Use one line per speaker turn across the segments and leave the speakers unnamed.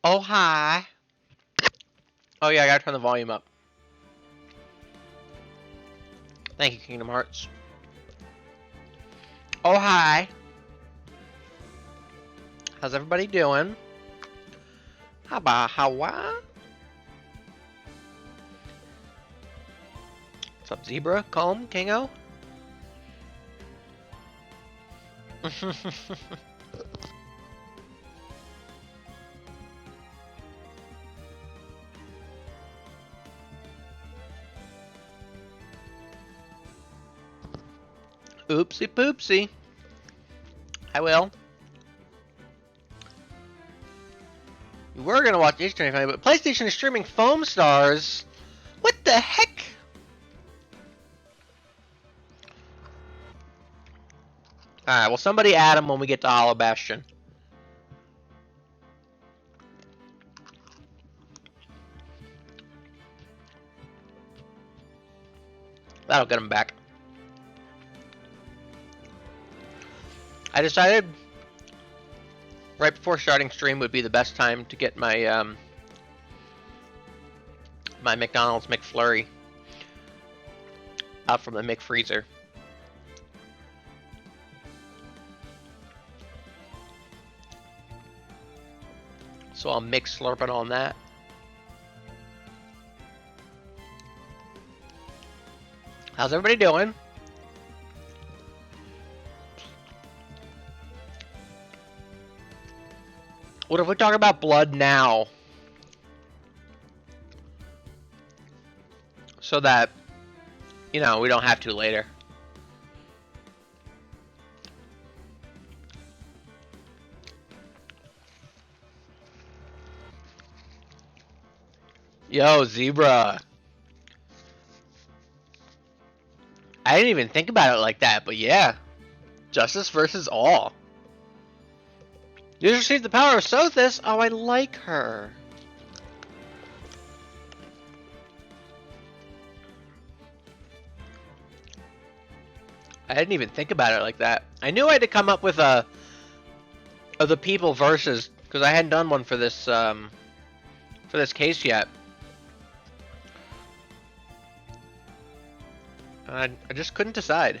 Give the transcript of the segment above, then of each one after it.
Oh, hi. Oh, yeah, I gotta turn the volume up. Thank you, Kingdom Hearts. Oh, hi. How's everybody doing? How? What's up, Zebra? Comb? Kingo? Oopsie poopsie. I will. You were gonna watch H25, but PlayStation is streaming Foam Stars. What the heck? Alright, well, somebody add him when we get to Hollow Bastion. That'll get him back. I decided right before starting stream would be the best time to get my my McDonald's McFlurry out from the McFreezer. So I'll mix slurping on that. How's everybody doing? What if we talk about blood now? So that, you know, we don't have to later. Yo, Zebra. I didn't even think about it like that, but yeah. Justice versus all. You received the power of Sothis. Oh, I like her. I didn't even think about it like that. I knew I had to come up with a the people versus, because I hadn't done one for this case yet. I just couldn't decide.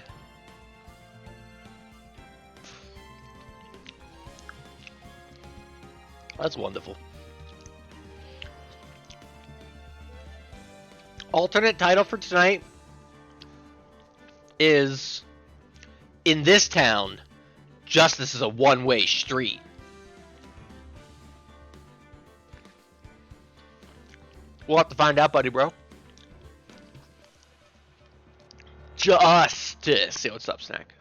That's wonderful. Alternate title for tonight is, in this town, justice is a one-way street. We'll have to find out, buddy, bro. Justice. Yo, what's up, Snack?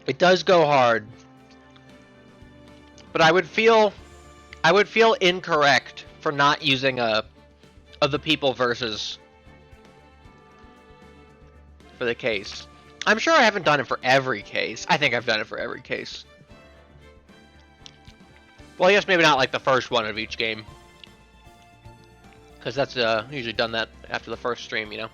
It does go hard, but I would feel incorrect for not using a of the people versus for the case. I'm sure I haven't done it for every case. I think I've done it for every case. Well, I guess maybe not like the first one of each game, because that's usually done that after the first stream, you know.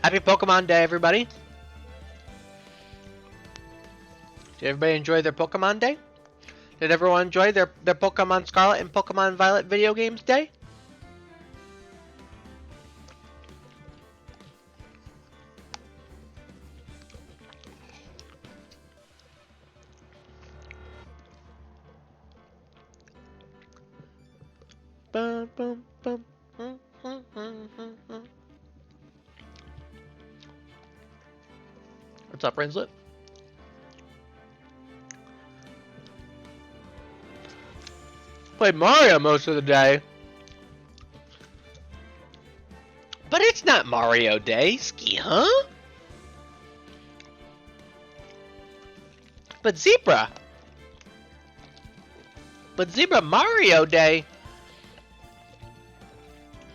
Happy Pokemon Day, everybody! Did everybody enjoy their Pokemon Day? Did everyone enjoy their Pokemon Scarlet and Pokemon Violet video games day? Bum, bum, bum. What's up, Rinslet? Played Mario most of the day. But it's not Mario Day, Ski, huh? But Zebra, Mario Day.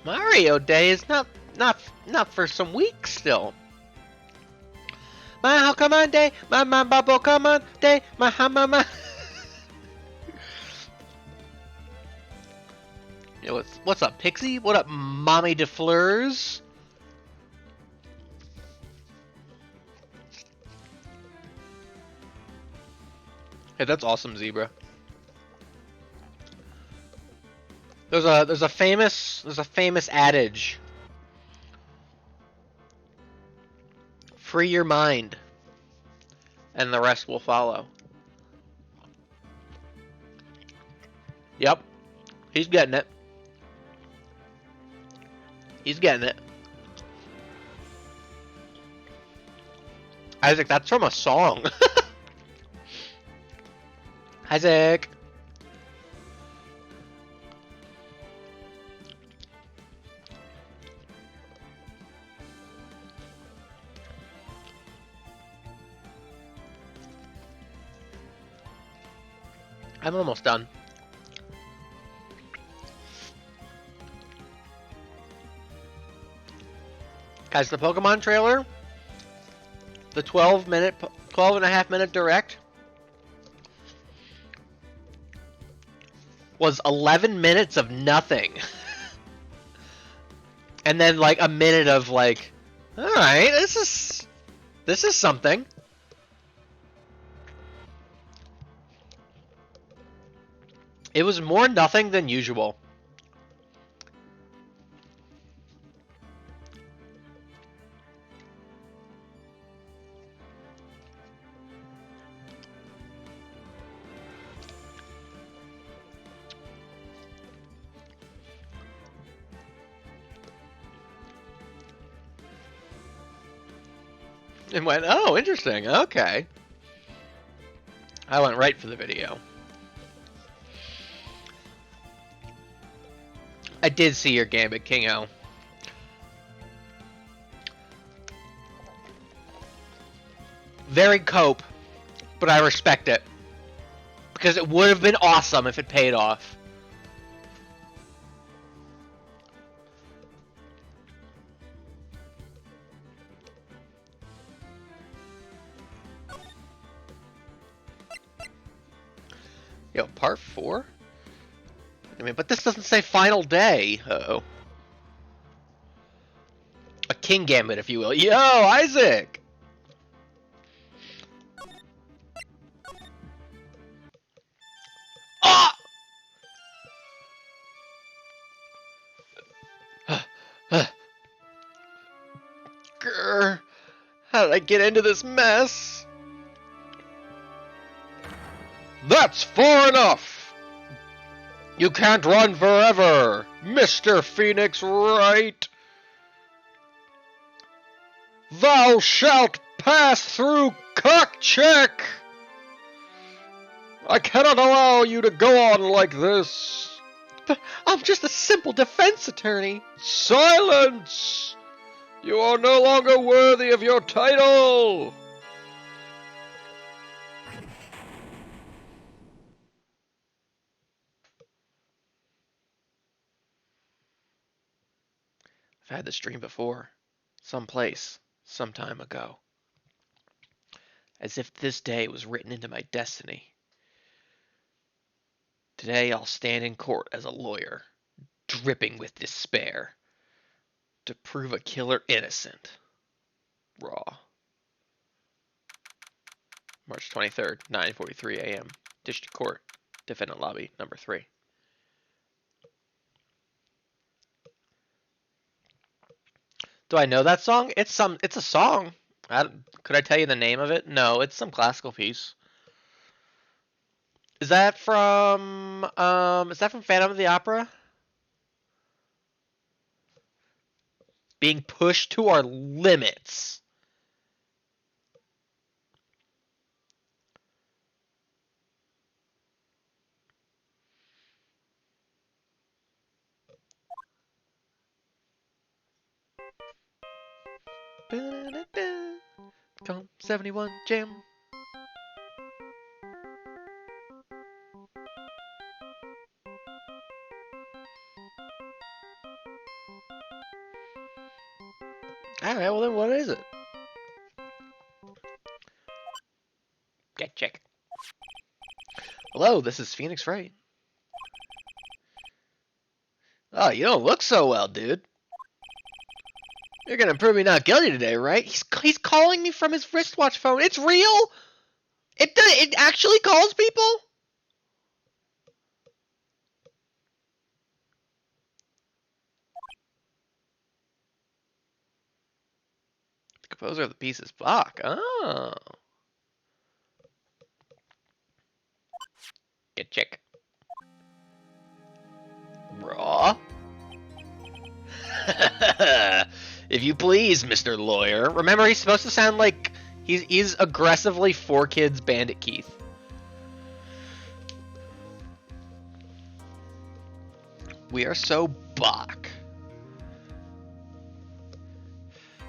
Mario Day is not for some weeks still. My Pokemon Day, my Pokemon Day, my. What's up, Pixie? What up, Mommy DeFleurs? Hey, that's awesome, Zebra. There's a famous adage. Free your mind, and the rest will follow. Yep, he's getting it. He's getting it. Isaac, that's from a song. Isaac. I'm almost done. Guys, the Pokemon trailer, the 12 and a half minute direct, was 11 minutes of nothing. And then like a minute of like, alright, this is something. It was more nothing than usual. And went, oh, interesting, okay. I went right for the video. I did see your Gambit, Kingo. Very cope, but I respect it. Because it would have been awesome if it paid off. Yo, part 4? I mean, but this doesn't say final day. Uh-oh. A King Gambit, if you will. Yo, Isaac! Ah! Grr. How did I get into this mess? That's far enough! You can't run forever, Mr. Phoenix Wright! Thou shalt pass through Cockcheck! I cannot allow you to go on like this. But I'm just a simple defense attorney. Silence! You are no longer worthy of your title! I've had this dream before. Someplace, some time ago. As if this day was written into my destiny. Today I'll stand in court as a lawyer, dripping with despair, to prove a killer innocent. Raw. March 23rd, 9:43 a.m. District Court, Defendant Lobby, number 3. Do I know that song? It's a song. Could I tell you the name of it? No, it's some classical piece. Is that from Phantom of the Opera? Being pushed to our limits. Come 71 Jam. Alright, well then what is it? Get check. Hello, this is Phoenix Wright. Oh, you don't look so well, dude. You're gonna prove me not guilty today, right? He's calling me from his wristwatch phone. It's real. It actually calls people. The composer of the piece is Bach. Oh. Get check. Raw. If you please, Mr. Lawyer. Remember, he's supposed to sound like he's aggressively 4Kids Bandit Keith. We are so Bach.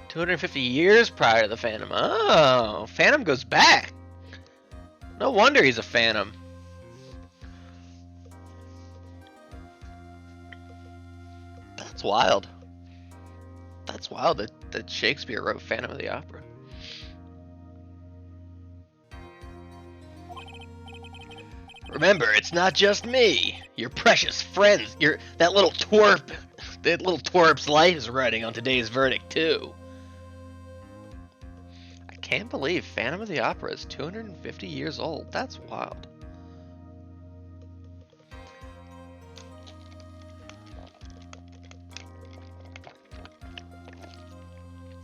250 years prior to the Phantom. Oh, Phantom goes back. No wonder he's a Phantom. That's wild. That's wild that Shakespeare wrote Phantom of the Opera. Remember, it's not just me. Your precious friends. That little twerp's life is riding on today's verdict too. I can't believe Phantom of the Opera is 250 years old. That's wild.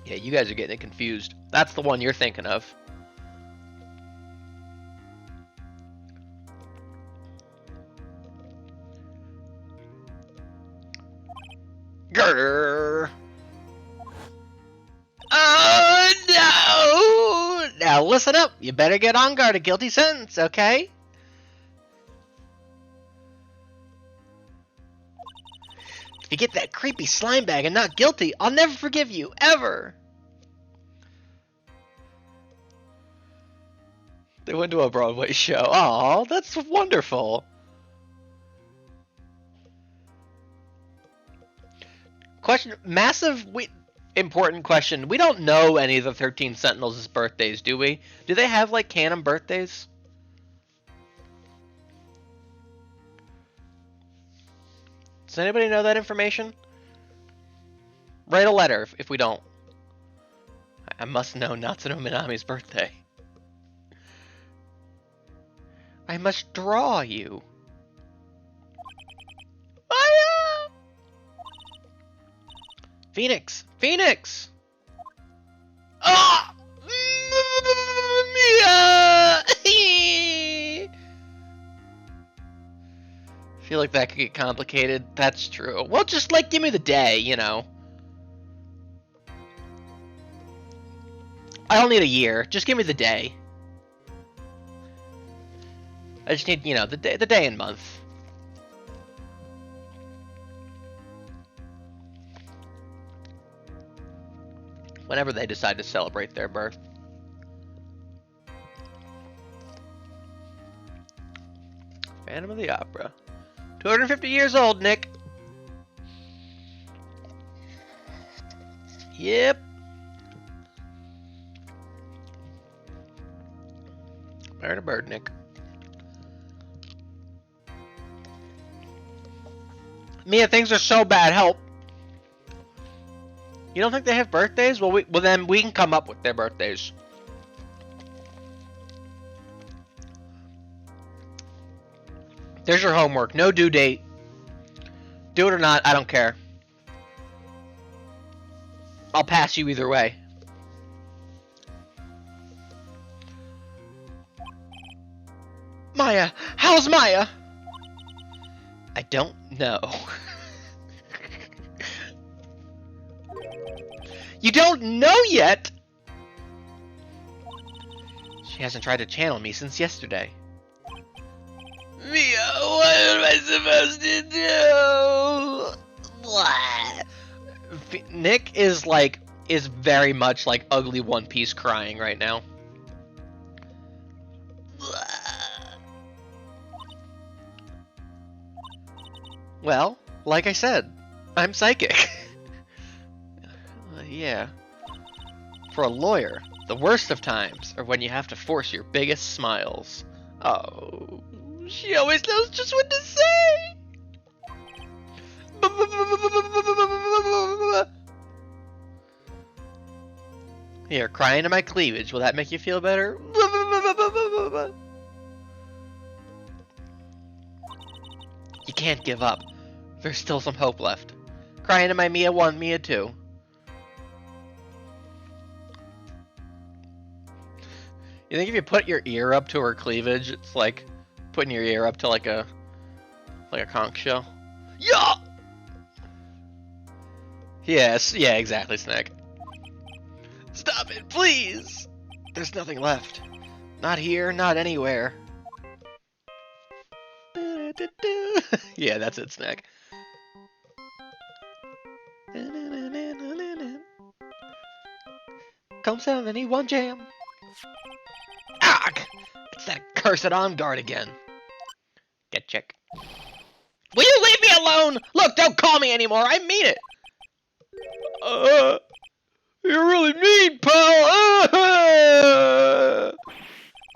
Yeah, you guys are getting it confused. That's the one you're thinking of. Grrr. Oh no! Now listen up. You better get on guard. A guilty sentence, okay? If you get that creepy slime bag and not guilty, I'll never forgive you, ever. They went to a Broadway show. Aw, that's wonderful. Question, important question. We don't know any of the 13 Sentinels' birthdays, do we? Do they have, like, canon birthdays? Does anybody know that information? Write a letter if we don't. I must know Natsuno Minami's birthday. I must draw you. Maya! Phoenix! Phoenix! Ah! Mia! I feel like that could get complicated. That's true. Well, just, like, give me the day, you know. I don't need a year. Just give me the day. I just need, you know, the day and month. Whenever they decide to celebrate their birth. Phantom of the Opera. 250 years old, Nick. Yep. Married a bird, Nick. Mia, things are so bad. Help. You don't think they have birthdays? Well, then we can come up with their birthdays. There's your homework. No due date. Do it or not, I don't care. I'll pass you either way. Maya! How's Maya? I don't know. You don't know yet? She hasn't tried to channel me since yesterday. Mia, what am I supposed to do? Blah. Nick is very much like ugly One Piece crying right now. Well, like I said, I'm psychic. Yeah. For a lawyer, the worst of times are when you have to force your biggest smiles. Oh, she always knows just what to say. Here, cry into my cleavage. Will that make you feel better? You can't give up. There's still some hope left. Cry into my Mia 1, Mia 2. You think if you put your ear up to her cleavage, it's like putting your ear up to like a conch shell? Yeah! Yes, yeah, exactly, Snake. Stop it, please! There's nothing left. Not here, not anywhere. Yeah, that's it, Snack. Come 71 jam. Ah! It's that cursed on guard again. Get check. Will you leave me alone? Look, don't call me anymore. I mean it. You're really mean, pal.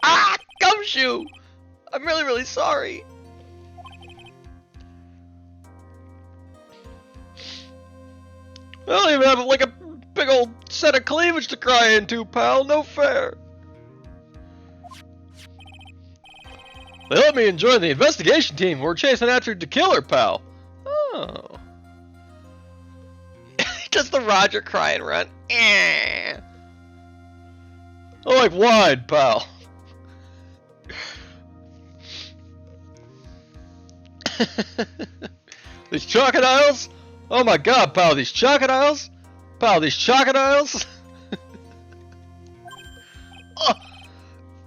Ah, Gumshoe. I'm really sorry. I don't even have like a big old set of cleavage to cry into, pal. No fair. They let me join the investigation team. We're chasing after the killer, pal. Oh. Does the Roger cry and run? I like wine, pal. These crocodiles? Oh my god, pal, these crocodiles? Pal, these crocodiles? Oh,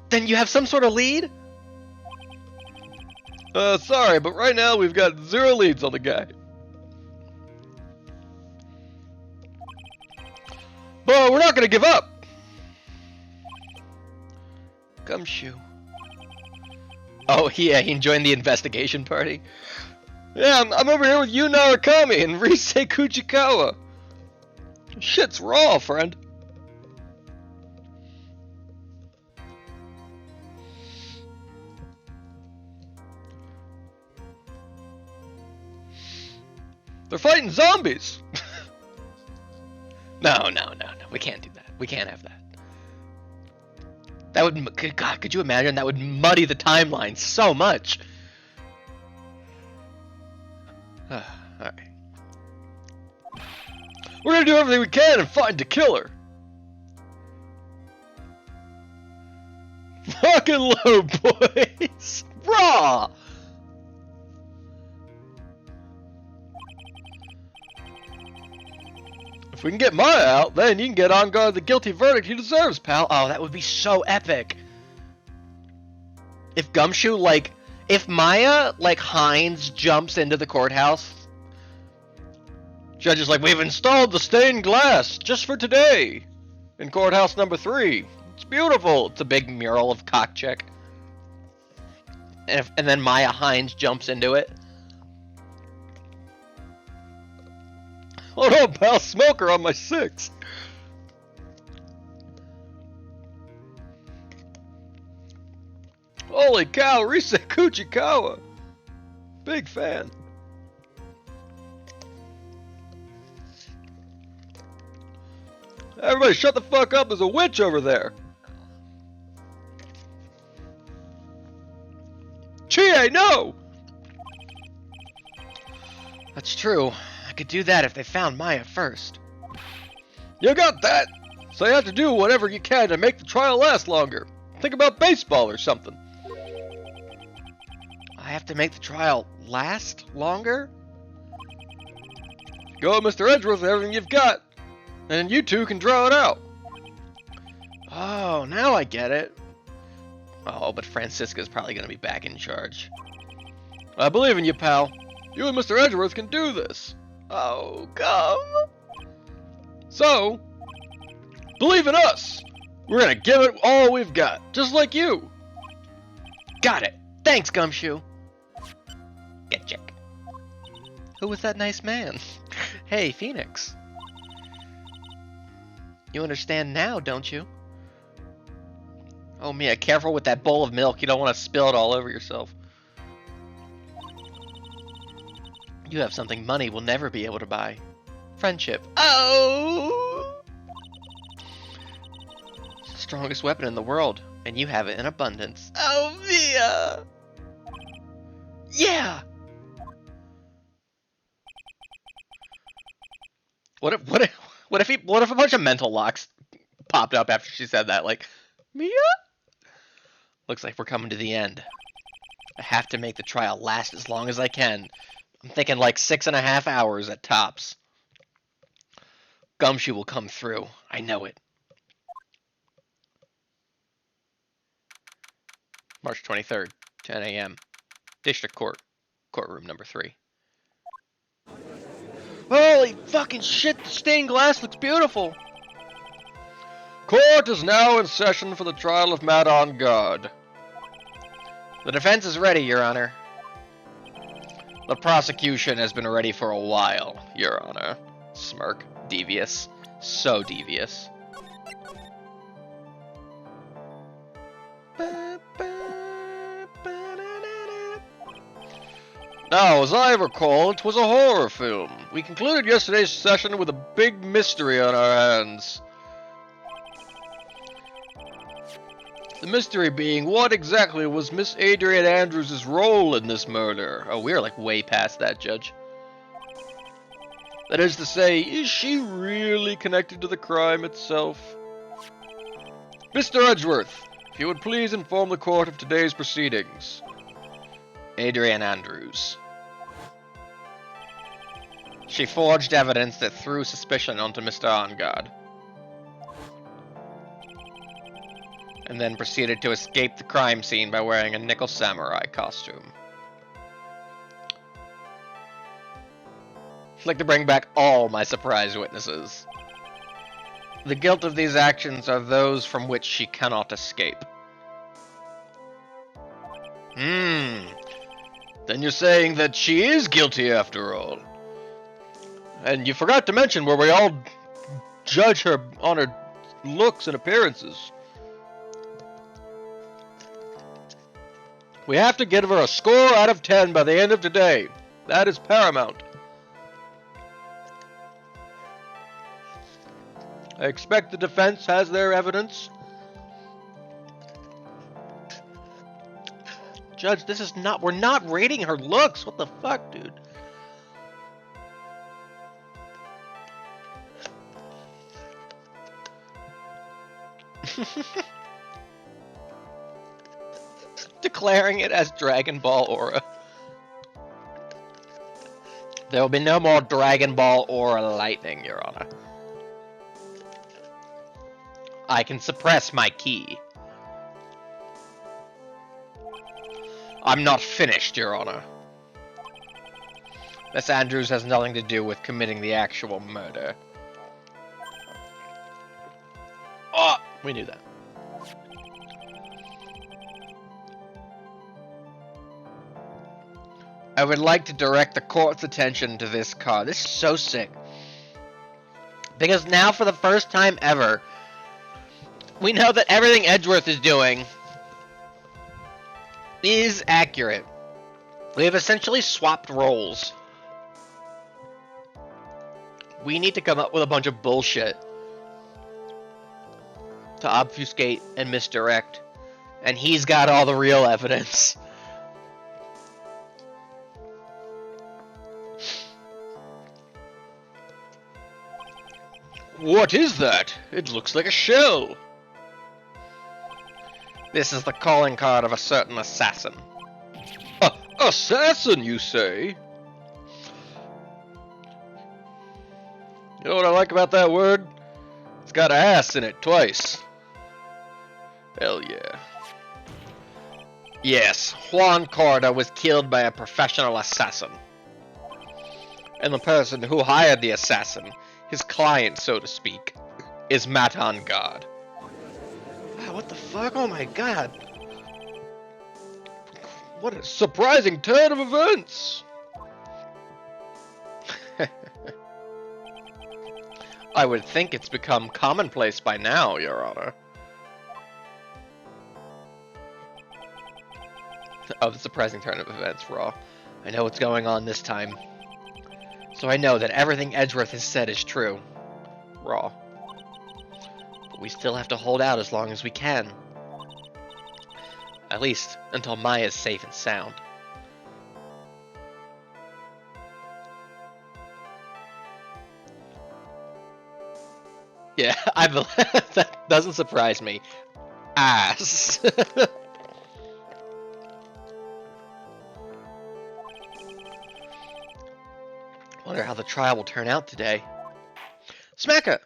then you have some sort of lead? Sorry, but right now we've got 0 leads on the guy. But we're not gonna give up. Gumshoe. Oh yeah, he joined the investigation party. Yeah, I'm over here with Yu Narukami and Rise Kuchikawa. Shit's raw, friend. They're fighting zombies. No. We can't do that. We can't have that. That would, God, could you imagine? That would muddy the timeline so much. Alright. We're gonna do everything we can and find the killer. Fucking low, boys. Raw. If we can get Maya out, then you can get on guard the guilty verdict he deserves, pal. Oh, that would be so epic. If Gumshoe, like, if Maya, like, Hines jumps into the courthouse, judge is like, we've installed the stained glass just for today in courthouse number 3. It's beautiful. It's a big mural of Cockcheck. And then Maya Hines jumps into it. Hold on, pal. Smoker on my 6. Holy cow, Rise Kuchikawa. Big fan. Everybody shut the fuck up, there's a witch over there. Chie, no! That's true. I could do that if they found Maya first. You got that? So you have to do whatever you can to make the trial last longer. Think about baseball or something. I have to make the trial last longer? Go, Mr. Edgeworth, with everything you've got. And you two can draw it out. Oh, now I get it. Oh, but Francisca's probably going to be back in charge. I believe in you, pal. You and Mr. Edgeworth can do this. Oh, come. So, believe in us. We're going to give it all we've got, just like you. Got it. Thanks, Gumshoe. Get check. Who was that nice man? Hey, Phoenix. You understand now, don't you? Oh, Mia, careful with that bowl of milk. You don't want to spill it all over yourself. You have something money will never be able to buy. Friendship. Oh! It's the strongest weapon in the world, and you have it in abundance. Oh, Mia! Yeah! What if a bunch of mental locks popped up after she said that? Like, Mia? Looks like we're coming to the end. I have to make the trial last as long as I can. I'm thinking like 6.5 hours at tops. Gumshoe will come through. I know it. March 23rd, 10 a.m. District Court. Courtroom number 3. Holy fucking shit, the stained glass looks beautiful! Court is now in session for the trial of Matt on Guard. The defense is ready, Your Honor. The prosecution has been ready for a while, Your Honor. Smirk. Devious. So devious. Now, as I recall, it was a horror film. We concluded yesterday's session with a big mystery on our hands. The mystery being, what exactly was Miss Adrian Andrews' role in this murder? Oh, we're like way past that, Judge. That is to say, is she really connected to the crime itself? Mr. Edgeworth, if you would please inform the court of today's proceedings. Adrian Andrews. She forged evidence that threw suspicion onto Mr. Angard, and then proceeded to escape the crime scene by wearing a nickel samurai costume. I'd like to bring back all my surprise witnesses. The guilt of these actions are those from which she cannot escape. Then you're saying that she is guilty after all. And you forgot to mention where we all judge her on her looks and appearances. We have to give her a score out of 10 by the end of today. That is paramount. I expect the defense has their evidence. Judge, this is not... We're not rating her looks. What the fuck, dude? Declaring it as Dragon Ball Aura. There will be no more Dragon Ball Aura lightning, Your Honor. I can suppress my ki. I'm not finished, Your Honor. Miss Andrews has nothing to do with committing the actual murder. Oh, we knew that. I would like to direct the court's attention to this card. This is so sick. Because now, for the first time ever, we know that everything Edgeworth is doing is accurate. We have essentially swapped roles. We need to come up with a bunch of bullshit to obfuscate and misdirect. And he's got all the real evidence. What is that? It looks like a shell. This is the calling card of a certain assassin. Assassin, you say? You know what I like about that word? It's got ass in it twice. Hell yeah. Yes, Juan Corda was killed by a professional assassin. And the person who hired the assassin, his client, so to speak, is Matt Angard. Wow, what the fuck? Oh my god. What a surprising turn of events! I would think it's become commonplace by now, Your Honor. Oh, the surprising turn of events, Raw. I know what's going on this time. So I know that everything Edgeworth has said is true. Raw. But we still have to hold out as long as we can. At least, until Maya's safe and sound. Yeah, that doesn't surprise me. Ass. Wonder how the trial will turn out today. Smacker!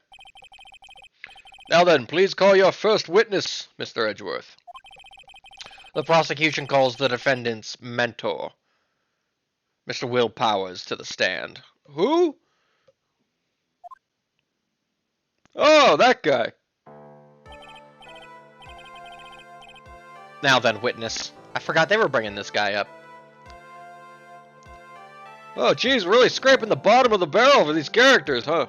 Now then, please call your first witness, Mr. Edgeworth. The prosecution calls the defendant's mentor, Mr. Will Powers, to the stand. Who? Oh, that guy. Now then, witness. I forgot they were bringing this guy up. Oh, geez, really scraping the bottom of the barrel for these characters, huh?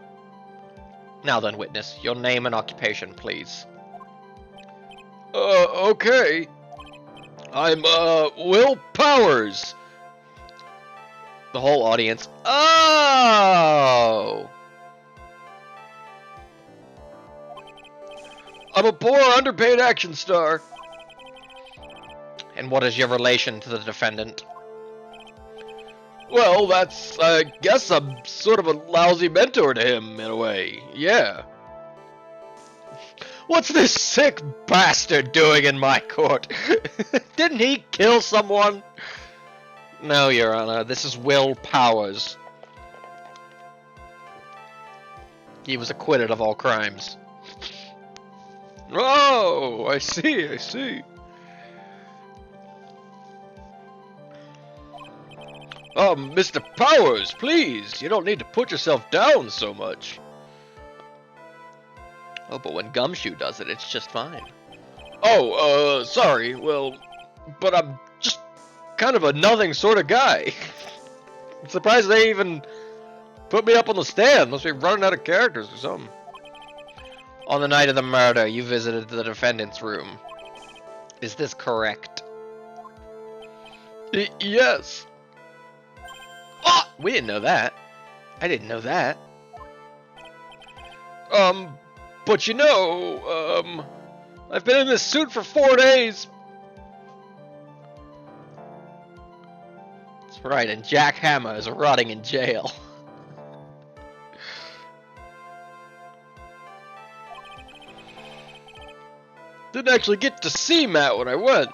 Now then, witness, your name and occupation, please. Okay. I'm, Will Powers. The whole audience. Oh! I'm a poor, underpaid action star. And what is your relation to the defendant? Well, that's, I guess I'm sort of a lousy mentor to him, in a way. Yeah. What's this sick bastard doing in my court? Didn't he kill someone? No, Your Honor, this is Will Powers. He was acquitted of all crimes. Oh, I see, I see. Mr. Powers, please, you don't need to put yourself down so much. Oh, but when Gumshoe does it, it's just fine. Oh, sorry, well, but I'm just kind of a nothing sort of guy. I'm surprised they even put me up on the stand. Must be running out of characters or something. On the night of the murder, you visited the defendant's room. Is this correct? Yes. Oh, we didn't know that. I didn't know that. But you know, I've been in this suit for 4 days. That's right, and Jack Hammer is rotting in jail. Didn't actually get to see Matt when I went.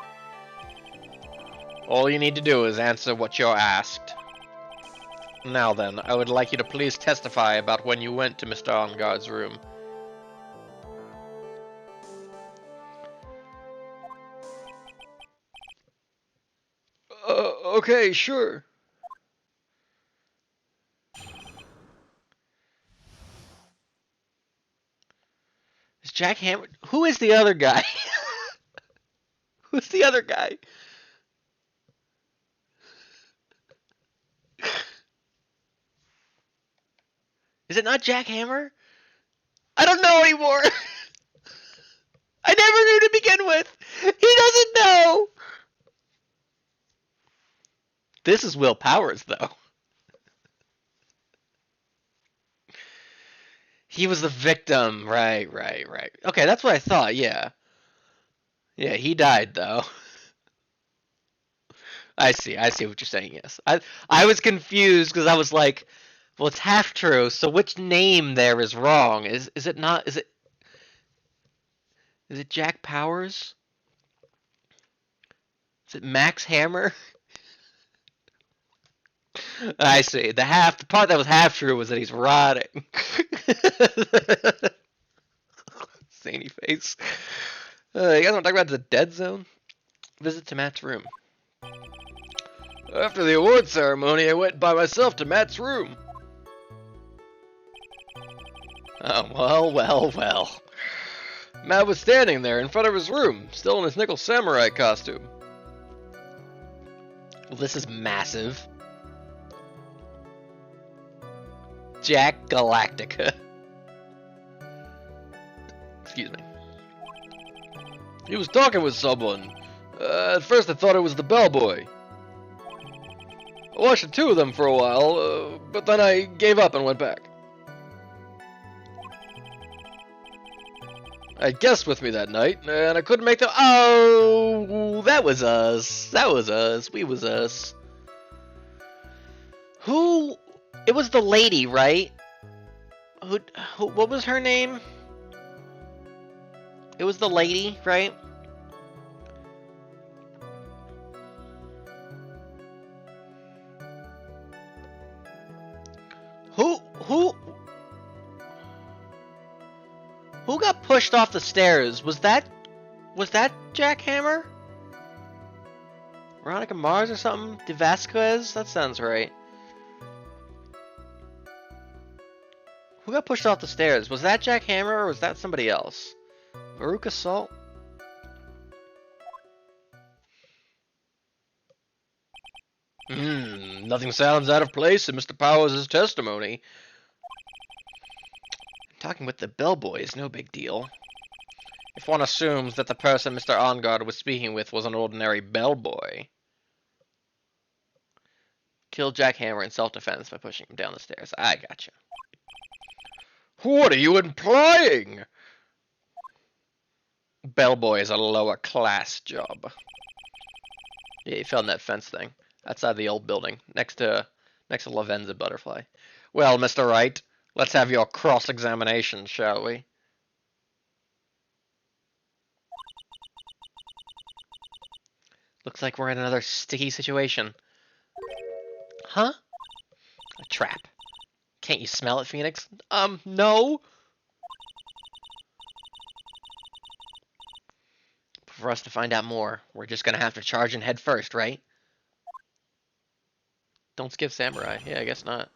All you need to do is answer what you're asked. Now then, I would like you to please testify about when you went to Mr. Engarde's room. Okay, sure. Is Jack Hammer? Who is the other guy? Who's the other guy? Is it not Jack Hammer? I don't know anymore. I never knew to begin with. He doesn't know. This is Will Powers, though. He was the victim. Right. Okay, that's what I thought, yeah. Yeah, he died, though. I see what you're saying, yes. I was confused because I was like, well, it's half true, so which name there is wrong? Is it not, is it Jack Powers? Is it Max Hammer? I see. The part that was half true was that he's rotting. Zany face. You guys want to talk about the dead zone? Visit to Matt's room. After the award ceremony, I went by myself to Matt's room. Oh, well. Matt was standing there in front of his room, still in his nickel samurai costume. Well, this is massive. Jack Galactica. Excuse me. He was talking with someone. At first I thought it was the bellboy. I watched the two of them for a while, but then I gave up and went back. I guessed with me that night, and I couldn't make the—
Oh, that was us. That was us. We was us. Who? It was the lady, right? Who? What was her name? It was the lady, right? Who got pushed off the stairs? Was that Jack Hammer? Veronica Mars or something? De Vasquez? That sounds right. Who got pushed off the stairs? Was that Jack Hammer or was that somebody else? Veruca Salt?
Nothing sounds out of place in Mr. Powers' testimony.
Talking with the bellboy is no big deal. If one assumes that the person Mr. Ongard was speaking with was an ordinary bellboy. Killed Jack Hammer in self-defense by pushing him down the stairs. I gotcha.
What are you implying?
Bellboy is a lower class job. Yeah, he fell in that fence thing. Outside the old building. Next to Lavenza Butterfly. Well, Mr. Wright, let's have your cross-examination, shall we? Looks like we're in another sticky situation. Huh? A trap. Can't you smell it, Phoenix? No. For us to find out more, we're just gonna have to charge in head first, right? Don't skip Samurai. Yeah, I guess not.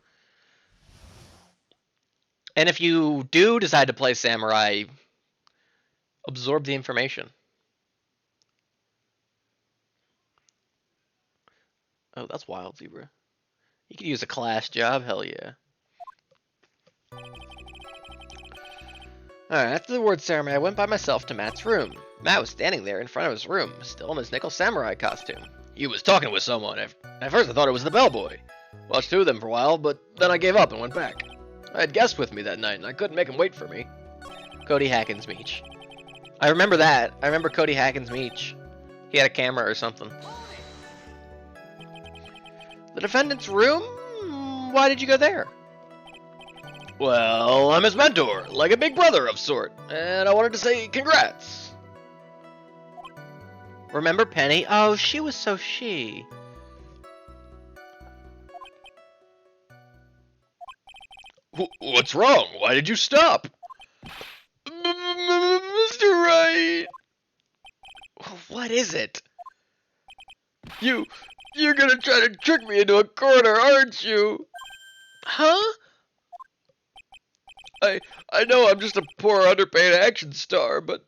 And if you do decide to play Samurai, absorb the information. Oh, that's Wild Zebra. You could use a class job, hell yeah. Alright, after the word ceremony, I went by myself to Matt's room. Matt was standing there in front of his room, still in his nickel samurai costume.
He was talking with someone. At first I thought it was the bellboy. Watched two of them for a while, but then I gave up and went back. I had guests with me that night, and I couldn't make him wait for me.
Cody Hackins Meech. I remember that. I remember Cody Hackins Meech. He had a camera or something. The defendant's room? Why did you go there?
Well, I'm his mentor, like a big brother of sort, and I wanted to say congrats.
Remember Penny? Oh, she was so she.
What's wrong? Why did you stop? Mr. Wright!
What is it?
You're gonna try to trick me into a corner, aren't you?
Huh?
I know I'm just a poor underpaid action star, but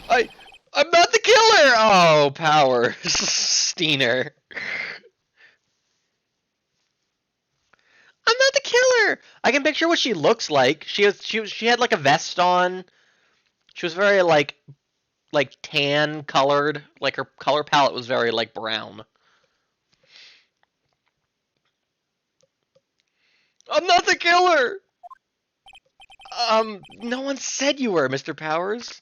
I'm not the killer!
Oh, Powers. Steiner. I'm not the killer! I can picture what she looks like. She had like a vest on. She was very like tan colored. Like her color palette was very like brown.
I'm not the killer!
No one said you were, Mr. Powers.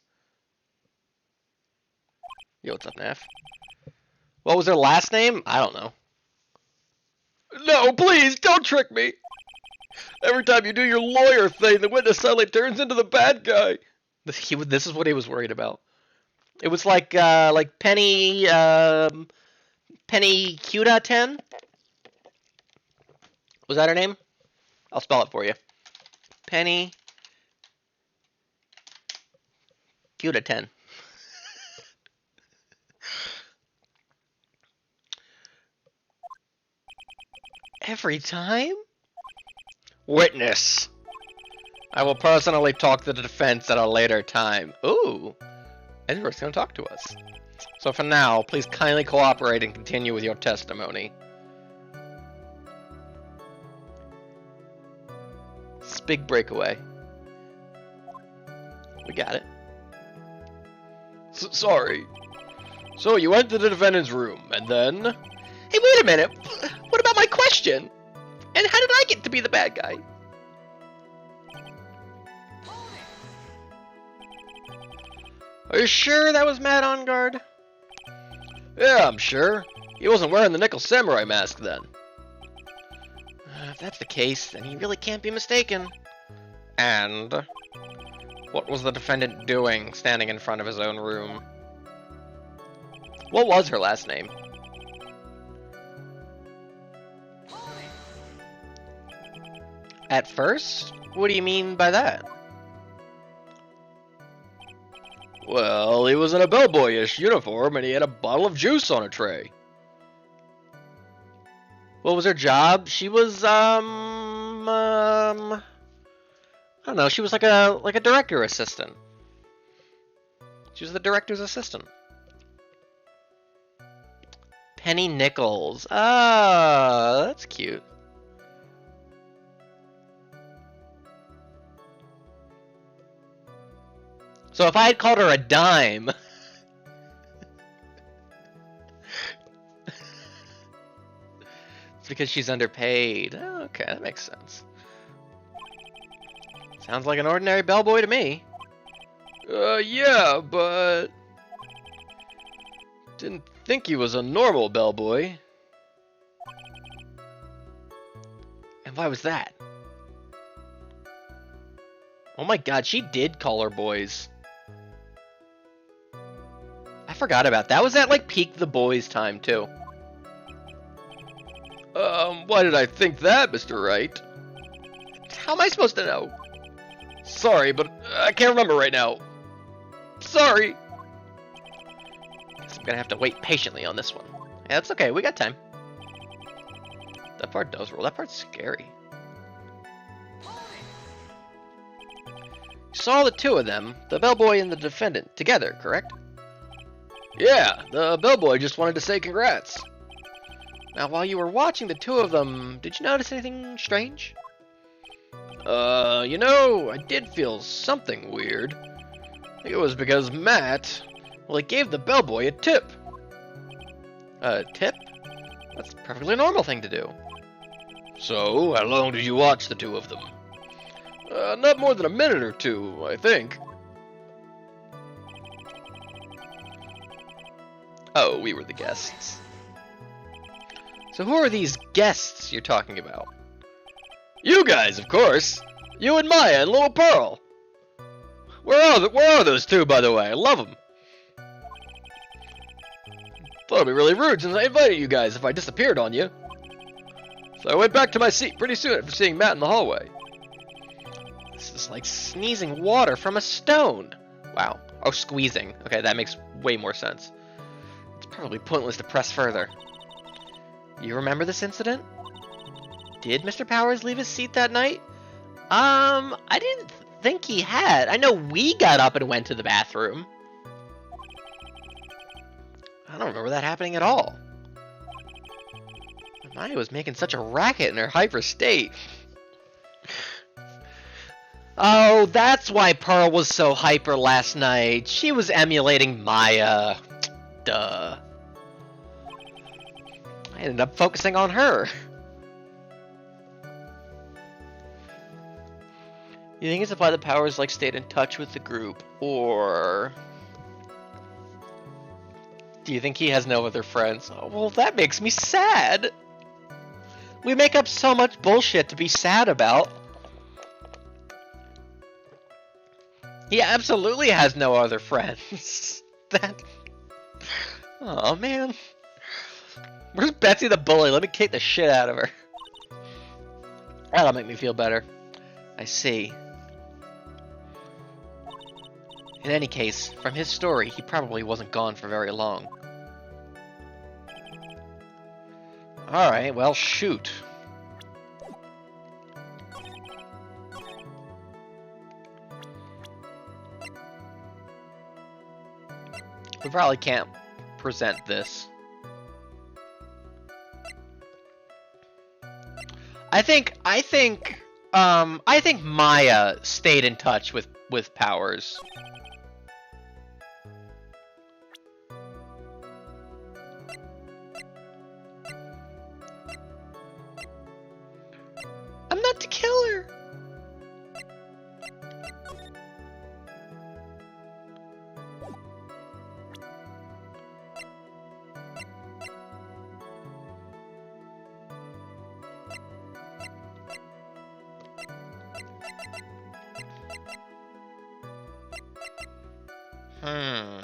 Yo, what's up, Naff? What was her last name? I don't know.
No, please, don't trick me! Every time you do your lawyer thing, the witness suddenly turns into the bad guy.
This is what he was worried about. It was like Penny, Penny Cuda 10? Was that her name? I'll spell it for you. Penny Cuda 10. Every time?
Witness.
I will personally talk to the defense at a later time. Ooh. Edward's going to talk to us. So for now, please kindly cooperate and continue with your testimony. It's a big breakaway. We got it.
Sorry. So you went to the defendant's room, and then...
Hey, wait a minute! What question. And how did I get to be the bad guy? Are you sure that was Matt Engarde?
Yeah, I'm sure. He wasn't wearing the Nickel Samurai mask then.
If that's the case, then he really can't be mistaken. And what was the defendant doing standing in front of his own room? What was her last name? At first? What do you mean by that?
Well, he was in a bellboyish uniform and he had a bottle of juice on a tray.
What was her job? She was I don't know, she was like a director assistant. She was the director's assistant. Penny Nichols. Ah, that's cute. So if I had called her a dime, it's because she's underpaid. Oh, okay, that makes sense. Sounds like an ordinary bellboy to me.
Yeah, but... Didn't think he was a normal bellboy.
And why was that? Oh my god, she did call her boys. I forgot about that. Was at like peak The Boys time too.
Why did I think that, Mr. Wright?
How am I supposed to know?
Sorry, but I can't remember right now. Sorry.
Guess I'm gonna have to wait patiently on this one. Yeah, that's okay. We got time. That part does roll. That part's scary. You saw the two of them, the bellboy and the defendant, together, correct?
Yeah, the bellboy just wanted to say congrats.
Now, while you were watching the two of them, did you notice anything strange?
You know, I did feel something weird. I think it was because Matt, well, he gave the bellboy a tip.
A tip? That's a perfectly normal thing to do.
So, how long did you watch the two of them? Not more than a minute or two, I think.
Oh, we were the guests. So who are these guests you're talking about?
You guys, of course. You and Maya and Little Pearl. Where are those two, by the way? I love them. Thought it'd be really rude since I invited you guys if I disappeared on you. So I went back to my seat pretty soon after seeing Matt in the hallway.
This is like sneezing water from a stone. Wow. Oh, squeezing. Okay, that makes way more sense. It's probably pointless to press further. You remember this incident? Did Mr. Powers leave his seat that night? I didn't think he had. I know we got up and went to the bathroom. I don't remember that happening at all. Maya was making such a racket in her hyper state. Oh, that's why Pearl was so hyper last night. She was emulating Maya. Duh. I ended up focusing on her. You think it's why the Powers like stayed in touch with the group, or do you think he has no other friends? Oh, well, that makes me sad. We make up so much bullshit to be sad about. He absolutely has no other friends. That. Oh man. Where's Betsy the bully? Let me kick the shit out of her. That'll make me feel better. I see. In any case, from his story, he probably wasn't gone for very long. Alright, well, shoot. We probably can't present this. I think Maya stayed in touch with Powers. Hmm.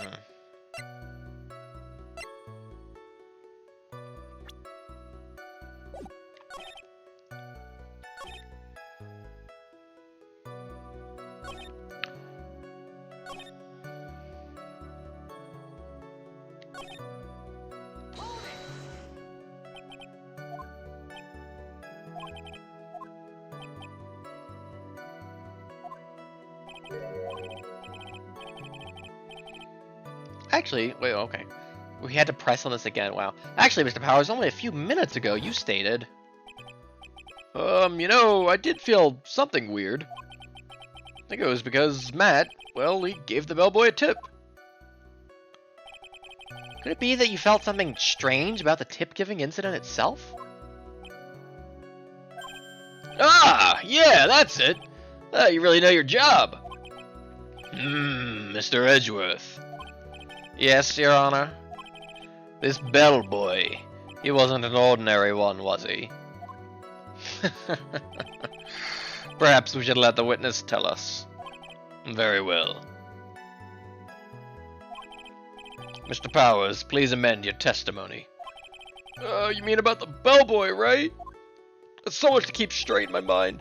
Actually, wait, okay. We had to press on this again, wow. Actually, Mr. Powers, only a few minutes ago you stated...
You know, I did feel something weird. I think it was because Matt, well, he gave the bellboy a tip.
Could it be that you felt something strange about the tip-giving incident itself?
Ah, yeah, that's it. You really know your job. Mr. Edgeworth.
Yes, Your Honor.
This bellboy, he wasn't an ordinary one, was he? Perhaps we should let the witness tell us. Very well. Mr. Powers, please amend your testimony. You mean about the bellboy, right? That's so much to keep straight in my mind.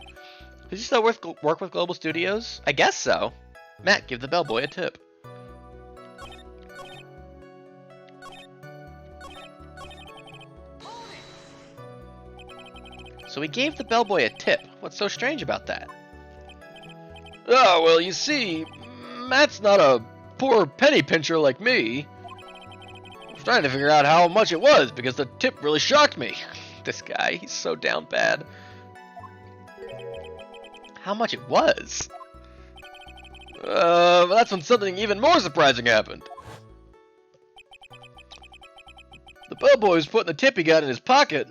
Does he still work with Global Studios? I guess so. Matt, give the bellboy a tip. So he gave the bellboy a tip. What's so strange about that?
Oh, well, you see, Matt's not a poor penny pincher like me. I was trying to figure out how much it was because the tip really shocked me.
This guy, he's so down bad. How much it was?
That's when something even more surprising happened. The bellboy was putting the tip he got in his pocket.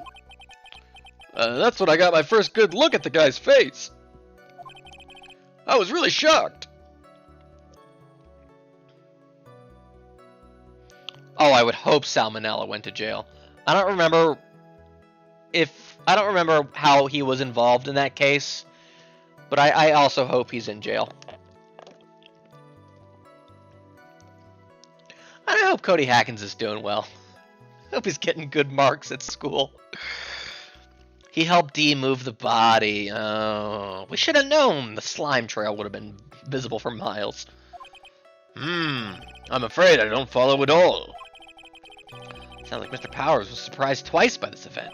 That's when I got my first good look at the guy's face. I was really shocked.
Oh, I would hope Salmonella went to jail. I don't remember how he was involved in that case, but I also hope he's in jail. I hope Cody Hackins is doing well. I hope he's getting good marks at school. He helped Dee move the body. Oh, we should have known the slime trail would have been visible for miles.
I'm afraid I don't follow at all.
Sounds like Mr. Powers was surprised twice by this event.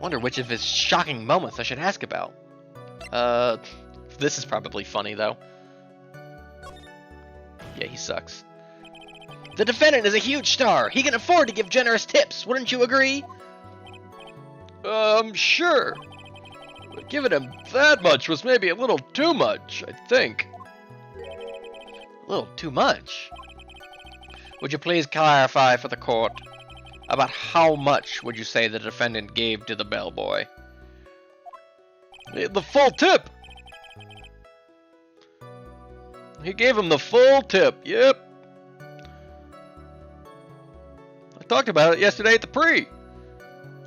Wonder which of his shocking moments I should ask about. This is probably funny, though. Yeah, he sucks. The defendant is a huge star. He can afford to give generous tips. Wouldn't you agree?
Sure. But giving him that much was maybe a little too much, I think.
A little too much? Would you please clarify for the court about how much would you say the defendant gave to the bellboy?
The full tip. He gave him the full tip, yep. I talked about it yesterday at the pre.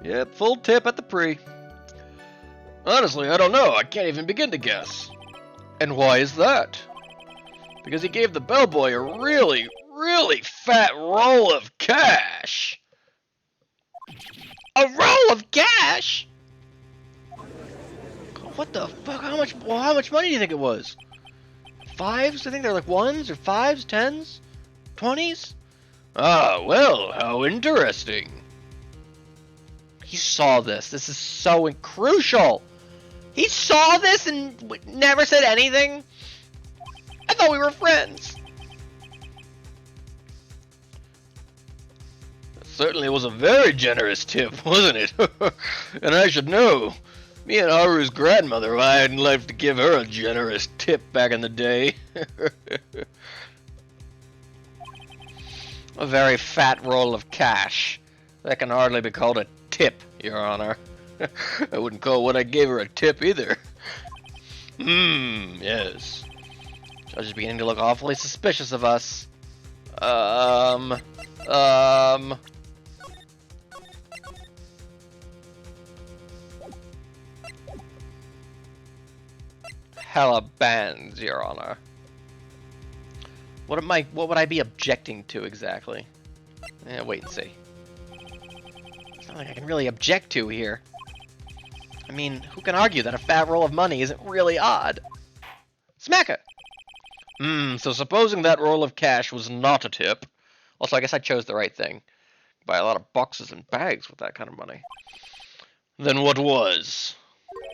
Yep, full tip at the pre. Honestly, I don't know. I can't even begin to guess. And why is that? Because he gave the bellboy a really, really fat roll of cash.
A roll of cash? What the fuck? How much money do you think it was? Fives? I think they're like ones or fives, tens, 20s.
Ah, well, how interesting.
He saw this. This is so crucial. He saw this and never said anything? I thought we were friends.
It certainly was a very generous tip, wasn't it? And I should know. Me and Haru's grandmother, I'd like to give her a generous tip back in the day.
A very fat roll of cash.
That can hardly be called a tip, Your Honor. I wouldn't call what I gave her a tip either. Yes.
Judge is beginning to look awfully suspicious of us. Hella bands, Your Honor. What would I be objecting to exactly? Wait and see. There's nothing I can really object to here. I mean, who can argue that a fat roll of money isn't really odd? Smack it! So supposing that roll of cash was not a tip. Also, I guess I chose the right thing. Buy a lot of boxes and bags with that kind of money. Then what was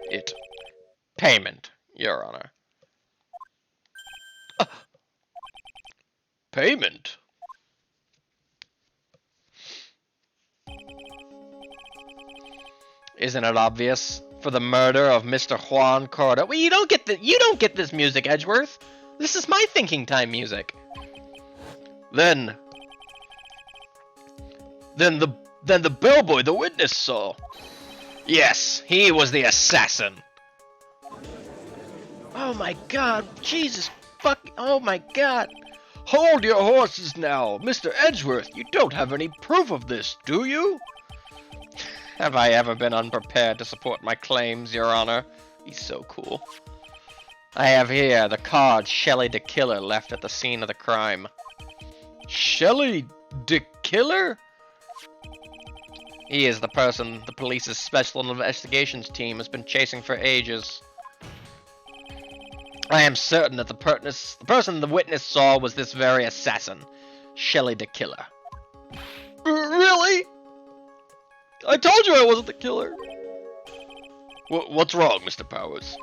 it? Payment, Your Honor. Payment? Isn't it obvious? For the murder of Mr. Juan Cordo. Well, you don't get this music, Edgeworth. This is my thinking time music. Then the bellboy the witness saw. Yes, he was the assassin. Oh my god, Jesus fuck, oh my god. Hold your horses now, Mr. Edgeworth. You don't have any proof of this, do you? Have I ever been unprepared to support my claims, Your Honor? He's so cool. I have here the card Shelley the Killer left at the scene of the crime. Shelley the Killer? He is the person the police's special investigations team has been chasing for ages. I am certain that the person the witness saw was this very assassin, Shelley the Killer. Really? I told you I wasn't the killer. What's wrong, Mr. Powers?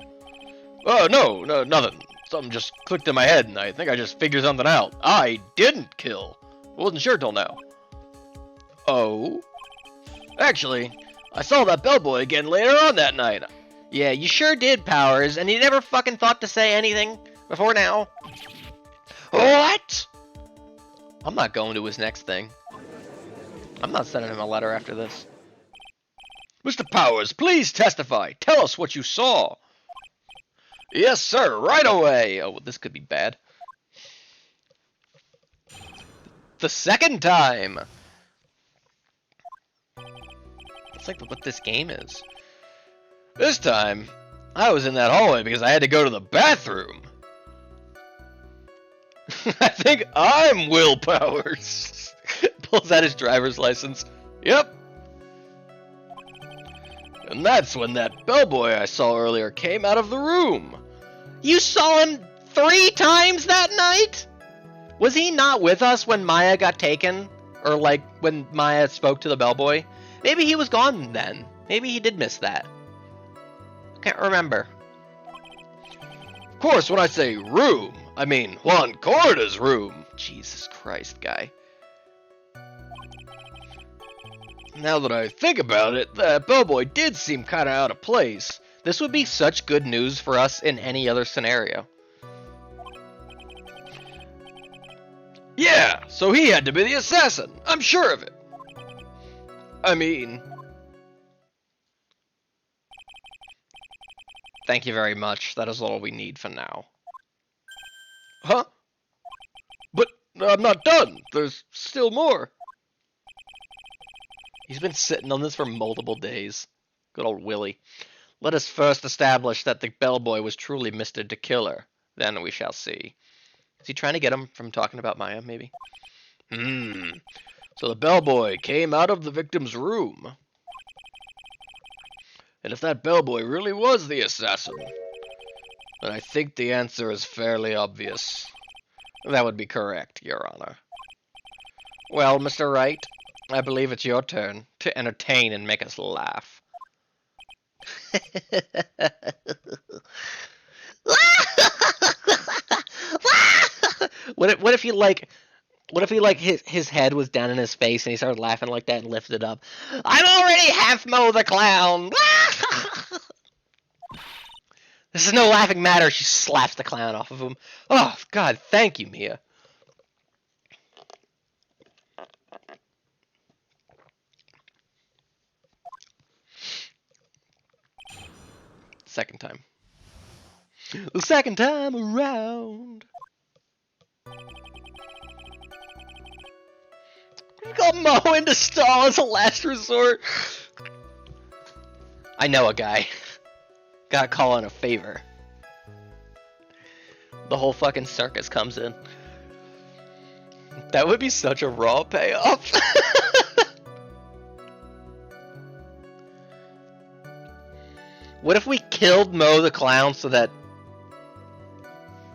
Oh, no, nothing. Something just clicked in my head, and I think I just figured something out. I didn't kill. I wasn't sure till now. Oh? Actually, I saw that bellboy again later on that night. Yeah, you sure did, Powers, and you never fucking thought to say anything before now. What? I'm not going to his next thing. I'm not sending him a letter after this. Mr. Powers, please testify. Tell us what you saw. Yes, sir, right away. Oh, this could be bad. The second time. That's like what this game is. This time, I was in that hallway because I had to go to the bathroom. I think I'm Will Powers. Pulls out his driver's license. Yep. And that's when that bellboy I saw earlier came out of the room. You saw him 3 times that night? Was he not with us when Maya got taken? Or like when Maya spoke to the bellboy? Maybe he was gone then. Maybe he did miss that. Can't remember. Of course, when I say room, I mean Juan Cordo's room. Jesus Christ, guy. Now that I think about it, that bellboy did seem kinda out of place. This would be such good news for us in any other scenario. Yeah, so he had to be the assassin. I'm sure of it. I mean... Thank you very much. That is all we need for now. Huh? But I'm not done. There's still more. He's been sitting on this for multiple days. Good old Willie. Let us first establish that the bellboy was truly Mr. the Killer. Then we shall see. Is he trying to get him from talking about Maya, maybe? So the bellboy came out of the victim's room. And if that bellboy really was the assassin, then I think the answer is fairly obvious. That would be correct, Your Honor. Well, Mr. Wright, I believe it's your turn to entertain and make us laugh. What if his head was down in his face and he started laughing like that and lifted it up? I'm already half Mo the clown. This is no laughing matter. She slaps the clown off of him. Oh God, thank you, Mia. Second time. The second time around. You got Mo into stall as a last resort. I know a guy. Gotta call in a favor. The whole fucking circus comes in. That would be such a raw payoff. What if we killed Mo the Clown so that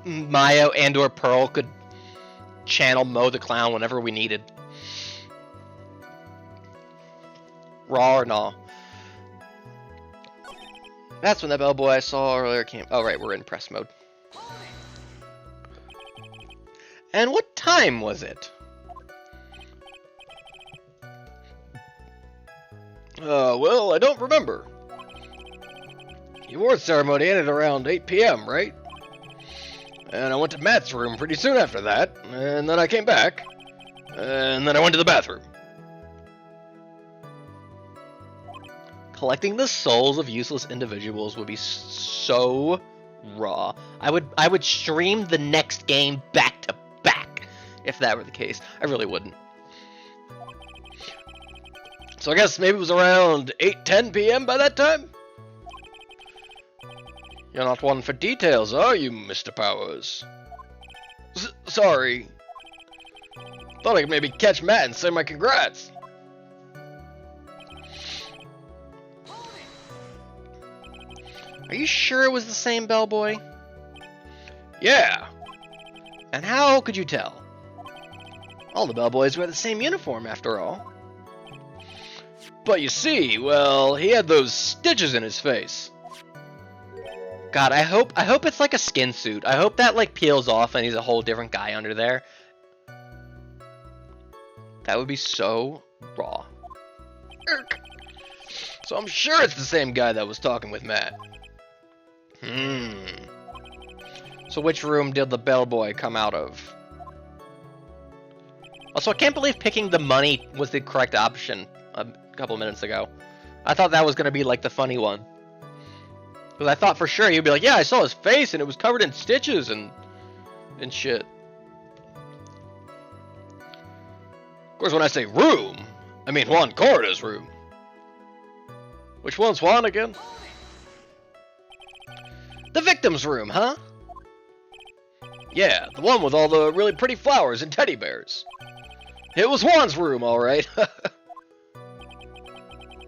Mayo and or Pearl could channel Mo the Clown whenever we needed? Raw or nah? That's when that bellboy I saw earlier came. Oh, right, we're in press mode. And what time was it?
Well, I don't remember. The award ceremony ended around 8 p.m., right? And I went to Matt's room pretty soon after that, and then I came back, and then I went to the bathroom.
Collecting the souls of useless individuals would be so raw. I would stream the next game back to back if that were the case. I really wouldn't.
So I guess maybe it was around 8:10 p.m. by that time? You're not one for details, are you, Mr. Powers? Sorry. Thought I could maybe catch Matt and say my congrats.
Are you sure it was the same bellboy?
Yeah.
And how could you tell? All the bellboys wear the same uniform, after all.
But you see, well, he had those stitches in his face.
God, I hope it's like a skin suit. I hope that like peels off and he's a whole different guy under there. That would be so raw.
Irk. So I'm sure it's the same guy that was talking with Matt.
So which room did the bellboy come out of? Also, I can't believe picking the money was the correct option a couple minutes ago. I thought that was going to be like the funny one. Because I thought for sure you'd be like, yeah, I saw his face and it was covered in stitches and shit.
Of course, when I say room, I mean Juan Corrida's room. Which one's Juan again?
The victim's room, huh?
Yeah, the one with all the really pretty flowers and teddy bears. It was Juan's room, alright.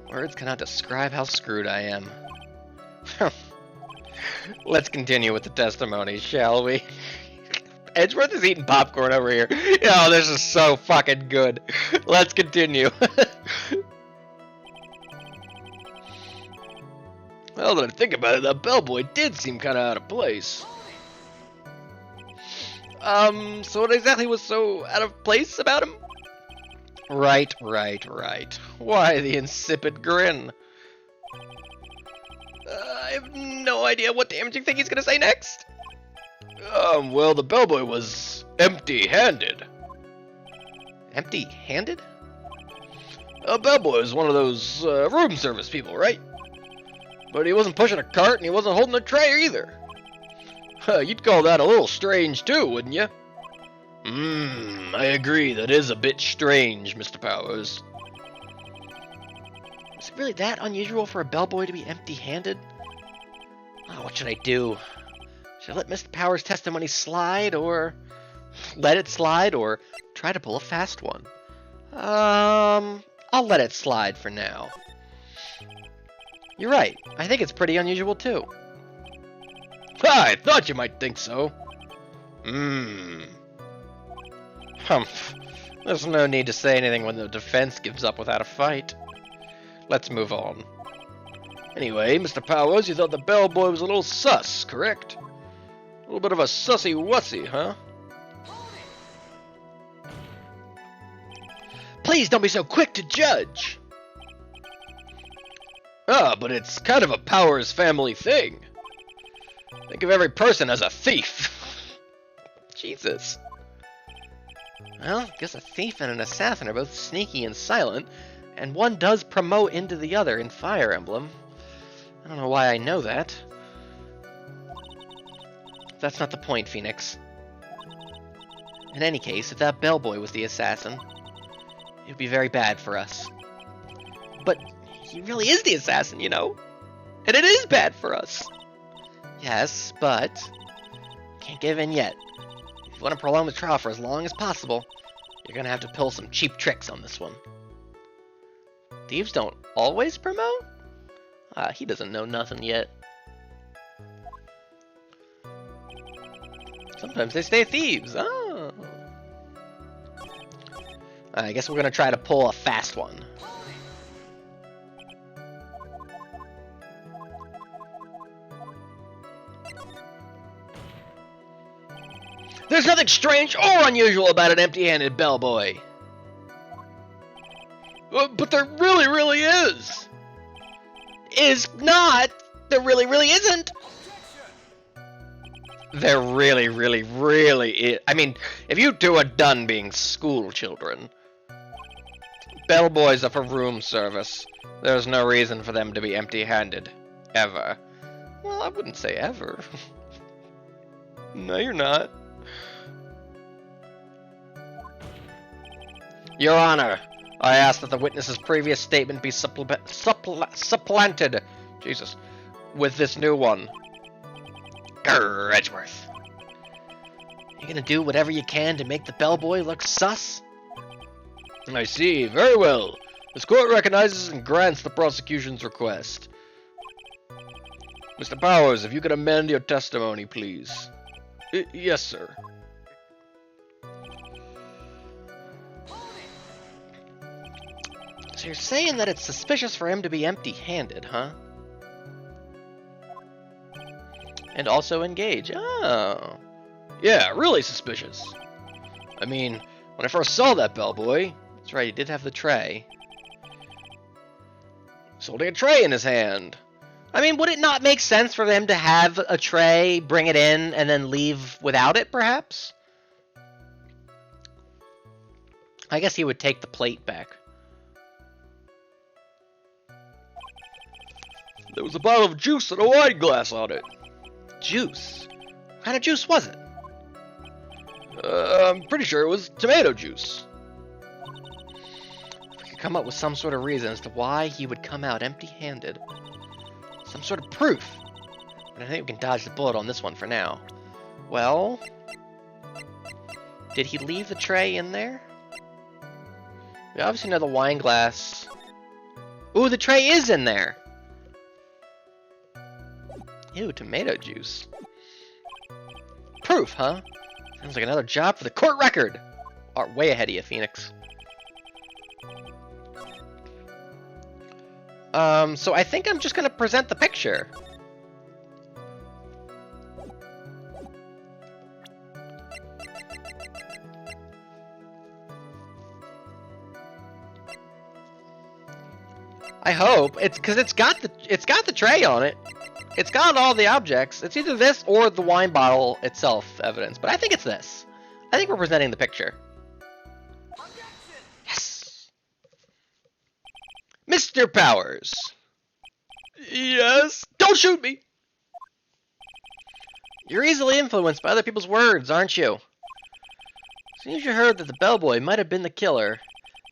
Words cannot describe how screwed I am. Let's continue with the testimony, shall we? Edgeworth is eating popcorn over here. Oh, this is so fucking good. Let's continue.
Well, that I think about it, that bellboy did seem kind of out of place.
So what exactly was so out of place about him? Right. Why the insipid grin? I have no idea what damage you think he's gonna say next.
Well, the bellboy was empty-handed.
Empty-handed?
A bellboy is one of those room service people, right? But he wasn't pushing a cart and he wasn't holding a tray either. You'd call that a little strange too, wouldn't you? I agree, that is a bit strange, Mr. Powers.
Is it really that unusual for a bellboy to be empty-handed? Oh, what should I do? Should I let Mr. Powers' testimony slide, or let it slide, or try to pull a fast one? I'll let it slide for now. You're right. I think it's pretty unusual too.
I thought you might think so.
Humph. There's no need to say anything when the defense gives up without a fight. Let's move on.
Anyway, Mr. Powers, you thought the bellboy was a little sus, correct? A little bit of a sussy-wussy, huh?
Please don't be so quick to judge!
But it's kind of a Powers family thing. Think of every person as a thief.
Jesus. Well, I guess a thief and an assassin are both sneaky and silent, and one does promote into the other in Fire Emblem. I don't know why I know that. That's not the point, Phoenix. In any case, if that bellboy was the assassin, it would be very bad for us. But he really is the assassin, you know? And it is bad for us. Yes, but can't give in yet. If you want to prolong the trial for as long as possible, You're gonna have to pull some cheap tricks on this one. Thieves don't always promote? He doesn't know nothing yet. Sometimes they stay thieves. Oh. I guess we're gonna try to pull a fast one. There's nothing strange or unusual about an empty-handed bellboy.
But there really is.
Is not. There really isn't. There really is. I mean, if you two are done being school children, bellboys are for room service. There's no reason for them to be empty-handed. Ever. Well, I wouldn't say ever.
No, you're not.
Your Honor, I ask that the witness's previous statement be supplanted, Jesus, with this new one. Grr, Edgeworth. You gonna do whatever you can to make the bellboy look sus?
I see. Very well. This court recognizes and grants the prosecution's request. Mr. Powers, if you could amend your testimony, please. Yes, sir.
So you're saying that it's suspicious for him to be empty-handed, huh? And also engage. Oh.
Yeah, really suspicious. I mean, when I first saw that bellboy,
That's right, he did have the tray.
he's holding a tray in his hand.
I mean, would it not make sense for them to have a tray, bring it in, and then leave without it, perhaps? I guess he would take the plate back.
There was a bottle of juice and a wine glass on it.
Juice? What kind of juice was it?
I'm pretty sure it was tomato juice.
If we could come up with some sort of reason as to why he would come out empty-handed. Some sort of proof. But I think we can dodge the bullet on this one for now. Well... Did he leave the tray in there? We obviously know the wine glass. Ooh, the tray is in there! Ew, tomato juice. Proof, huh? Sounds like another job for the court record! Way ahead of you, Phoenix. So I think I'm just gonna present the picture. I hope it's because it's got the tray on it. It's got all the objects. It's either this or the wine bottle itself evidence, but I think it's this. I think we're presenting the picture. Yes. Mr. Powers.
Yes?
Don't shoot me! You're easily influenced by other people's words, aren't you? As soon as you heard that the bellboy might have been the killer,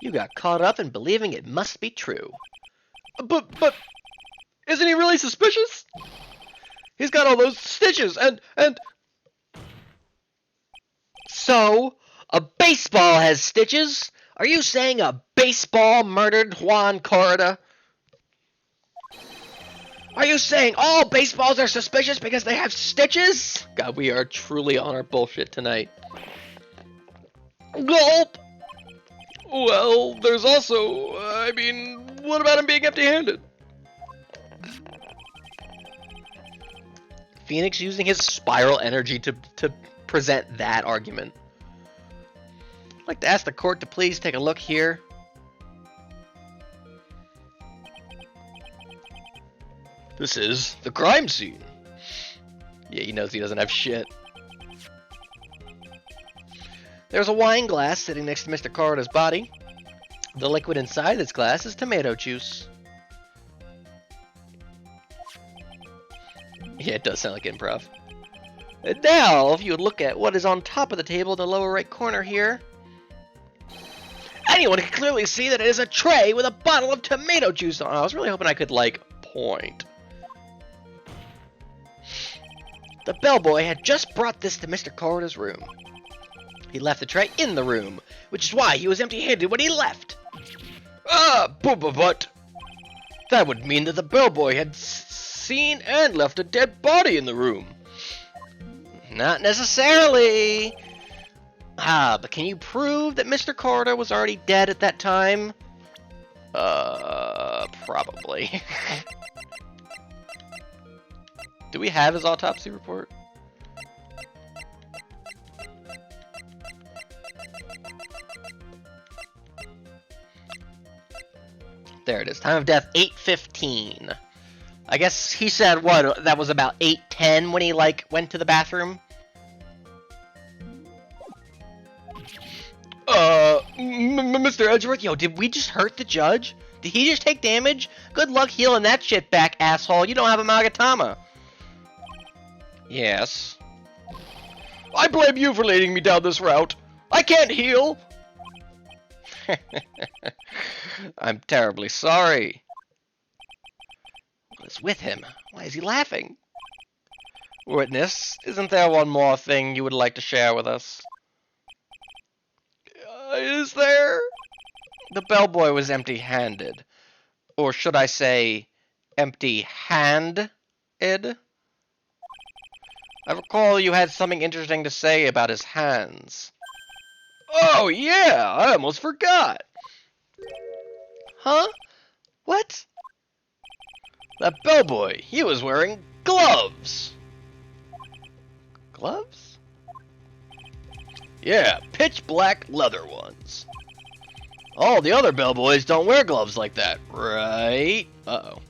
you got caught up in believing it must be true.
But, isn't he really suspicious? He's got all those stitches and...
So, a baseball has stitches? Are you saying a baseball murdered Juan Corrida? Are you saying all baseballs are suspicious because they have stitches? God, we are truly on our bullshit tonight. Gulp!
Well, there's also... I mean, what about him being empty-handed?
Phoenix using his spiral energy to present that argument. I'd like to ask the court to please take a look here.
This is the crime scene.
Yeah, he knows he doesn't have shit. There's a wine glass sitting next to Mr. Corrida's body. The liquid inside this glass is tomato juice. Yeah, it does sound like improv. And now, if you would look at what is on top of the table in the lower right corner here, anyone can clearly see that it is a tray with a bottle of tomato juice on it. I was really hoping I could, like, point. The bellboy had just brought this to Mr. Corrida's room. He left the tray in the room, which is why he was empty-handed when he left.
But that would mean that the bellboy had seen and left a dead body in the room.
Not necessarily. But can you prove that Mr. Corda was already dead at that time? Probably. Do we have his autopsy report? There it is. Time of death, 8:15. I guess he said, what, that was about 8:10 when he, went to the bathroom?
Mr. Edgeworth,
Yo, did we just hurt the judge? Did he just take damage? Good luck healing that shit back, asshole. You don't have a Magatama.
Yes. I blame you for leading me down this route. I can't heal.
I'm terribly sorry. What is with him? Why is he laughing? Witness, isn't there one more thing you would like to share with us?
Is there?
The bellboy was empty-handed. Or should I say, empty-handed? I recall you had something interesting to say about his hands.
Oh, yeah, I almost forgot.
Huh? What?
That bellboy, he was wearing gloves.
Gloves?
Yeah, pitch black leather ones. All the other bellboys don't wear gloves like that, right? Uh-oh.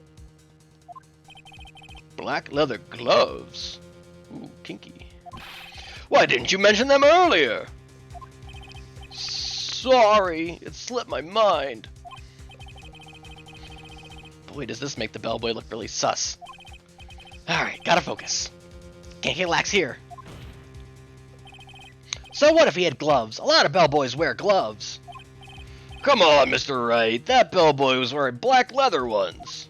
Black leather gloves? Ooh, kinky. Why didn't you mention them earlier? Sorry, it slipped my mind.
Boy, does this make the bellboy look really sus. Alright, gotta focus. Can't get lax here. So what if he had gloves? A lot of bellboys wear gloves.
Come on, Mr. Wright. That bellboy was wearing black leather ones.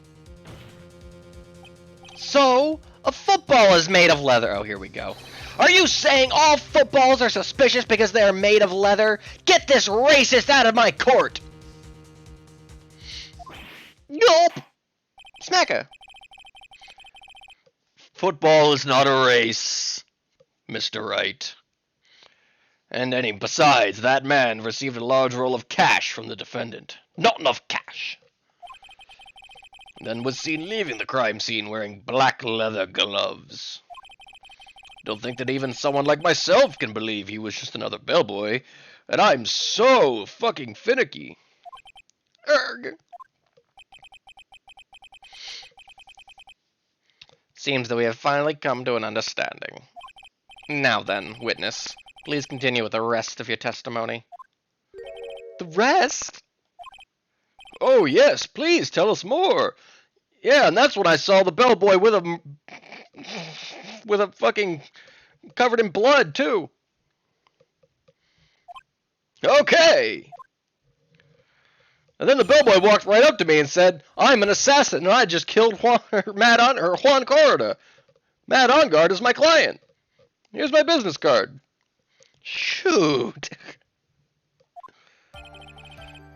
So, a football is made of leather. Oh, here we go. Are you saying all footballs are suspicious because they are made of leather? Get this racist out of my court! Nope! Smacker.
Football is not a race, Mr. Wright. And besides, that man received a large roll of cash from the defendant. Not enough cash. Then was seen leaving the crime scene wearing black leather gloves. Don't think that even someone like myself can believe he was just another bellboy, and I'm so fucking finicky. Erg.
Seems that we have finally come to an understanding. Now then, witness, please continue with the rest of your testimony.
The rest? Oh yes, please tell us more. Yeah, and that's when I saw the bellboy with a fucking covered in blood too. Okay. And then the bellboy walked right up to me and said, "I'm an assassin, and I just killed Juan Corda. Matt Ongard is my client. Here's my business card."
Shoot.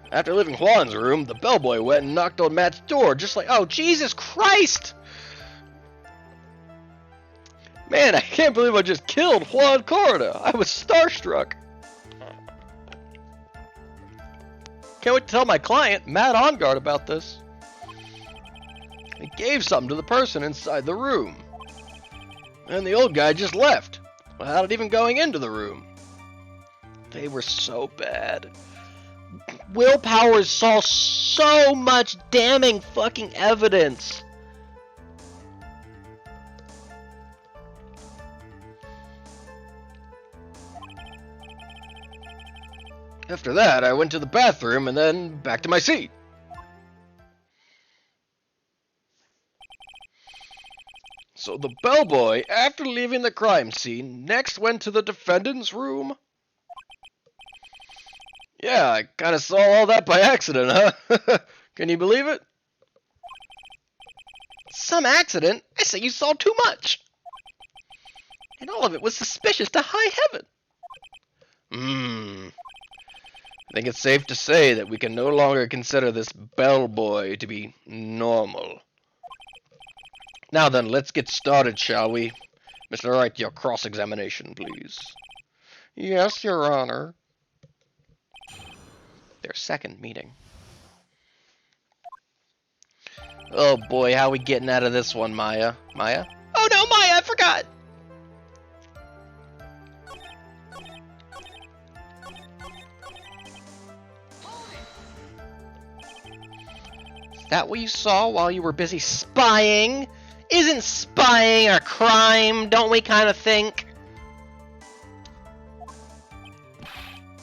After leaving Juan's room, the bellboy went and knocked on Matt's door, just like,
oh, Jesus Christ!
Man, I can't believe I just killed Juan Corda. I was starstruck. Can't wait to tell my client, Matt Ongard, about this. He gave something to the person inside the room. And the old guy just left, without even going into the room. They were so bad.
Will Powers saw so much damning fucking evidence.
After that, I went to the bathroom and then back to my seat. So the bellboy, after leaving the crime scene, next went to the defendant's room? Yeah, I kind of saw all that by accident, huh? Can you believe it?
Some accident? I say you saw too much. And all of it was suspicious to high heaven.
I think it's safe to say that we can no longer consider this bellboy to be normal. Now then, let's get started, shall we? Mr. Wright, your cross-examination, please. Yes, Your Honor. Their second meeting. Oh boy, how are we getting out of this one, Maya? Maya? Oh no, Maya, I forgot! Is that what you saw while you were busy spying? Isn't spying a crime, don't we kind of think?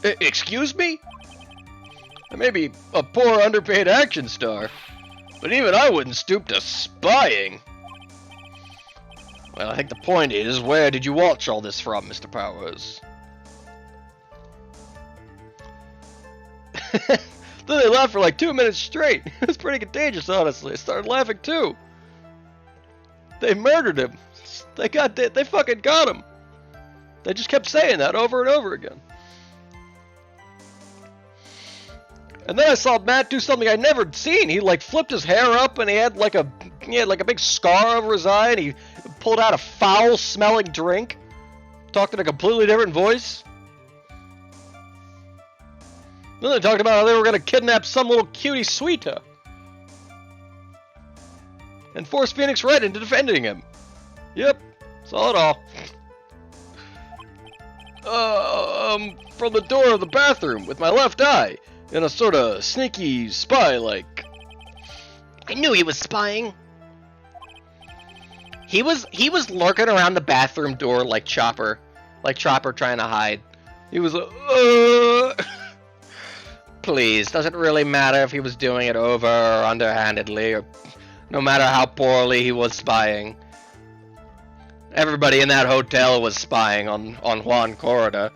Excuse me? I may be a poor underpaid action star, but even I wouldn't stoop to spying. Well, I think the point is, where did you watch all this from, Mr. Powers? Then they laughed for like 2 minutes straight. It was pretty contagious, honestly. I started laughing too. They murdered him. They fucking got him. They just kept saying that over and over again. And then I saw Matt do something I'd never seen. He like flipped his hair up and he had like a big scar over his eye and he pulled out a foul-smelling drink. Talked in a completely different voice. Then they talked about how they were going to kidnap some little cutie Suita. And force Phoenix Wright into defending him. Yep, saw it all. From the door of the bathroom with my left eye. In a sort of sneaky spy-like. I knew he was spying. He was lurking around the bathroom door like Chopper. Like Chopper trying to hide. He was Please, does it really matter if he was doing it over or underhandedly, or no matter how poorly he was spying? Everybody in that hotel was spying on Juan Corrida.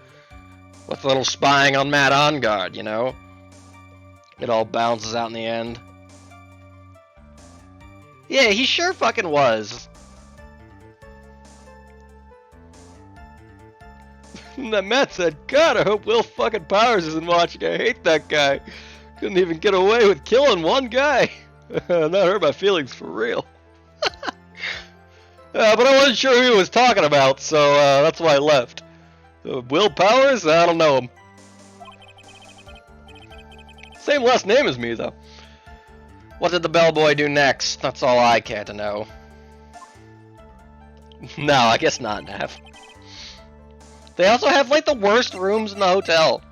With a little spying on Matt Engarde, you know? It all balances out in the end. Yeah, he sure fucking was. Matt said, God, I hope Will fucking Powers isn't watching. I hate that guy. Couldn't even get away with killing one guy. That hurt my feelings for real. But I wasn't sure who he was talking about, so that's why I left. Will Powers? I don't know him. Same last name as me, though. What did the bellboy do next? That's all I care to know. No, I guess not, Nav. They also have, like, the worst rooms in the hotel.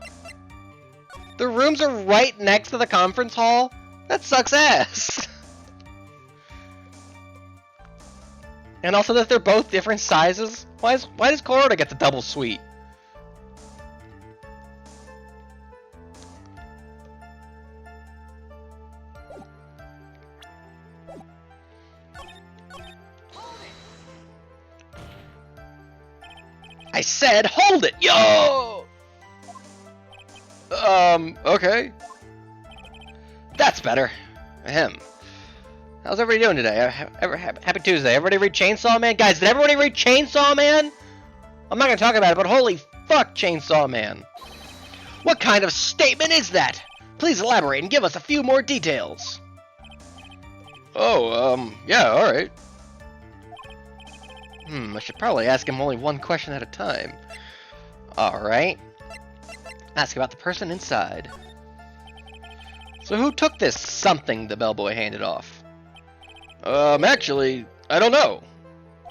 The rooms are right next to the conference hall? That sucks ass. And also that they're both different sizes? Why does Corrida get the double suite? I said, hold it, yo! Okay. That's better. Ahem. How's everybody doing today? Happy Tuesday. Everybody read Chainsaw Man? Guys, did everybody read Chainsaw Man? I'm not gonna talk about it, but holy fuck, Chainsaw Man. What kind of statement is that? Please elaborate and give us a few more details. Oh, yeah, alright. I should probably ask him only one question at a time. Alright. Ask about the person inside. So who took this something the bellboy handed off? Actually, I don't know.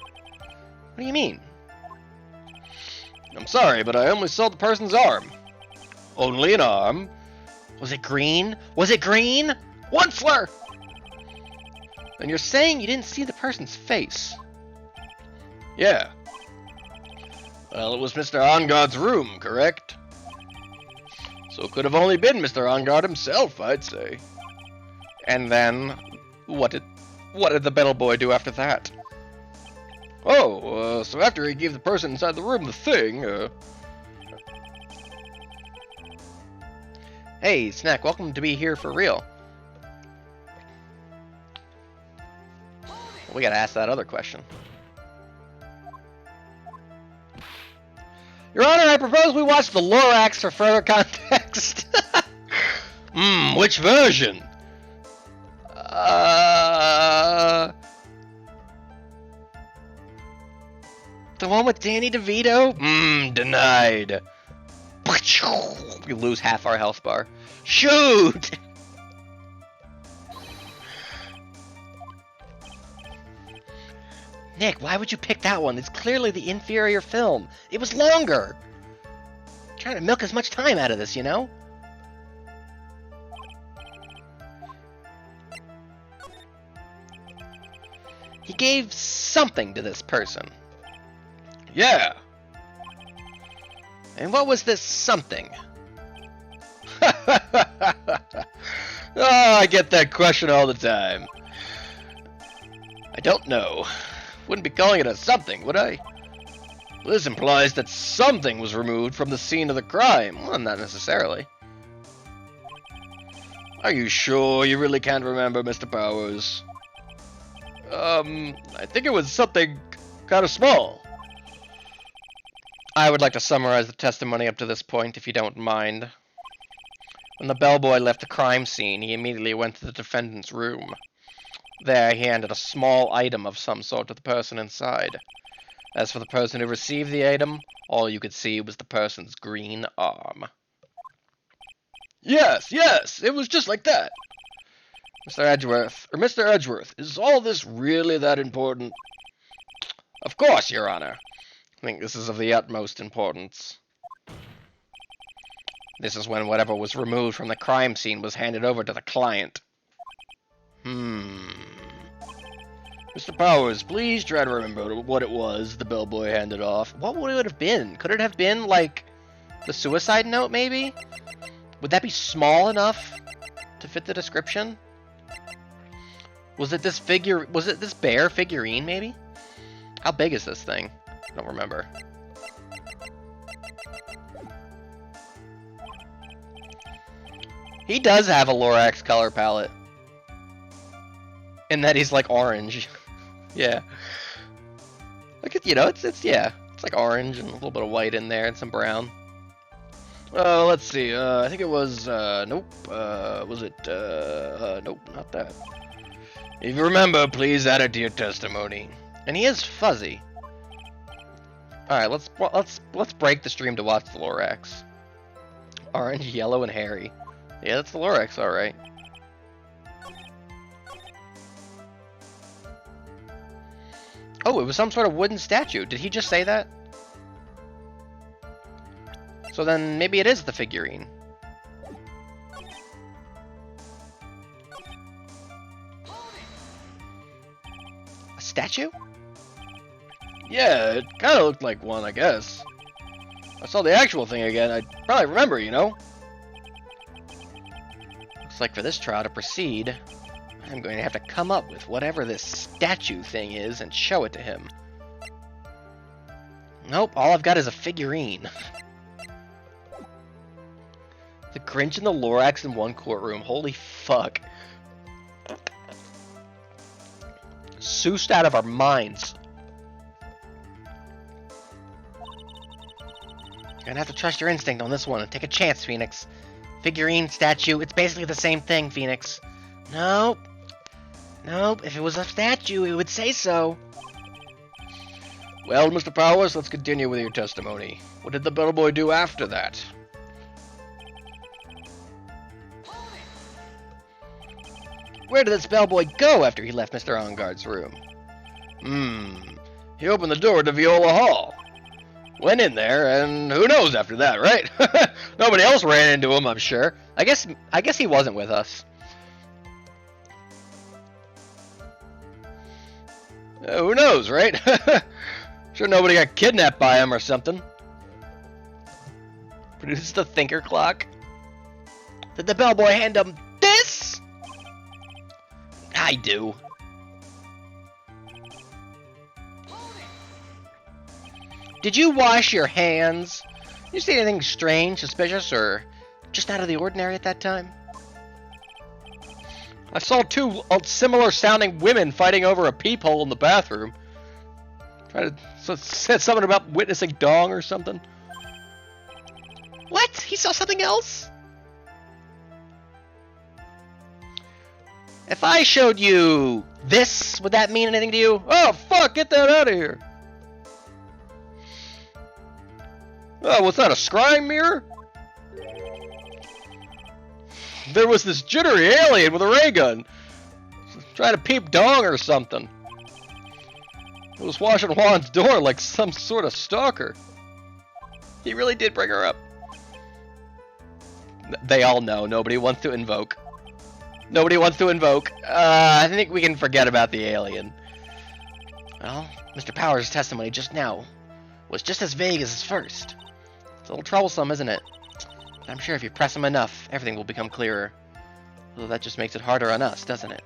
What do you mean? I'm sorry, but I only saw the person's arm. Only an arm. Was it green? Was it green? Onceler! Then you're saying you didn't see the person's face? Yeah. Well, it was Mr. Engarde's room, correct? So it could have only been Mr. Engarde himself, I'd say. And then, what did the bellboy do after that? Oh, so after he gave the person inside the room the thing, Hey, Snack, welcome to be here for real. We gotta ask that other question.
Your Honor, I propose we watch the Lorax for further context.
Which version?
The one with Danny DeVito?
Denied.
We lose half our health bar. Shoot! Nick, why would you pick that one? It's clearly the inferior film. It was longer. I'm trying to milk as much time out of this, you know? He gave something to this person.
Yeah.
And what was this something?
Oh, I get that question all the time. I don't know. Wouldn't be calling it a something, would I? This implies that something was removed from the scene of the crime.
Well, not necessarily.
Are you sure you really can't remember, Mr. Powers? I think it was something kind of small.
I would like to summarize the testimony up to this point, if you don't mind. When the bellboy left the crime scene, he immediately went to the defendant's room. There, he handed a small item of some sort to the person inside. As for the person who received the item, all you could see was the person's green arm.
Yes, it was just like that. Mr. Edgeworth, is all this really that important?
Of course, Your Honor. I think this is of the utmost importance. This is when whatever was removed from the crime scene was handed over to the client.
Mr. Powers, please try to remember what it was the bellboy handed off.
What would it have been? Could it have been, like, the suicide note, maybe? Would that be small enough to fit the description? Was it this bear figurine, maybe? How big is this thing? I don't remember. He does have a Lorax color palette. In that he's like orange. Yeah. Look at, it's like orange and a little bit of white in there and some brown.
Let's see, I think it was, nope, was it, nope, not that. If you remember, please add it to your testimony.
And he is fuzzy. Alright, let's break the stream to watch the Lorax. Orange, yellow, and hairy. Yeah, that's the Lorax, alright. Oh, it was some sort of wooden statue. Did he just say that? So then maybe it is the figurine. A statue?
Yeah, it kind of looked like one, I guess. I saw the actual thing again, I'd probably remember, you know?
Looks like for this trial to proceed, I'm going to have to come up with whatever this statue thing is and show it to him. Nope, all I've got is a figurine. The Grinch and the Lorax in one courtroom. Holy fuck. Soused out of our minds. You're gonna have to trust your instinct on this one and take a chance, Phoenix. Figurine, statue, it's basically the same thing, Phoenix. Nope. Nope, if it was a statue, it would say so.
Well, Mr. Powers, let's continue with your testimony. What did the bellboy do after that?
Where did this bellboy go after he left Mr. Engarde's room?
He opened the door to Viola Hall. Went in there, and who knows after that, right? Nobody else ran into him, I'm sure.
I guess he wasn't with us.
Who knows, right? Sure nobody got kidnapped by him or something.
Produce the thinker clock. Did the bellboy hand him this? I do. Did you wash your hands? Did you see anything strange, suspicious, or just out of the ordinary at that time?
I saw two similar sounding women fighting over a peephole in the bathroom. Said something about witnessing dong or something.
What? He saw something else? If I showed you this, would that mean anything to you?
Oh, fuck, get that out of here. Oh, was that a scrying mirror? There was this jittery alien with a ray gun. Trying to peep dong or something. It was washing Juan's door like some sort of stalker.
He really did bring her up. They all know. Nobody wants to invoke. Nobody wants to invoke. I think we can forget about the alien. Well, Mr. Powers' testimony just now was just as vague as his first. It's a little troublesome, isn't it? But I'm sure if you press him enough, everything will become clearer. Although that just makes it harder on us, doesn't it?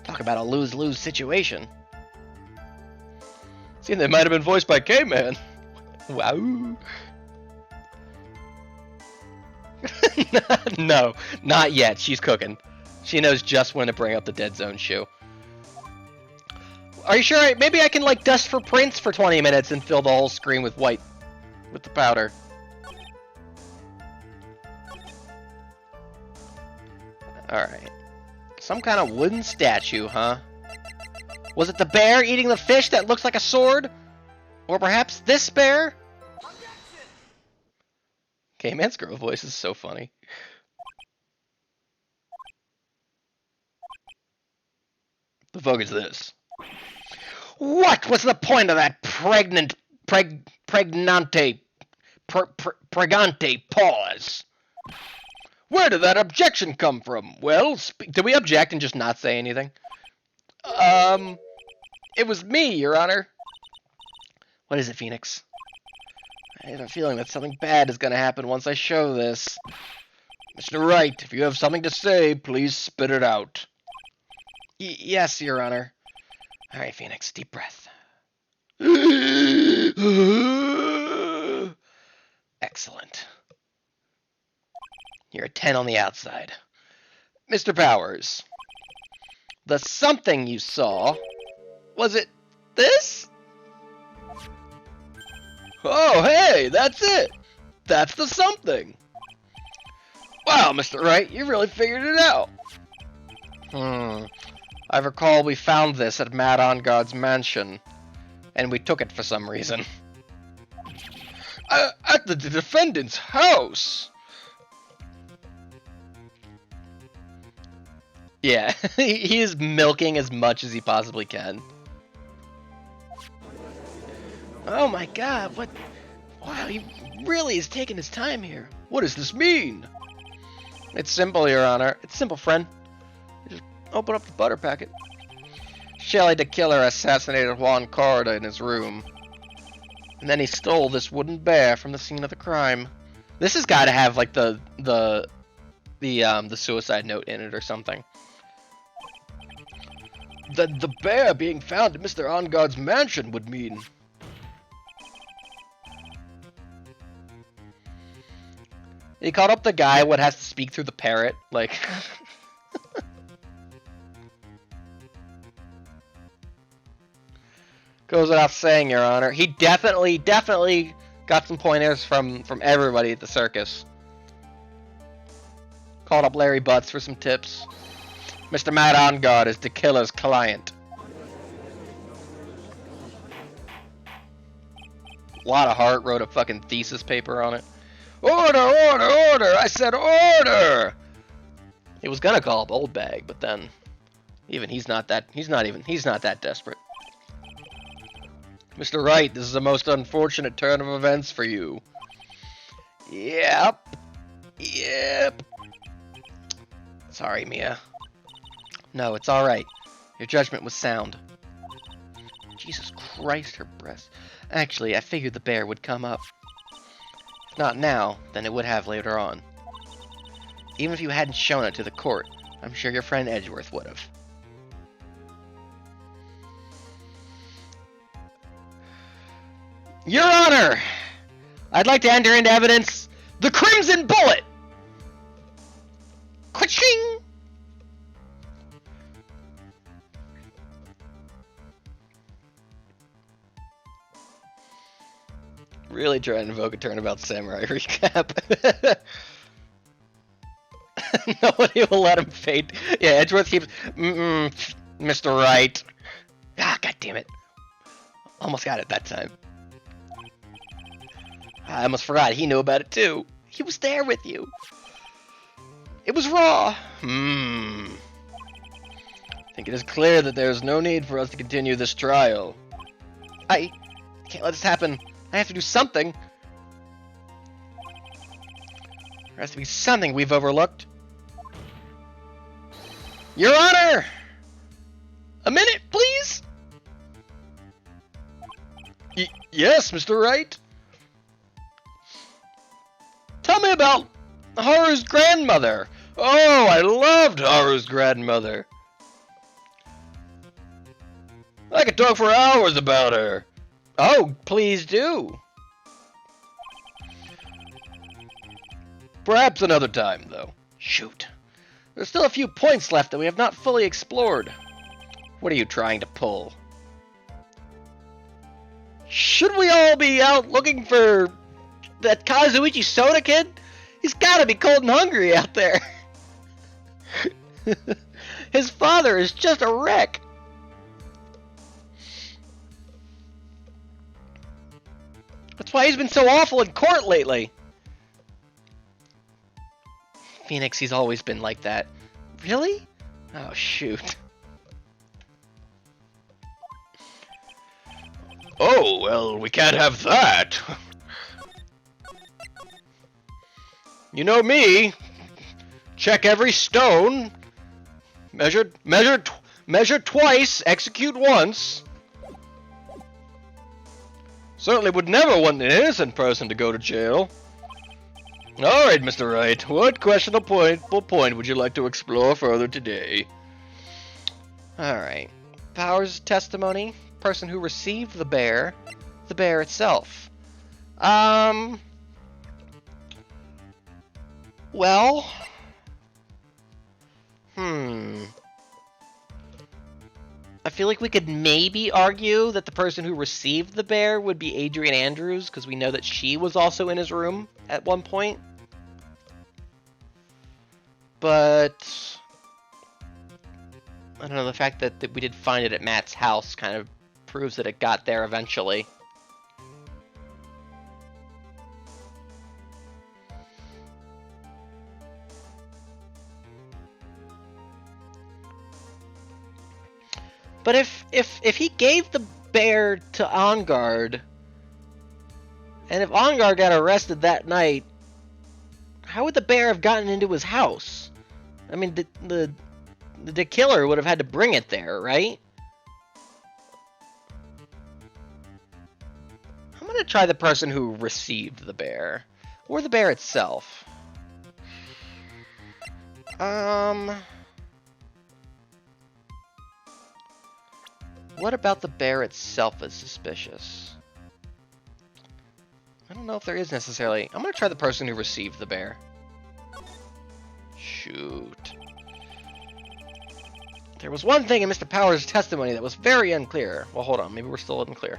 Talk about a lose-lose situation.
See, they might have been voiced by K-Man.
Wow. No, not yet. She's cooking. She knows just when to bring up the Dead Zone shoe. Are you sure? Maybe I can like dust for prints for 20 minutes and fill the whole screen with white with the powder. Alright. Some kind of wooden statue, huh? Was it the bear eating the fish that looks like a sword? Or perhaps this bear? K-Man's girl voice is so funny.
The fuck is this?
What was the point of that pregnante pause?
Where did that objection come from? Well, did we object and just not say anything? It was me, Your Honor.
What is it, Phoenix? I have a feeling that something bad is going to happen once I show this.
Mr. Wright, if you have something to say, please spit it out.
Yes, Your Honor. All right, Phoenix, deep breath. Excellent. You're a 10 on the outside. Mr. Powers, the something you saw, was it this?
Oh, hey, that's it. That's the something. Wow, Mr. Wright, you really figured it out.
I recall we found this at Mad On God's mansion, and we took it for some reason.
At the defendant's house.
Yeah, he is milking as much as he possibly can. Oh my god, what? Wow, he really is taking his time here.
What does this mean?
It's simple, Your Honor. It's simple, friend. Just open up the butter packet. Shelley the Killer assassinated Juan Corda in his room. And then he stole this wooden bear from the scene of the crime. This has got to have like the suicide note in it or something.
The bear being found at Mr. On God's mansion would mean.
He called up the guy what has to speak through the parrot, like. Goes without saying, Your Honor. He definitely got some pointers from everybody at the circus. Called up Larry Butts for some tips. Mr. Mad On God is the killer's client. A lot of heart, wrote a fucking thesis paper on it.
Order, order, order! I said order!
He was gonna call up Old Bag, but then even he's not that desperate.
Mr. Wright, this is a most unfortunate turn of events for you.
Yep. Sorry, Mia. No, it's alright. Your judgment was sound. Jesus Christ, her breast. Actually, I figured the bear would come up. If not now, then it would have later on. Even if you hadn't shown it to the court, I'm sure your friend Edgeworth would have. Your Honor! I'd like to enter into evidence the Crimson Bullet! Ka-ching! Really try and invoke a Turnabout Samurai recap. Nobody will let him fade. Yeah, Edgeworth keeps... Mr. Right. Ah, god damn it. Almost got it that time. I almost forgot he knew about it too. He was there with you. It was raw. I think it is clear that there is no need for us to continue this trial. I can't let this happen. I have to do something. There has to be something we've overlooked. Your Honor! A minute, please? Yes, Mr. Wright? Tell me about Haru's grandmother. Oh, I loved Haru's grandmother. I could talk for hours about her. Oh, please do. Perhaps another time, though. Shoot. There's still a few points left that we have not fully explored. What are you trying to pull? Should we all be out looking for that Kazuichi Soda kid? He's gotta be cold and hungry out there. His father is just a wreck. That's why he's been so awful in court lately. Phoenix, he's always been like that. Really? Oh, shoot.
Oh, well, we can't have that. You know me. Check every stone. Measure twice, execute once. Certainly would never want an innocent person to go to jail. Alright, Mr. Wright, what questionable point would you like to explore further today?
Alright. Powers testimony, person who received the bear itself. Well... I feel like we could maybe argue that the person who received the bear would be Adrian Andrews, because we know that she was also in his room at one point. But I don't know, the fact that we did find it at Matt's house kind of proves that it got there eventually. But if he gave the bear to Enguarde, and if Enguarde got arrested that night, how would the bear have gotten into his house? I mean, the killer would have had to bring it there, right? I'm gonna try the person who received the bear, or the bear itself. What about the bear itself is suspicious? I don't know if there is necessarily. I'm gonna try the person who received the bear. Shoot. There was one thing in Mr. Powers' testimony that was very unclear. Well, hold on, maybe we're still unclear.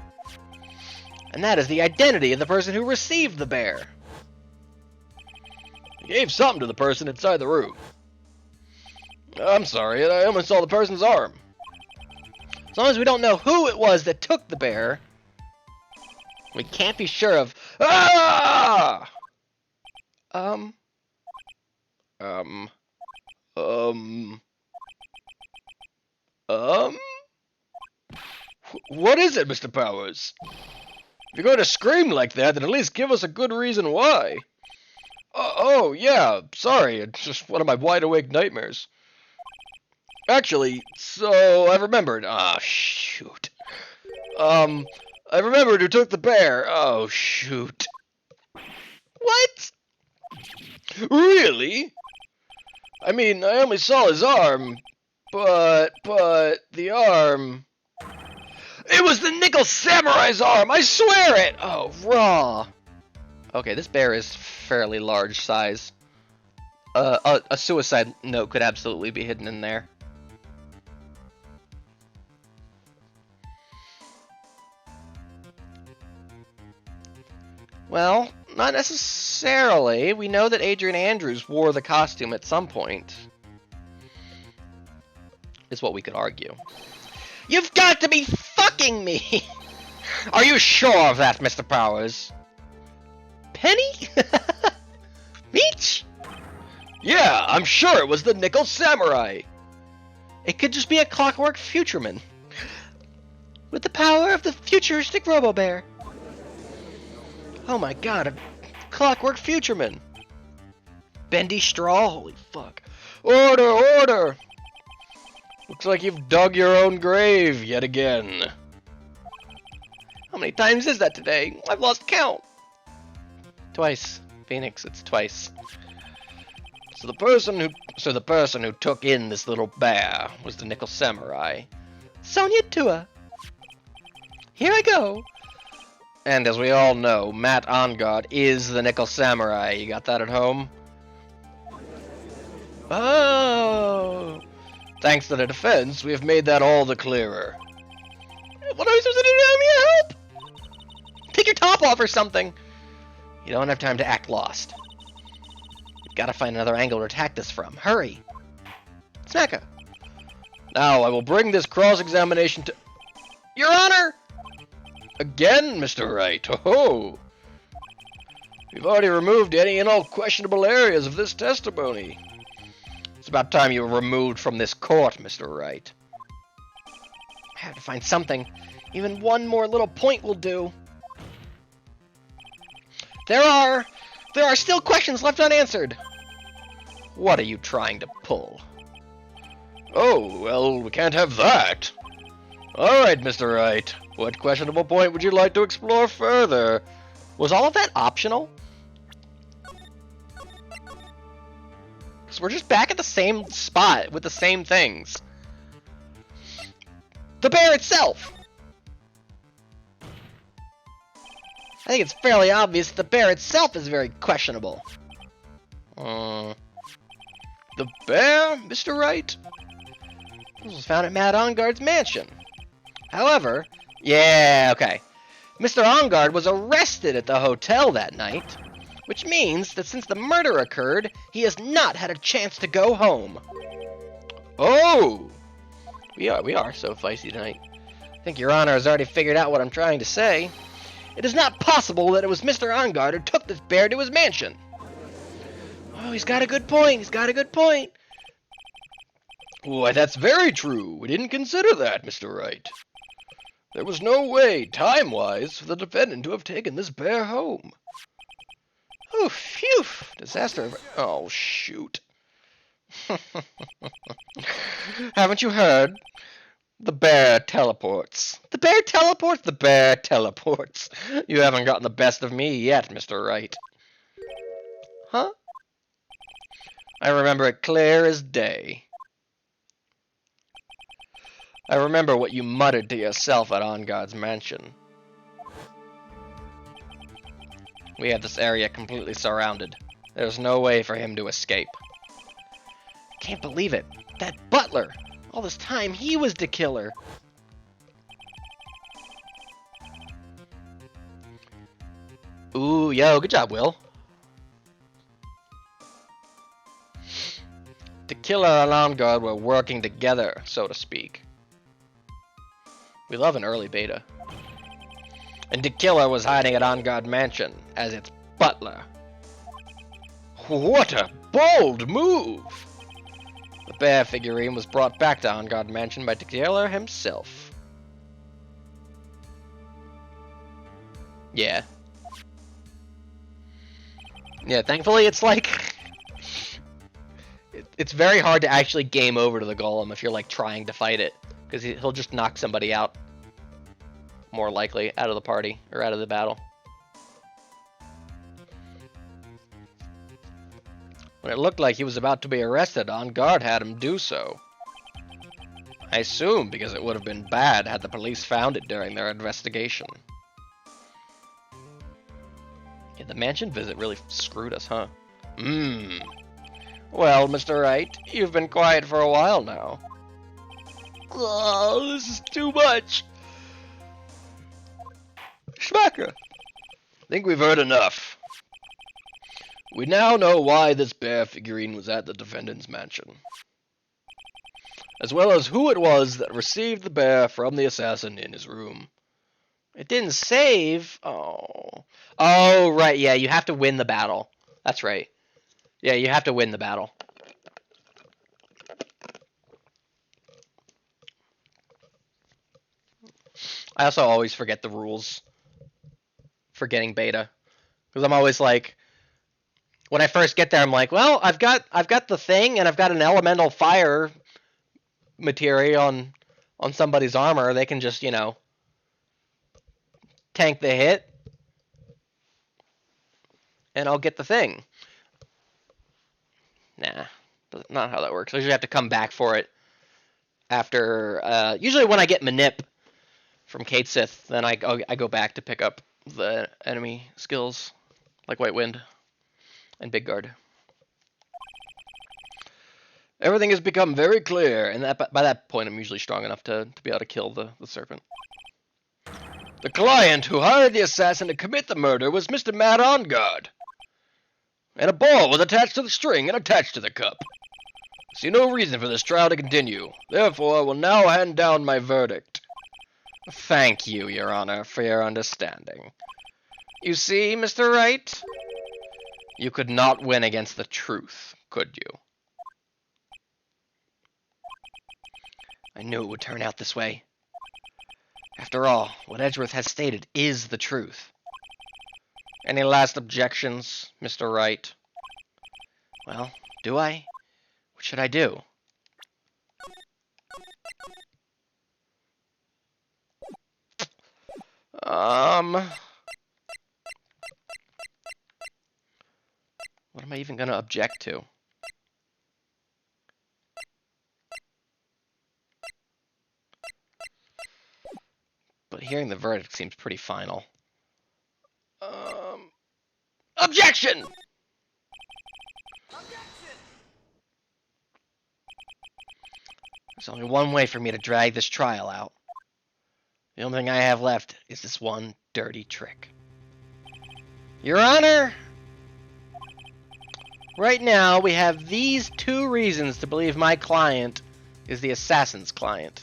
And that is the identity of the person who received the bear.
He gave something to the person inside the room. I'm sorry, I only saw the person's arm.
As long as we don't know who it was that took the bear, we can't be sure of...
Ah! What is it, Mr. Powers? If you're going to scream like that, then at least give us a good reason why. Oh, yeah, sorry, it's just one of my wide-awake nightmares. Actually, so I remembered. Ah, shoot. I remembered who took the bear. Oh, shoot.
What?
Really? I mean, I only saw his arm, but the arm... It was the Nickel Samurai's arm, I swear it!
Oh, raw. Okay, this bear is fairly large size. A suicide note could absolutely be hidden in there. Well, not necessarily. We know that Adrian Andrews wore the costume at some point. Is what we could argue. You've got to be fucking me!
Are you sure of that, Mr. Powers?
Penny? Meech?
Yeah, I'm sure it was the Nickel Samurai.
It could just be a Clockwork Futureman. With the power of the futuristic Robo-Bear. Oh my god, a Clockwork Futureman. Bendy straw? Holy fuck.
Order, order! Looks like you've dug your own grave yet again.
How many times is that today? I've lost count. Twice. Phoenix, it's twice.
So the person who took in this little bear was the Nickel Samurai.
Sonya Tua. Here I go.
And as we all know, Matt Engard is the Nickel Samurai. You got that at home?
Oh.
Thanks to the defense, we have made that all the clearer.
What am I supposed to do now? Help! Take your top off or something. You don't have time to act lost. You've got to find another angle to attack this from. Hurry. Snacka.
Now I will bring this cross-examination to...
Your Honor!
Again, Mr. Wright. Oh, we've already removed any and all questionable areas of this testimony. It's about time you were removed from this court, Mr. Wright.
I have to find something. Even one more little point will do. There are still questions left unanswered.
What are you trying to pull? Oh, well, we can't have that. All right, Mr. Wright. What questionable point would you like to explore further?
Was all of that optional? Because we're just back at the same spot with the same things. The bear itself! I think it's fairly obvious that the bear itself is very questionable.
The bear, Mr. Wright?
This was found at Matt Engard's mansion. However, yeah, okay. Mr. Engard was arrested at the hotel that night, which means that since the murder occurred, he has not had a chance to go home.
Oh!
We are so feisty tonight. I think Your Honor has already figured out what I'm trying to say. It is not possible that it was Mr. Engard who took this bear to his mansion. Oh, he's got a good point. He's got a good point.
Why, that's very true. We didn't consider that, Mr. Wright. There was no way, time-wise, for the defendant to have taken this bear home.
Oh, phew. Disaster.
Oh, shoot.
Haven't you heard?
The bear teleports.
The bear teleports?
The bear teleports. You haven't gotten the best of me yet, Mr. Wright.
Huh?
I remember it clear as day. I remember what you muttered to yourself at Engard's mansion. We had this area completely surrounded. There's no way for him to escape.
Can't believe it. That butler. All this time, he was the killer. Ooh, yo, good job, Will.
The killer and Engard were working together, so to speak.
We love an early beta.
And the killer was hiding at Engard Mansion as its butler. What a bold move! The bear figurine was brought back to Engard Mansion by the killer himself.
Yeah. Yeah, thankfully it's like... it's very hard to actually game over to the golem if you're like trying to fight it. Because he'll just knock somebody out. More likely, out of the party, or out of the battle.
When it looked like he was about to be arrested, Engard had him do so. I assume because it would have been bad had the police found it during their investigation.
Yeah, the mansion visit really screwed us, huh?
Well, Mr. Wright, you've been quiet for a while now.
Oh, this is too much.
Schmacker! think we've heard enough. We now know why this bear figurine was at the defendant's mansion, as well as who it was that received the bear from the assassin in his room.
It didn't save? Oh. Oh, right, yeah, you have to win the battle. That's right. Yeah, you have to win the battle. I also always forget the rules for getting beta. Because I'm always like, when I first get there, I'm like, well, I've got the thing, and I've got an elemental fire material on somebody's armor. They can just, tank the hit, and I'll get the thing. Nah, that's not how that works. I usually have to come back for it after. Usually when I get Manip from Kate Sith, then I go back to pick up the enemy skills, like White Wind and Big Guard.
Everything has become very clear, and by that point I'm usually strong enough to be able to kill the serpent. The client who hired the assassin to commit the murder was Mr. Matt Onguard. And a ball was attached to the string and attached to the cup. I see no reason for this trial to continue. Therefore, I will now hand down my verdict.
Thank you, Your Honor, for your understanding. You see, Mr. Wright, you could not win against the truth, could you? I knew it would turn out this way. After all, what Edgeworth has stated is the truth. Any last objections, Mr. Wright? Well, do I? What should I do? What am I even going to object to? But hearing the verdict seems pretty final. Objection! There's only one way for me to drag this trial out. The only thing I have left is this one dirty trick. Your Honor, right now we have these two reasons to believe my client is the assassin's client.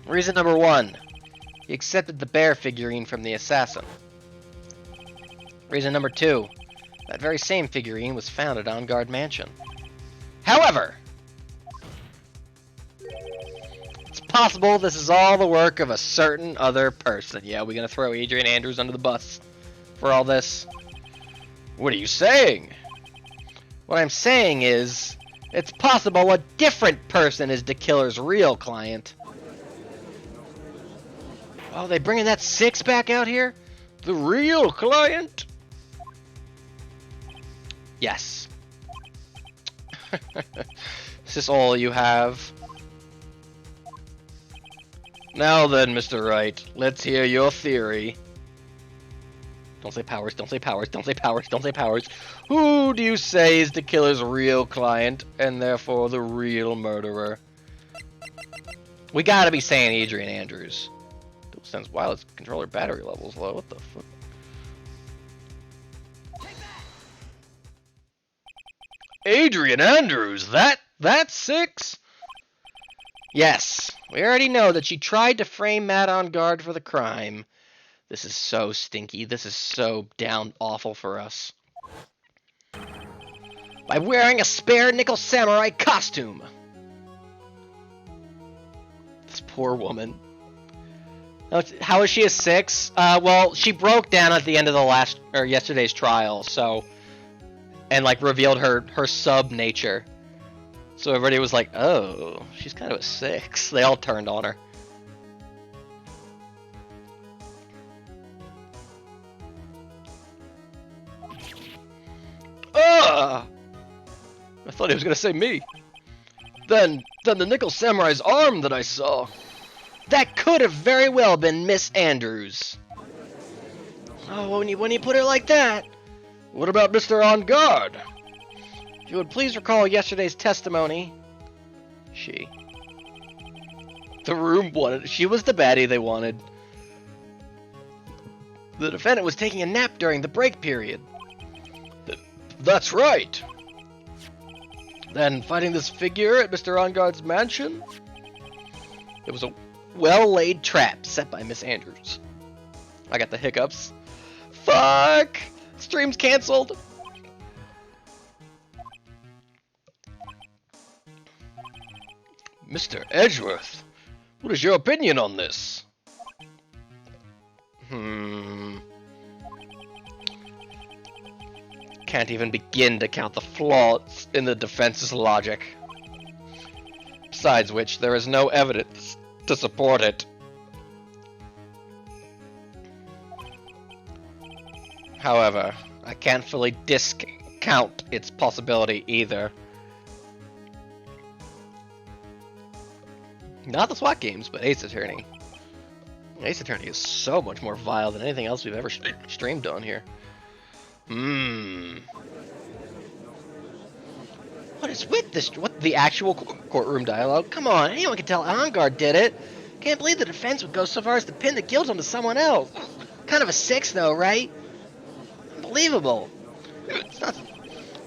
Reason number one, he accepted the bear figurine from the assassin. Reason number two, that very same figurine was found at Onguard Mansion. However, it's possible this is all the work of a certain other person. Yeah, we're gonna throw Adrian Andrews under the bus for all this.
What are you saying?
What I'm saying is, it's possible a different person is the killer's real client. Oh, they bringing that six back out here?
The real client?
Yes. Is this all you have?
Now then, Mr. Wright, let's hear your theory.
Don't say powers, don't say powers, don't say powers, don't say powers.
Who do you say is the killer's real client, and therefore the real murderer?
We gotta be saying Adrian Andrews. Since wireless controller battery levels low, what the fuck?
Adrian Andrews, that's six?
Yes, we already know that she tried to frame Matt Onguard for the crime. This is so stinky. This is so down awful for us. By wearing a spare nickel samurai costume. This poor woman. How is she a 6? Well, she broke down at the end of yesterday's trial, so, and like revealed her sub nature. So everybody was like, "Oh, she's kind of a 6." They all turned on her.
I thought he was gonna say me. Then the nickel samurai's arm that I saw.
That could have very well been Miss Andrews. Oh, when you put it like that.
What about Mr. Onguard?
If you would please recall yesterday's testimony. The room wanted. She was the baddie they wanted. The defendant was taking a nap during the break period.
That's right. Then finding this figure at Mr. Enguarde's mansion?
It was a well-laid trap set by Miss Andrews. I got the hiccups. Fuck! Stream's canceled.
Mr. Edgeworth, what is your opinion on this?
Can't even begin to count the flaws in the defense's logic. Besides which, there is no evidence to support it. However, I can't fully discount its possibility either. Not the SWAT games, but Ace Attorney. Ace Attorney is so much more vile than anything else we've ever streamed on here. What is with this? What, the actual courtroom dialogue? Come on, anyone can tell Enguarde did it. Can't believe the defense would go so far as to pin the guilt onto someone else. Kind of a six, though, right? Unbelievable. It's not.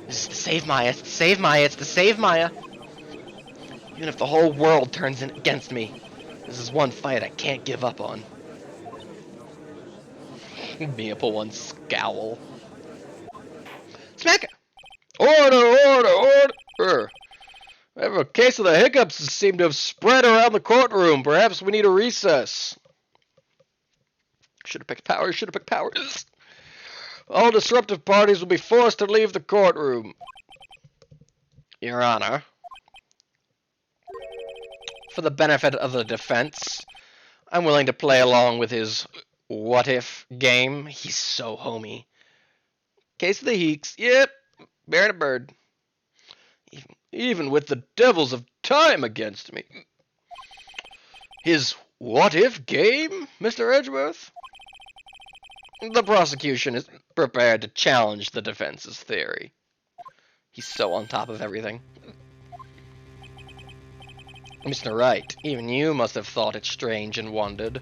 It's to save Maya. It's to save Maya. It's to save Maya. Even if the whole world turns in against me, this is one fight I can't give up on. Mia pull one scowl. Smack it!
Order! I have a case of the hiccups that seem to have spread around the courtroom. Perhaps we need a recess.
Should have picked powers.
All disruptive parties will be forced to leave the courtroom.
Your Honor, for the benefit of the defense, I'm willing to play along with his what-if game. He's so homey. Case of the Heeks. Yep. Bearing a bird.
Even with the devils of time against me. His what-if game, Mr. Edgeworth?
The prosecution is prepared to challenge the defense's theory. He's so on top of everything. Mr. Wright, even you must have thought it strange and wondered.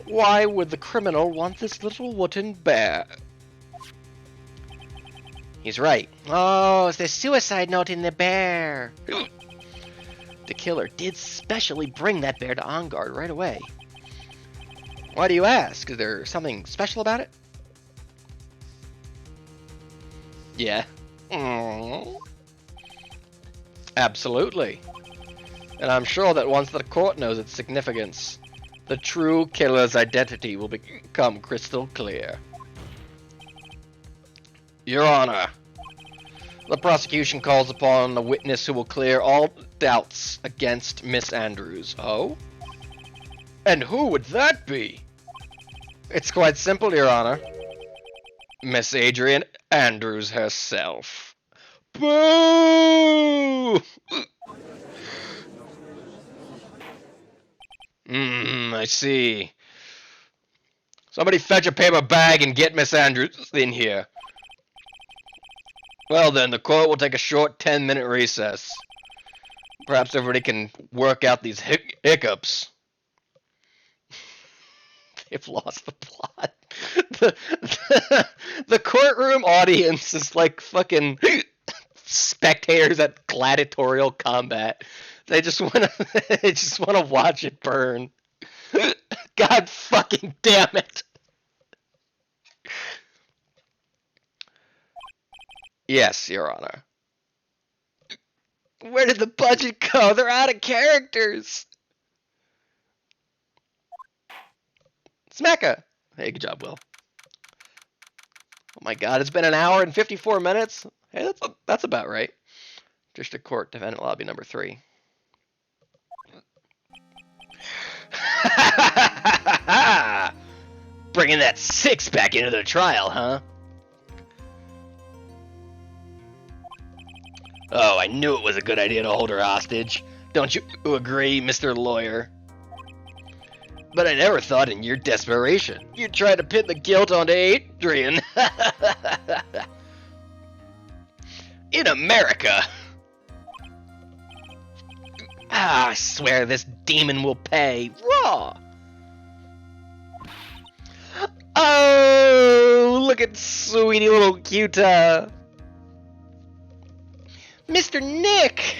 Why would the criminal want this little wooden bear? He's right. Oh, it's the suicide note in the bear. The killer did specially bring that bear to Enguarde right away. Why do you ask? Is there something special about it? Yeah. Absolutely. And I'm sure that once the court knows its significance, the true killer's identity will become crystal clear. Your Honor, the prosecution calls upon a witness who will clear all doubts against Miss Andrews. Oh?
And who would that be?
It's quite simple, Your Honor. Miss Adrian Andrews herself.
Boo!
I see. Somebody fetch a paper bag and get Miss Andrews in here. Well then, the court will take a short 10-minute recess. Perhaps everybody can work out these hiccups. They've lost the plot. The courtroom audience is like fucking spectators at gladiatorial combat. They just want to watch it burn. God fucking damn it. Yes, Your Honor. Where did the budget go? They're out of characters. Smacka. Hey, good job, Will. Oh my God, it's been an hour and 54 minutes. Hey, that's about right. District Court, Defendant Lobby number 3. Bringing that six-pack into the trial, huh? Oh, I knew it was a good idea to hold her hostage. Don't you agree, Mr. Lawyer? But I never thought in your desperation you'd try to pin the guilt onto Adrian. In America. I swear this demon will pay. Raw. Oh, look at sweetie little Cuta. Mr. Nick!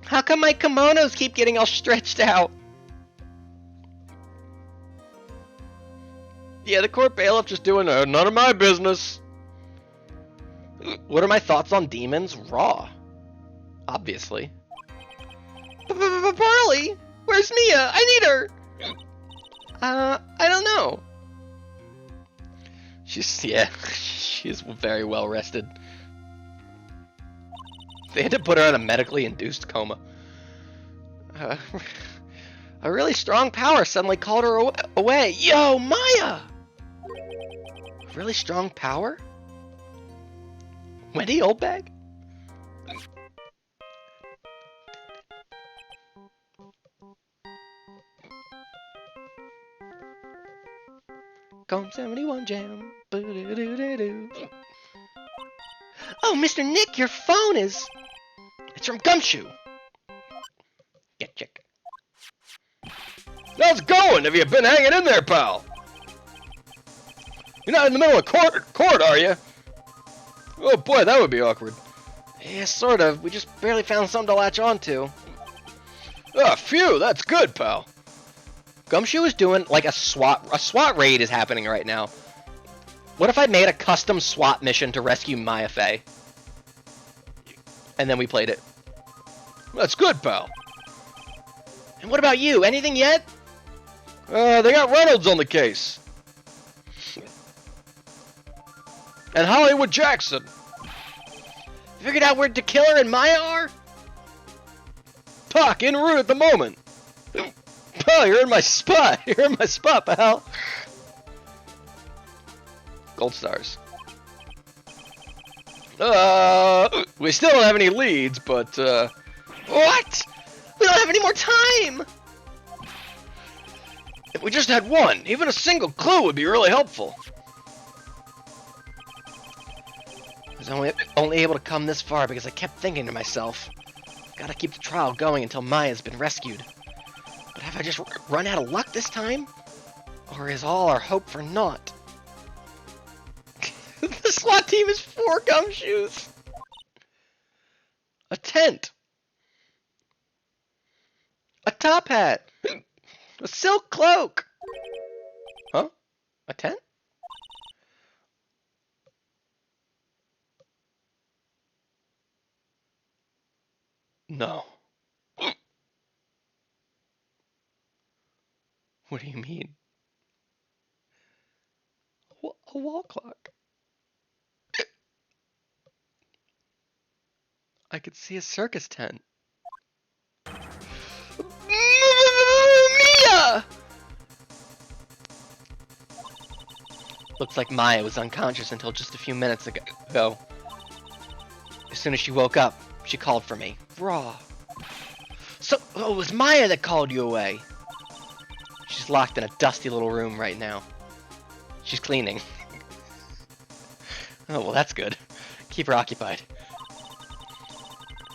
How come my kimonos keep getting all stretched out?
Yeah, the court bailiff just doing none of my business.
What are my thoughts on demons? Raw. Obviously. Barley! Where's Mia? I need her! I don't know. She's very well rested. They had to put her in a medically induced coma. A really strong power suddenly called her away. Yo, Maya! Really strong power? Wendy Oldbag? Com 71 Jam. Boo-doo-doo-doo-doo. Oh, Mr. Nick, your phone is... It's from Gumshoe. Get check.
How's it going? Have you been hanging in there, pal? You're not in the middle of court, are you? Oh boy, that would be awkward.
Yeah, sort of. We just barely found something to latch onto.
Ah, phew, that's good, pal.
Gumshoe is doing like a SWAT raid is happening right now. What if I made a custom SWAT mission to rescue Maya Fey? And then we played it.
That's good, pal.
And what about you? Anything yet?
They got Reynolds on the case. And Hollywood Jackson.
Figured out where the killer and Maya are?
Talk en route at the moment. Pal, you're in my spot. You're in my spot, pal. Gold stars. We still don't have any leads, but,
What? We don't have any more time!
if we just had one, even a single clue would be really helpful.
I was only able to come this far because I kept thinking to myself, gotta keep the trial going until Maya's been rescued. But have I just run out of luck this time? Or is all our hope for naught? The SWAT team is 4 gumshoes! A tent! A top hat! A silk cloak! Huh? A tent?
No.
What do you mean? A wall clock. I could see a circus tent. Mia! Looks like Maya was unconscious until just a few minutes ago. As soon as she woke up, she called for me. Raw. So, it was Maya that called you away. She's locked in a dusty little room right now. She's cleaning. Oh, well, that's good. Keep her occupied.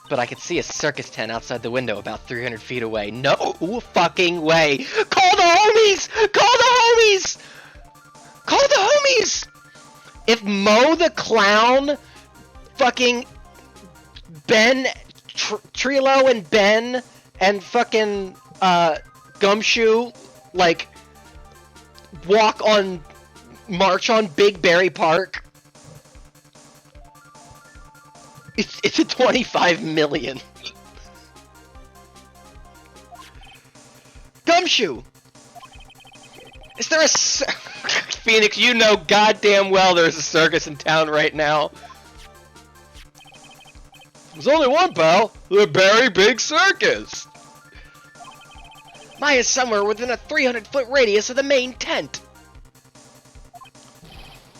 But I could see a circus tent outside the window about 300 feet away. No fucking way! Call the homies! Call the homies! Call the homies! If Mo the Clown, fucking Ben, Trilo and Ben, and fucking, Gumshoe, like, march on Big Berry Park, it's a 25 million. Gumshoe! Is there a Phoenix, you know goddamn well there's a circus in town right now.
There's only one, pal. The Berry Big Circus.
Maya's somewhere within a 300-foot radius of the main tent.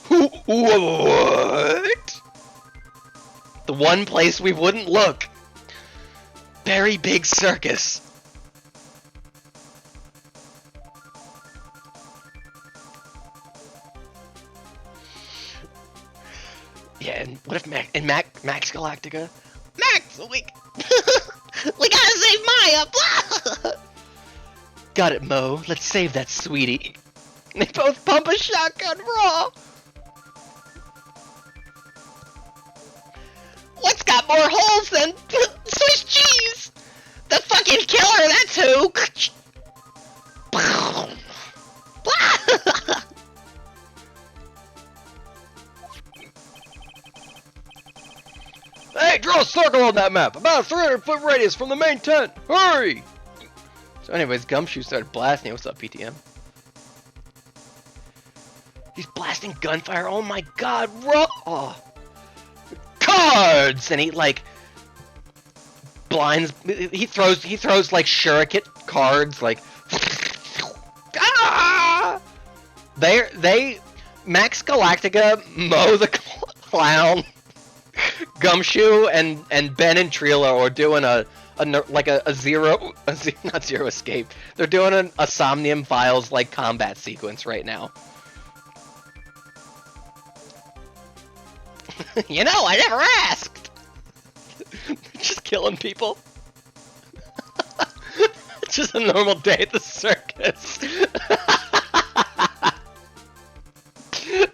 What?
The one place we wouldn't look. Berry Big Circus. Yeah, and what if Max Galactica? Max, we gotta save Maya. Got it, Mo. Let's save that sweetie. They both pump a shotgun raw. What's got more holes than Swiss cheese? The fucking killer, that's who.
Hey, draw a circle on that map. About a 300-foot radius from the main tent. Hurry!
So anyways, Gumshoe started blasting. What's up, PTM? He's blasting gunfire. Oh my god, bro! Oh. Cards! And he like blinds. He throws like shuriken cards. Like ah! They Max Galactica, Mo the Clown, Gumshoe, and Ben and Trilo are doing not zero escape. They're doing a Somnium Files like combat sequence right now. You know, I never asked. Just killing people. It's just a normal day at the circus.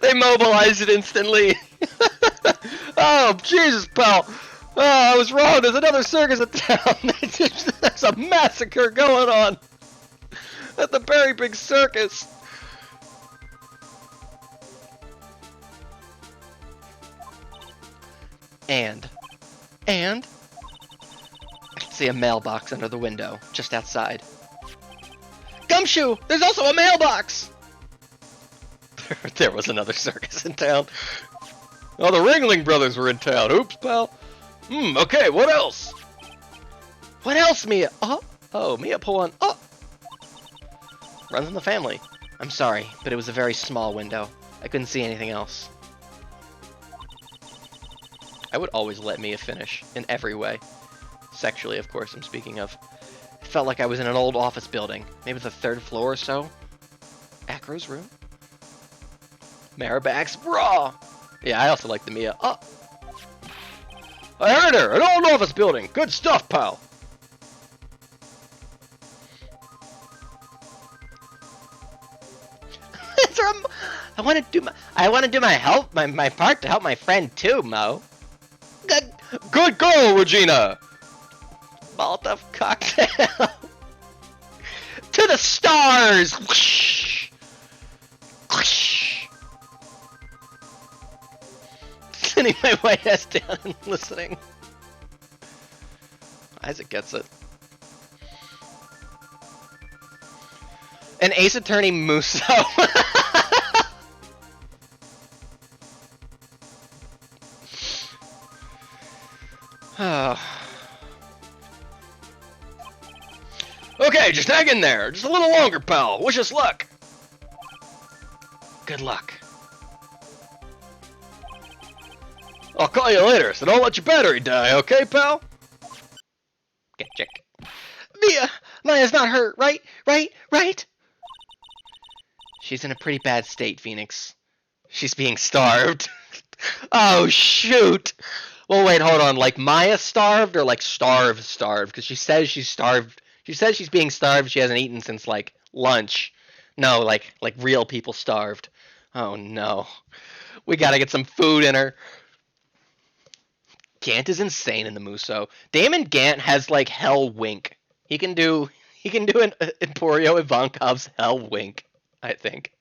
They mobilized it instantly. Oh, Jesus, pal. Oh, I was wrong. There's another circus in town. There's a massacre going on at the Berry Big Circus. And I can see a mailbox under the window, just outside. Gumshoe! There's also a mailbox! There was another circus in town.
Oh, the Ringling Brothers were in town. Oops, pal. Okay, what else?
What else, Mia? Oh, Mia, pull on. Oh! Runs in the family. I'm sorry, but it was a very small window. I couldn't see anything else. I would always let Mia finish, in every way. Sexually, of course, I'm speaking of. It felt like I was in an old office building. Maybe the 3rd floor or so. Acro's room? Marabag's bra! Yeah, I also like the Mia. Oh!
I heard her! An old office building! Good stuff, pal!
I want to do my part to help my friend too, Mo.
Good girl, Regina!
Molotov cocktail. To the stars! Whoosh! Whoosh! Sitting my white ass down and listening. Isaac gets it. And Ace Attorney Musso.
Okay, just hang in there. Just a little longer, pal. Wish us luck.
Good luck.
I'll call you later, so don't let your battery die, okay, pal?
Get check. Maya's not hurt, right? Right? She's in a pretty bad state, Phoenix. She's being starved. Oh, shoot. Well, wait, hold on. Like Maya starved or like starved? Because she says she's starved. She says she's being starved. She hasn't eaten since like lunch. No, like real people starved. Oh no. We gotta get some food in her. Gant is insane in the Musso. Damon Gant has like Hell Wink. He can do an Emporio Ivankov's Hell Wink, I think.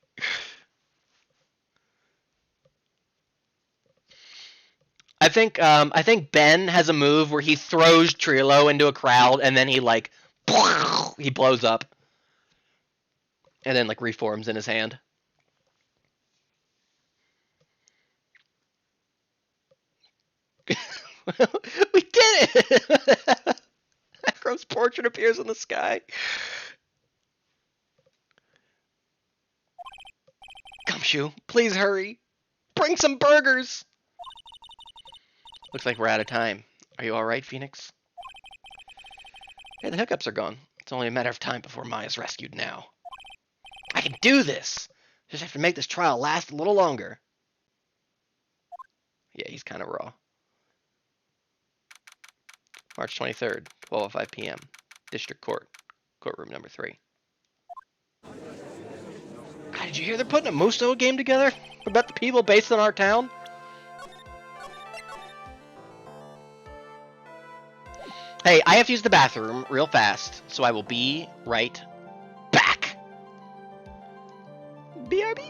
I think Ben has a move where he throws Trilo into a crowd and then he like he blows up and then like reforms in his hand. We did it! Acro's portrait appears in the sky. Gumshoe, please hurry. Bring some burgers. Looks like we're out of time. Are you alright, Phoenix? Hey, the hiccups are gone. It's only a matter of time before Maya's rescued now. I can do this! Just have to make this trial last a little longer. Yeah, he's kind of raw. March 23rd, 12:05 p.m. District Court, courtroom number 3. God, did you hear they're putting a Musto game together about the people based in our town? Hey, I have to use the bathroom real fast, so I will be right back. BRB.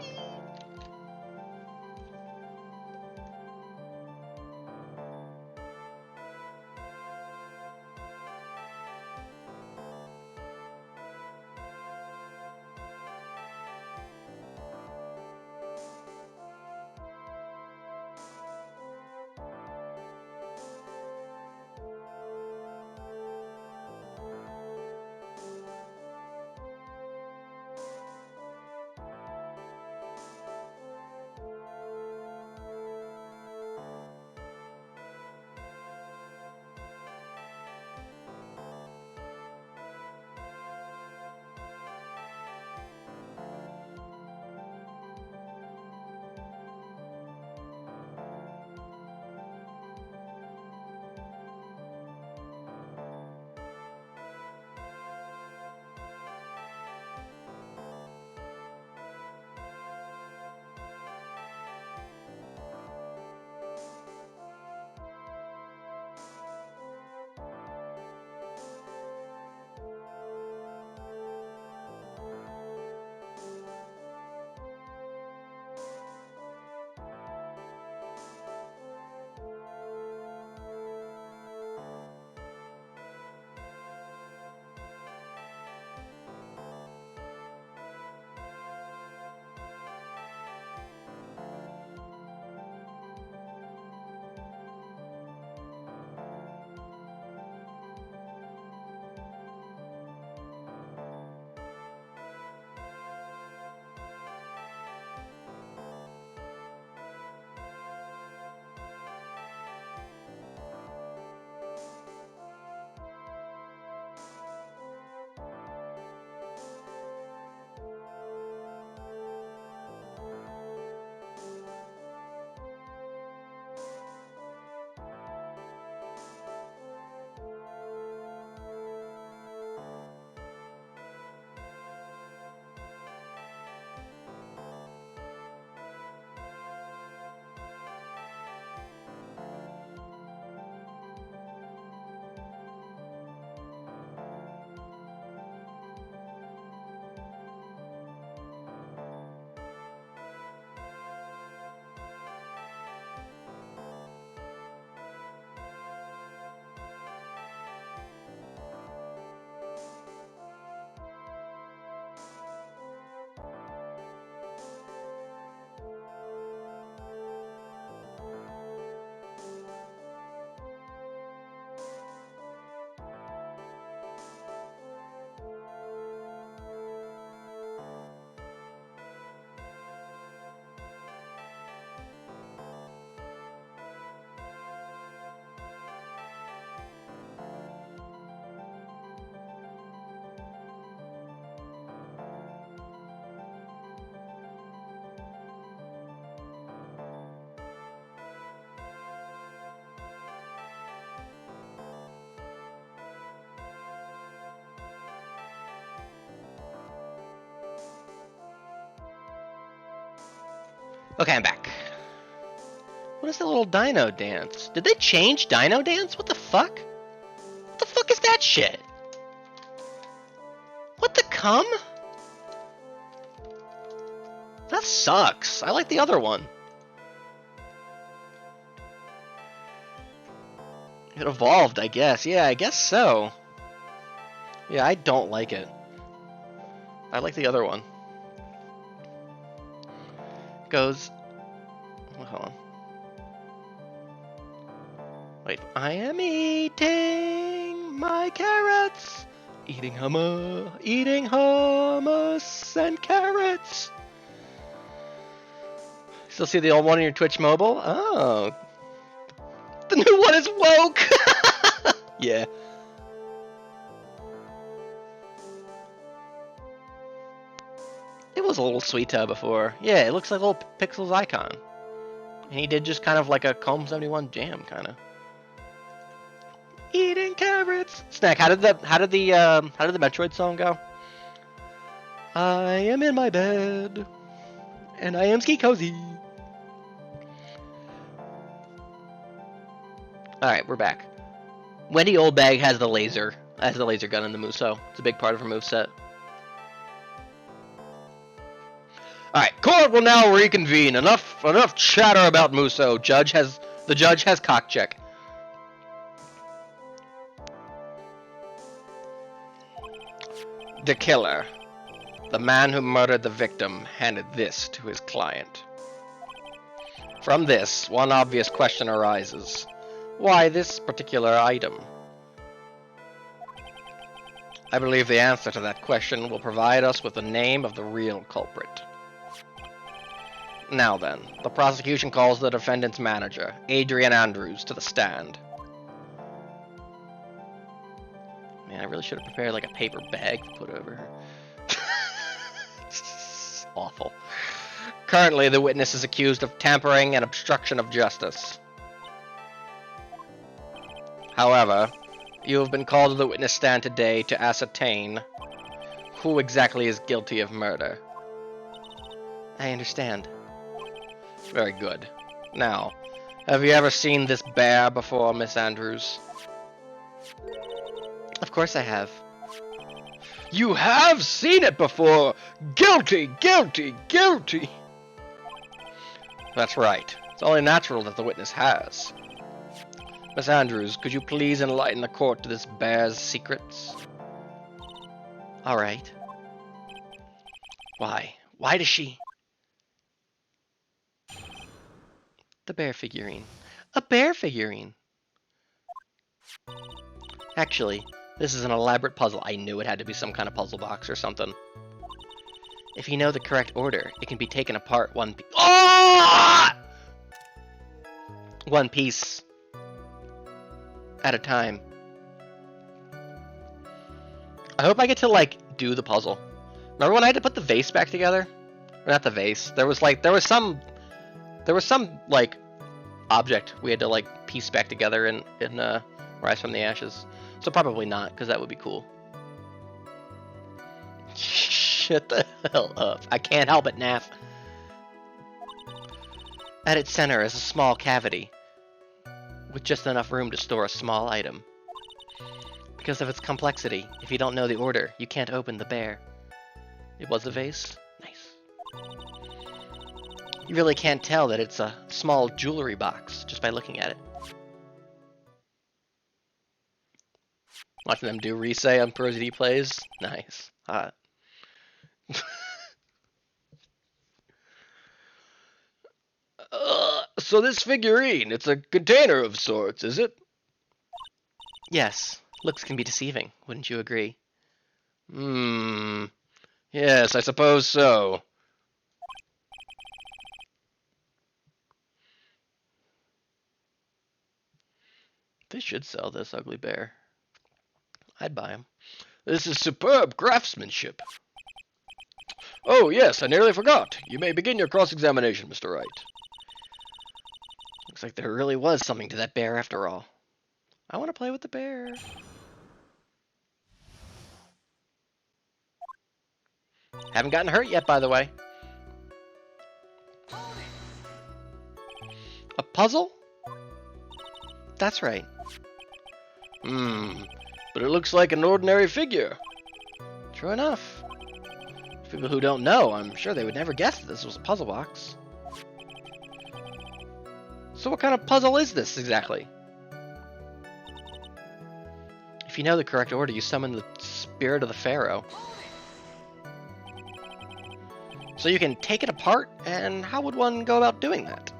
Okay, I'm back. What is that little dino dance? Did they change dino dance? What the fuck? What the fuck is that shit? What the cum? That sucks. I like the other one. It evolved, I guess. Yeah, I guess so. Yeah, I don't like it. I like the other one. Goes... Oh, hold on. Wait. I am eating my carrots. Eating hummus and carrots. Still see the old one on your Twitch mobile? Oh. The new one is woke! Yeah. It was a little Sweeta before. Yeah, it looks like a little Pixels icon. And he did just kind of like a Comb 71 jam, kind of. Eating carrots. Snack. How did the Metroid song go? I am in my bed. And I am Ski Cozy. Alright, we're back. Wendy Oldbag has the laser gun in the Musou. It's a big part of her moveset. Alright, court will now reconvene. Enough chatter about Musou. The judge has cock check. The killer, the man who murdered the victim, handed this to his client. From this, one obvious question arises. Why this particular item? I believe the answer to that question will provide us with the name of the real culprit. Now then, the prosecution calls the defendant's manager, Adrian Andrews, to the stand. Man, I really should have prepared like a paper bag to put over her. Awful. Currently, the witness is accused of tampering and obstruction of justice. However, you have been called to the witness stand today to ascertain who exactly is guilty of murder. I understand. Very good. Now, have you ever seen this bear before, Miss Andrews? Of course I have. You have seen it before! Guilty! Guilty! Guilty! That's right. It's only natural that the witness has. Miss Andrews, could you please enlighten the court to this bear's secrets? Alright. Why? Why does she... The bear figurine. A bear figurine! Actually, this is an elaborate puzzle. I knew it had to be some kind of puzzle box or something. If you know the correct order, it can be taken apart one piece. Oh! One piece at a time. I hope I get to, like, do the puzzle. Remember when I had to put the vase back together? Or not the vase. There was some, like, object we had to, like, piece back together in Rise from the Ashes. So probably not, because that would be cool. Shut the hell up. I can't help it, Naff. At its center is a small cavity, with just enough room to store a small item. Because of its complexity, if you don't know the order, you can't open the bear. It was a vase? Nice. You really can't tell that it's a small jewelry box just by looking at it. Watching them do Risei on ProZD plays? Nice. Hot. So this figurine, it's a container of sorts, is it? Yes. Looks can be deceiving, wouldn't you agree? Yes, I suppose so. They should sell this ugly bear. I'd buy him. This is superb craftsmanship. Oh, yes, I nearly forgot. You may begin your cross-examination, Mr. Wright. Looks like there really was something to that bear after all. I want to play with the bear. Haven't gotten hurt yet, by the way. A puzzle? That's right. But it looks like an ordinary figure. True enough. People who don't know, I'm sure they would never guess that this was a puzzle box. So what kind of puzzle is this exactly? If you know the correct order, you summon the spirit of the pharaoh. So you can take it apart, and how would one go about doing that?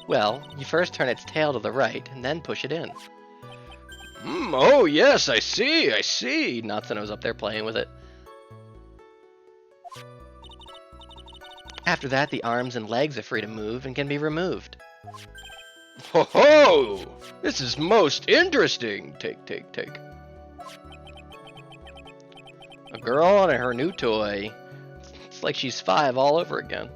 Well, you first turn its tail to the right, and then push it in. Oh yes, I see. Natsuno was up there playing with it. After that, the arms and legs are free to move and can be removed. Ho ho! This is most interesting. Take. A girl and her new toy. It's like she's 5 all over again.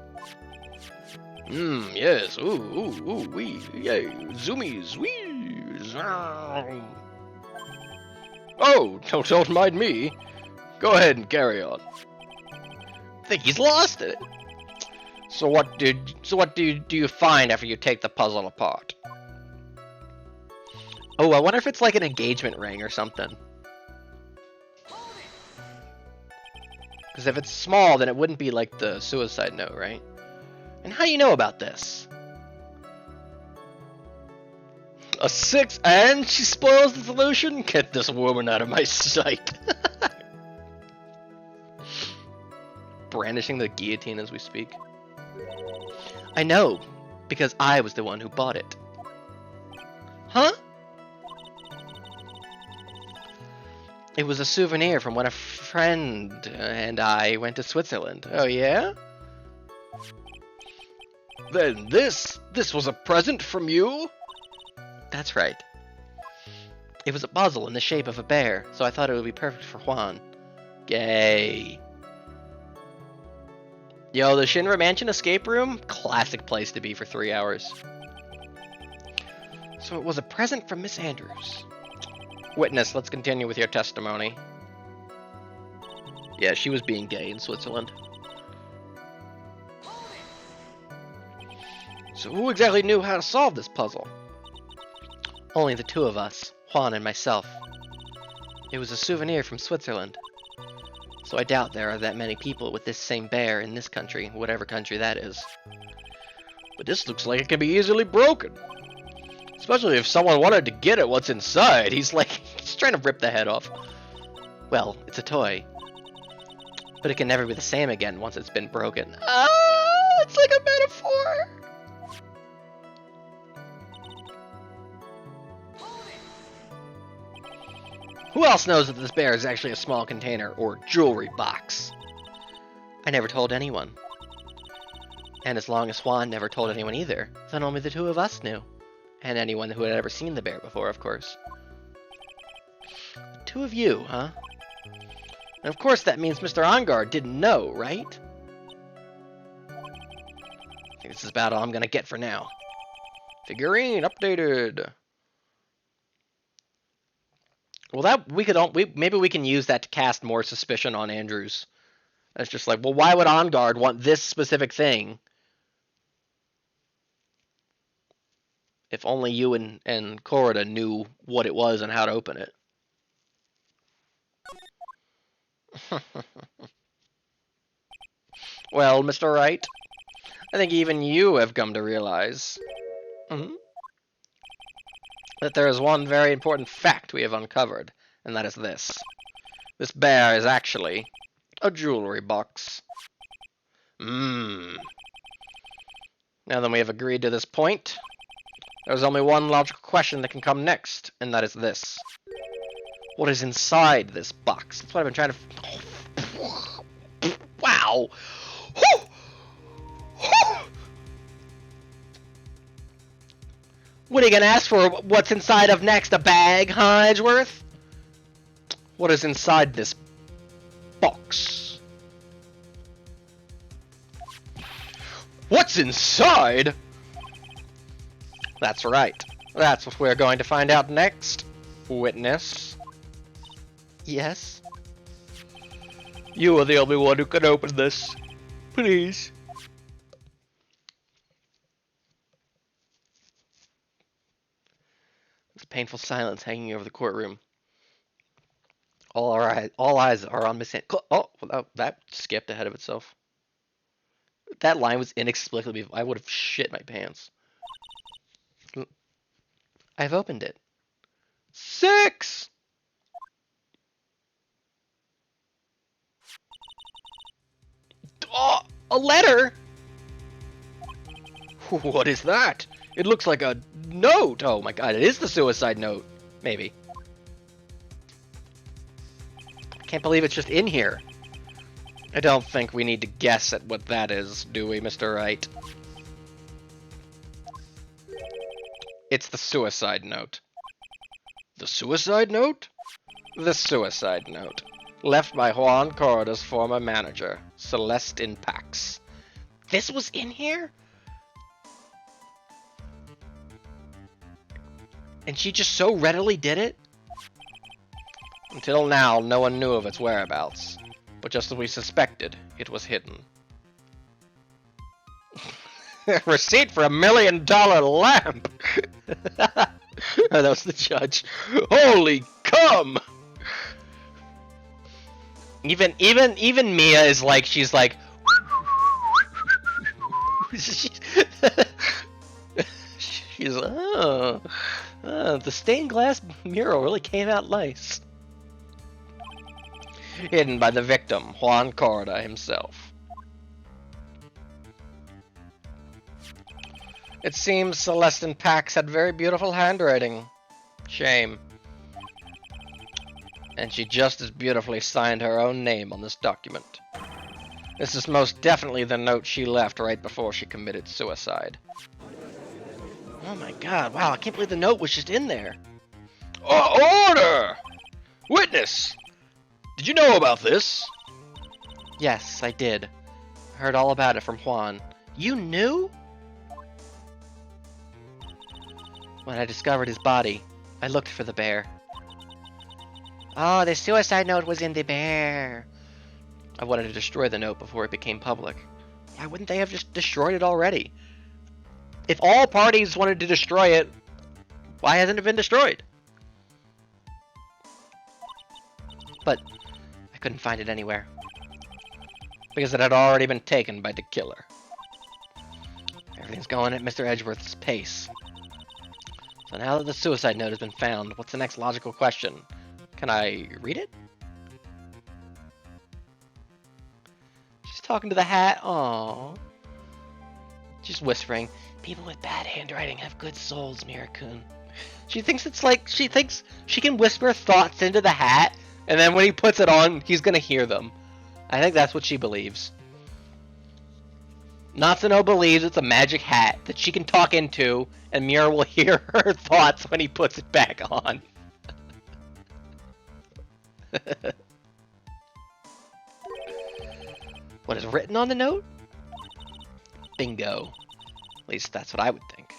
Yes. Ooh, wee, yay, zoomies, wee, zow. Oh, don't mind me. Go ahead and carry on. I think he's lost it.
So what do you find after you take the puzzle apart?
Oh, I wonder if it's like an engagement ring or something. Because if it's small, then it wouldn't be like the suicide note, right? And how do you know about this?
A 6, and she spoils the solution? Get this woman out of my sight.
Brandishing the guillotine as we speak. I know, because I was the one who bought it. Huh? It was a souvenir from when a friend and I went to Switzerland.
Oh yeah? Then this was a present from you?
That's right. It was a puzzle in the shape of a bear, so I thought it would be perfect for Juan.
Gay.
Yo, the Shinra Mansion escape room? Classic place to be for 3 hours. So it was a present from Miss Andrews.
Witness, let's continue with your testimony.
Yeah, she was being gay in Switzerland.
So who exactly knew how to solve this puzzle?
Only the two of us, Juan and myself. It was a souvenir from Switzerland. So I doubt there are that many people with this same bear in this country, whatever country that is.
But this looks like it can be easily broken. Especially if someone wanted to get at what's inside.
He's trying to rip the head off. Well, it's a toy. But it can never be the same again once it's been broken.
It's like a metaphor.
Who else knows that this bear is actually a small container or jewelry box? I never told anyone. And as long as Juan never told anyone either, then only the two of us knew. And anyone who had ever seen the bear before, of course. The two of you, huh? And of course that means Mr. Enguarde didn't know, right? I think this is about all I'm gonna get for now.
Figurine updated.
Well, that maybe we can use that to cast more suspicion on Andrews. It's just like, well, why would Enguarde want this specific thing? If only you and Corrida knew what it was and how to open it.
Well, Mr. Wright, I think even you have come to realize that there is one very important fact we have uncovered, and that is this. This bear is actually a jewelry box. Now that we have agreed to this point, there's only one logical question that can come next, and that is this. What is inside this box? That's what I've been trying to... Wow!
What are you gonna ask for? What's inside of next? A bag, huh, Edgeworth?
What is inside this box? What's inside? That's right. That's what we're going to find out next. Witness.
Yes?
You are the only one who can open this. Please.
There's a painful silence hanging over the courtroom. All eyes are on Miss Oh, well, that skipped ahead of itself. That line was inexplicably... I would have shit my pants. I've opened it.
6!
Oh, a letter?
What is that? It looks like a note.
Oh my god, it is the suicide note. Maybe. I can't believe it's just in here.
I don't think we need to guess at what that is, do we, Mr. Wright? It's the suicide note. The suicide note? The suicide note. Left by Juan Corrida's former manager, Celeste Pax.
This was in here? And she just so readily did it?
Until now, no one knew of its whereabouts. But just as we suspected, it was hidden.
Receipt for $1 million lamp. That was the judge.
Holy cum!
Even Mia is like, she's like, she's the stained glass mural really came out nice. Hidden by the victim, Juan Corda himself. It seems Celestine Pax had very beautiful handwriting. Shame. And she just as beautifully signed her own name on this document. This is most definitely the note she left right before she committed suicide. Oh my god, wow, I can't believe the note was just in there.
Order! Witness! Did you know about this?
Yes, I did. I heard all about it from Juan. You knew? When I discovered his body, I looked for the bear. Oh, the suicide note was in the bear. I wanted to destroy the note before it became public. Why wouldn't they have just destroyed it already? If all parties wanted to destroy it, why hasn't it been destroyed? But I couldn't find it anywhere. Because it had already been taken by the killer. Everything's going at Mr. Edgeworth's pace. So now that the suicide note has been found, what's the next logical question? Can I read it? She's talking to the hat. Aww. She's whispering, people with bad handwriting have good souls, Mirakun. She thinks it's like, she thinks she can whisper thoughts into the hat, and then when he puts it on, he's gonna hear them. I think that's what she believes. Natsuno believes it's a magic hat that she can talk into, and Mira will hear her thoughts when he puts it back on. What is written on the note? Bingo. At least that's what I would think.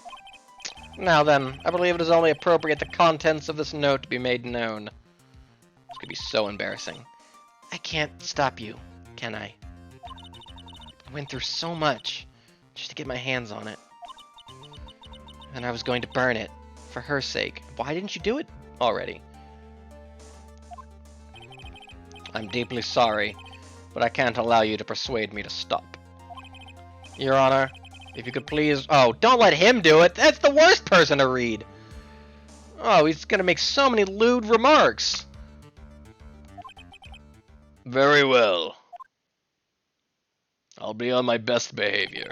Now then, I believe it is only appropriate the contents of this note to be made known. This could be so embarrassing. I can't stop you, can I? I went through so much just to get my hands on it. And I was going to burn it, for her sake. Why didn't you do it already? I'm deeply sorry, but I can't allow you to persuade me to stop. Your Honor, if you could please... Oh, don't let him do it! That's the worst person to read! Oh, he's gonna make so many lewd remarks!
Very well. I'll be on my best behavior.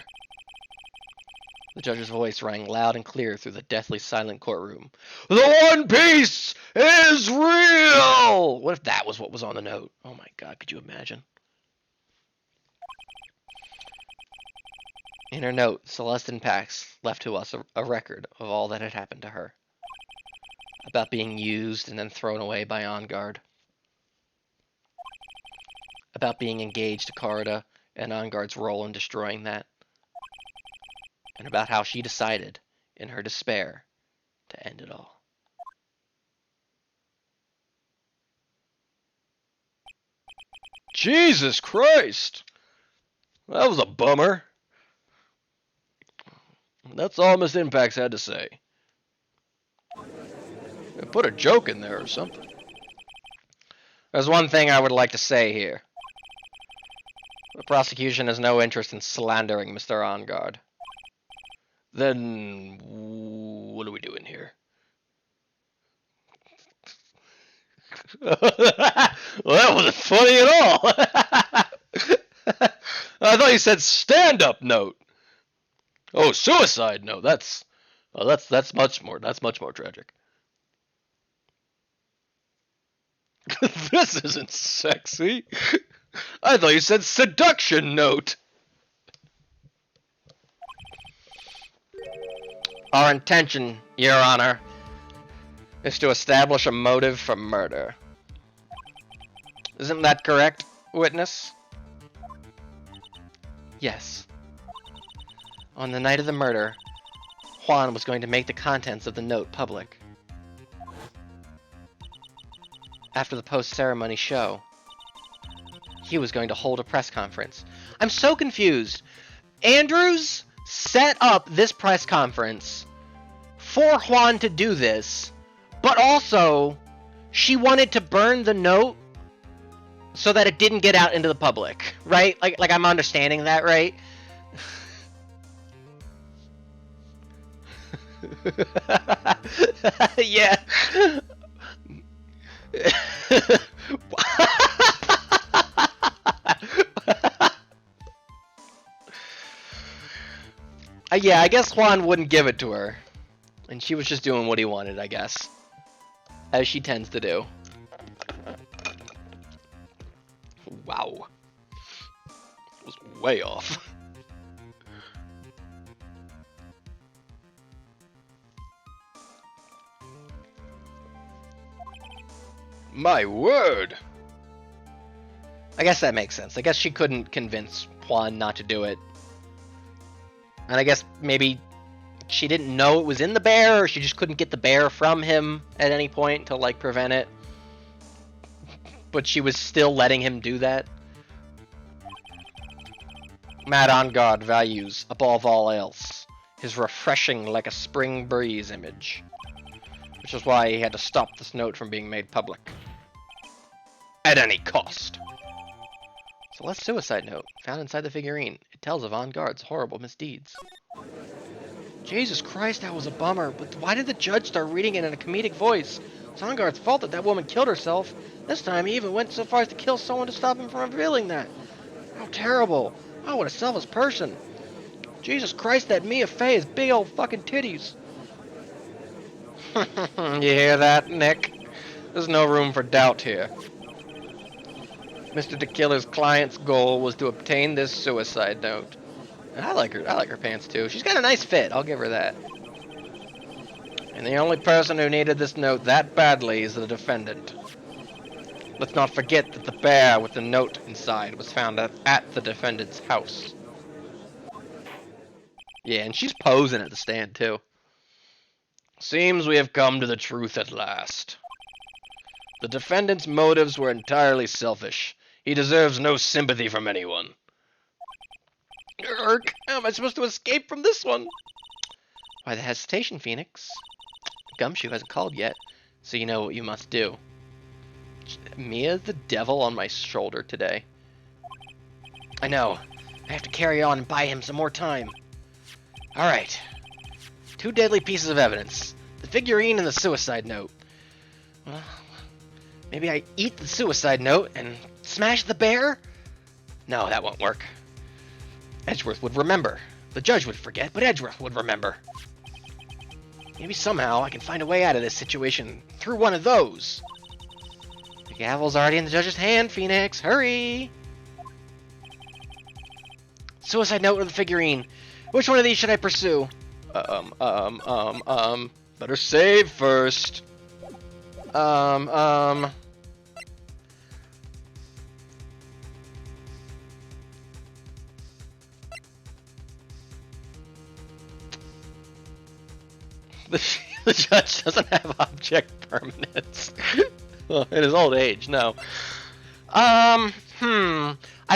The judge's voice rang loud and clear through the deathly silent courtroom.
The One Piece is real!
What if that was what was on the note? Oh my god, could you imagine? In her note, Celestine Pax left to us a record of all that had happened to her. About being used and then thrown away by Enguarde. About being engaged to Corda and Enguarde's role in destroying that. And about how she decided, in her despair, to end it all.
Jesus Christ! That was a bummer. That's all Miss Impax had to say. Put a joke in there or something.
There's one thing I would like to say here. The prosecution has no interest in slandering Mr. Enguarde.
Then what are we doing here? Well, that wasn't funny at all. I thought you said stand-up note. Oh, suicide note. That's much more. That's much more tragic. This isn't sexy. I thought you said seduction note.
Our intention, Your Honor, is to establish a motive for murder. Isn't that correct, witness? Yes. On the night of the murder, Juan was going to make the contents of the note public. After the post-ceremony show, he was going to hold a press conference. I'm so confused. Andrews set up this press conference for Juan to do this, but also she wanted to burn the note so that it didn't get out into the public, right? Like I'm understanding that, right? Yeah. Yeah, I guess Juan wouldn't give it to her. And she was just doing what he wanted, I guess. As she tends to do. Wow. It was way off.
My word!
I guess that makes sense. I guess she couldn't convince Juan not to do it. And I guess maybe she didn't know it was in the bear, or she just couldn't get the bear from him at any point to, like, prevent it. But she was still letting him do that. Matt Engarde values, above all else, his refreshing like a spring breeze image. Which is why he had to stop this note from being made public. At any cost. It's a last suicide note, found inside the figurine. It tells of Engarde's horrible misdeeds. Jesus Christ, that was a bummer, but why did the judge start reading it in a comedic voice? It's Engarde's fault that woman killed herself. This time he even went so far as to kill someone to stop him from revealing that. How terrible. Oh, what a selfless person. Jesus Christ, that Mia Fey has big old fucking titties. You hear that, Nick? There's no room for doubt here. Mr. DeKiller's client's goal was to obtain this suicide note. And I like her pants too. She's got a nice fit, I'll give her that. And the only person who needed this note that badly is the defendant. Let's not forget that the bear with the note inside was found at the defendant's house. Yeah, and she's posing at the stand too. Seems we have come to the truth at last. The defendant's motives were entirely selfish. He deserves no sympathy from anyone. Urk, how am I supposed to escape from this one? Why the hesitation, Phoenix? Gumshoe hasn't called yet, so you know what you must do. Mia's the devil on my shoulder today. I know. I have to carry on and buy him some more time. Alright. 2 deadly pieces of evidence. The figurine and the suicide note. Well, maybe I eat the suicide note and smash the bear? No, that won't work. Edgeworth would remember. The judge would forget, but Edgeworth would remember. Maybe somehow I can find a way out of this situation through one of those. The gavel's already in the judge's hand, Phoenix. Hurry! Suicide note or the figurine? Which one of these should I pursue?
Better save first.
The judge doesn't have object permanence. Well, in his old age, no. I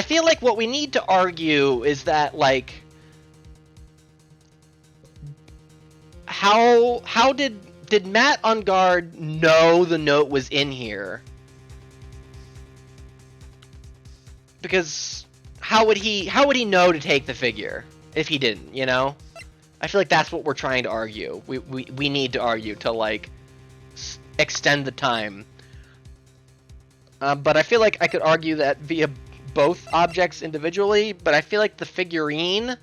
feel like what we need to argue is that, like, how did Matt Engarde know the note was in here? Because how would he know to take the figure if he didn't, you know? I feel like that's what we're trying to argue. We need to argue to, like, extend the time. But I feel like I could argue that via both objects individually, but I feel like the figurine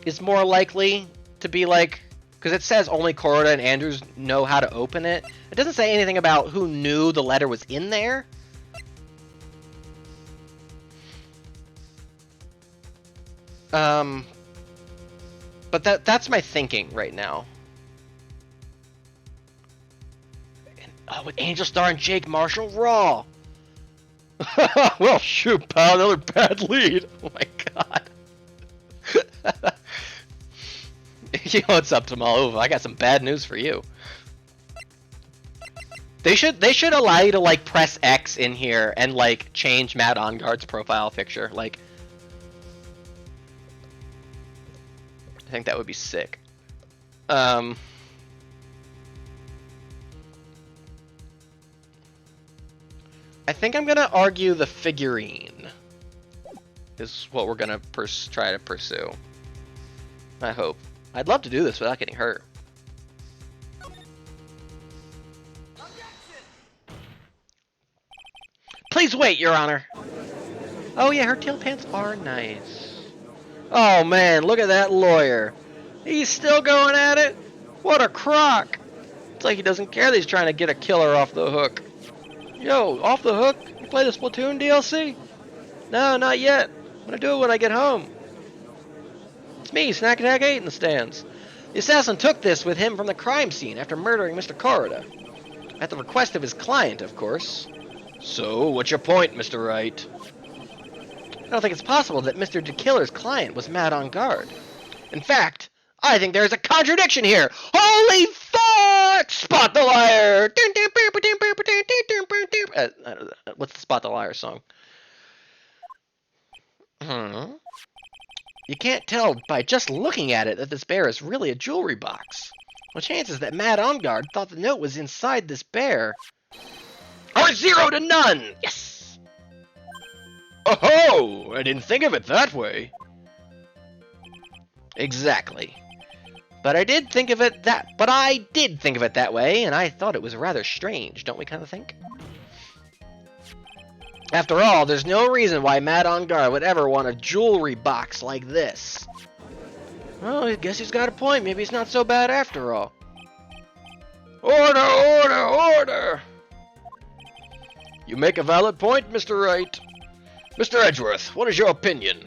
is more likely to be, like, because it says only Corda and Andrews know how to open it. It doesn't say anything about who knew the letter was in there. But that's my thinking right now. And, with Angel Star and Jake Marshall, Raw.
Well, shoot, pal, another bad lead.
Oh my god. You know what's up, Tamalova? I got some bad news for you. They should allow you to, like, press X in here and, like, change Matt Engarde's profile picture. Like, think that would be sick. I think I'm gonna argue the figurine is what we're gonna try to pursue. I hope. I'd love to do this without getting hurt. Please wait, Your Honor. Oh yeah, her tail pants are nice. Oh man, look at that lawyer. He's still going at it? What a crock. It's like he doesn't care that he's trying to get a killer off the hook. Yo, off the hook? You play the Splatoon DLC? No, not yet. I'm gonna do it when I get home. It's me, Snack Attack 8 in the stands. The assassin took this with him from the crime scene after murdering Mr. Corrida. At the request of his client, of course. So, what's your point, Mr. Wright? I don't think it's possible that Mr. DeKiller's client was mad on guard. In fact, I think there's a contradiction here. Holy fuck! Spot the liar! What's the Spot the Liar song? You can't tell by just looking at it that this bear is really a jewelry box. The chances that Mad On Guard thought the note was inside this bear are 0 to none! Yes!
Oh, I didn't think of it that way.
Exactly. But I did think of it that way, and I thought it was rather strange, don't we kind of think? After all, there's no reason why Mad On Guard would ever want a jewelry box like this. Well, I guess he's got a point. Maybe he's not so bad after all.
Order, order, order! You make a valid point, Mr. Wright. Mr. Edgeworth, what is your opinion?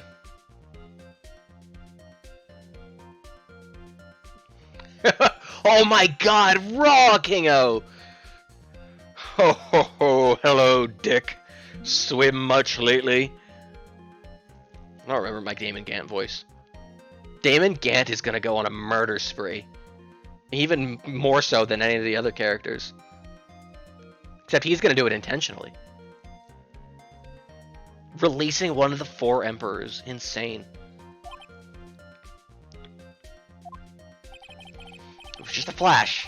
Oh my god, raw, Kingo!
Ho ho ho, hello, Dick. Swim much lately?
I don't remember my Damon Gant voice. Damon Gant is gonna go on a murder spree. Even more so than any of the other characters. Except he's gonna do it intentionally. Releasing one of the 4 emperors. Insane. It was just a flash.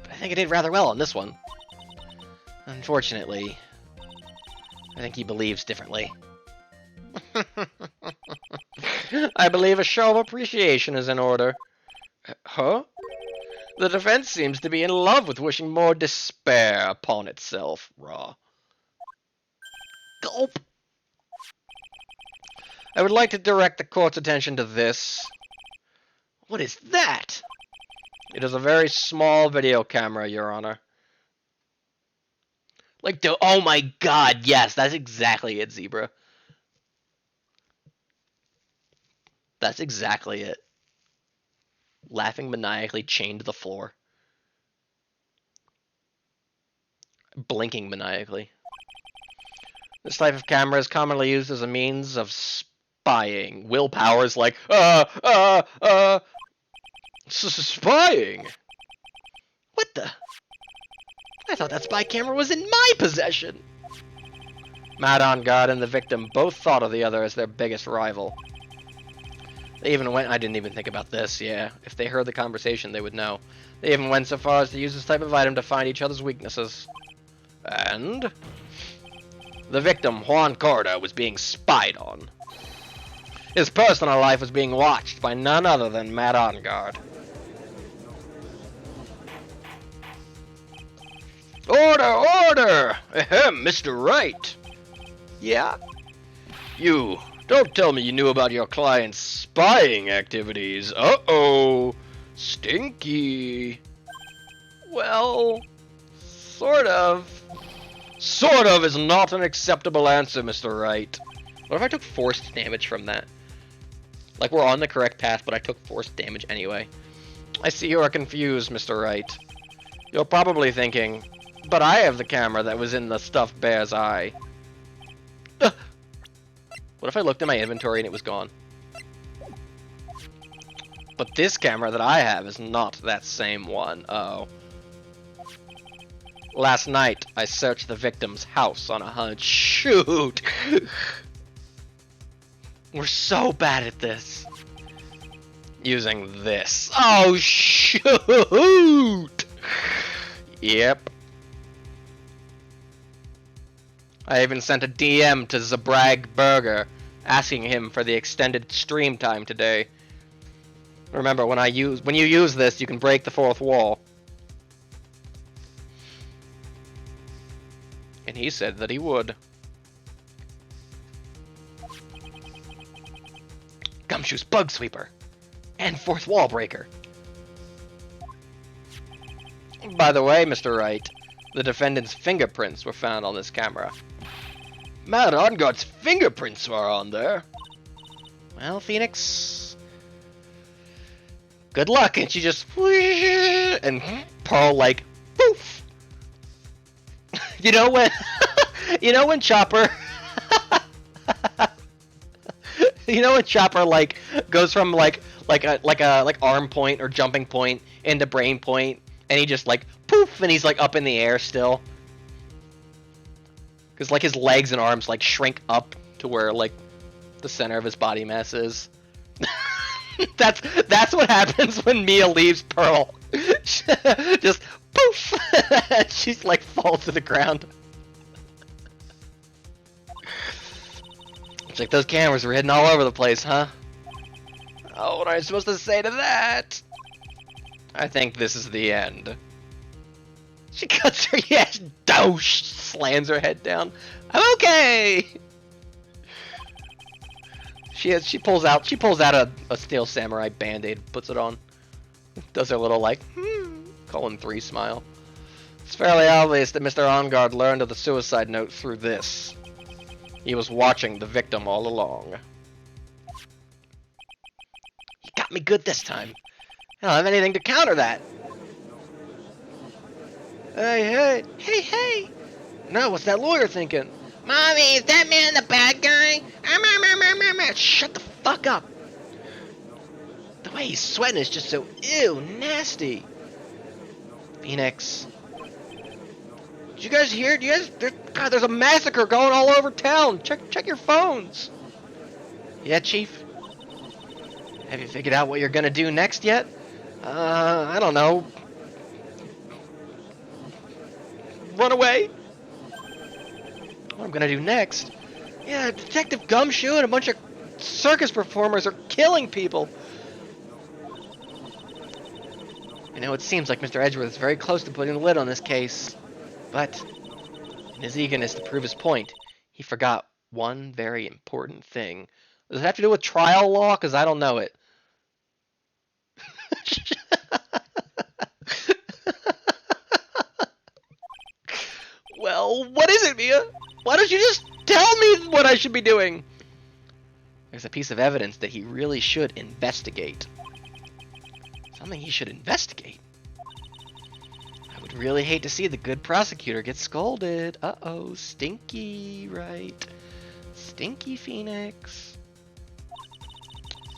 But I think I did rather well on this one. Unfortunately, I think he believes differently. I believe a show of appreciation is in order.
Huh?
The defense seems to be in love with wishing more despair upon itself, Raw. Gulp! I would like to direct the court's attention to this. What is that? It is a very small video camera, Your Honor. Like, oh my god, yes, that's exactly it, Zebra. That's exactly it. Laughing maniacally chained to the floor. Blinking maniacally. This type of camera is commonly used as a means of spying. Willpower's like,
spying?
What the? I thought that spy camera was in my possession! Mad On Guard and the victim both thought of the other as their biggest rival. They even went, I didn't even think about this, yeah. If they heard the conversation, they would know. They even went so far as to use this type of item to find each other's weaknesses. And the victim, Juan Corrida, was being spied on. His personal life was being watched by none other than Mad On Guard.
Order, order! Ahem, Mr. Wright.
Yeah?
You, don't tell me you knew about your client's spying activities. Uh-oh. Stinky.
Well, sort of.
Sort of is not an acceptable answer, Mr. Wright.
What if I took forced damage from that? Like, we're on the correct path, but I took forced damage anyway. I see you are confused, Mr. Wright. You're probably thinking, but I have the camera that was in the stuffed bear's eye. What if I looked in my inventory and it was gone? But this camera that I have is not that same one. Uh-oh. Last night, I searched the victim's house on a hunch. Shoot! We're so bad at this. Using this. Oh, shoot! Yep. I even sent a DM to Zabrag Burger asking him for the extended stream time today. Remember, when you use this, you can break the fourth wall. And he said that he would. Gumshoe's Bug Sweeper. And fourth wall breaker. By the way, Mr. Wright, the defendant's fingerprints were found on this camera.
Matt Ongart's fingerprints were on there.
Well, Phoenix, good luck. And she just whoosh, and Pearl like poof. You know when Chopper you know when Chopper like goes from like arm point or jumping point into brain point, and he just like poof, and he's like up in the air still. Because like his legs and arms like shrink up to where like the center of his body mass is. That's what happens when Mia leaves Pearl. Just poof. She's like falls to the ground. It's like those cameras were hidden all over the place, huh? Oh, what am I supposed to say to that? I think this is the end. She cuts her yes, douche, slams her head down. I'm okay. She pulls out a Steel Samurai Band-Aid, puts it on, does her little like colon 3 smile. It's fairly obvious that Mr. Ongard learned of the suicide note through this. He was watching the victim all along. You got me good this time. I don't have anything to counter that. Hey! No, what's that lawyer thinking? Mommy, is that man the bad guy? Shut the fuck up. The way he's sweating is just so nasty. Phoenix. Did you guys hear? God, there's a massacre going all over town. Check your phones. Yeah, Chief? Have you figured out what you're gonna do next yet? I don't know. Run away? What I'm gonna do next? Yeah, Detective Gumshoe and a bunch of circus performers are killing people. You know, it seems like Mr. Edgeworth is very close to putting the lid on this case. But, in his eagerness to prove his point, he forgot one very important thing. Does it have to do with trial law? Because I don't know it. Well, what is it, Mia? Why don't you just tell me what I should be doing? There's a piece of evidence that he really should investigate. Something he should investigate? I would really hate to see the good prosecutor get scolded. Uh-oh, stinky, right? Stinky Phoenix.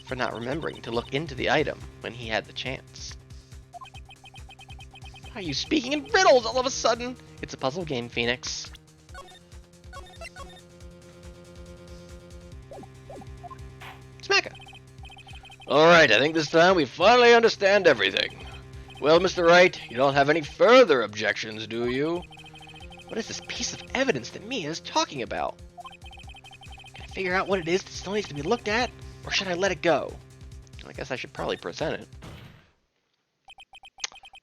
For not remembering to look into the item when he had the chance. Why are you speaking in riddles all of a sudden? It's a puzzle game, Phoenix. Smacker.
Alright, I think this time we finally understand everything. Well, Mr. Wright, you don't have any further objections, do you?
What is this piece of evidence that Mia is talking about? Can I figure out what it is that still needs to be looked at? Or should I let it go? I guess I should probably present it.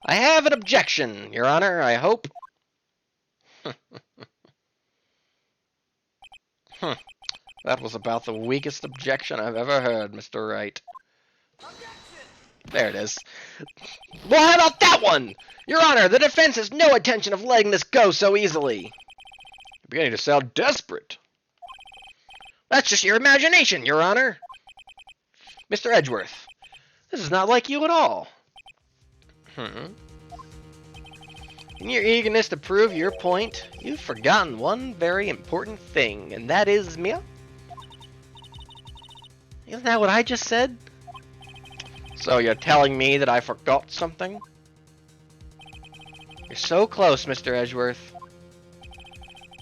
I have an objection, Your Honor, I hope. That was about the weakest objection I've ever heard, Mr. Wright. There it is. Well, how about that one? Your Honor, the defense has no intention of letting this go so easily.
You're beginning to sound desperate.
That's just your imagination, Your Honor. Mr. Edgeworth, this is not like you at all. In your eagerness to prove your point, you've forgotten one very important thing, and that is, Mia? Isn't that what I just said? So you're telling me that I forgot something? You're so close, Mr. Edgeworth.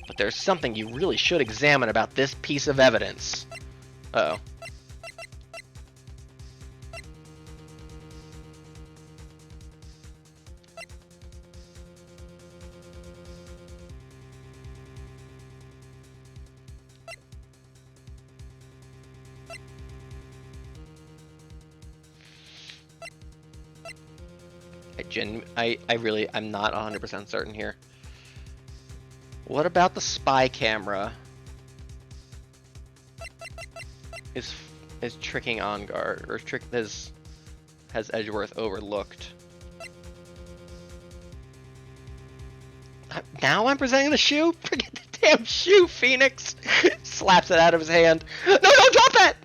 But there's something you really should examine about this piece of evidence. Uh-oh. I'm not 100% certain here. What about the spy camera? Is tricking On Guard, or has Edgeworth overlooked? Now I'm presenting the shoe? Forget the damn shoe, Phoenix! Slaps it out of his hand. No, don't drop that!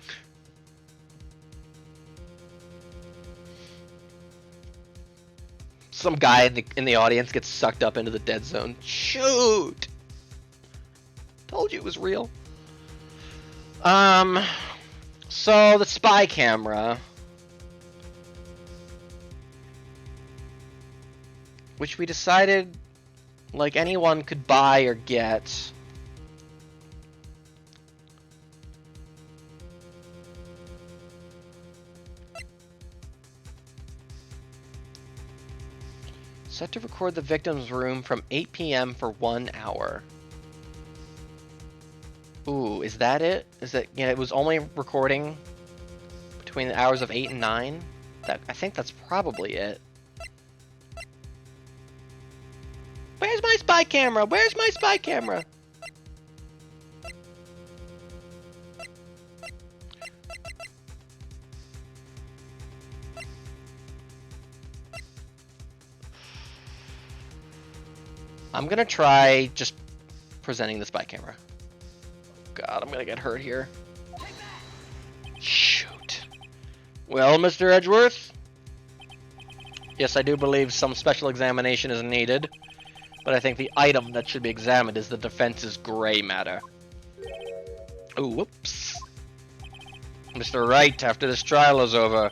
Some guy in the audience gets sucked up into the dead zone. Shoot! Told you it was real. So the spy camera, which we decided, like, anyone could buy or get. Set to record the victim's room from 8 p.m. for 1 hour. Ooh, is that it? Is it? Yeah, it was only recording between the hours of 8 and 9. I think that's probably it. Where's my spy camera? Where's my spy camera? I'm gonna try just presenting the spy camera. God, I'm gonna get hurt here. Shoot. Well, Mr. Edgeworth? Yes, I do believe some special examination is needed, but I think the item that should be examined is the defense's gray matter. Ooh, whoops. Mr. Wright, after this trial is over,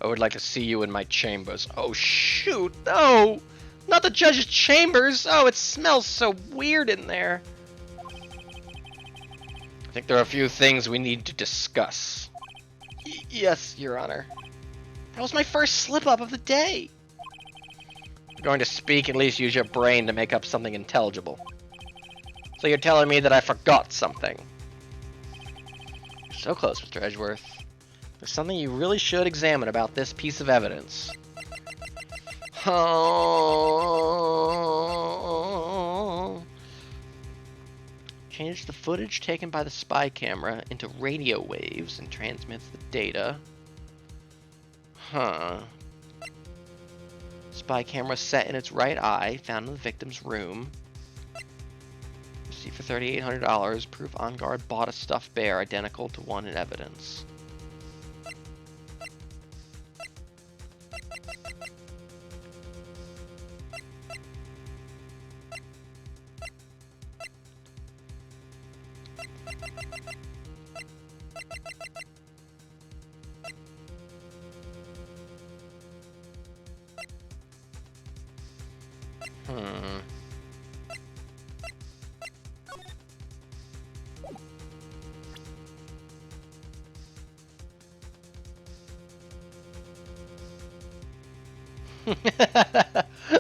I would like to see you in my chambers. Oh, shoot, no! Not the judge's chambers! Oh, it smells so weird in there. I think there are a few things we need to discuss. Yes, Your Honor. That was my first slip-up of the day. If you're going to speak, at least use your brain to make up something intelligible. So you're telling me that I forgot something. So close, Mr. Edgeworth. There's something you really should examine about this piece of evidence. Oh. Change the footage taken by the spy camera into radio waves and transmits the data. Huh. Spy camera set in its right eye, found in the victim's room. Received for $3,800. Proof On Guard bought a stuffed bear identical to one in evidence.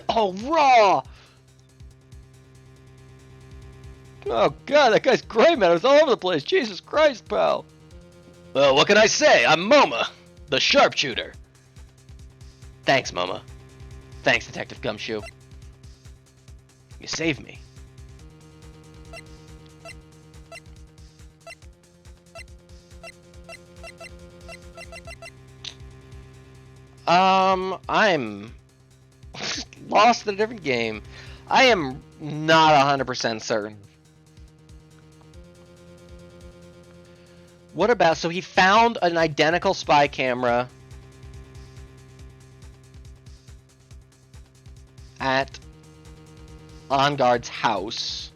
Oh, raw! Oh god, that guy's gray matter is all over the place. Jesus Christ, pal. Well, what can I say? I'm Moma, the sharpshooter. Thanks, Moma. Thanks, Detective Gumshoe. You saved me. I'm lost in a different game. I am not 100% certain. What about, so he found an identical spy camera at On Guard's house.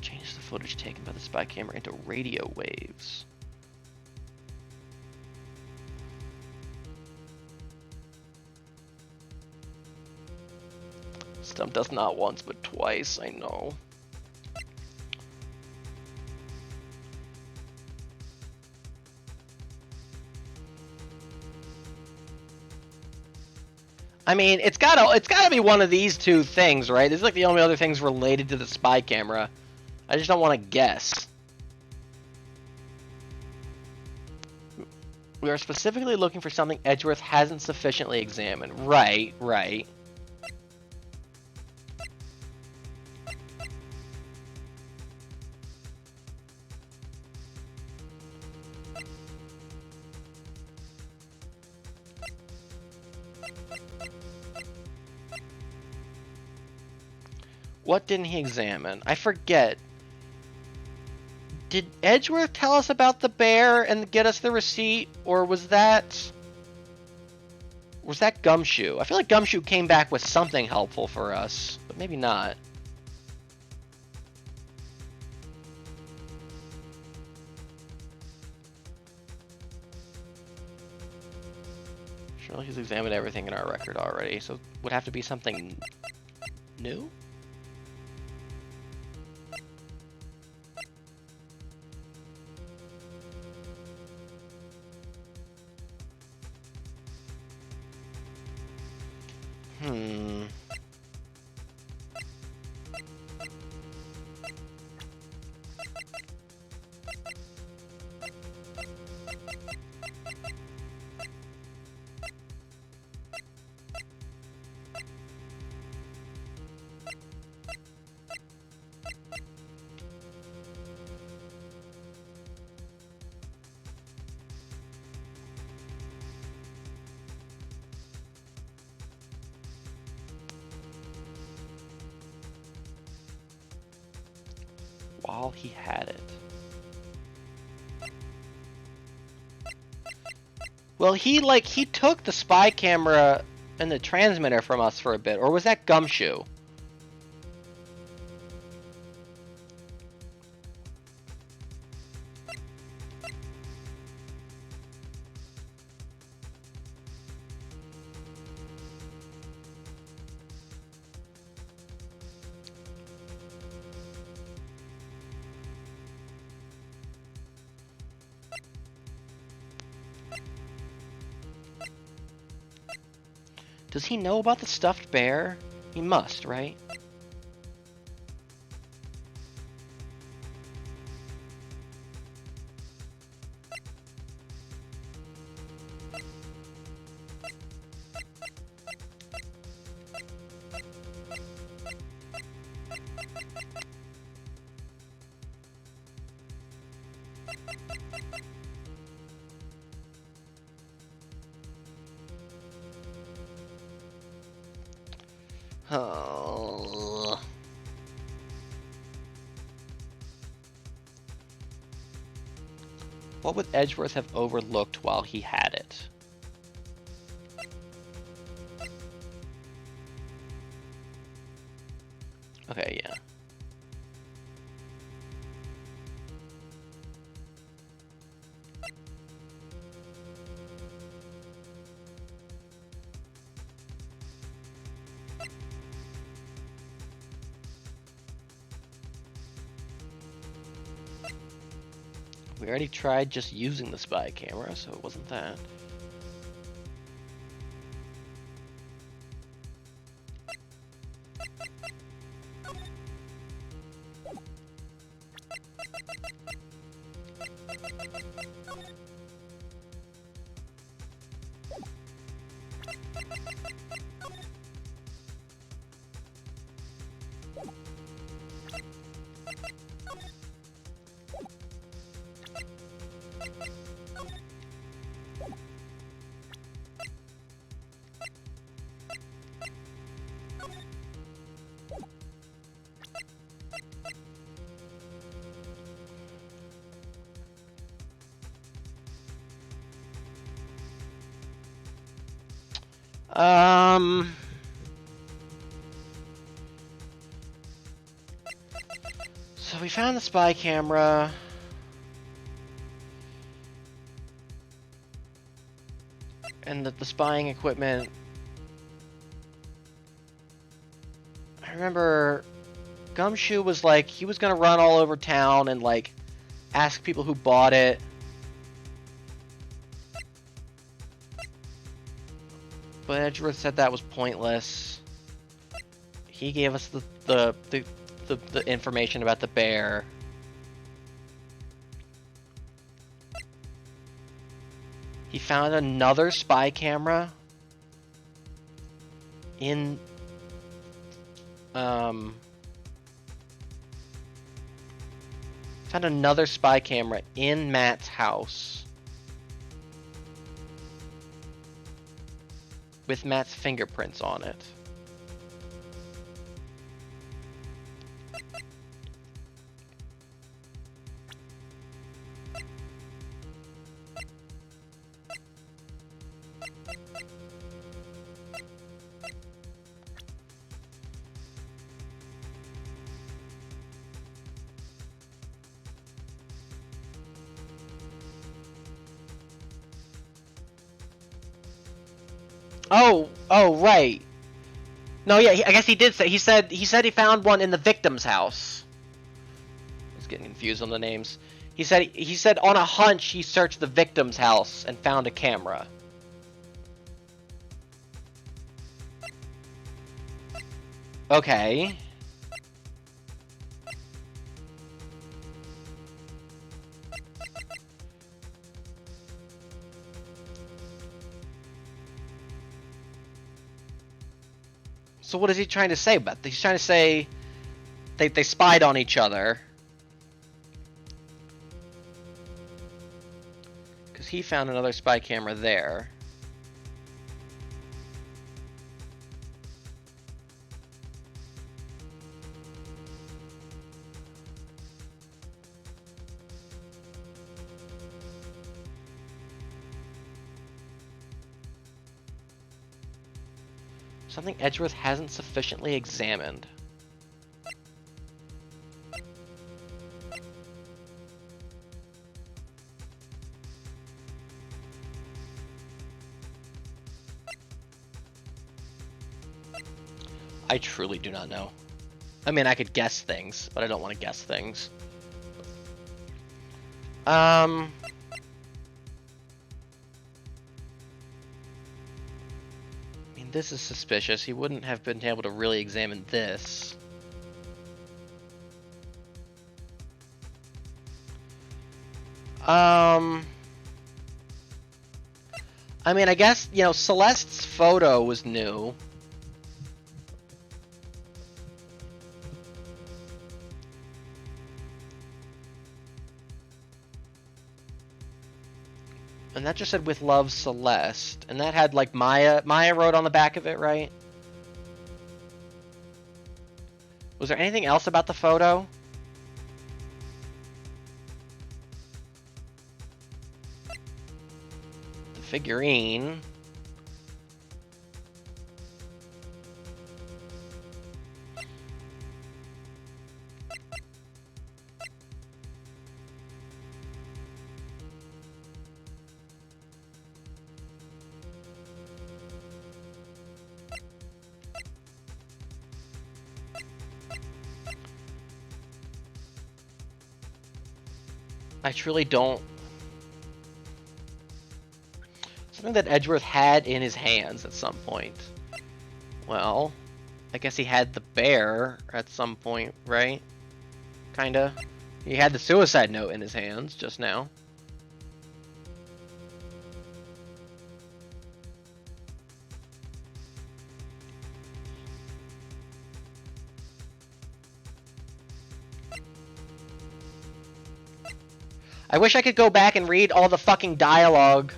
Change the footage taken by the spy camera into radio waves. Stump does not once but twice, I know. I mean, it's gotta be one of these two things, right? This is like the only other things related to the spy camera. I just don't want to guess. We are specifically looking for something Edgeworth hasn't sufficiently examined. Right, right. What didn't he examine? I forget. Did Edgeworth tell us about the bear and get us the receipt, or was that Gumshoe? I feel like Gumshoe came back with something helpful for us, but maybe not. Surely he's examined everything in our record already, so it would have to be something new? Hmm. While he had it. Well, he took the spy camera and the transmitter from us for a bit, or was that Gumshoe? Does he know about the stuffed bear? He must, right? Oh. What would Edgeworth have overlooked while he had it? Okay, yeah. We already tried just using the spy camera, so it wasn't that. So we found the spy camera. And the spying equipment. I remember Gumshoe was like, he was gonna run all over town and like ask people who bought it. But Edgeworth said that was pointless. He gave us the information about the bear. He found another spy camera in found another spy camera in Matt's house with Matt's fingerprints on it. Oh, right. No, yeah, I guess he did say. He said he found one in the victim's house. I was getting confused on the names. He said on a hunch he searched the victim's house and found a camera. Okay. So what is he trying to say about this? He's trying to say they spied on each other. Because he found another spy camera there. Something Edgeworth hasn't sufficiently examined. I truly do not know. I mean, I could guess things, but I don't want to guess things. I mean, this is suspicious. He wouldn't have been able to really examine this. I mean, I guess, you know, Celeste's photo was new. And that just said with love, Celeste. And that had like Maya wrote on the back of it, right? Was there anything else about the photo? The figurine. I truly don't. Something that Edgeworth had in his hands at some point. Well, I guess he had the bear at some point, right? Kinda. He had the suicide note in his hands just now. I wish I could go back and read all the fucking dialogue.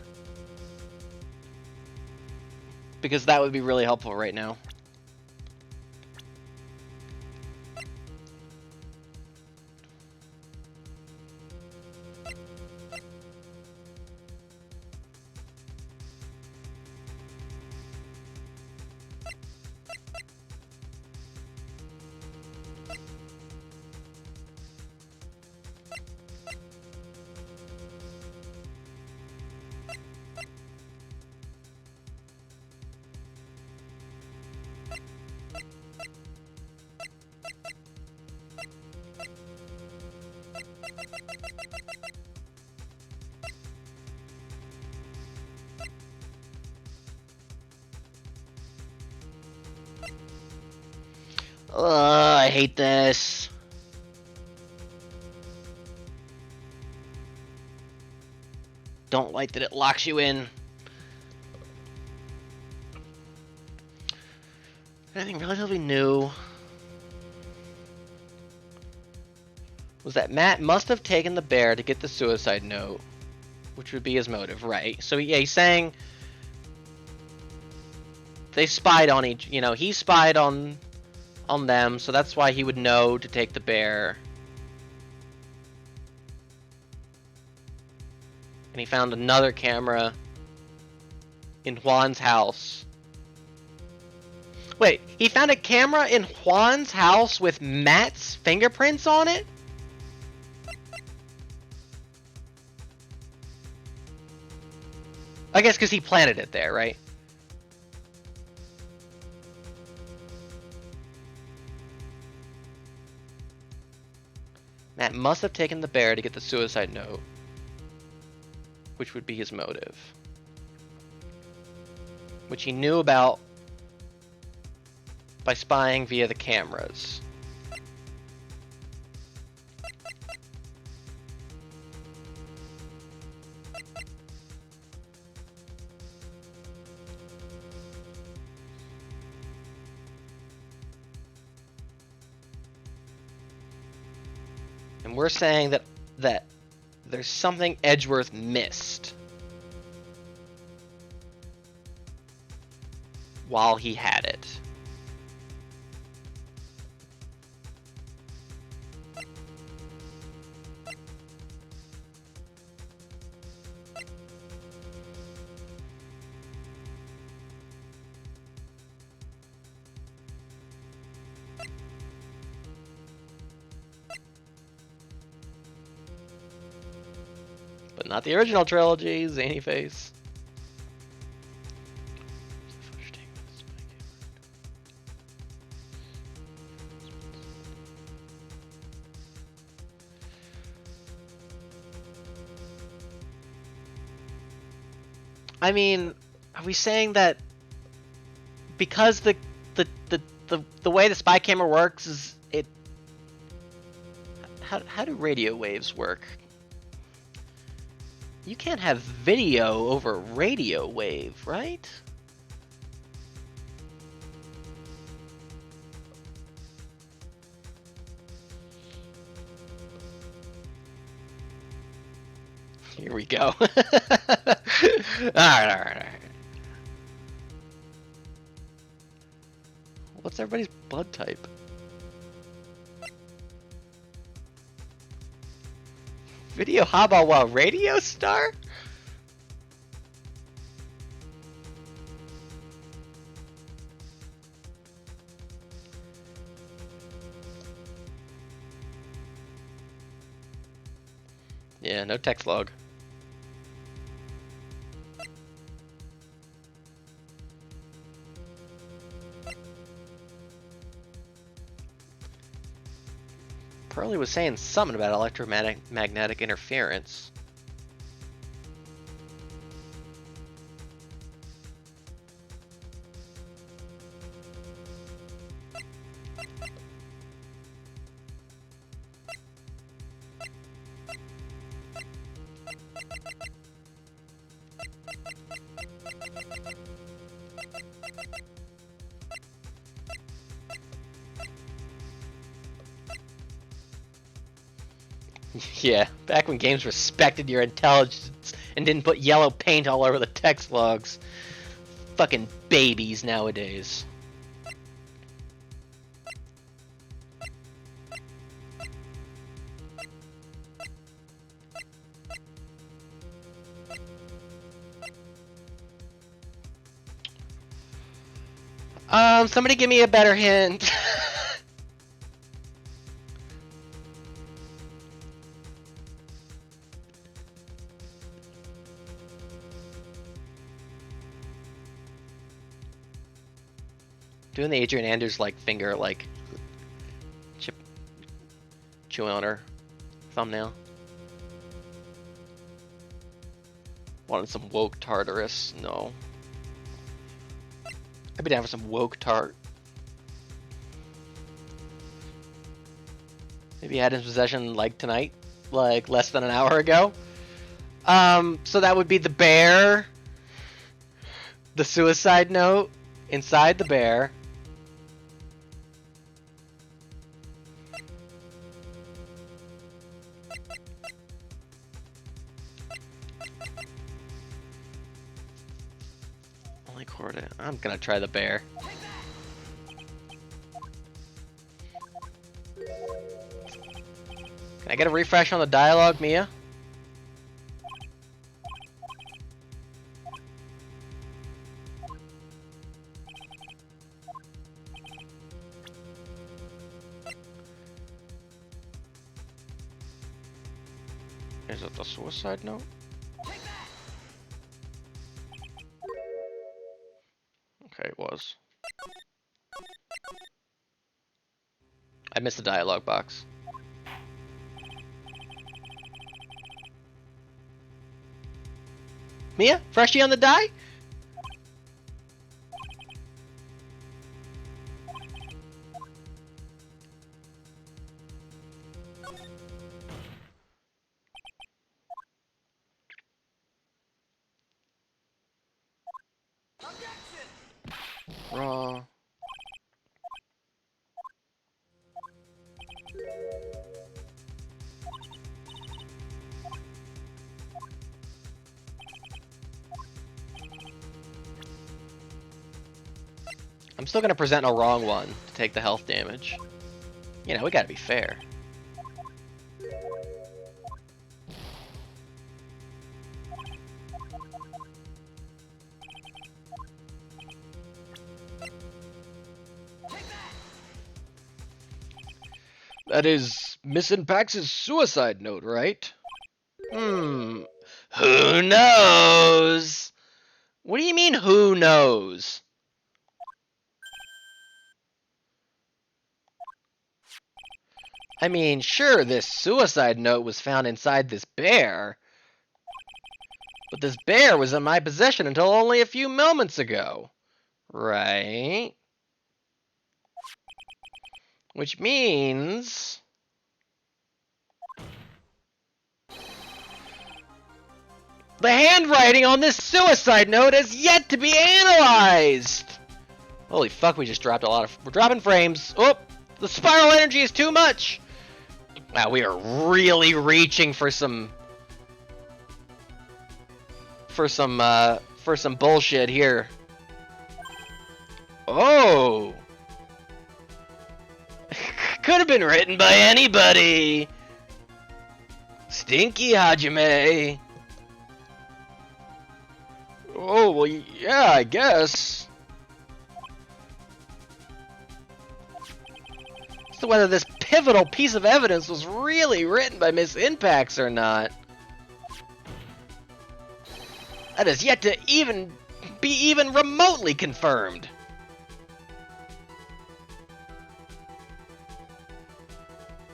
Because that would be really helpful right now. I hate this. don't like that it locks you in. Anything relatively new was that Matt must have taken the bear to get the suicide note, which would be his motive, right? So yeah, he's saying they spied on each, you know, he spied on them, so that's why he would know to take the bear. And he found another camera in Juan's house. Wait, he found a camera in Juan's house with Matt's fingerprints on it? I guess because he planted it there, right? Matt must have taken the bear to get the suicide note, which would be his motive. Which he knew about by spying via the cameras. And we're saying that there's something Edgeworth missed while he had it. But not the original trilogy, Zany Face. I mean, are we saying that because the way the spy camera works is it? How do radio waves work? You can't have video over radio wave, right? Here we go. Alright. What's everybody's blood type? Video haba while radio star? Yeah, no text log. Pearlie was saying something about electromagnetic interference. Yeah, back when games respected your intelligence and didn't put yellow paint all over the text logs. Fucking babies nowadays. Somebody give me a better hint. Doing the Adrian Anders like finger like chewing on her thumbnail. Wanted some woke Tartarus? No. I'd be down for some woke tart. Maybe had his possession like tonight, like less than an hour ago. So that would be the bear, the suicide note inside the bear. Only coordinate. I'm gonna try the bear. Can I get a refresh on the dialogue, Mia? Is it the suicide note? Okay, it was. I missed the dialogue box. Mia, freshie on the die? Raw. I'm still gonna present a wrong one to take the health damage. You know, we gotta be fair.
That is Miss Impax's suicide note, right?
Who knows? What do you mean, who knows? I mean, sure, this suicide note was found inside this bear, but this bear was in my possession until only a few moments ago, right? Which means... the handwriting on this suicide note has yet to be analyzed! Holy fuck, we just dropped a lot of... we're dropping frames. Oh, the spiral energy is too much! Wow, we are really reaching for some... for some bullshit here. Oh! Could have been written by anybody! Stinky Hajime!
Oh, well, yeah, I guess.
So whether this pivotal piece of evidence was really written by Miss Impax or not, that is yet to be even remotely confirmed.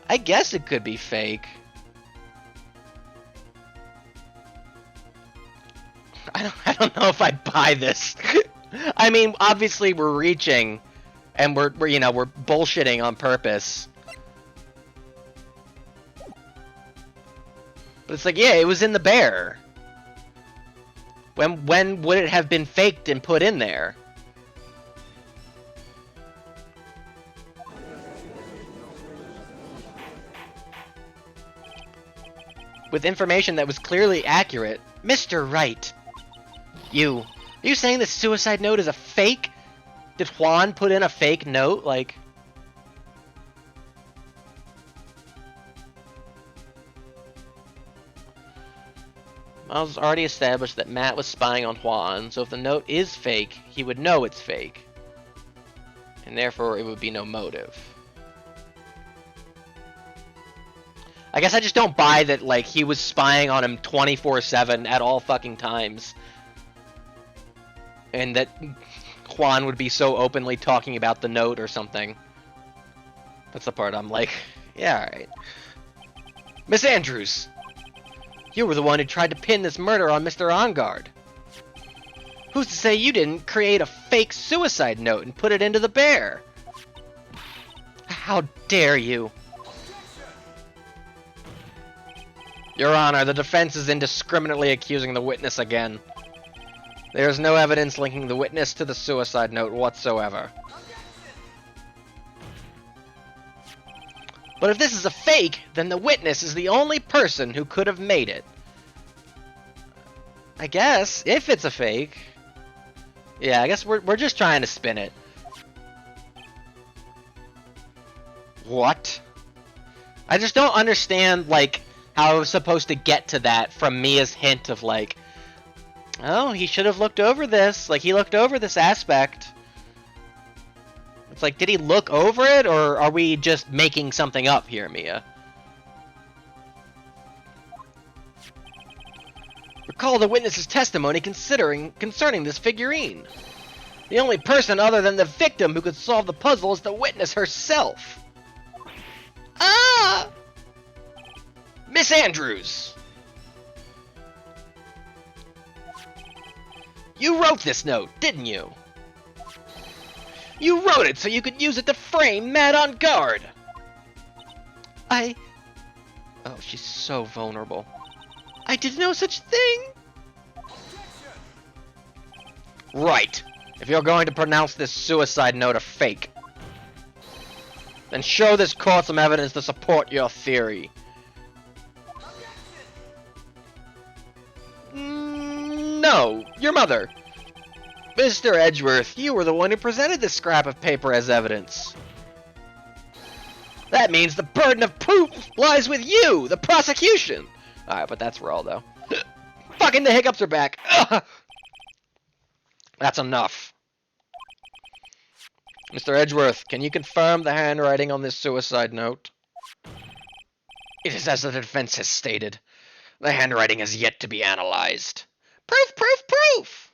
I guess it could be fake. I don't know if I buy this. I mean, obviously we're reaching, and we're bullshitting on purpose. But it's like, yeah, it was in the bear. When would it have been faked and put in there? With information that was clearly accurate. Mr. Wright. Are you saying this suicide note is a fake? Did Juan put in a fake note? Like... Miles already established that Matt was spying on Juan, so if the note is fake, he would know it's fake. And therefore, it would be no motive. I guess I just don't buy that, like, he was spying on him 24/7 at all fucking times. And that Juan would be so openly talking about the note or something. That's the part I'm like, yeah, alright. Miss Andrews! You were the one who tried to pin this murder on Mr. Engard. Who's to say you didn't create a fake suicide note and put it into the bear? How dare you? Your Honor, the defense is indiscriminately accusing the witness again. There is no evidence linking the witness to the suicide note whatsoever. But if this is a fake, then the witness is the only person who could have made it. I guess, if it's a fake. Yeah, I guess we're just trying to spin it. What? I just don't understand, like, how I was supposed to get to that from Mia's hint of, like, oh, he should have looked over this. Like, he looked over this aspect. It's like, did he look over it, or are we just making something up here, Mia? Recall the witness's testimony concerning this figurine. The only person other than the victim who could solve the puzzle is the witness herself. Ah! Miss Andrews! You wrote this note, didn't you? You wrote it so you could use it to frame Mad on Guard! Oh, she's so vulnerable. I did no such thing! Right. If you're going to pronounce this suicide note a fake, then show this court some evidence to support your theory. No, your mother. Mr. Edgeworth, you were the one who presented this scrap of paper as evidence. That means the burden of proof lies with you, the prosecution. Alright, but that's raw, though. Fucking the hiccups are back. Ugh. That's enough. Mr. Edgeworth, can you confirm the handwriting on this suicide note? It is as the defense has stated. The handwriting has yet to be analyzed. Proof, proof, proof!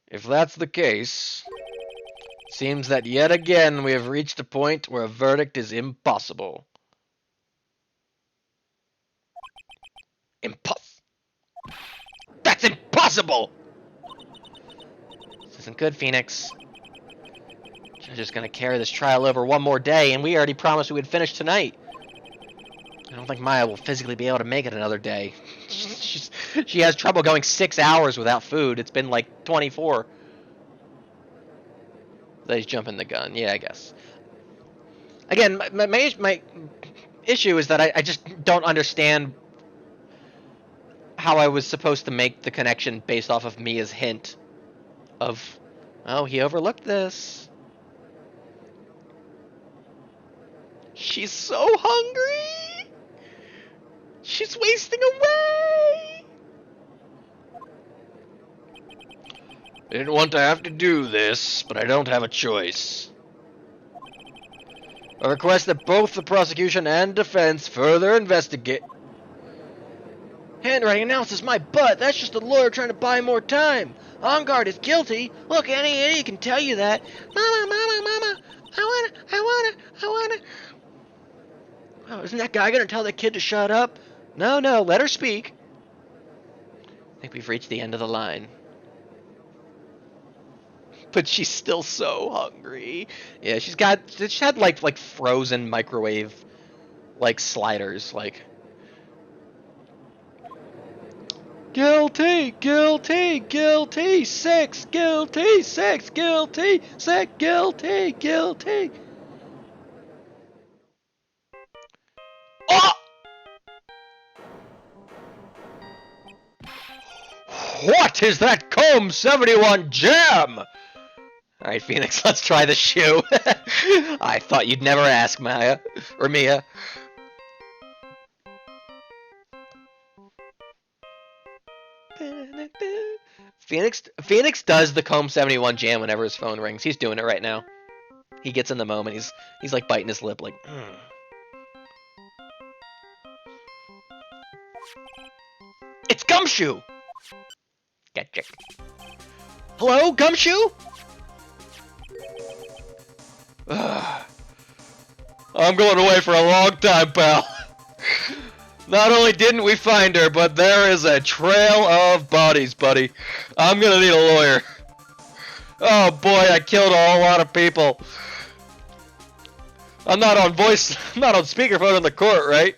If that's the case, seems that yet again we have reached a point where a verdict is impossible. That's impossible! This isn't good, Phoenix. She's just gonna carry this trial over one more day, and we already promised we would finish tonight. I don't think Maya will physically be able to make it another day. She has trouble going 6 hours without food. It's been like 24. He's jumping the gun. Yeah, I guess. Again, my issue is that I just don't understand how I was supposed to make the connection based off of Mia's hint of, oh, he overlooked this. She's so hungry. She's wasting away. I didn't want to have to do this, but I don't have a choice. I request that both the prosecution and defense further investigate. Handwriting analysis, my butt. That's just a lawyer trying to buy more time. On Guard is guilty. Look, any idiot can tell you that. Mama. I wanna. Oh, isn't that guy gonna tell that kid to shut up? No, let her speak. I think we've reached the end of the line. But she's still so hungry. Yeah, she had like frozen microwave like sliders, like guilty, 6, guilty, 6, guilty, 6, guilty. Oh! What is that Comb 71 jam? Alright, Phoenix, let's try the shoe. I thought you'd never ask, Maya. Or Mia. Phoenix does the Comb 71 jam whenever his phone rings. He's doing it right now. He gets in the moment. He's like biting his lip like, It's Gumshoe! Gotcha. Hello, Gumshoe? I'm going away for a long time, pal. Not only didn't we find her, but there is a trail of bodies, buddy. I'm gonna need a lawyer. Oh boy, I killed a whole lot of people.
I'm not on voice. I'm not on speakerphone in the court, right?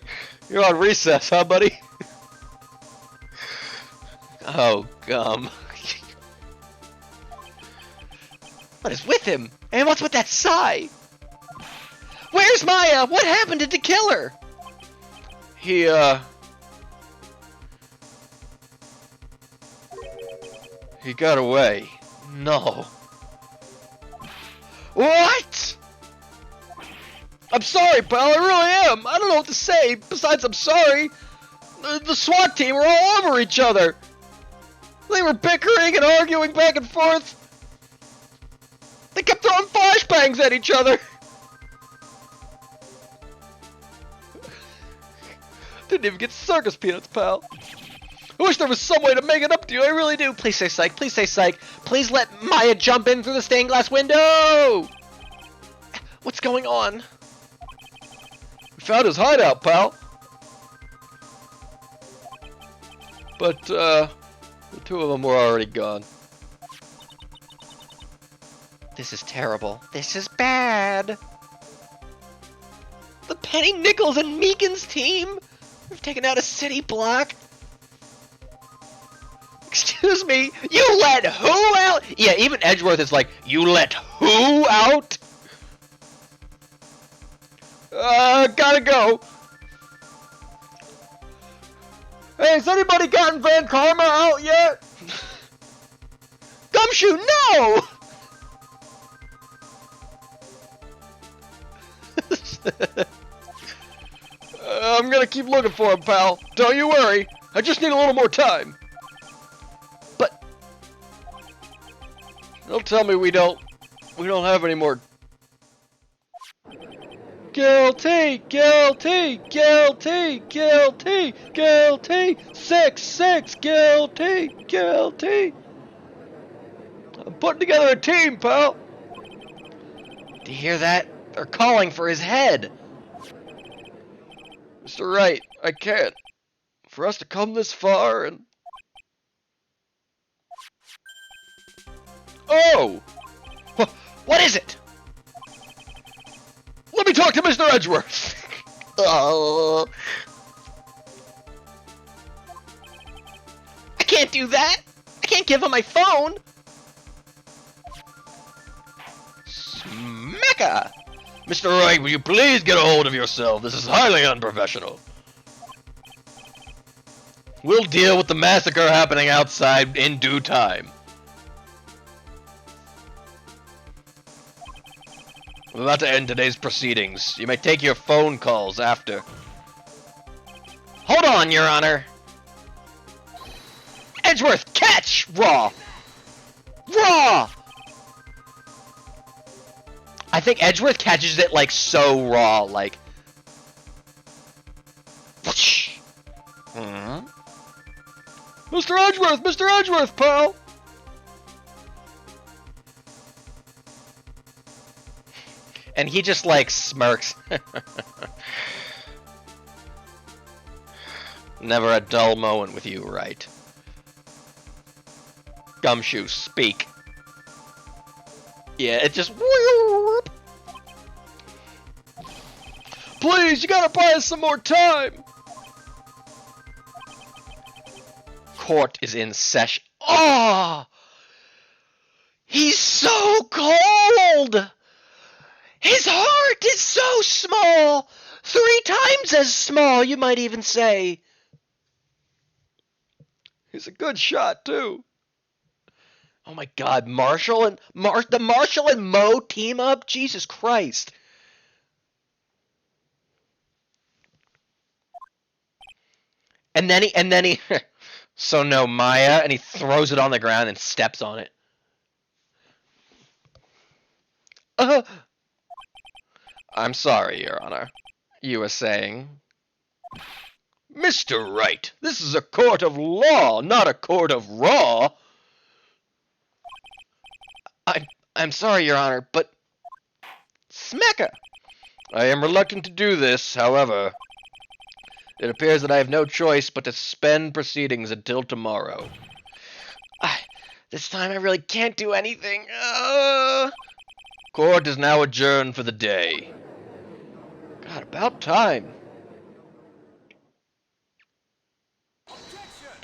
You're on recess, huh, buddy? Oh, gum.
What is with him? And what's with that sigh? Where's Maya? What happened to the killer?
He got away.
No.
What? I'm sorry, pal. I really am. I don't know what to say. Besides, I'm sorry. The SWAT team were all over each other. They were bickering and arguing back and forth. They kept throwing flashbangs at each other. Didn't even get circus peanuts, pal. I wish there was some way to make it up to you. I really do.
Please say psych. Please say psych. Please let Maya jump in through the stained glass window. What's going on?
We found his hideout, pal. But, the two of them were already gone.
This is terrible. This is bad. The Penny Nichols and Meekins team? We've taken out a city block. Excuse me, you let who out? Yeah, even Edgeworth is like, you let who out?
Gotta go. Hey, has anybody gotten Van Karma out yet?
Gumshoe, no!
I'm gonna keep looking for him, pal. Don't you worry. I just need a little more time.
But
don't tell me we don't have any more. Guilty, guilty, guilty, guilty, guilty, 6-6, guilty, guilty. I'm putting together a team, pal.
do you hear that? They're calling for his head.
Mr. Wright, I can't. For us to come this far and... Oh!
What is it?
Let me talk to Mr. Edgeworth!
Oh. I can't do that. I can't give him my phone. Smecca!
Mr. Wright, will you please get a hold of yourself? This is highly unprofessional. We'll deal with the massacre happening outside in due time. I'm about to end today's proceedings. You may take your phone calls after.
Hold on, Your Honor. Edgeworth, catch! Raw! Raw! I think Edgeworth catches it, like, so raw, like...
Mr. Edgeworth! Mr. Edgeworth, pal!
And he just, like, smirks.
Never a dull moment with you, Wright. Gumshoe, speak.
Yeah, it just...
Please, you gotta buy us some more time!
Court is in session. Oh! He's so cold! His heart is so small! 3 times as small, you might even say.
He's a good shot, too.
Oh my god, Marshall and... the Marshall and Mo team up? Jesus Christ. And then he... So no, Maya, and he throws it on the ground and steps on it.
I'm sorry, Your Honor. You were saying... Mr. Wright, this is a court of law, not a court of raw.
I'm sorry, Your Honor, but...
Smecca! I am reluctant to do this, however. It appears that I have no choice but to suspend proceedings until tomorrow.
This time I really can't do anything.
Court is now adjourned for the day. God, about time.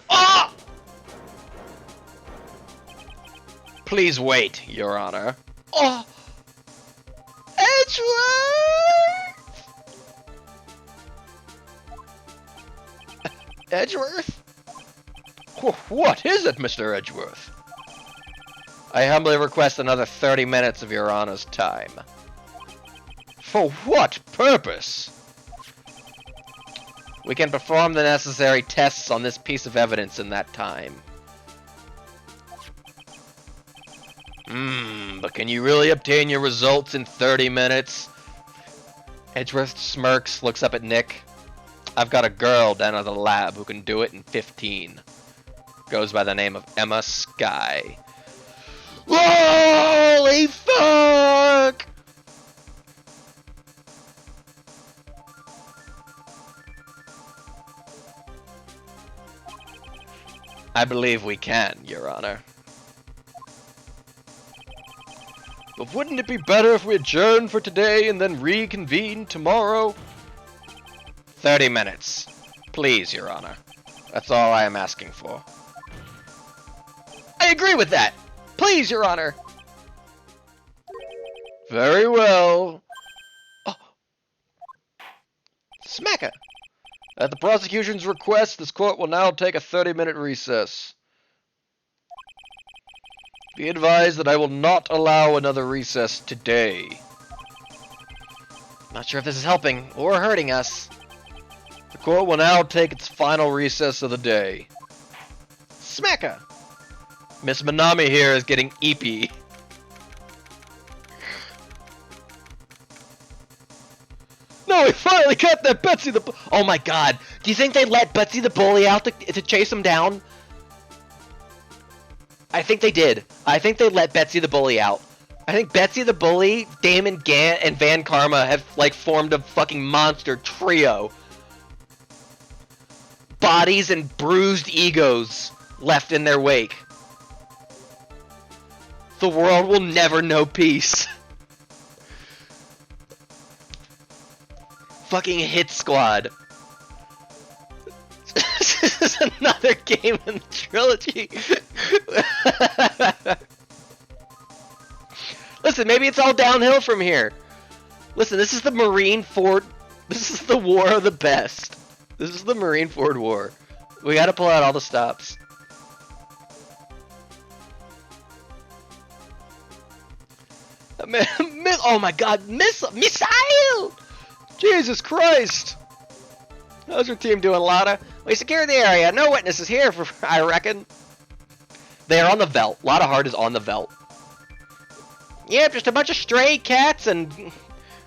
Ah! Please wait, Your Honor. Oh! Edgeworth! Edgeworth? What is it, Mr. Edgeworth? I humbly request another 30 minutes of Your Honor's time. For what purpose? We can perform the necessary tests on this piece of evidence in that time. But can you really obtain your results in 30 minutes? Edgeworth smirks, looks up at Nick. I've got a girl down at the lab who can do it in 15. Goes by the name of Emma Skye. Holy fuck! I believe we can, Your Honor. But wouldn't it be better if we adjourn for today and then reconvene tomorrow? 30 minutes. Please, Your Honor. That's all I am asking for. I agree with that! Please, Your Honor! Very well. Oh. Smacker! At the prosecution's request, this court will now take a 30-minute recess. Be advised that I will not allow another recess today. Not sure if this is helping or hurting us. The court will now take its final recess of the day. Smacker! Miss Minami here is getting eepy. No, we finally got that Betsy the... Oh my god. Do you think they let Betsy the Bully out to chase him down? I think they did. I think they let Betsy the Bully out. I think Betsy the Bully, Damon Gant, and Van Karma have, like, formed a fucking monster trio. Bodies and bruised egos left in their wake. The world will never know peace. Fucking Hit Squad. This is another game in the trilogy. Listen, maybe it's all downhill from here. Listen, this is the Marineford. This is the war of the best. This is the Marineford War. We gotta pull out all the stops. Oh my god, missile! Jesus Christ! How's your team doing, Lotta? We secured the area. No witnesses here, I reckon. They are on the Veldt. Lotta Hart is on the Veldt. Yep, just a bunch of stray cats and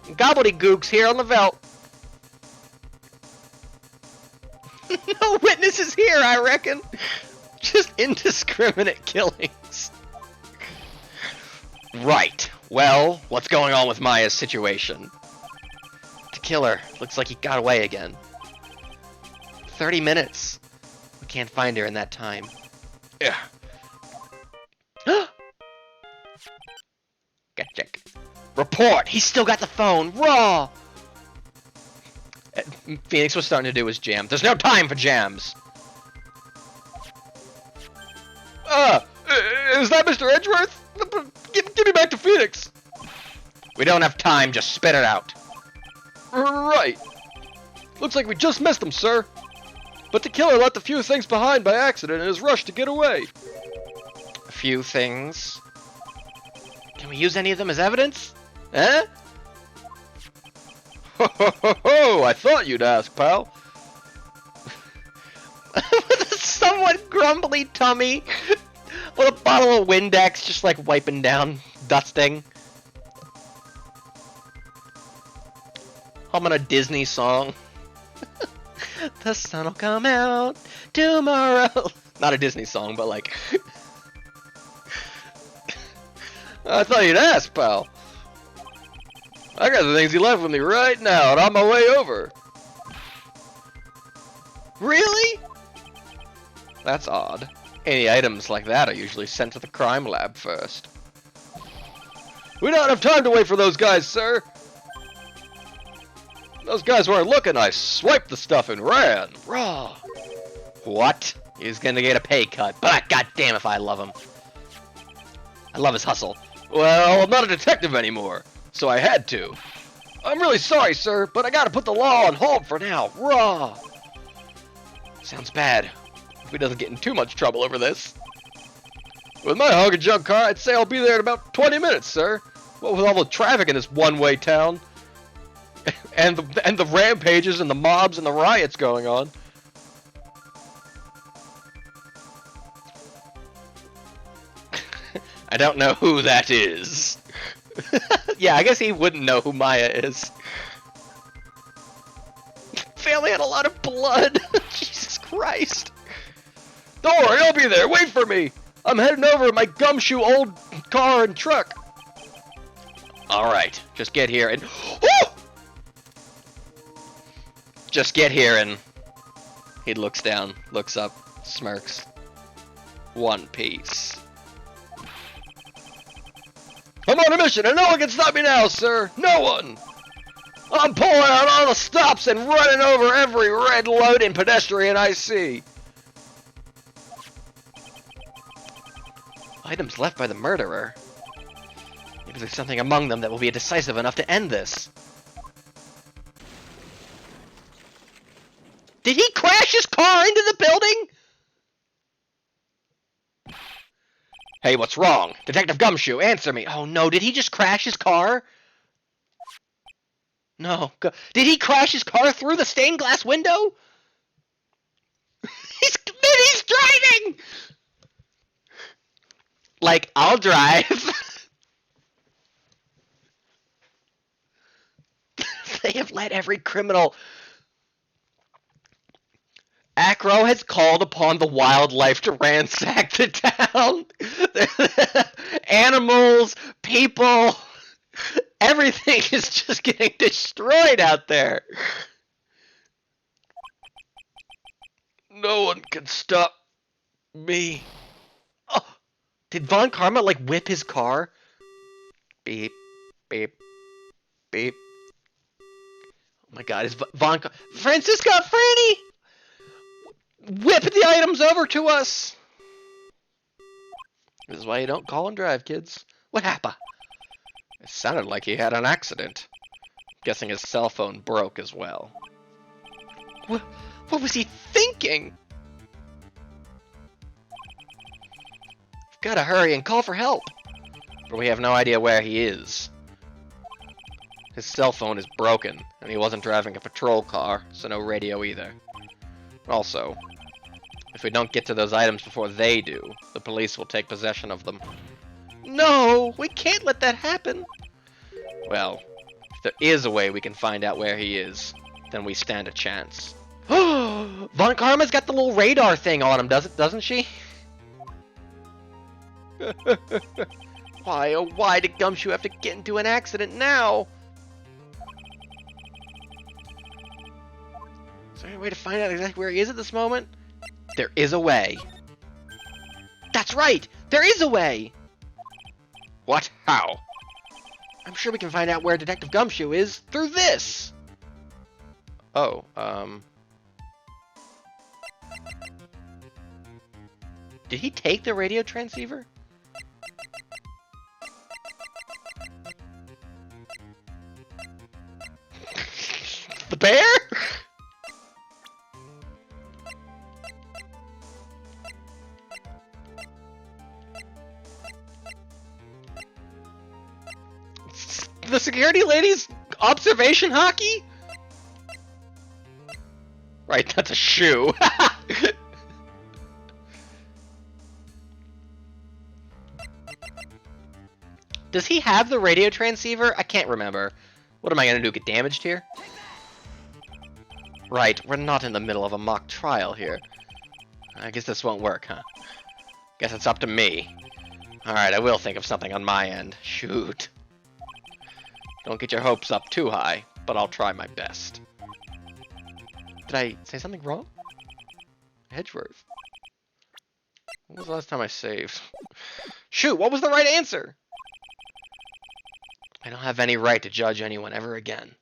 gobbledygooks here on the Veldt. No witnesses here, I reckon. Just indiscriminate killings. Right. Well, what's going on with Maya's situation? The killer. Looks like he got away again. 30 minutes. We can't find her in that time. Yeah. Got check. Report! He's still got the phone! Raw! Phoenix was starting to do his jam. There's no time for jams! Is that Mr. Edgeworth? Give me back to Phoenix! We don't have time, just spit it out. Right. Looks like we just missed him, sir. But the killer left a few things behind by accident in his rush to get away. A few things? Can we use any of them as evidence? Eh? Ho ho ho ho! I thought you'd ask, pal. With a somewhat grumbly tummy, with a bottle of Windex just like wiping down, dusting. Humming a Disney song. The sun'll come out tomorrow. Not a Disney song, but like... I thought you'd ask, pal. I got the things he left with me right now, and on my way over. Really? That's odd. Any items like that are usually sent to the crime lab first. We don't have time to wait for those guys, sir. Those guys weren't looking. I swiped the stuff and ran. Rah.
What? He's gonna get a pay cut, but goddamn if I love him. I love his hustle.
Well, I'm not a detective anymore, so I had to. I'm really sorry, sir, but I gotta put the law on hold for now. Rah.
Sounds bad. If he doesn't get in too much trouble over this.
With my hug and junk car, I'd say I'll be there in about 20 minutes, sir. What with all the traffic in this one-way town, and the rampages and the mobs and the riots going on.
I don't know who that is. Yeah, I guess he wouldn't know who Maya is. Family had a lot of blood. Jesus Christ.
Don't worry, I'll be there. Wait for me. I'm heading over in my gumshoe old car and truck.
Alright, just get here and... Just get here and... He looks down, looks up, smirks. One piece.
I'm on a mission and no one can stop me now, sir. No one. I'm pulling out all the stops and running over every red loading pedestrian I see.
Items left by the murderer. Maybe there's something among them that will be decisive enough to end this. Did he crash his car into the building? Hey, what's wrong? Detective Gumshoe, answer me. Oh no, did he just crash his car? No. Did he crash his car through the stained glass window? He's driving! Like, I'll drive. They have let every criminal... Acro has called upon the wildlife to ransack the town. Animals, people, everything is just getting destroyed out there.
No one can stop me.
Oh, did Von Karma, like, whip his car? Beep, beep, beep. Oh my god, is Von Karma... Francisco, Franny! Whip the items over to us! This is why you don't call and drive, kids. What happened?
It sounded like he had an accident. Guessing his cell phone broke as well.
What was he thinking? We've gotta hurry and call for help. But we have no idea where he is. His cell phone is broken, and he wasn't driving a patrol car, so no radio either. Also, if we don't get to those items before they do, the police will take possession of them. No, we can't let that happen. Well, if there is a way we can find out where he is, then we stand a chance. Von Karma's got the little radar thing on him, doesn't she? Why, oh why did Gumshoe have to get into an accident now? Is there any way to find out exactly where he is at this moment? There is a way. That's right! There is a way!
What? How?
I'm sure we can find out where Detective Gumshoe is through this!
Oh,
Did he take the radio transceiver? The bear? The security lady's observation hockey? Right, that's a shoe. Does he have the radio transceiver? I can't remember. What am I gonna do, get damaged here? Right, we're not in the middle of a mock trial here. I guess this won't work, huh? Guess it's up to me. Alright, I will think of something on my end. Shoot. Don't get your hopes up too high, but I'll try my best. Did I say something wrong? Hedgeworth. When was the last time I saved? Shoot, what was the right answer? I don't have any right to judge anyone ever again.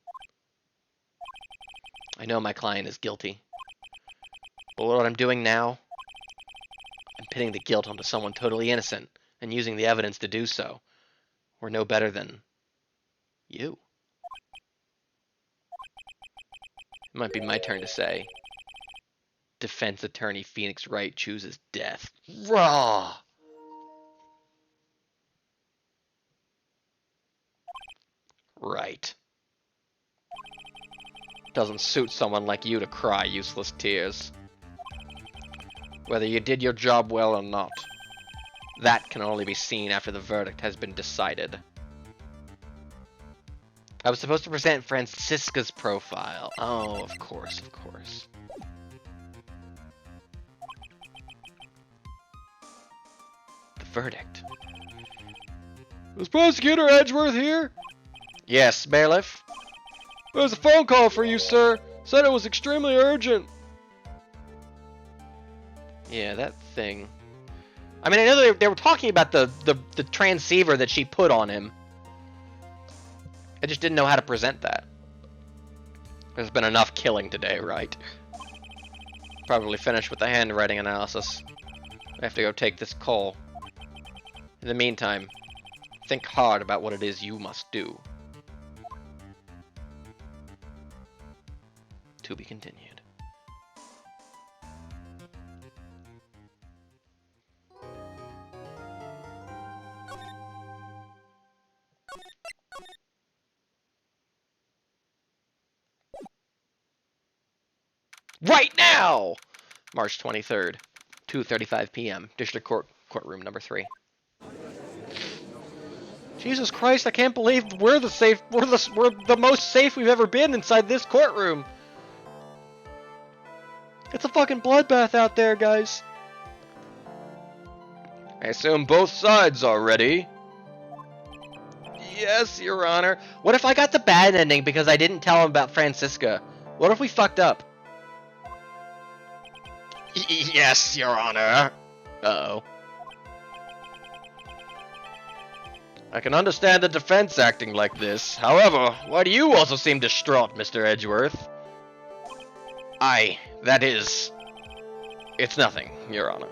I know my client is guilty. But what I'm doing now, I'm pitting the guilt onto someone totally innocent and using the evidence to do so. We're no better than you. It might be my turn to say, defense attorney Phoenix Wright chooses death. Raw! Right. Doesn't suit someone like you to cry useless tears. Whether you did your job well or not, that can only be seen after the verdict has been decided. I was supposed to present Francisca's profile. Oh, of course, of course. The verdict.
Was Prosecutor Edgeworth here?
Yes, bailiff?
There's a phone call for you, sir. Said it was extremely urgent.
Yeah, that thing. I mean, I know they were talking about the transceiver that she put on him. I just didn't know how to present that. There's been enough killing today, right? Probably finished with the handwriting analysis. I have to go take this call. In the meantime, think hard about what it is you must do. To be continued. Right now! March 23rd, 2:35 p.m. District Court, courtroom number 3. Jesus Christ, I can't believe we're the most safe we've ever been inside this courtroom. It's a fucking bloodbath out there, guys.
I assume both sides are ready.
Yes, Your Honor. What if I got the bad ending because I didn't tell him about Francisca? What if we fucked up?
Yes, Your Honor.
Uh-oh.
I can understand the defense acting like this. However, why do you also seem distraught, Mr. Edgeworth?
That is...
It's nothing, Your Honor.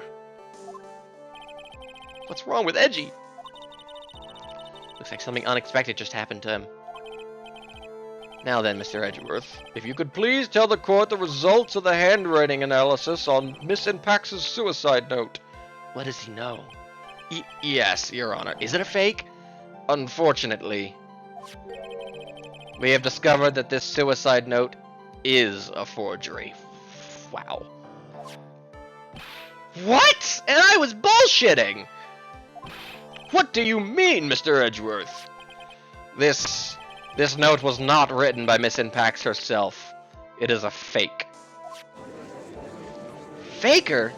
What's wrong with Edgy? Looks like something unexpected just happened to him. Now then, Mr. Edgeworth.
If you could please tell the court the results of the handwriting analysis on Miss Impax's suicide note.
What does he know?
Yes, Your Honor.
Is it a fake?
Unfortunately, we have discovered that this suicide note is a forgery.
Wow. What? And I was bullshitting!
What do you mean, Mr. Edgeworth? This note was not written by Miss Impax herself. It is a fake.
Faker?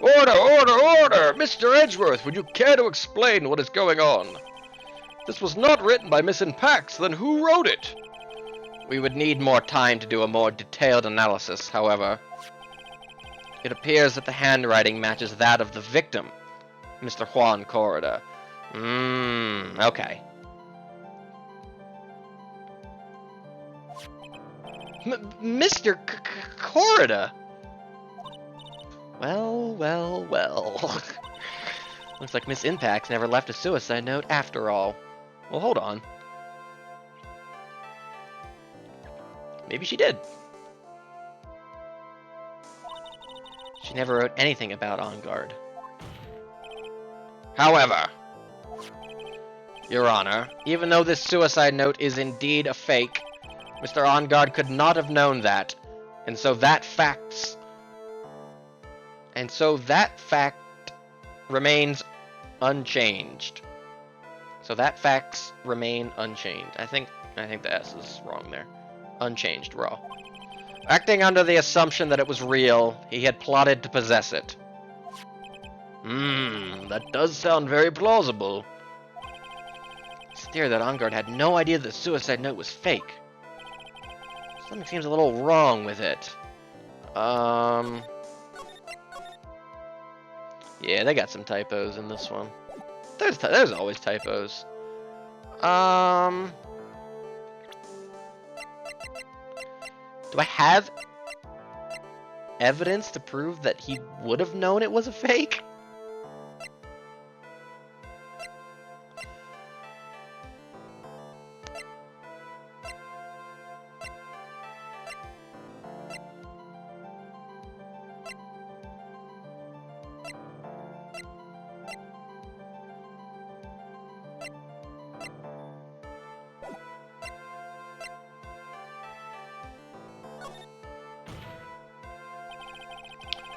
Order, order, order! Mr. Edgeworth, would you care to explain what is going on? This was not written by Miss Impax, then who wrote it?
We would need more time to do a more detailed analysis, however. It appears that the handwriting matches that of the victim, Mr. Juan Corrida. Okay. Mr. Corrida? Well, well, well. Looks like Miss Impax never left a suicide note after all. Well, hold on. Maybe she did. She never wrote anything about On Guard. However, Your Honor, even though this suicide note is indeed a fake, Mr. On Guard could not have known that, and so that fact remains unchanged. So that facts remain unchanged. I think the S is wrong there. Unchanged, raw. Acting under the assumption that it was real, he had plotted to possess it.
That does sound very plausible.
It's clear that On Guard had no idea the suicide note was fake. Something seems a little wrong with it. Yeah, they got some typos in this one. There's always typos. Do I have evidence to prove that he would have known it was a fake?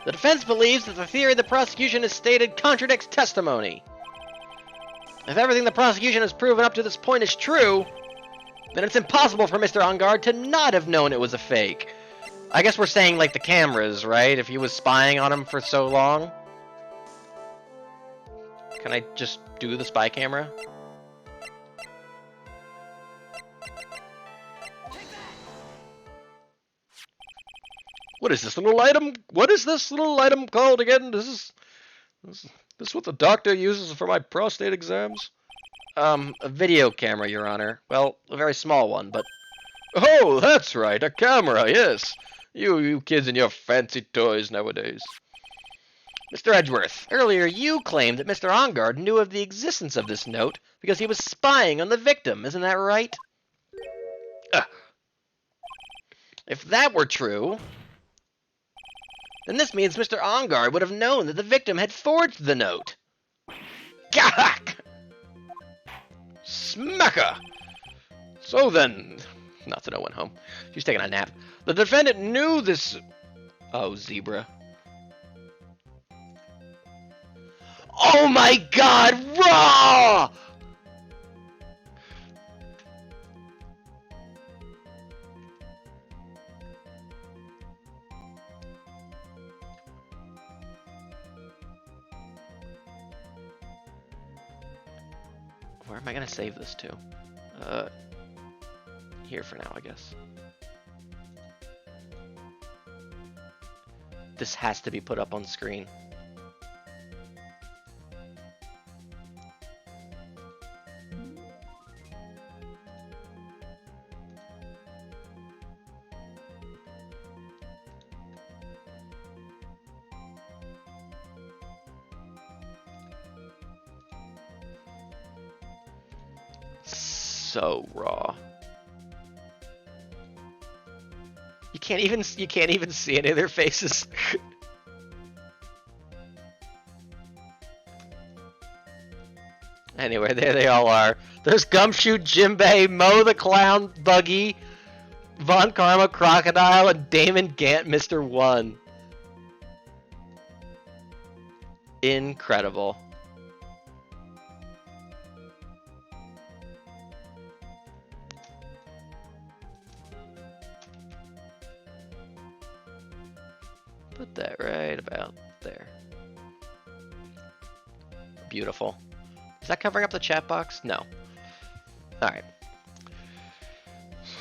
The defense believes that the theory the prosecution has stated contradicts testimony. If everything the prosecution has proven up to this point is true, then it's impossible for Mr. Engarde to not have known it was a fake. I guess we're saying, like, the cameras, right? If he was spying on him for so long. Can I just do the spy camera?
What is this little item? What is this little item called again? This what the doctor uses for my prostate exams?
A video camera, Your Honor. Well, a very small one, but...
Oh, that's right, a camera, yes. You kids and your fancy toys nowadays.
Mr. Edgeworth, earlier you claimed that Mr. Engarde knew of the existence of this note because he was spying on the victim, isn't that right? If that were true, then this means Mr. Engarde would have known that the victim had forged the note.
Gahak! Smacker! So then...
Not that I went home. She was taking a nap.
The defendant knew this...
Oh, zebra. Oh my god, raw! Where am I gonna save this to? Here for now, I guess. This has to be put up on screen. So raw. You can't even see any of their faces. Anyway, there they all are. There's Gumshoe, Jimbei, Mo the Clown, Buggy, Von Karma, Crocodile, and Damon Gant, Mr. One. Incredible. Put that right about there. Beautiful. Is that covering up the chat box? No. Alright.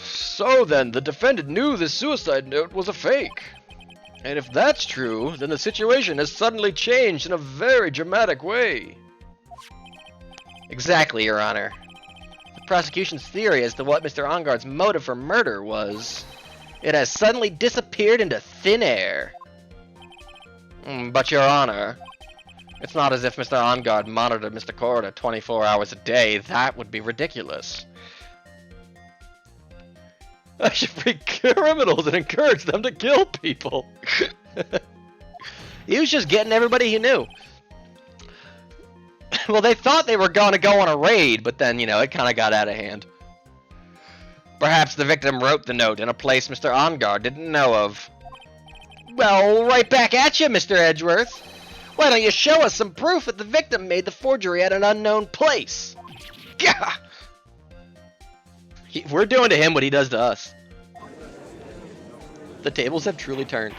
So then, the defendant knew this suicide note was a fake. And if that's true, then the situation has suddenly changed in a very dramatic way.
Exactly, Your Honor. The prosecution's theory as to what Mr. Engarde's motive for murder was, it has suddenly disappeared into thin air. But, Your Honor, it's not as if Mr. Engarde monitored Mr. Korda 24 hours a day. That would be ridiculous.
I should free criminals and encourage them to kill people.
He was just getting everybody he knew. Well, they thought they were going to go on a raid, but then, you know, it kind of got out of hand. Perhaps the victim wrote the note in a place Mr. Engarde didn't know of. Well, right back at you, Mr. Edgeworth. Why don't you show us some proof that the victim made the forgery at an unknown place? Gah! We're doing to him what he does to us. The tables have truly turned.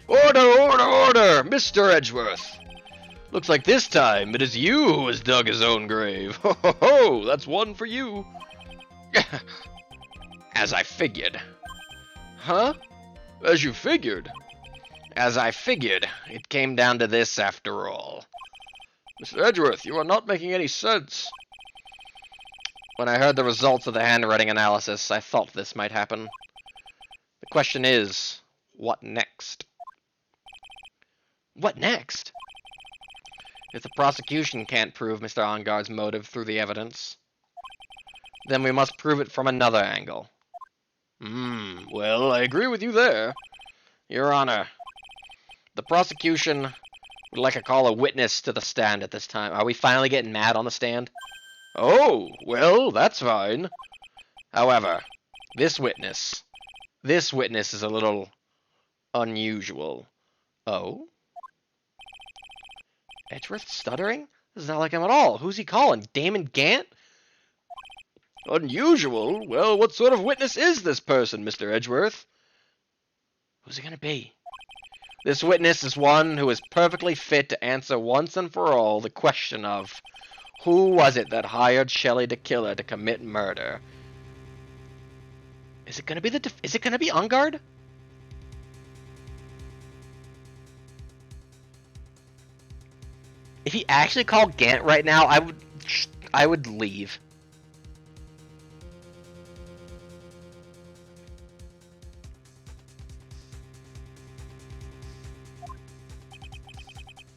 Order, order, order, Mr. Edgeworth. Looks like this time it is you who has dug his own grave. Ho ho ho, that's one for you. As I figured. Huh? As you figured? As I figured. It came down to this after all. Mr. Edgeworth, you are not making any sense.
When I heard the results of the handwriting analysis, I thought this might happen. The question is, what next? What next? If the prosecution can't prove Mr. Engarde's motive through the evidence, then we must prove it from another angle.
Well, I agree with you there.
Your Honor, the prosecution would like to call a witness to the stand at this time. Are we finally getting mad on the stand?
Oh, well, that's fine.
However, this witness is a little unusual. Oh? Edgeworth stuttering? This is not like him at all. Who's he calling? Damon Gant?
Unusual? Well, what sort of witness is this person, Mr. Edgeworth?
Who's it gonna be? This witness is one who is perfectly fit to answer once and for all the question of who was it that hired Shelley the Killer to commit murder? Is it gonna be Engarde? If he actually called Gant right now, I would leave.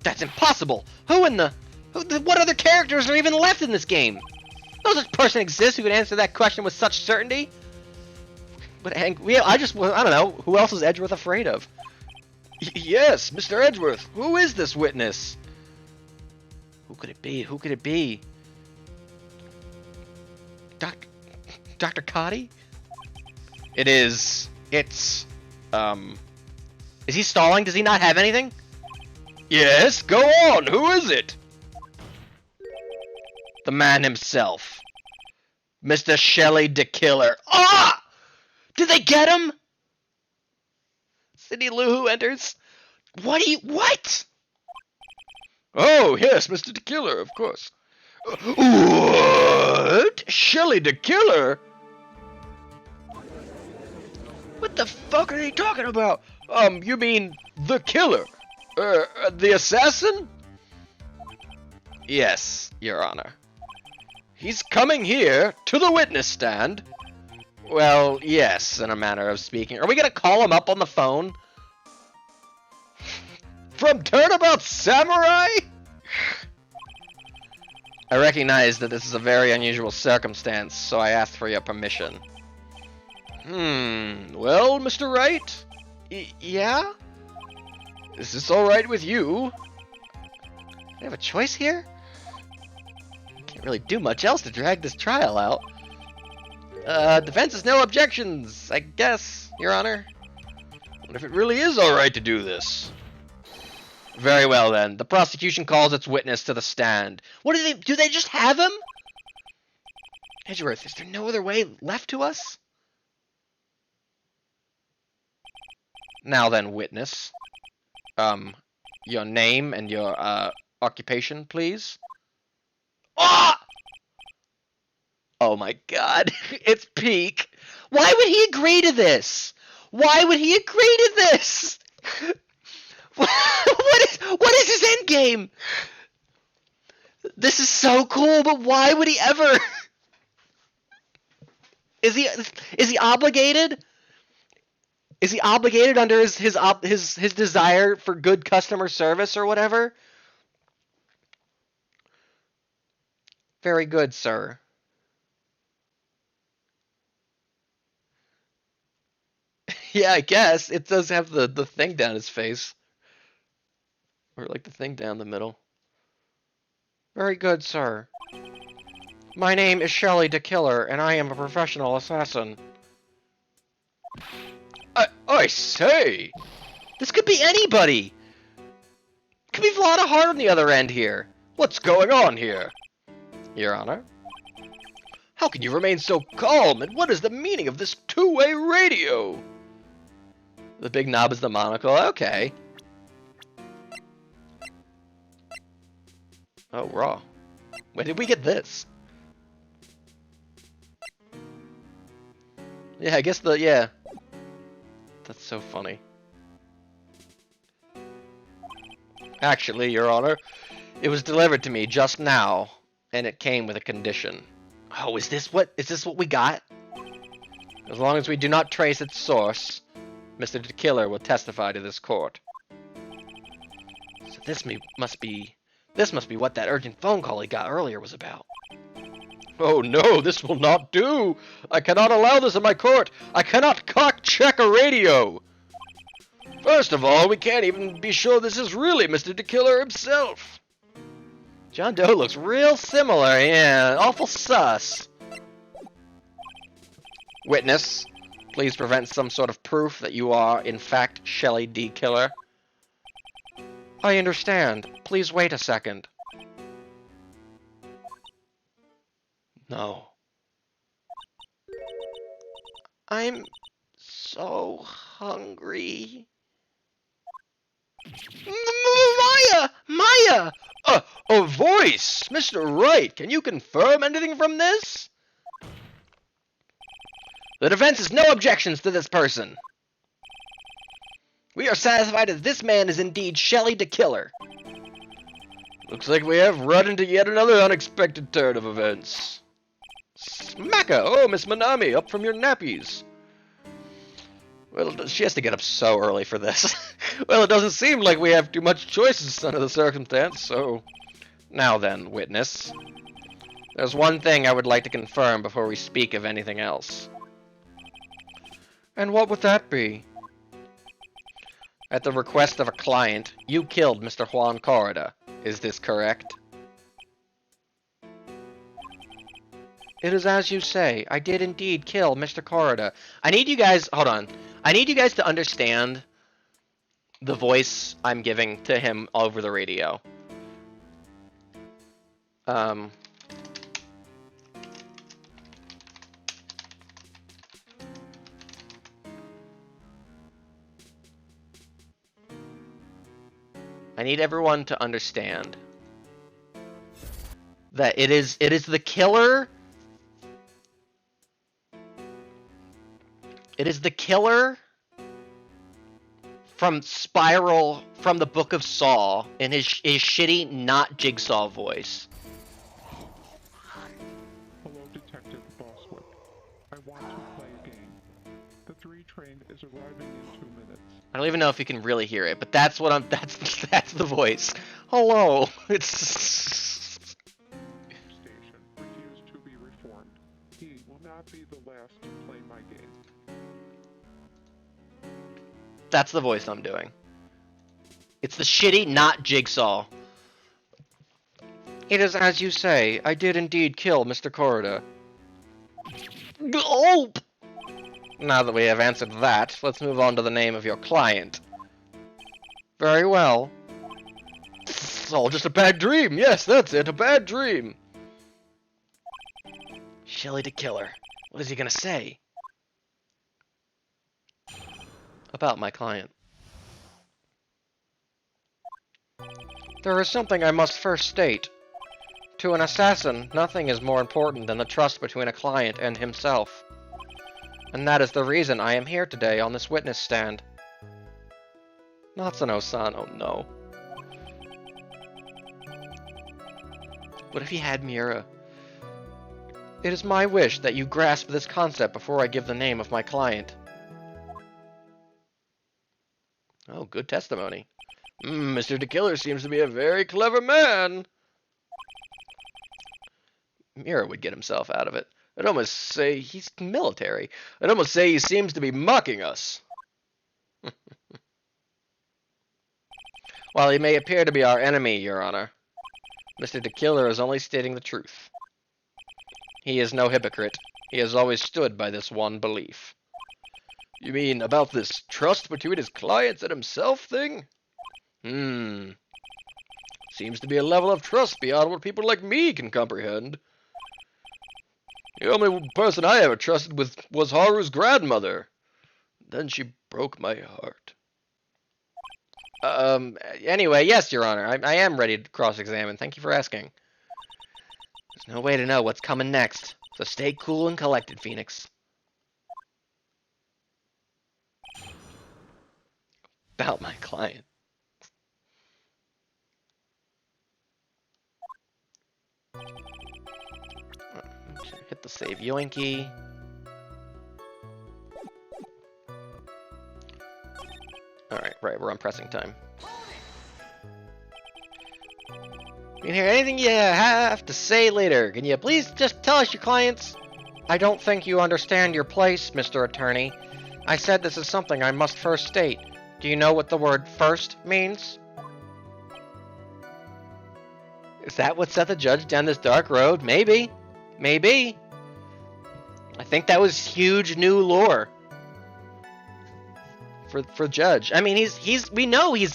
That's impossible! What other characters are even left in this game? No such person exists who can answer that question with such certainty. But I don't know, who else is Edgeworth afraid of?
Yes, Mr. Edgeworth, who is this witness?
Who could it be? Who could it be? Dr. Cotty? It's, is he stalling? Does he not have anything?
Yes, go on, who is it?
The man himself. Mr. Shelley the Killer. Ah! Did they get him? Cindy Lou Who enters. What?
Oh, yes, Mr. the Killer, of course. What? Shelley the Killer? What the fuck are they talking about? You mean the killer? The assassin?
Yes, Your Honor.
He's coming here to the witness stand.
Well, yes, in a manner of speaking. Are we gonna call him up on the phone?
From Turnabout Samurai?
I recognize that this is a very unusual circumstance, so I asked for your permission.
Well, Mr. Wright?
Yeah?
Is this alright with you?
Do I have a choice here? Can't really do much else to drag this trial out. Defense has no objections, I guess, Your Honor.
What if it really is alright to do this?
Very well then. The prosecution calls its witness to the stand. What do they just have him? Edgeworth, is there no other way left to us? Now then, witness. Your name and your, occupation, please. Ah! Oh my god, it's Peak. Why would he agree to this? Why would he agree to this? What is his end game? This is so cool, but why would he ever? Is he obligated? Is he obligated under his desire for good customer service or whatever? Very good, sir. Yeah, I guess. It does have the thing down his face. Or like the thing down the middle. Very good, sir. My name is Shelley the Killer, and I am a professional assassin.
I say!
This could be anybody! Could be Vlada Hart on the other end here.
What's going on here?
Your Honor?
How can you remain so calm, and what is the meaning of this two-way radio?
The big knob is the monocle, okay. Oh, raw. When did we get this? Yeah, I guess yeah. That's so funny. Actually, Your Honor, it was delivered to me just now, and it came with a condition. Oh, is this what we got? As long as we do not trace its source, Mr. the Killer will testify to this court. So must be what that urgent phone call he got earlier was about.
Oh no, this will not do! I cannot allow this in my court! I cannot cock-check a radio! First of all, we can't even be sure this is really Mr. the Killer himself.
John Doe looks real similar, yeah, awful sus. Witness, please prevent some sort of proof that you are, in fact, Shelley D. Killer. I understand. Please wait a second. No. I'm so hungry.
Maya! Maya! A voice! Mr. Wright, can you confirm anything from this?
The defense has no objections to this person. We are satisfied that this man is indeed Shelley the Killer.
Looks like we have run into yet another unexpected turn of events. Smacka! Oh, Miss Manami, up from your nappies.
Well, she has to get up so early for this.
Well, it doesn't seem like we have too much choices under the circumstance, so...
Now then, witness. There's one thing I would like to confirm before we speak of anything else.
And what would that be?
At the request of a client, you killed Mr. Juan Corrida. Is this correct? It is as you say. I did indeed kill Mr. Corrida. I need you guys... Hold on. I need you guys to understand the voice I'm giving to him over the radio. I need everyone to understand that it is the killer. It is the killer from Spiral, from the Book of Saw, in his shitty, not Jigsaw voice.
Hello, Detective Boswick. I want to play a game. The 3 train is arriving in 2 minutes.
I don't even know if you can really hear it, but that's what I'm. That's the voice. Hello, it's.
Station refused to be reformed. He will not be the last to play my game.
That's the voice I'm doing. It's the shitty, not Jigsaw. It is as you say. I did indeed kill Mr. Corrida. Oh! Now that we have answered that, let's move on to the name of your client. Very well.
It's all just a bad dream. Yes, that's it, a bad dream.
Shelley the Killer. What is he gonna say? About my client. There is something I must first state. To an assassin, nothing is more important than the trust between a client and himself. And that is the reason I am here today on this witness stand. Natsuno-san, oh no. What if he had Miura? It is my wish that you grasp this concept before I give the name of my client. Oh, good testimony.
Mr. the Killer seems to be a very clever man.
Miura would get himself out of it.
I'd almost say he's military. I'd almost say he seems to be mocking us.
While he may appear to be our enemy, Your Honor, Mr. the Killer is only stating the truth. He is no hypocrite. He has always stood by this one belief.
You mean about this trust between his clients and himself thing? Seems to be a level of trust beyond what people like me can comprehend. The only person I ever trusted with was Haru's grandmother. Then she broke my heart.
Anyway, yes, Your Honor, I am ready to cross-examine. Thank you for asking. There's no way to know what's coming next, so stay cool and collected, Phoenix. About my client. Hit the save yoinky. Alright, right, we're on pressing time. You can hear anything you have to say later. Can you please just tell us your clients? I don't think you understand your place, Mr. Attorney. I said this is something I must first state. Do you know what the word first means? Is that what set the judge down this dark road? Maybe. Maybe. I think that was huge new lore for Judge. I mean, we know he's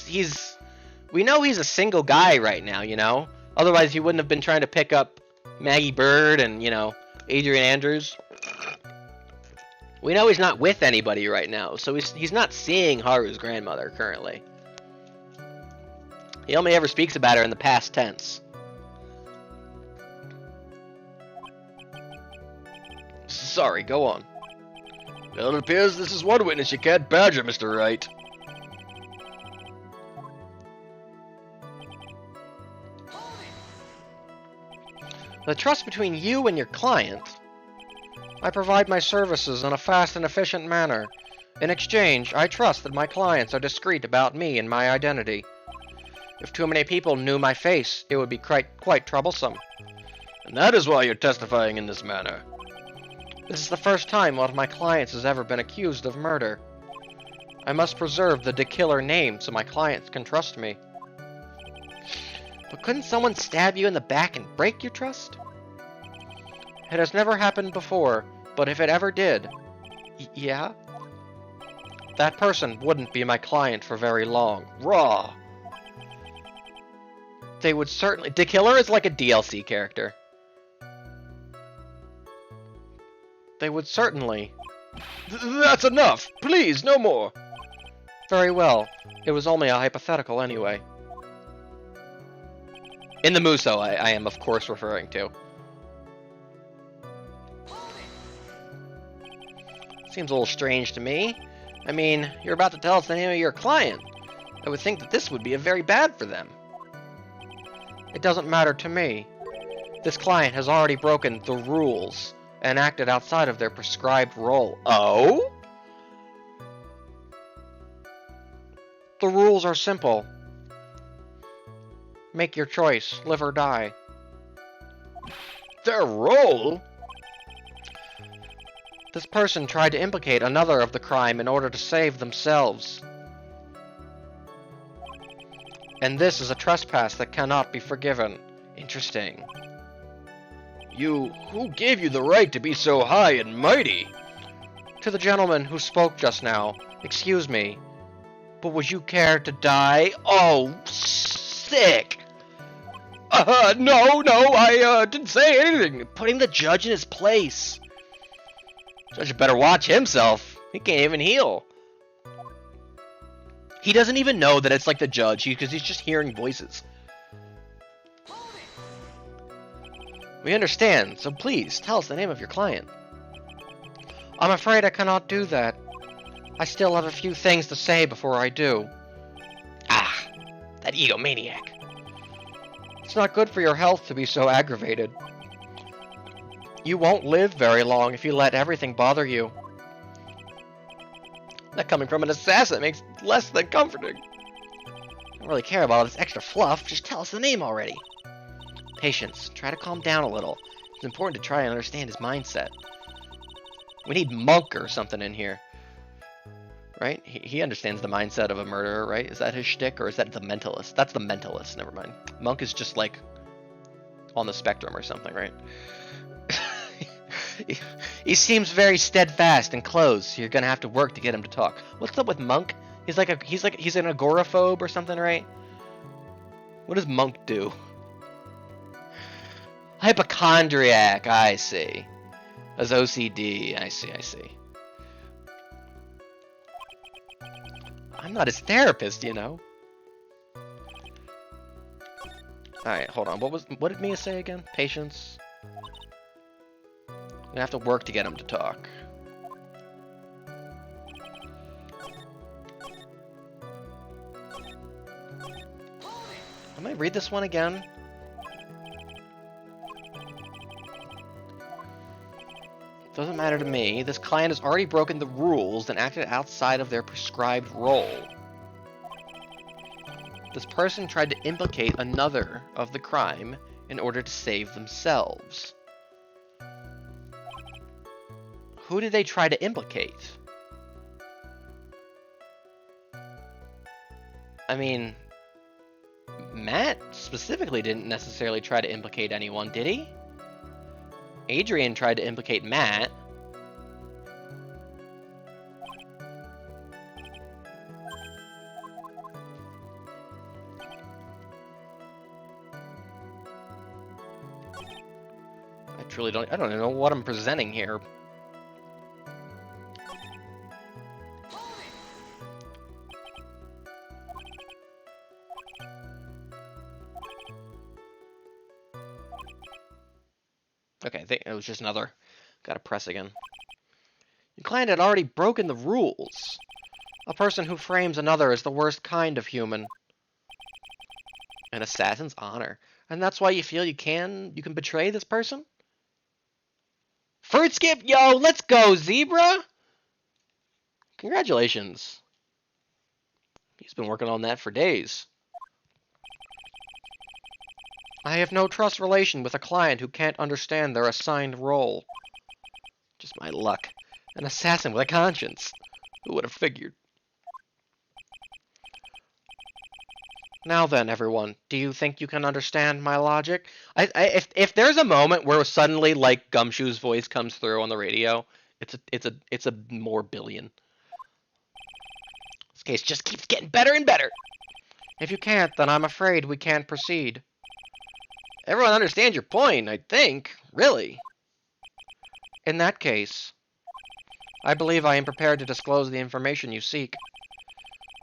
a single guy right now, you know? Otherwise he wouldn't have been trying to pick up Maggie Bird and, you know, Adrian Andrews. We know he's not with anybody right now, so he's not seeing Haru's grandmother currently. He only ever speaks about her in the past tense. Sorry, go on.
Well, it appears this is one witness you can't badger, Mr. Wright.
The trust between you and your client. I provide my services in a fast and efficient manner. In exchange, I trust that my clients are discreet about me and my identity. If too many people knew my face, it would be quite troublesome.
And that is why you're testifying in this manner.
This is the first time one of my clients has ever been accused of murder. I must preserve the killer name so my clients can trust me. But couldn't someone stab you in the back and break your trust? It has never happened before, but if it ever did... yeah? That person wouldn't be my client for very long.
Raw.
They would certainly... The Killer is like a DLC character. They would certainly...
That's enough! Please, no more!
Very well. It was only a hypothetical anyway. In the Muso, I am of course referring to. Seems a little strange to me. I mean, you're about to tell us the name of your client. I would think that this would be very bad for them. It doesn't matter to me. This client has already broken the rules and acted outside of their prescribed role. Oh? The rules are simple. Make your choice, live or die.
Their role?
This person tried to implicate another of the crime in order to save themselves. And this is a trespass that cannot be forgiven. Interesting.
Who gave you the right to be so high and mighty?
To the gentleman who spoke just now, excuse me, but would you care to die? Oh, sick!
No, I didn't say anything.
Putting the judge in his place. Judge better watch himself. He can't even heal. He doesn't even know that it's like the judge, because he's just hearing voices. We understand, so please, tell us the name of your client. I'm afraid I cannot do that. I still have a few things to say before I do. Ah, that egomaniac. It's not good for your health to be so aggravated. You won't live very long if you let everything bother you. That coming from an assassin makes less than comforting. I don't really care about all this extra fluff, just tell us the name already. Patience, try to calm down a little. It's important to try and understand his mindset. We need Monk or something in here. Right? He understands the mindset of a murderer, right? Is that his shtick, or is that the Mentalist? That's the Mentalist, never mind. Monk is just like on the spectrum or something, right? He seems very steadfast and close, so you're gonna have to work to get him to talk. What's up with Monk? He's an agoraphobe or something, right? What does Monk do? Hypochondriac, I see. As OCD, I see. I'm not his therapist, you know. Alright, hold on. What did Mia say again? Patience. I'm gonna have to work to get him to talk. I'm gonna read this one again. Doesn't matter to me. This client has already broken the rules and acted outside of their prescribed role. This person tried to implicate another of the crime in order to save themselves. Who did they try to implicate? I mean, Matt specifically didn't necessarily try to implicate anyone, did he? Adrian tried to implicate Matt. I don't know what I'm presenting here. Okay, I think it was just another. Gotta press again. Your client had already broken the rules. A person who frames another is the worst kind of human. An assassin's honor. And that's why you feel you can betray this person? Fruit skip, yo, let's go, Zebra! Congratulations. He's been working on that for days. I have no trust relation with a client who can't understand their assigned role. Just my luck. An assassin with a conscience. Who would have figured? Now then, everyone, do you think you can understand my logic? If there's a moment where suddenly like Gumshoe's voice comes through on the radio, it's a more billion. This case just keeps getting better and better. If you can't, then I'm afraid we can't proceed. Everyone understands your point, I think. Really. In that case, I believe I am prepared to disclose the information you seek.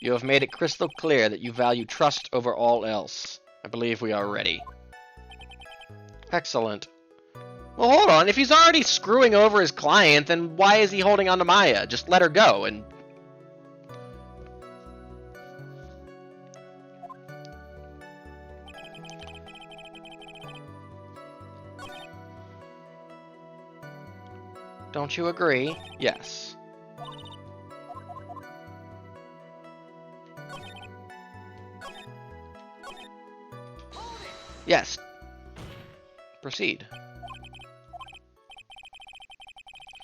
You have made it crystal clear that you value trust over all else. I believe we are ready. Excellent. Well, hold on. If he's already screwing over his client, then why is he holding on to Maya? Just let her go and... Don't you agree? Yes. Yes. Proceed.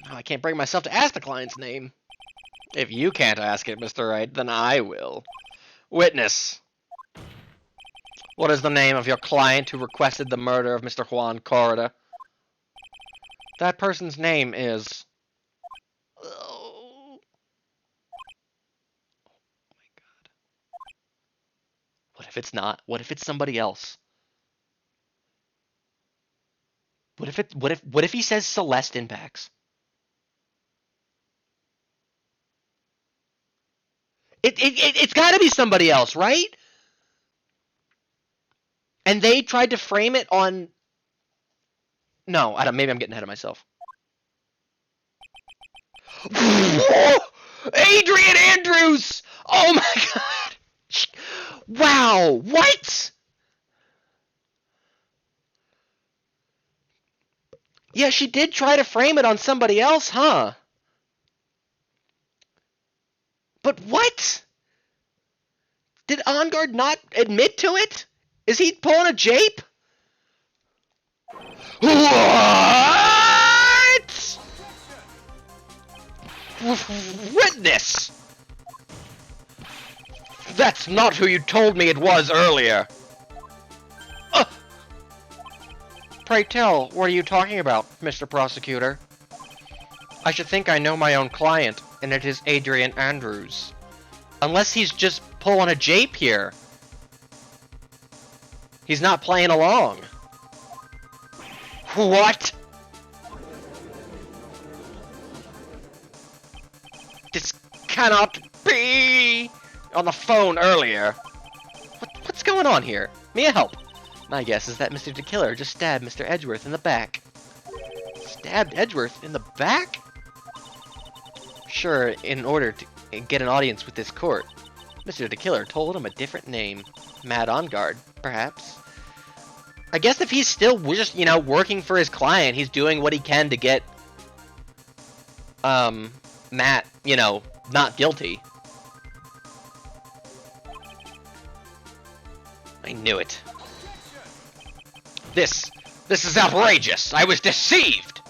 Oh, I can't bring myself to ask the client's name. If you can't ask it, Mr. Wright, then I will. Witness. What is the name of your client who requested the murder of Mr. Juan Corrida? That person's name is... Oh my god. What if it's not? What if it's somebody else? What if he says Celeste Impacts? It's gotta be somebody else, right? And they tried to frame it on... No, I don't. Maybe I'm getting ahead of myself. Adrian Andrews! Oh my god! Wow! What? Yeah, she did try to frame it on somebody else, huh? But what? Did Enguarde not admit to it? Is he pulling a jape? What? Witness! That's not who you told me it was earlier. Pray tell, what are you talking about, Mr. Prosecutor? I should think I know my own client, and it is Adrian Andrews. Unless he's just pulling a jape here. He's not playing along. What? This cannot be! On the phone earlier. What's going on here? May I help? My guess is that Mr. DeKiller just stabbed Mr. Edgeworth in the back. Stabbed Edgeworth in the back? Sure, in order to get an audience with this court. Mr. DeKiller told him a different name. Matt Enguarde, perhaps. I guess if he's still just, you know, working for his client, he's doing what he can to get, Matt, you know, not guilty. I knew it. This is outrageous! I was deceived!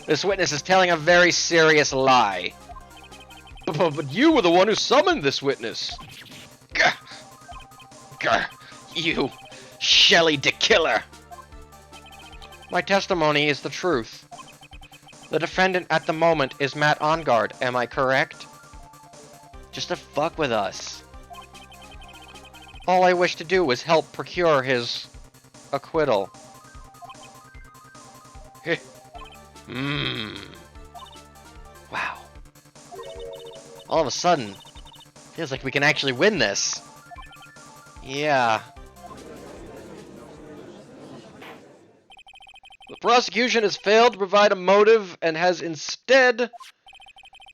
This witness is telling a very serious lie.
But you were the one who summoned this witness.
Gah! Gah! You, Shelley DeKiller! My testimony is the truth. The defendant at the moment is Matt Engarde, am I correct? Just to fuck with us. All I wish to do was help procure his acquittal. Wow. All of a sudden, feels like we can actually win this. Yeah.
The prosecution has failed to provide a motive and has instead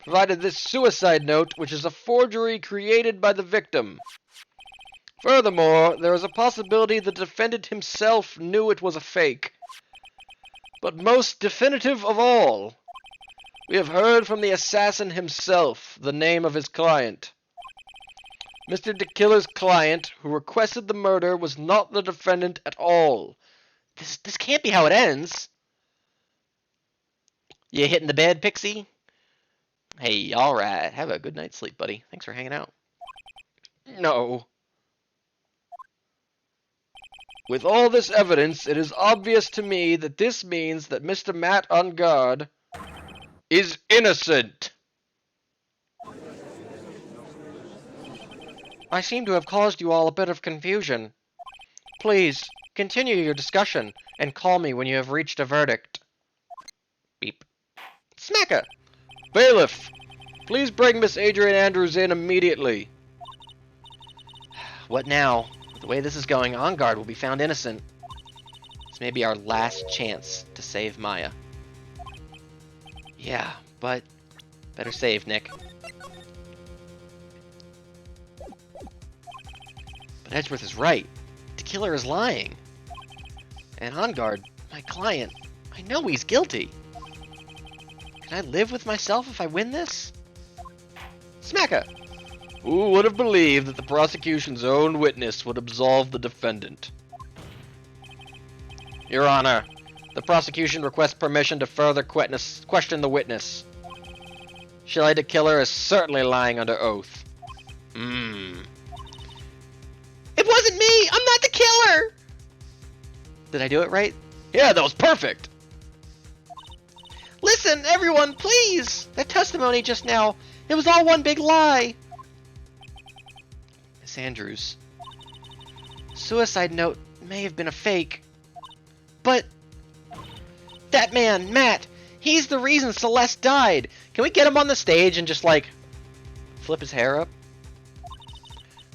provided this suicide note, which is a forgery created by the victim. Furthermore, there is a possibility the defendant himself knew it was a fake. But most definitive of all, we have heard from the assassin himself the name of his client. Mr. DeKiller's client, who requested the murder, was not the defendant at all.
This can't be how it ends. You hitting the bed, Pixie? Hey, alright. Have a good night's sleep, buddy. Thanks for hanging out.
No. With all this evidence, it is obvious to me that this means that Mr. Matt Engarde is innocent.
I seem to have caused you all a bit of confusion. Please, continue your discussion, and call me when you have reached a verdict. Beep. Smacker!
Bailiff, please bring Miss Adrian Andrews in immediately.
What now? The way this is going, Engarde will be found innocent. This may be our last chance to save Maya. Yeah, but better save, Nick. But Edgeworth is right. DeKiller is lying. And Engarde, my client, I know he's guilty. Can I live with myself if I win this? Smacker!
Who would have believed that the prosecution's own witness would absolve the defendant?
Your Honor, the prosecution requests permission to further question the witness. Shelley DeKiller is certainly lying under oath. It wasn't me! I'm not the killer! Did I do it right?
Yeah, that was perfect!
Listen, everyone, please! That testimony just now, it was all one big lie! Miss Andrews. Suicide note may have been a fake, but that man, Matt, he's the reason Celeste died. Can we get him on the stage and just, like, flip his hair up?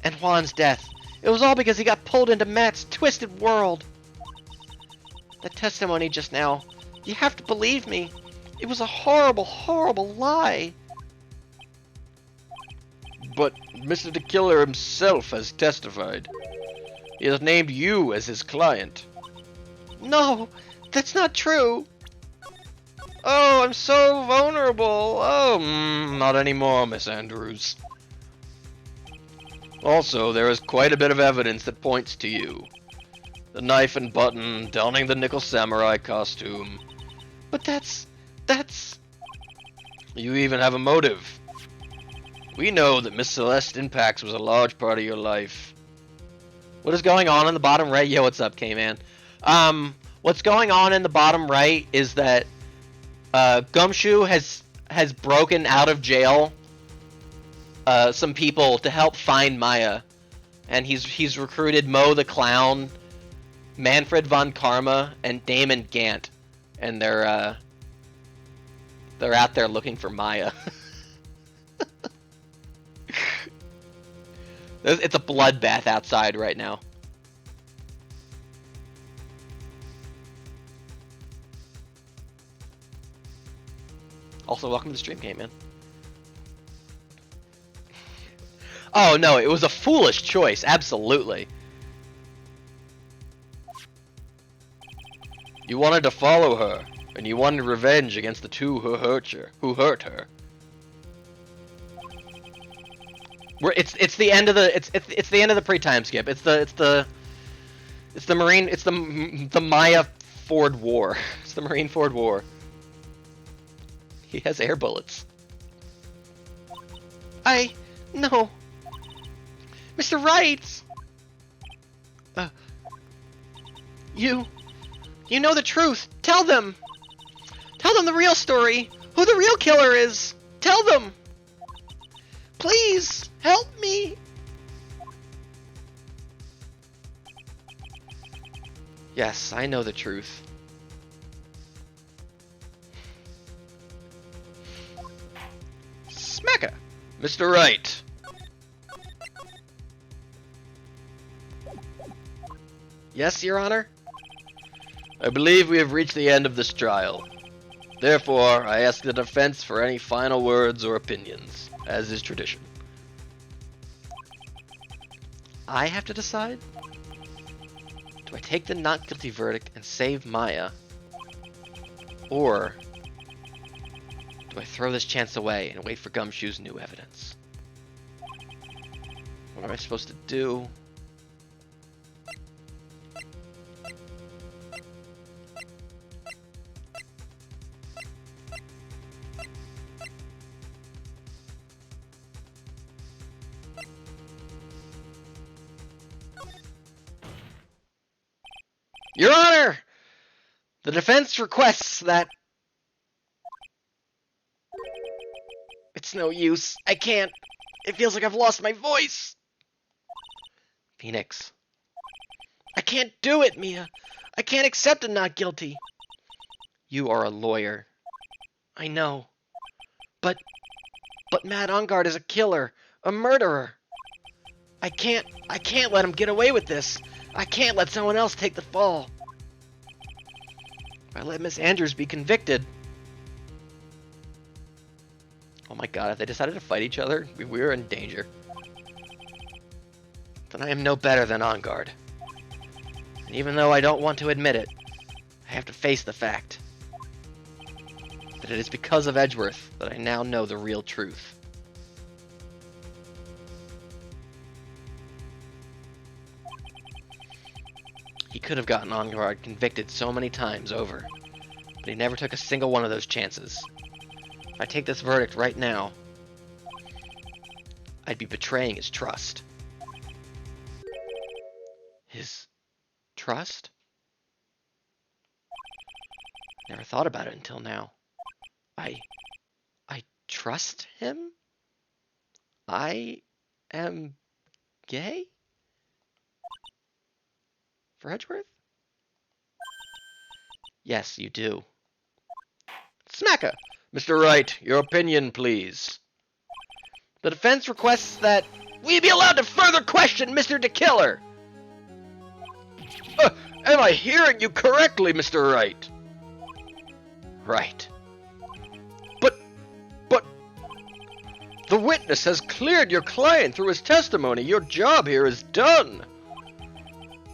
And Juan's death. It was all because he got pulled into Matt's twisted world. That testimony just now, you have to believe me. It was a horrible, horrible lie.
But Mr. DeKiller himself has testified. He has named you as his client.
No, that's not true. Oh, I'm so vulnerable. Oh,
Not anymore, Miss Andrews. Also, there is quite a bit of evidence that points to you. The knife and button, donning the nickel samurai costume.
But that's...
You even have a motive. We know that Miss Celeste Impax was a large part of your life.
What is going on in the bottom right? Yo, what's up, K-Man? What's going on in the bottom right is that Gumshoe has broken out of jail some people to help find Maya. And he's recruited Mo the Clown, Manfred von Karma, and Damon Gant. And they're out there looking for Maya. It's a bloodbath outside right now. Also, welcome to the stream, game, man. Oh no, it was a foolish choice, absolutely.
You wanted to follow her, and you wanted revenge against the two who hurt her.
It's the end of the it's the end of the pre-time skip. It's the Marine, it's the Maya Ford War. It's the Marine Ford War. He has air bullets. No. Mr. Wright! You know the truth. Tell them! Tell them the real story! Who the real killer is! Tell them! Please, help me! Yes, I know the truth. Smacker!
Mr. Wright.
Yes, Your Honor?
I believe we have reached the end of this trial. Therefore, I ask the defense for any final words or opinions, as is tradition.
I have to decide? Do I take the not guilty verdict and save Maya? Or do I throw this chance away and wait for Gumshoe's new evidence? What am I supposed to do? Your Honor! The defense requests that... It's no use. I can't. It feels like I've lost my voice. Phoenix. I can't do it, Mia. I can't accept a not guilty. You are a lawyer. I know. But Matt Ongard is a killer. A murderer. I can't let him get away with this. I can't let someone else take the fall. If I let Miss Andrews be convicted... Oh my god, if they decided to fight each other, we were in danger. Then I am no better than Ongard. And even though I don't want to admit it, I have to face the fact that it is because of Edgeworth that I now know the real truth. He could have gotten Ongard convicted so many times over, but he never took a single one of those chances. If I take this verdict right now, I'd be betraying his trust. His trust? Never thought about it until now. I trust him? I am gay? For Edgeworth? Yes, you do. Smacker!
Mr. Wright, your opinion, please.
The defense requests that we be allowed to further question Mr. DeKiller.
Am I hearing you correctly, Mr. Wright?
Right.
But... The witness has cleared your client through his testimony. Your job here is done.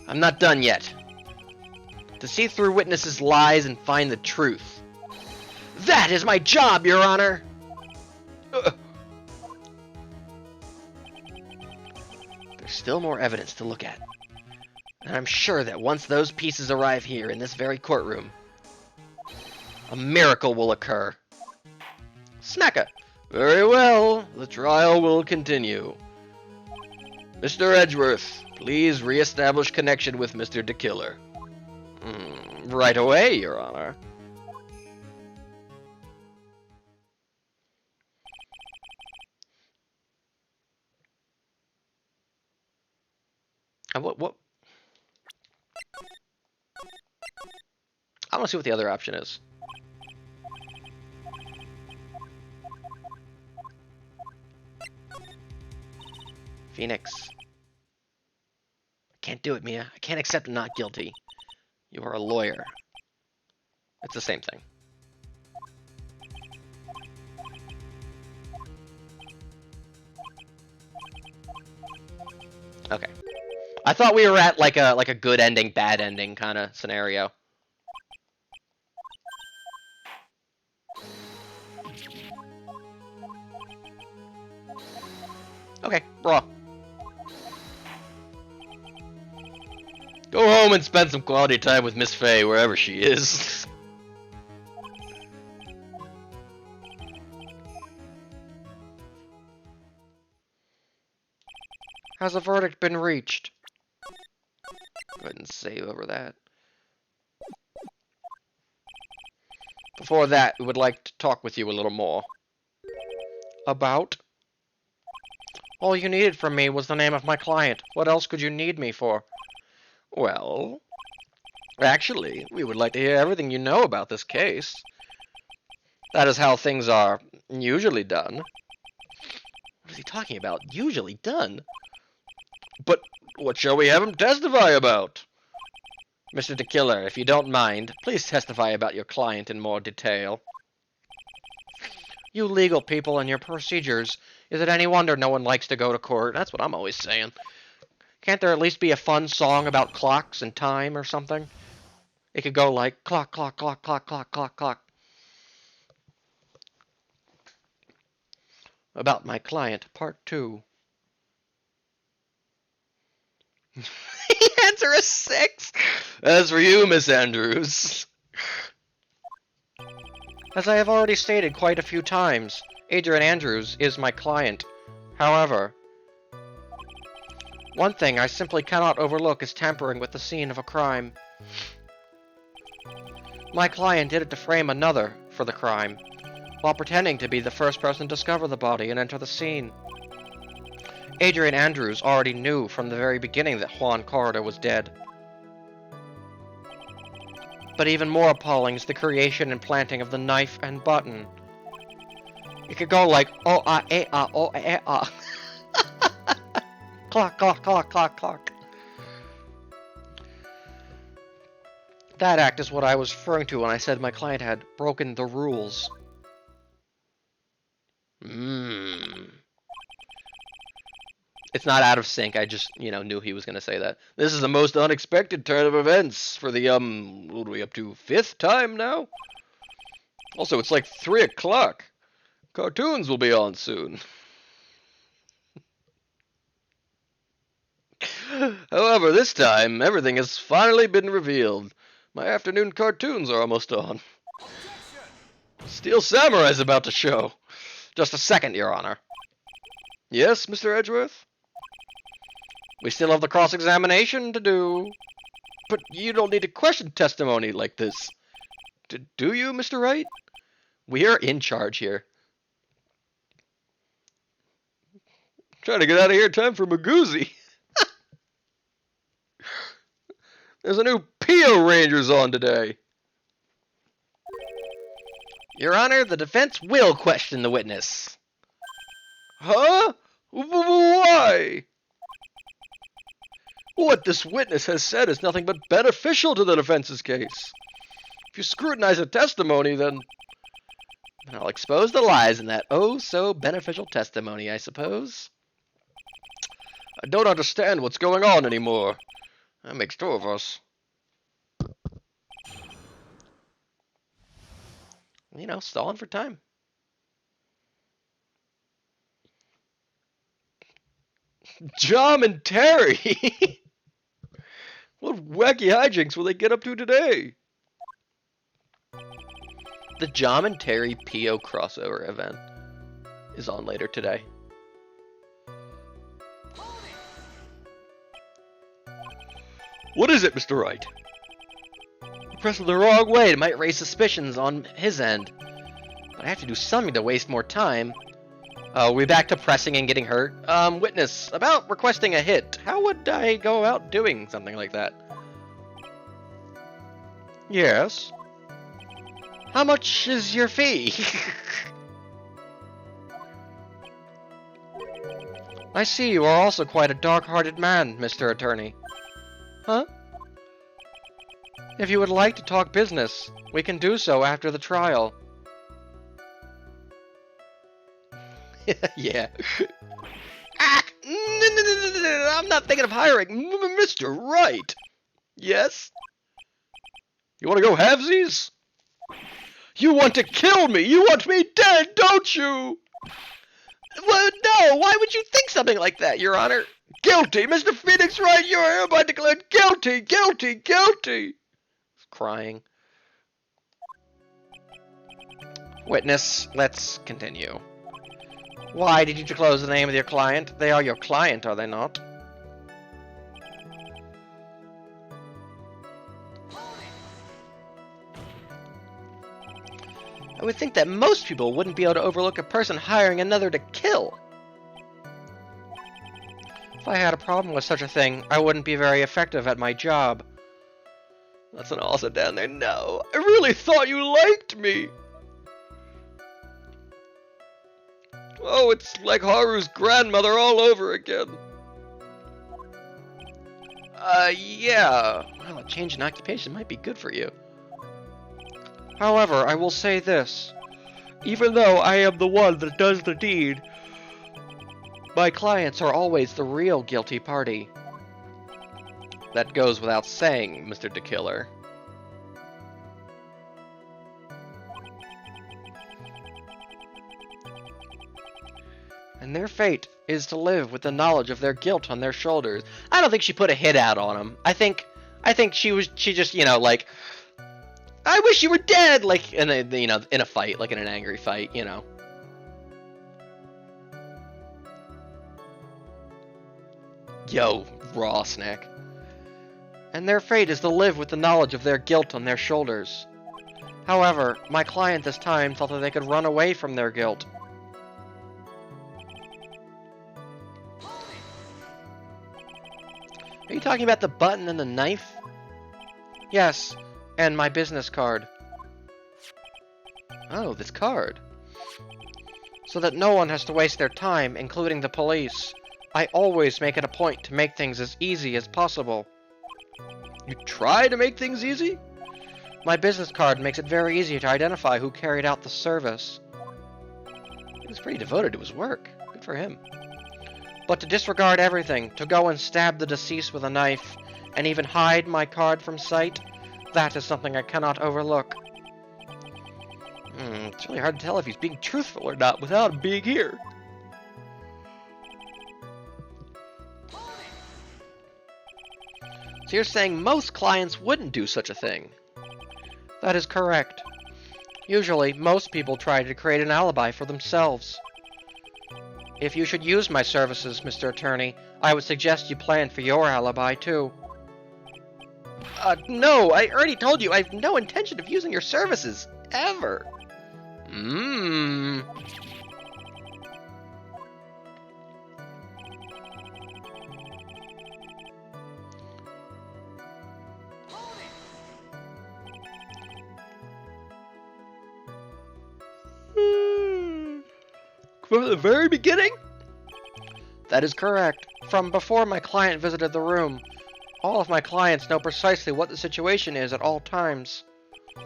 I'm not done yet. To see through witnesses' lies and find the truth. That is my job, Your Honor! There's still more evidence to look at. And I'm sure that once those pieces arrive here in this very courtroom, a miracle will occur. Smacker!
Very well. The trial will continue. Mr. Edgeworth, please re-establish connection with Mr. DeKiller. Right away, Your Honor.
What? I want to see what the other option is. Phoenix. I can't do it, Mia. I can't accept I'm not guilty. You are a lawyer. It's the same thing. Okay. I thought we were at like a good ending, bad ending kind of scenario. Okay, raw. Go home and spend some quality time with Miss Faye, wherever she is. Has a verdict been reached? Go ahead and save over that. Before that, we would like to talk with you a little more. About? All you needed from me was the name of my client. What else could you need me for? Well, actually, we would like to hear everything you know about this case. That is how things are usually done. What is he talking about? Usually done? But what shall we have him testify about? Mr. De Killer, if you don't mind, please testify about your client in more detail. You legal people and your procedures. Is it any wonder no one likes to go to court? That's what I'm always saying. Can't there at least be a fun song about clocks and time or something? It could go like clock, clock, clock, clock, clock, clock, clock. About my client, part 2. Answer a 6. As for you, Miss Andrews. As I have already stated quite a few times, Adrian Andrews is my client. However, one thing I simply cannot overlook is tampering with the scene of a crime. My client did it to frame another for the crime, while pretending to be the first person to discover the body and enter the scene. Adrian Andrews already knew from the very beginning that Juan Corridor was dead. But even more appalling is the creation and planting of the knife and button. It could go like oh-ah-eh-ah. Clock, clock, clock, clock, clock. That act is what I was referring to when I said my client had broken the rules. It's not out of sync. I just, knew he was going to say that. This is the most unexpected turn of events for the, what are we up to? 5th time now? Also, it's like 3 o'clock. Cartoons will be on soon. However, this time, everything has finally been revealed. My afternoon cartoons are almost on. Steel Samurai's about to show. Just a second, Your Honor. Yes, Mr. Edgeworth? We still have the cross-examination to do. But you don't need to question testimony like this. Do you, Mr. Wright? We are in charge here. Trying to get out of here in time for Magoozy. There's a new Pio Rangers on today. Your Honor, the defense will question the witness. Huh? Why? What this witness has said is nothing but beneficial to the defense's case. If you scrutinize the testimony, then I'll expose the lies in that oh-so-beneficial testimony, I suppose. I don't understand what's going on anymore. That makes 2 of us. Stalling for time. Jom and Terry! What wacky hijinks will they get up to today? The Jom and Terry Pio crossover event is on later today. What is it, Mr. Wright? Pressed the wrong way. It might raise suspicions on his end. But I have to do something to waste more time. We're back to pressing and getting hurt. Witness, about requesting a hit. How would I go about doing something like that? Yes. How much is your fee? I see you are also quite a dark-hearted man, Mr. Attorney. Huh? If you would like to talk business, we can do so after the trial. Yeah. I'm not thinking of hiring Mr. Wright. Yes? You want to go halvesies? You want to kill me! You want me dead, don't you? Well, no, why would you think something like that, Your Honor?
Guilty! Mr. Phoenix Wright, you are hereby declared guilty! Guilty! Guilty!
Crying. Witness, let's continue. Why did you disclose the name of your client? They are your client, are they not? I would think that most people wouldn't be able to overlook a person hiring another to kill. If I had a problem with such a thing, I wouldn't be very effective at my job.
That's an also down there. No, I really thought you liked me. Oh, it's like Haru's grandmother all over again.
Yeah. Well, a change in occupation might be good for you. However, I will say this. Even though I am the one that does the deed, my clients are always the real guilty party. That goes without saying, Mr. DeKiller. And their fate is to live with the knowledge of their guilt on their shoulders. I don't think she put a hit out on him. I think she just, you know, like, I wish you were dead, like, in a fight, like in an angry fight, you know. Yo, raw snack. And their fate is to live with the knowledge of their guilt on their shoulders. However, my client this time thought that they could run away from their guilt. Are you talking about the button and the knife? Yes, and my business card. Oh, this card. So that no one has to waste their time, including the police. I always make it a point to make things as easy as possible.
You try to make things easy?
My business card makes it very easy to identify who carried out the service. He was pretty devoted to his work. Good for him. But to disregard everything, to go and stab the deceased with a knife, and even hide my card from sight, that is something I cannot overlook. It's really hard to tell if he's being truthful or not without him being here. So you're saying most clients wouldn't do such a thing? That is correct. Usually, most people try to create an alibi for themselves. If you should use my services, Mr. Attorney, I would suggest you plan for your alibi, too. No, I already told you I have no intention of using your services, ever.
From the very beginning?
That is correct. From before my client visited the room. All of my clients know precisely what the situation is at all times. I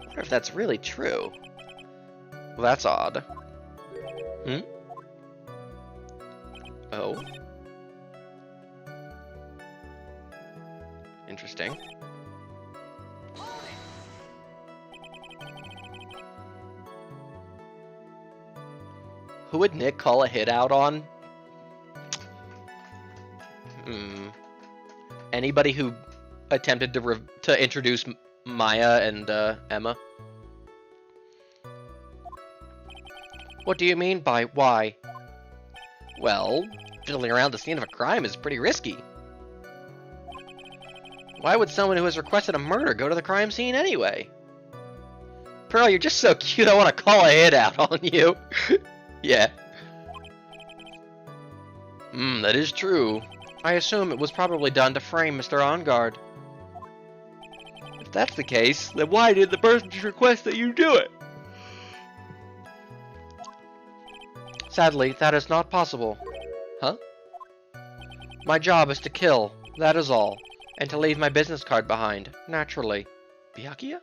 wonder if that's really true. Well, that's odd. Oh. Interesting. Who would Nick call a hit out on? Anybody who attempted to introduce Maya and Emma? What do you mean by why? Well, fiddling around the scene of a crime is pretty risky. Why would someone who has requested a murder go to the crime scene anyway? Pearl, you're just so cute, I want to call a hit out on you. Yeah. That is true. I assume it was probably done to frame Mr. Enguarde. If that's the case, then why did the person just request that you do it? Sadly, that is not possible. Huh? My job is to kill, that is all, and to leave my business card behind, naturally. Byakuya?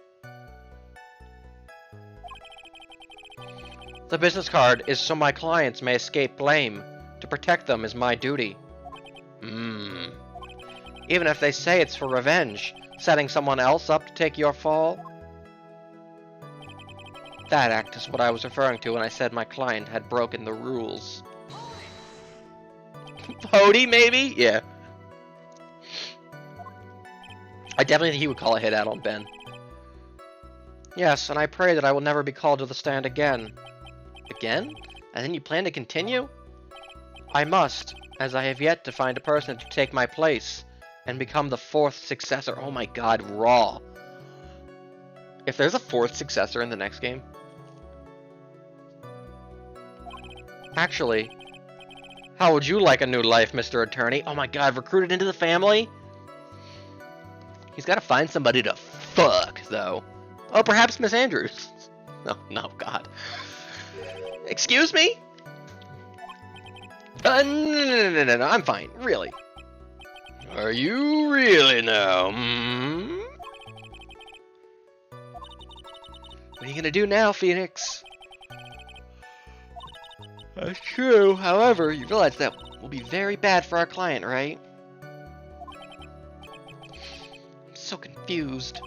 The business card is so my clients may escape blame. To protect them is my duty. Even if they say it's for revenge, setting someone else up to take your fall? That act is what I was referring to when I said my client had broken the rules. Hody, maybe? Yeah. I definitely think he would call a hit out on Ben. Yes, and I pray that I will never be called to the stand again. Again? And then you plan to continue? I must, as I have yet to find a person to take my place and become the 4th successor. Oh my god, Raw. If there's a 4th successor in the next game. Actually, how would you like a new life, Mr. Attorney? Oh my god, recruited into the family? He's got to find somebody to fuck, though. Oh, perhaps Miss Andrews. No, God. Excuse me? No, I'm fine, really. Are you really now? What are you gonna do now, Phoenix? That's true. However, you realize that will be very bad for our client, right? I'm so confused.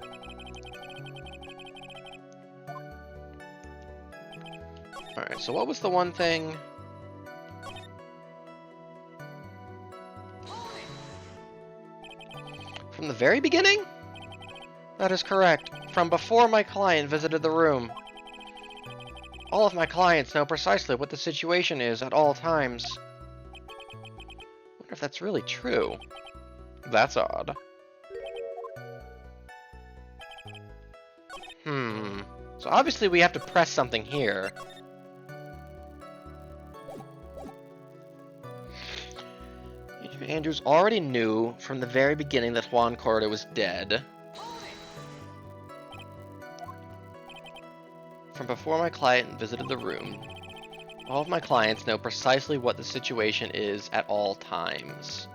Alright, so what was the one thing? From the very beginning? That is correct. From before my client visited the room. All of my clients know precisely what the situation is at all times. I wonder if that's really true. That's odd. So obviously we have to press something here. Andrews already knew from the very beginning that Juan Cordo was dead. From before my client visited the room, all of my clients know precisely what the situation is at all times.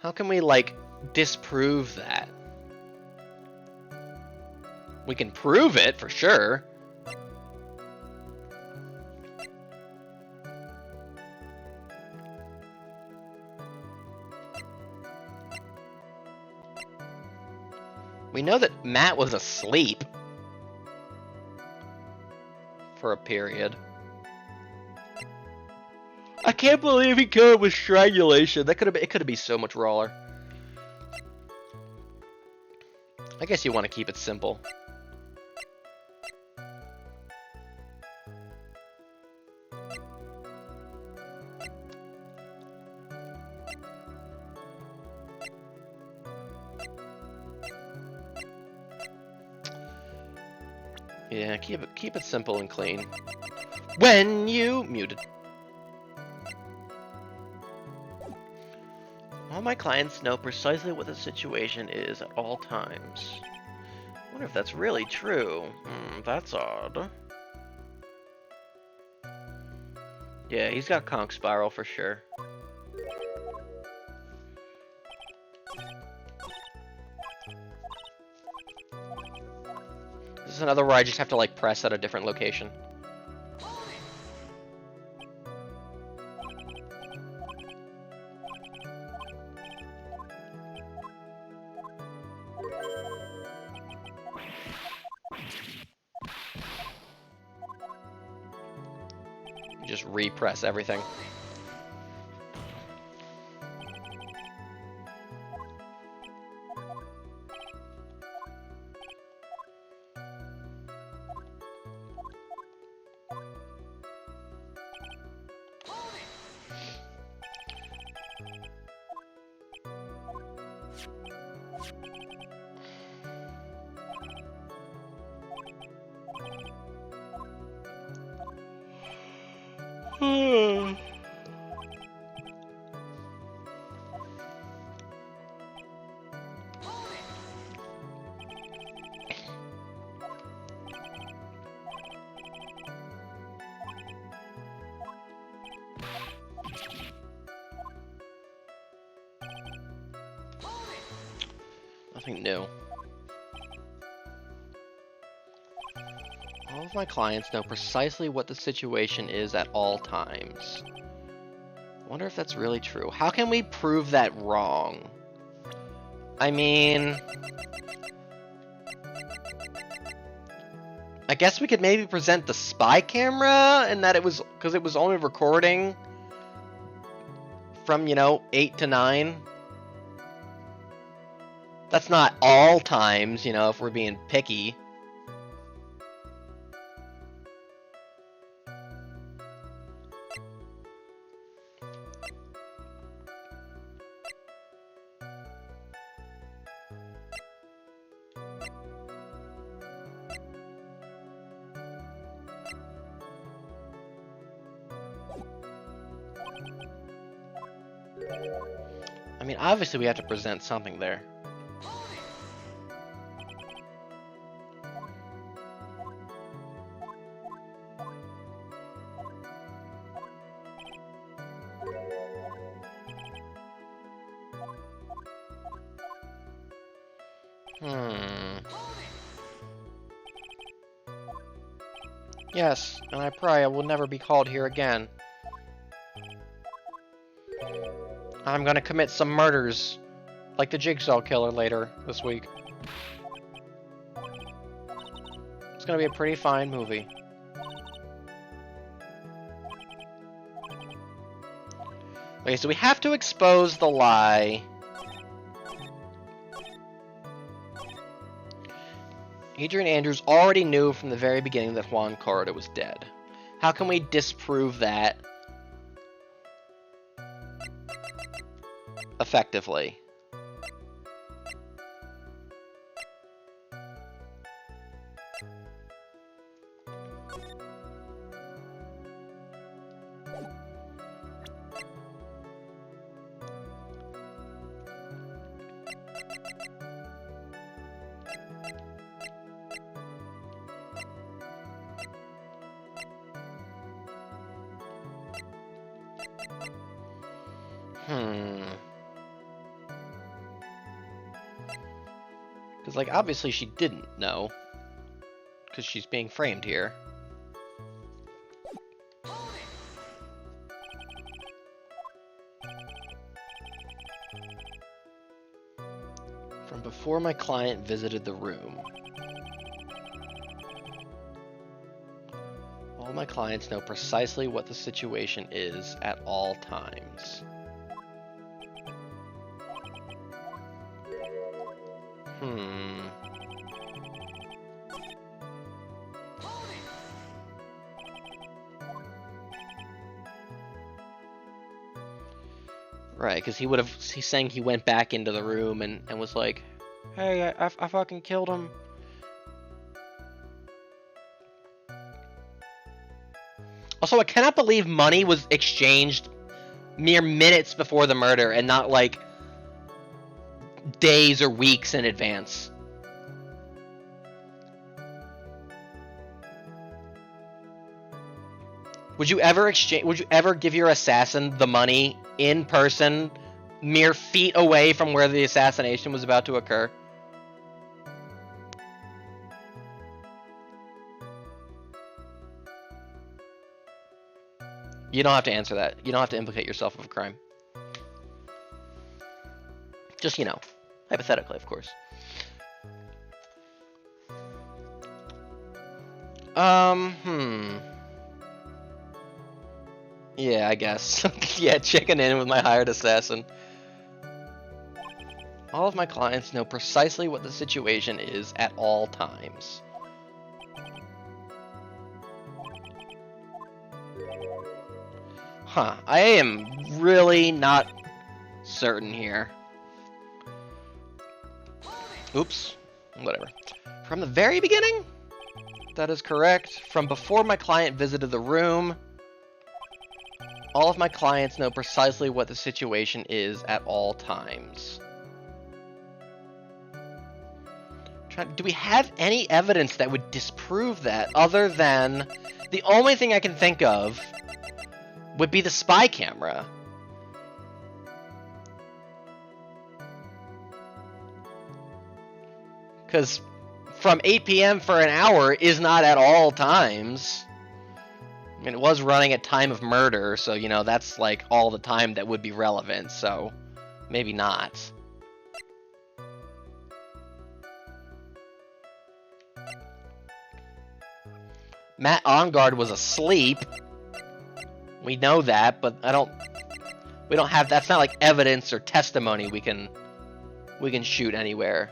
How can we, like, disprove that? We can prove it, for sure. We know that Matt was asleep for a period. I can't believe he killed with strangulation. That it could have been so much rawer. I guess you want to keep it simple. Yeah, keep it simple and clean. When you muted. All my clients know precisely what the situation is at all times. I wonder if that's really true. That's odd. Yeah, he's got Conch Spiral for sure. This is another where I just have to, like, press at a different location. Just repress everything. Nothing new. All of my clients know precisely what the situation is at all times. I wonder if that's really true. How can we prove that wrong? I mean, I guess we could maybe present the spy camera and that it was because it was only recording from, 8 to 9. That's not all times, if we're being picky. I mean, obviously we have to present something there. Yes, and I pray I will never be called here again. I'm gonna commit some murders, like the Jigsaw Killer later this week. It's gonna be a pretty fine movie. Okay, so we have to expose the lie. Adrian Andrews already knew from the very beginning that Juan Carter was dead. How can we disprove that effectively? Because, like, obviously she didn't know. Because she's being framed here. From before my client visited the room. All my clients know precisely what the situation is at all times. Right, because he's saying he went back into the room and was like, hey, I fucking killed him. Also, I cannot believe money was exchanged mere minutes before the murder and not, like, days or weeks in advance. Would you ever give your assassin the money in person, mere feet away from where the assassination was about to occur? You don't have to answer that. You don't have to implicate yourself of a crime. Just, hypothetically, of course. Yeah, I guess. Yeah, chicken in with my hired assassin. All of my clients know precisely what the situation is at all times. Huh, I am really not certain here. Oops, whatever. From the very beginning? That is correct. From before my client visited the room. All of my clients know precisely what the situation is at all times. Do we have any evidence that would disprove that other than the only thing I can think of would be the spy camera? Because from 8 p.m. for an hour is not at all times. I mean, it was running at time of murder, so, you know, that's, like, all the time that would be relevant, so maybe not. Matt Ongard was asleep. We know that, but we don't have, that's not like evidence or testimony we can shoot anywhere.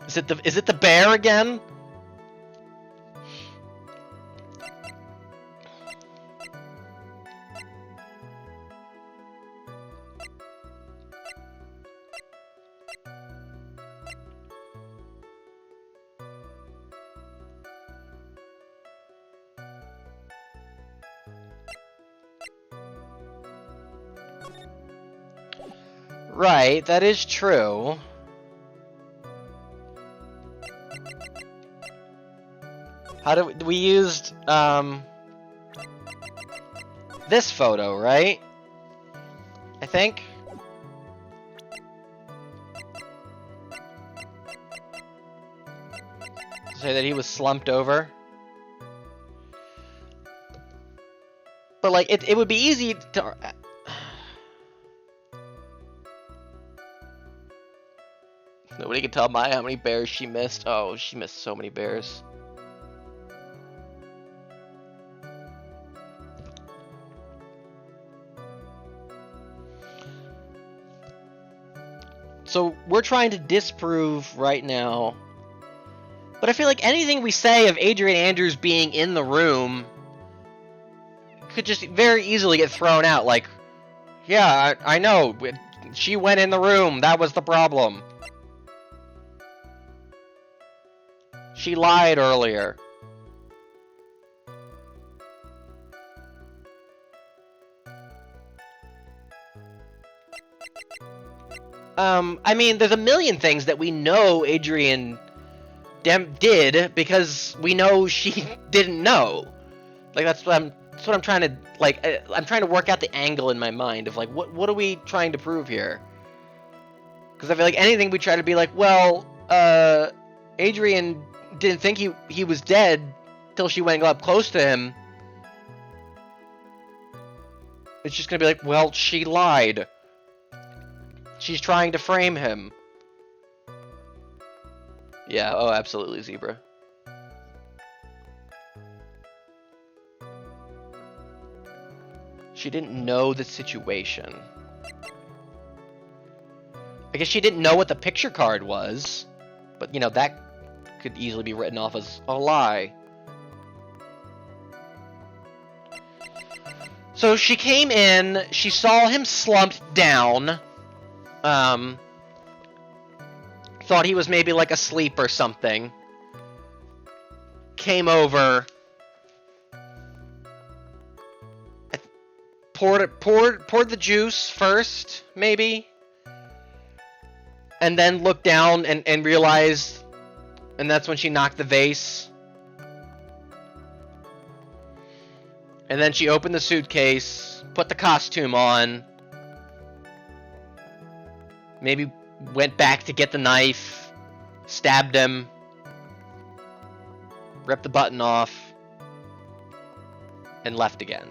Is it the bear again? Right, that is true. How do we used this photo, right? I think. To say that he was slumped over. But like it would be easy to nobody can tell Maya how many bears she missed. Oh, she missed so many bears. So we're trying to disprove right now. But I feel like anything we say of Adrian Andrews being in the room could just very easily get thrown out. Like, yeah, I know. She went in the room. That was the problem. She lied earlier. I mean, there's a million things that we know Adrian did because we know she didn't know. Like, that's what I'm trying to, like, I'm trying to work out the angle in my mind of, like, what are we trying to prove here? Because I feel like anything we try to be like, well, Adrian didn't think he was dead till she went and got up close to him. It's just gonna be like, well, she lied. She's trying to frame him. Yeah, oh, absolutely, Zebra. She didn't know the situation. I guess she didn't know what the picture card was. But, you know, that could easily be written off as a lie. So she came in, she saw him slumped down. Thought he was maybe like asleep or something. Came over. Poured the juice first, maybe. And then looked down and realized, and that's when she knocked the vase. And then she opened the suitcase, put the costume on. Maybe went back to get the knife, stabbed him, ripped the button off, and left again.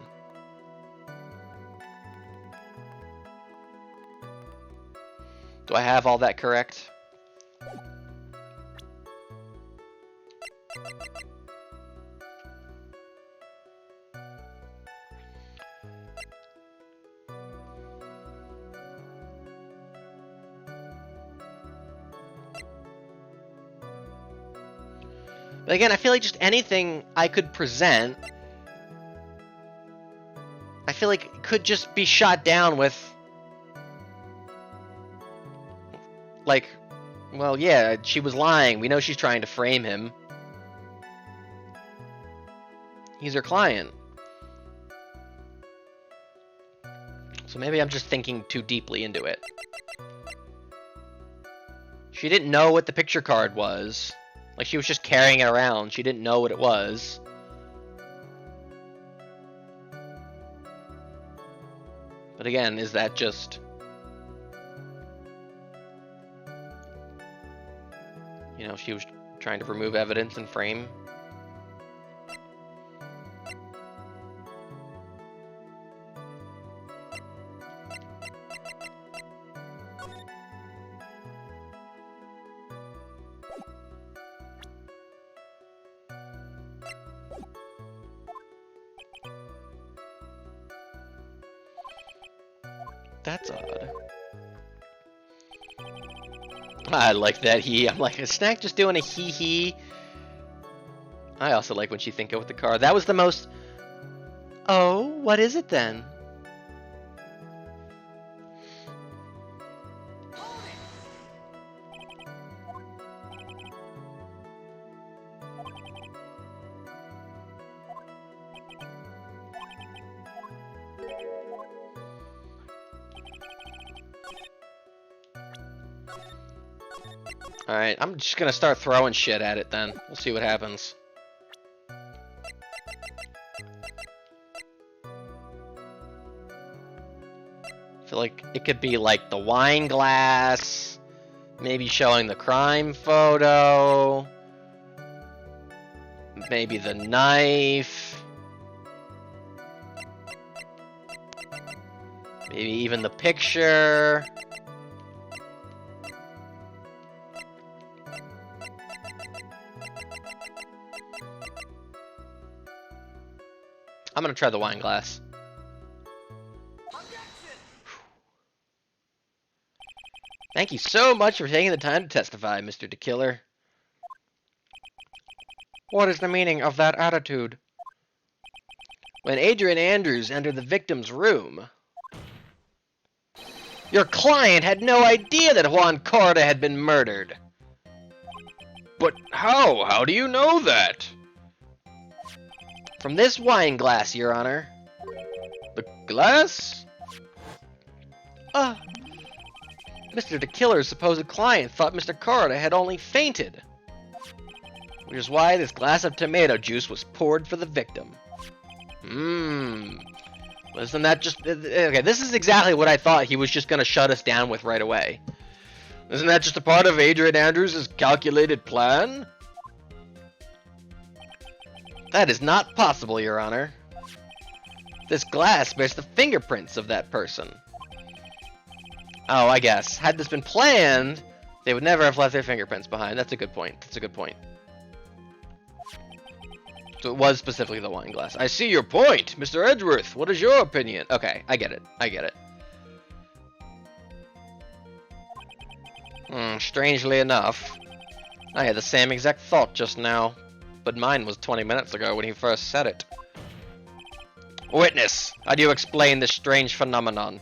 Do I have all that correct? But again, I feel like just anything I could present, I feel like could just be shot down with, like, well, yeah, she was lying. We know she's trying to frame him. He's her client. So maybe I'm just thinking too deeply into it. She didn't know what the picture card was. Like, she was just carrying it around. She didn't know what it was. But again, is that just... You know, she was trying to remove evidence and frame? That's odd. I like that I'm like, is Snack just doing a hee-hee? I also like when she think of with the car. That was the most... Oh, what is it then? Alright, I'm just gonna start throwing shit at it then. We'll see what happens. I feel like it could be like the wine glass, maybe showing the crime photo, maybe the knife, maybe even the picture. I'm gonna try the wine glass. Thank you so much for taking the time to testify, Mr. DeKiller. What is the meaning of that attitude? When Adrian Andrews entered the victim's room, your client had no idea that Juan Corda had been murdered.
But how? How do you know that?
From this wine glass, Your Honor.
The glass?
Mr. DeKiller's supposed client thought Mr. Corda had only fainted, which is why this glass of tomato juice was poured for the victim. Isn't that just... Okay, this is exactly what I thought he was just going to shut us down with right away.
Isn't that just a part of Adrian Andrews' calculated plan?
That is not possible, Your Honor. This glass bears the fingerprints of that person. Oh, I guess. Had this been planned, they would never have left their fingerprints behind. That's a good point. That's a good point. So it was specifically the wine glass.
I see your point. Mr. Edgeworth, what is your opinion?
Okay, I get it. I get it. Strangely enough, I had the same exact thought just now, but mine was 20 minutes ago when he first said it. Witness, how do you explain this strange phenomenon?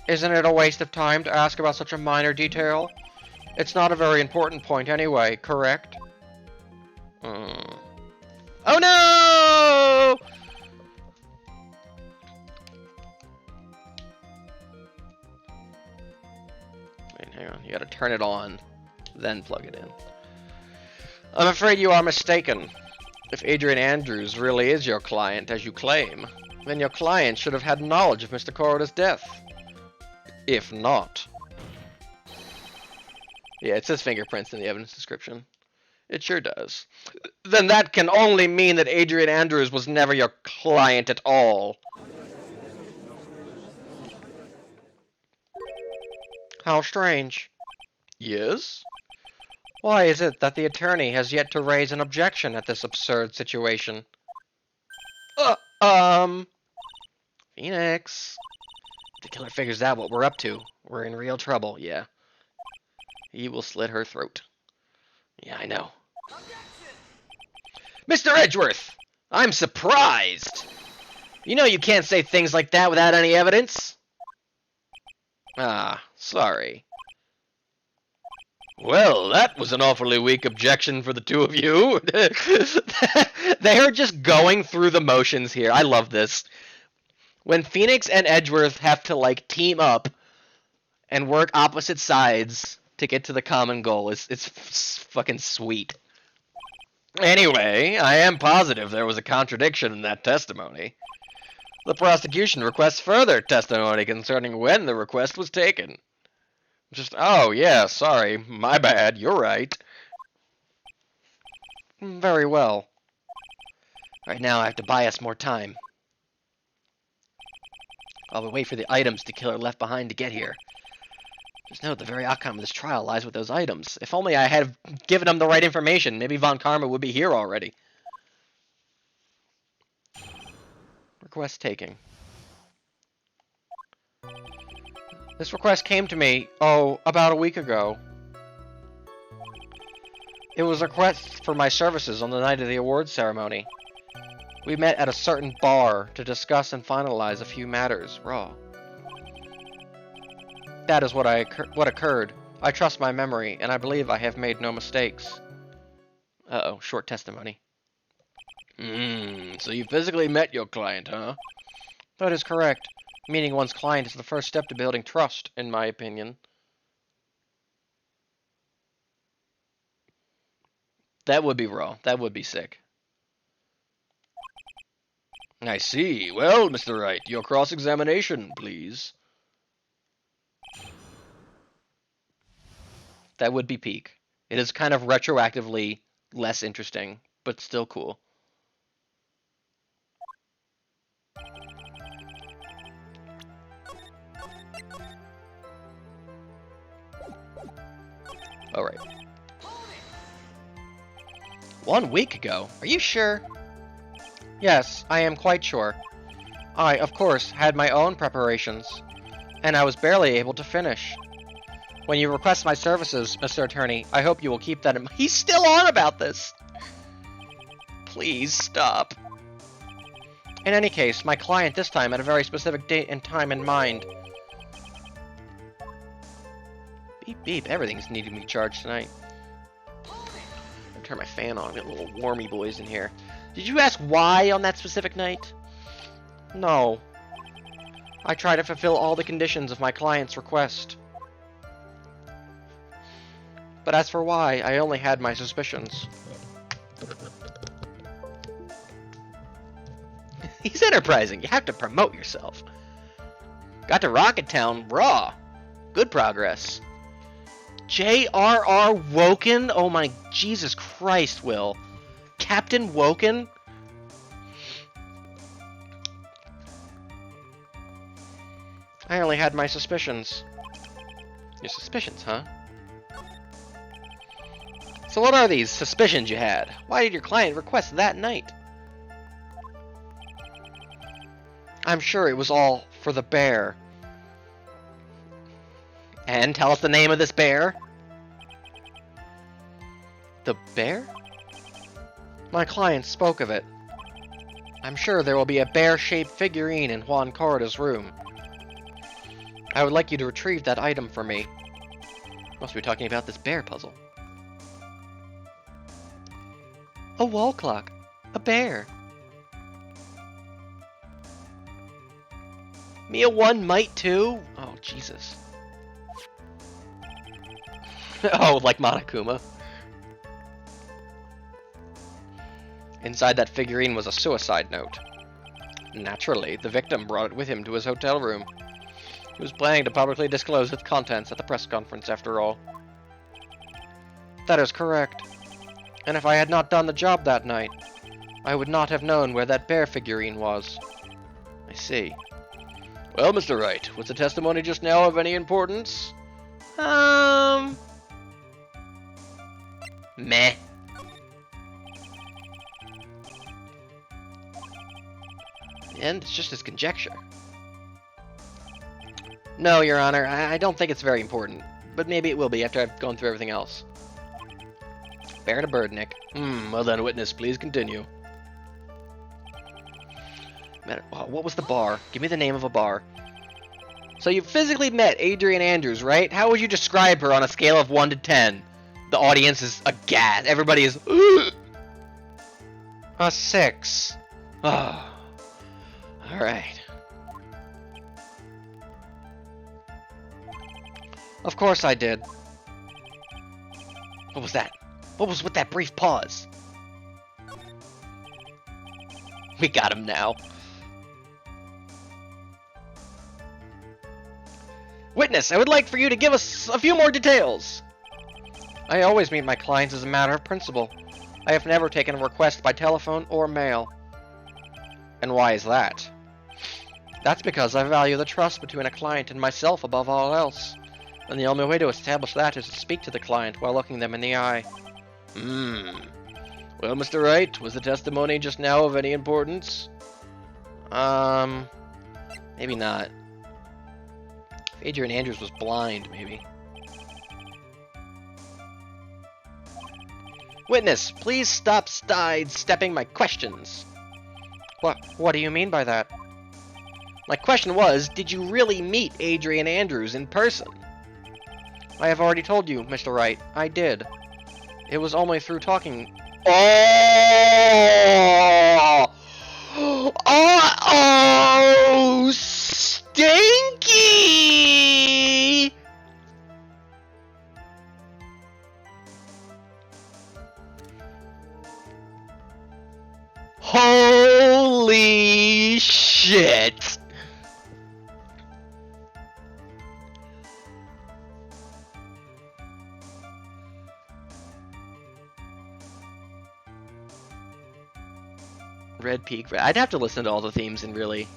Isn't it a waste of time to ask about such a minor detail? It's not a very important point anyway, correct? Oh no! Wait, hang on. You gotta turn it on, then plug it in. I'm afraid you are mistaken. If Adrian Andrews really is your client, as you claim, then your client should have had knowledge of Mr. Corda's death. If not... Yeah, it says fingerprints in the evidence description. It sure does. Then that can only mean that Adrian Andrews was never your client at all. How strange.
Yes?
Why is it that the attorney has yet to raise an objection at this absurd situation? Phoenix. The killer figures out what we're up to. We're in real trouble, yeah. He will slit her throat. Yeah, I know. Mr. Edgeworth! I'm surprised! You know you can't say things like that without any evidence. Ah, sorry.
Well, that was an awfully weak objection for the two of you.
They are just going through the motions here. I love this. When Phoenix and Edgeworth have to, like, team up and work opposite sides to get to the common goal, it's fucking sweet. Anyway, I am positive there was a contradiction in that testimony.
The prosecution requests further testimony concerning when the request was taken. Oh, yeah, sorry. My bad. You're right.
Very well. Right now I have to buy us more time. While we wait for the items the killer left behind to get here. Just know the very outcome of this trial lies with those items. If only I had given him the right information, maybe Von Karma would be here already. Request taking. This request came to me, about a week ago. It was a request for my services on the night of the awards ceremony. We met at a certain bar to discuss and finalize a few matters, raw. That is what occurred. I trust my memory, and I believe I have made no mistakes. Uh-oh, short testimony.
So you physically met your client, huh?
That is correct. Meeting one's client is the first step to building trust, in my opinion. That would be raw. That would be sick.
I see. Well, Mr. Wright, your cross-examination, please.
That would be peak. It is kind of retroactively less interesting, but still cool. Alright. 1 week ago? Are you sure? Yes, I am quite sure. I, of course, had my own preparations, and I was barely able to finish. When you request my services, Mr. Attorney, I hope you will keep that in mind. He's still on about this! Please, stop. In any case, my client this time had a very specific date and time in mind. Beep beep, everything's needing to be charged tonight. I'll turn my fan on, get little warmy boys in here. Did you ask why on that specific night? No. I try to fulfill all the conditions of my client's request. But as for why, I only had my suspicions. He's enterprising. You have to promote yourself. Got to Rocket Town raw. Good progress. J.R.R. Woken? Oh my Jesus Christ, Will. Captain Woken? I only had my suspicions. Your suspicions, huh? So what are these suspicions you had? Why did your client request that night? I'm sure it was all for the bear. And tell us the name of this bear? The bear? My client spoke of it. I'm sure there will be a bear-shaped figurine in Juan Corrida's room. I would like you to retrieve that item for me. Must be talking about this bear puzzle. A wall clock. A bear. Mia 1 might too? Oh, Jesus. Oh, like Monokuma. Inside that figurine was a suicide note. Naturally, the victim brought it with him to his hotel room. He was planning to publicly disclose its contents at the press conference, after all. That is correct. And if I had not done the job that night, I would not have known where that bear figurine was. I see.
Well, Mr. Wright, was the testimony just now of any importance?
Meh. And it's just his conjecture. No, Your Honor, I don't think it's very important. But maybe it will be after I've gone through everything else. Bear to bird, Nick.
Well then, witness, please continue.
What was the bar? Give me the name of a bar. So you physically met Adrian Andrews, right? How would you describe her on a scale of 1 to 10? The audience is aghast. Everybody is... A 6. Oh. Alright. Of course I did. What was that? What was with that brief pause? We got him now. Witness, I would like for you to give us a few more details. I always meet my clients as a matter of principle. I have never taken a request by telephone or mail. And why is that? That's because I value the trust between a client and myself above all else. And the only way to establish that is to speak to the client while looking them in the eye. Well, Mr. Wright, was the testimony just now of any importance? Maybe not. If Adrian Andrews was blind, maybe. Witness, please stop sidestepping my questions. What do you mean by that? My question was, did you really meet Adrian Andrews in person? I have already told you, Mr. Wright, I did. It was only through talking. Oh, stinky! Holy shit! Red Peak. I'd have to listen to all the themes and really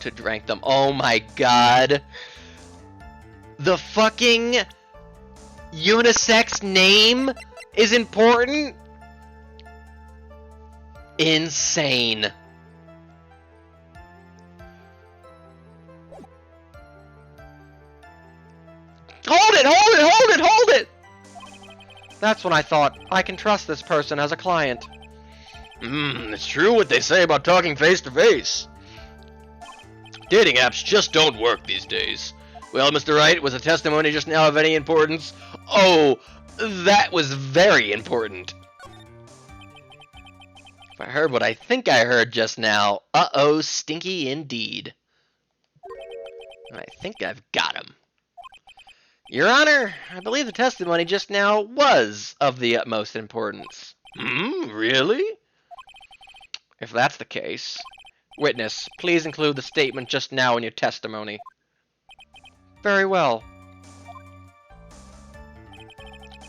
to rank them. Oh my god. The fucking unisex name is important? Insane. Hold it, hold it, hold it, hold it! That's when I thought, I can trust this person as a client. It's true what they say about talking face to face. Dating apps just don't work these days. Well, Mr. Wright, was a testimony just now of any importance? Oh, that was very important. If I heard what I think I heard just now, uh-oh, stinky indeed. I think I've got him. Your Honor, I believe the testimony just now was of the utmost importance. Really? If that's the case, witness, please include the statement just now in your testimony. Very well.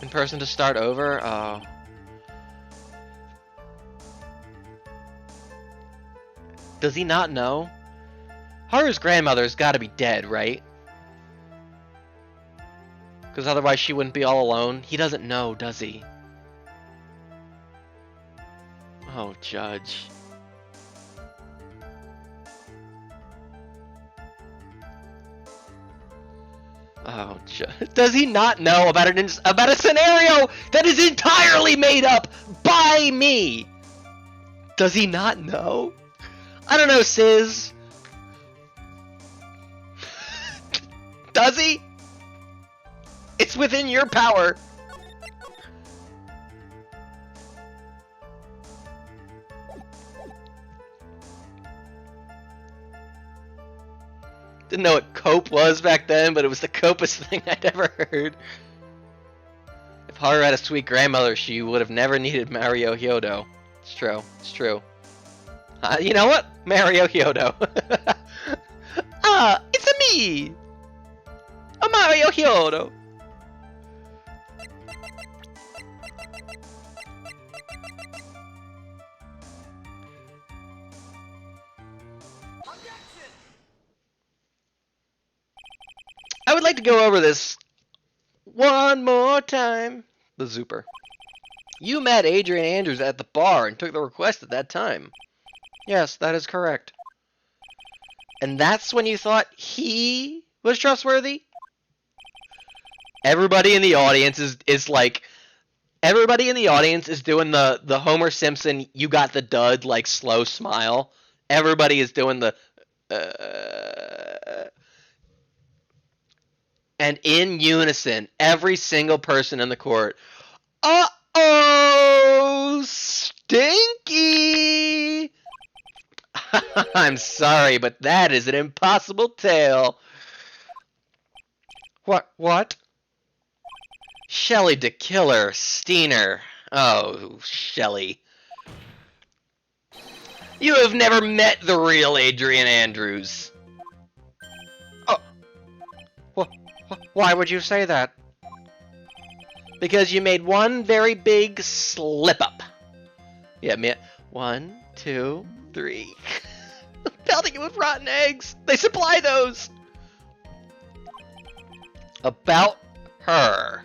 In person to start over? Oh. Does he not know? Haru's grandmother's gotta be dead, right? Because otherwise she wouldn't be all alone. He doesn't know, does he? Oh, Judge. Oh, does he not know about a scenario that is entirely made up by me? Does he not know? I don't know, Sis. Does he? It's within your power. Didn't know what cope was back then, but it was the copest thing I'd ever heard. If Haru had a sweet grandmother, she would have never needed Mario Hyodo. It's true. It's true. You know what? Mario Hyodo. It's a me! A Mario Hyodo! I would like to go over this one more time. The Zooper. You met Adrian Andrews at the bar and took the request at that time. Yes, that is correct. And that's when you thought he was trustworthy? Everybody in the audience is like... Everybody in the audience is doing the Homer Simpson, you got the dud, like, slow smile. Everybody is doing the... And in unison, every single person in the court, uh-oh, stinky! I'm sorry, but that is an impossible tale. What? Shelley DeKiller, Steiner. Oh, Shelley. You have never met the real Adrian Andrews. Why would you say that? Because you made one very big slip-up. Yeah, man. 1, 2, 3. Pelting it with rotten eggs. They supply those. About her.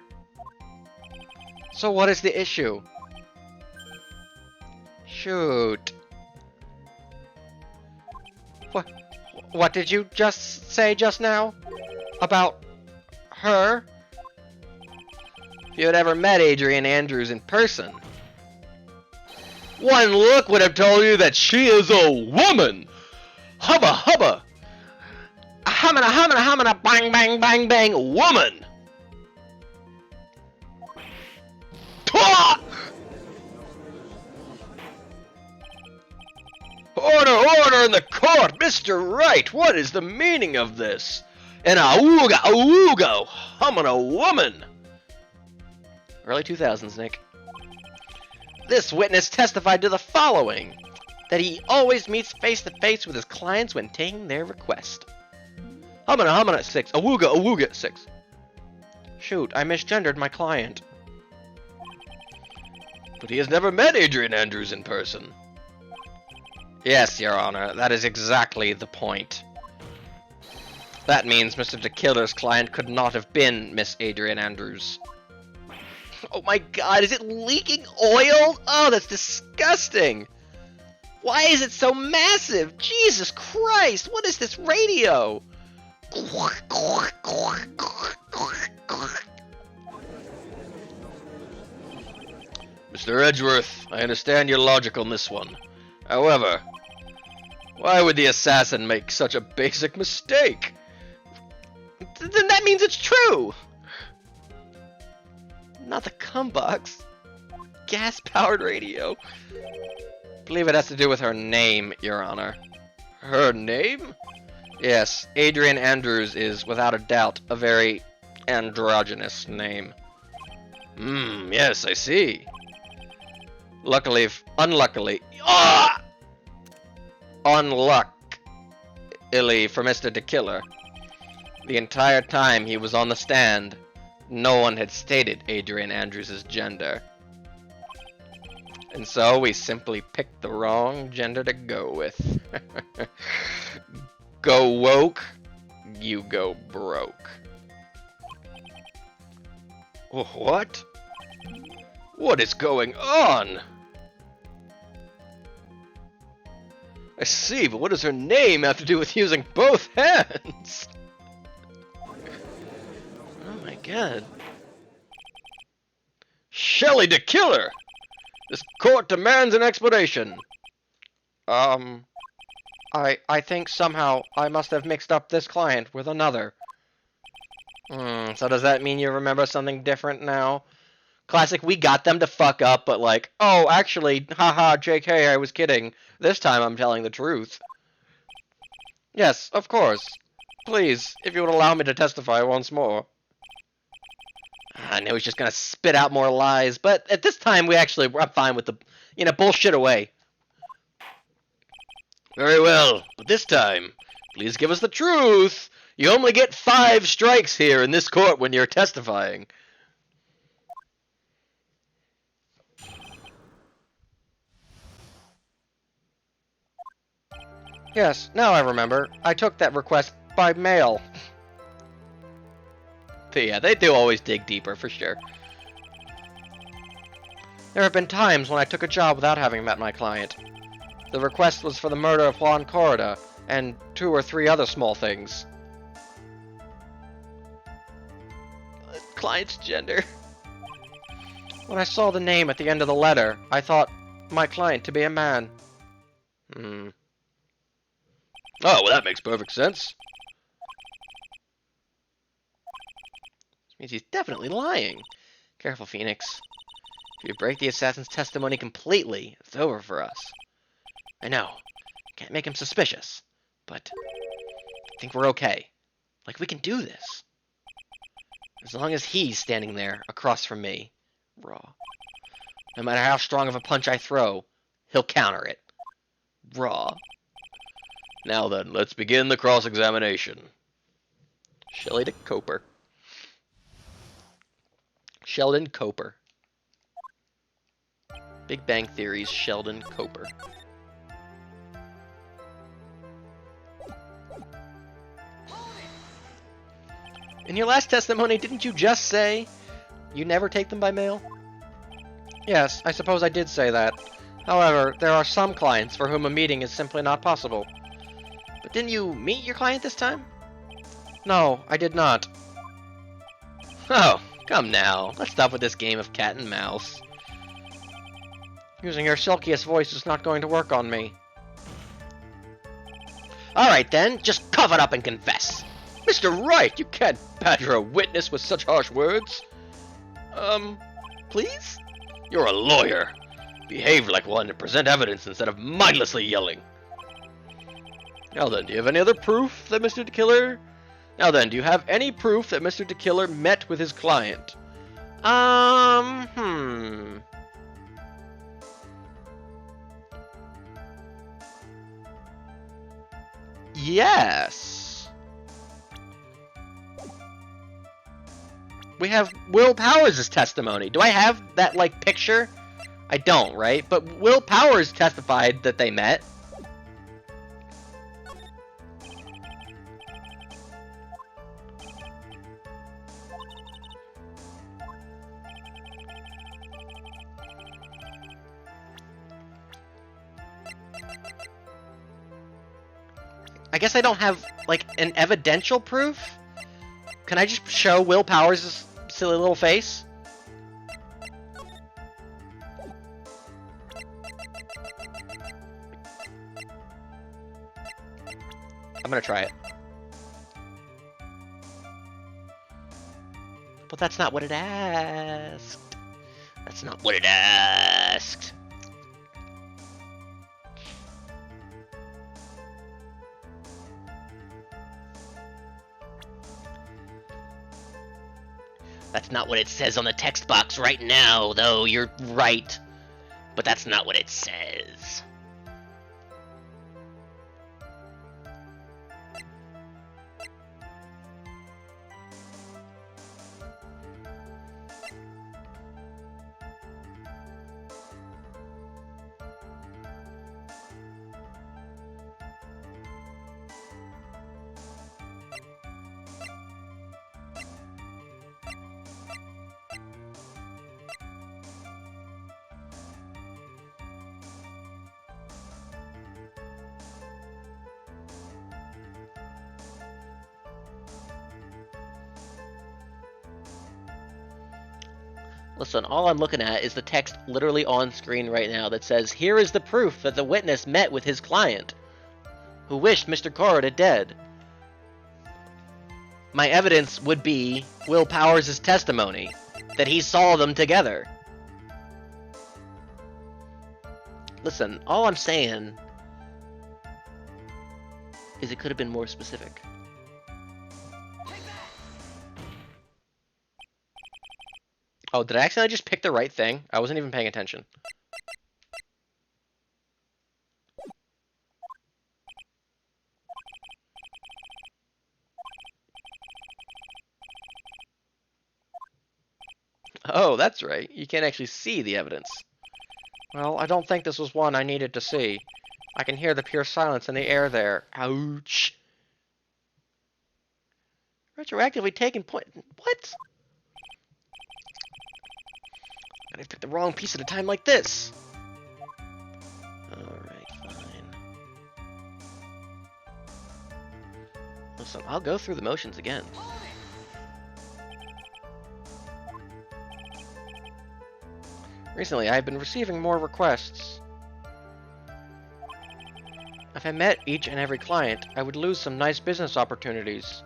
So what is the issue? Shoot. What did you just say just now? About her? If you had ever met Adrian Andrews in person, one look would have told you that she is a woman! Hubba hubba! Humana humana humana bang bang bang bang woman! Twa! Order in the court! Mr. Wright, what is the meaning of this? An awooga, humana woman! Early 2000s, Nick. This witness testified to the following: that he always meets face to face with his clients when taking their request. Humana 6. Awooga 6. Shoot, I misgendered my client. But he has never met Adrian Andrews in person. Yes, Your Honor, that is exactly the point. That means Mr. DeKiller's client could not have been Miss Adrian Andrews. Oh my god, is it leaking oil? Oh, that's disgusting! Why is it so massive? Jesus Christ, what is this radio?
Mr. Edgeworth, I understand your logic on this one. However, why would the assassin make such a basic mistake?
Then that means it's true! Not the cumbox. Gas-powered radio. Believe it has to do with her name, Your Honor.
Her name?
Yes, Adrian Andrews is, without a doubt, a very androgynous name.
Yes, I see.
Unluckily for Mr. DeKiller, the entire time he was on the stand, no one had stated Adrian Andrews' gender. And so we simply picked the wrong gender to go with. Go woke, you go broke.
What? What is going on? I see, but what does her name have to do with using both hands?
Oh my god.
Shelley DeKiller! This court demands an explanation.
I think somehow I must have mixed up this client with another. So does that mean you remember something different now? Classic, we got them to fuck up, but like, oh, actually, haha, JK, I was kidding. This time I'm telling the truth. Yes, of course. Please, if you would allow me to testify once more. I knew he was just gonna spit out more lies, but at this time I'm fine with the, bullshit away.
Very well, but this time, please give us the truth. You only get 5 strikes here in this court when you're testifying.
Yes, now I remember. I took that request by mail. But yeah, they do always dig deeper, for sure. There have been times when I took a job without having met my client. The request was for the murder of Juan Corrida, and 2 or 3 other small things. Client's gender. When I saw the name at the end of the letter, I thought my client to be a man.
Oh, well, that makes perfect sense.
This means he's definitely lying. Careful, Phoenix. If you break the assassin's testimony completely, it's over for us. I know. Can't make him suspicious. But I think we're okay. Like, we can do this. As long as he's standing there, across from me. Raw. No matter how strong of a punch I throw, he'll counter it. Raw.
Now then, let's begin the cross-examination.
Shelley to Coper. Sheldon Cooper. Big Bang Theory's Sheldon Cooper. In your last testimony, didn't you just say you never take them by mail? Yes, I suppose I did say that. However, there are some clients for whom a meeting is simply not possible. But didn't you meet your client this time? No, I did not. Oh, come now. Let's stop with this game of cat and mouse. Using your silkiest voice is not going to work on me. Alright then, just cough it up and confess.
Mr. Wright, you can't badger a witness with such harsh words.
Please?
You're a lawyer. Behave like one and present evidence instead of mindlessly yelling. Now then, do you have any other proof that Mr. DeKiller... Now then, do you have any proof that Mr. DeKiller met with his client?
Yes. We have Will Powers' testimony. Do I have that, like, picture? I don't, right? But Will Powers testified that they met. I guess I don't have, like, an evidential proof? Can I just show Will Powers' silly little face? I'm gonna try it. But that's not what it asked. That's not what it asked. That's not what it says on the text box right now, though. You're right. But that's not what it says. Listen, all I'm looking at is the text literally on screen right now that says, "Here is the proof that the witness met with his client, who wished Mr. Corrida dead." My evidence would be Will Powers' testimony, that he saw them together. Listen, all I'm saying is it could have been more specific. Oh, did I accidentally just pick the right thing? I wasn't even paying attention. Oh, that's right. You can't actually see the evidence. Well, I don't think this was one I needed to see. I can hear the pure silence in the air there. Ouch. Retroactively taken point... What? I picked the wrong piece at a time like this. Alright, fine. Listen, I'll go through the motions again. Recently, I've been receiving more requests. If I met each and every client, I would lose some nice business opportunities.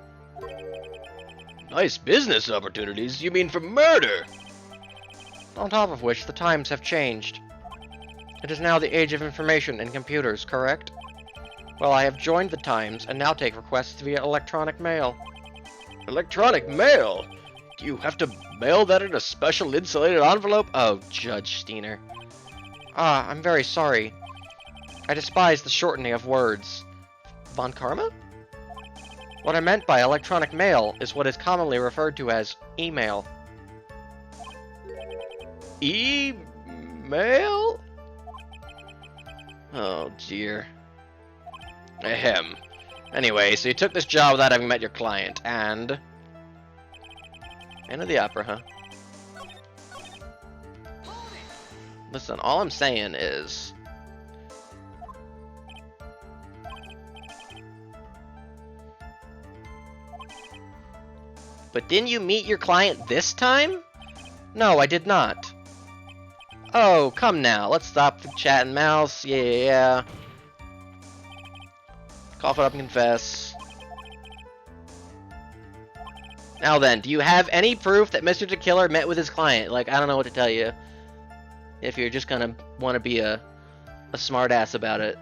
Nice business opportunities? You mean for murder?
On top of which, the times have changed. It is now the age of information and computers, correct? Well, I have joined the times and now take requests via electronic mail.
Electronic mail? Do you have to mail that in a special insulated envelope?
Oh, Judge Steiner. Ah, I'm very sorry. I despise the shortening of words. Von Karma? What I meant by electronic mail is what is commonly referred to as email.
email? Oh, dear. Ahem.
Anyway, so you took this job without having met your client, and... End of the opera, huh? Listen, all I'm saying is... But didn't you meet your client this time? No, I did not. Oh, come now. Let's stop the chat and mouse. Yeah. Cough it up and confess. Now then, do you have any proof that Mr. the Killer met with his client? Like, I don't know what to tell you. If you're just gonna want to be a smart ass about it.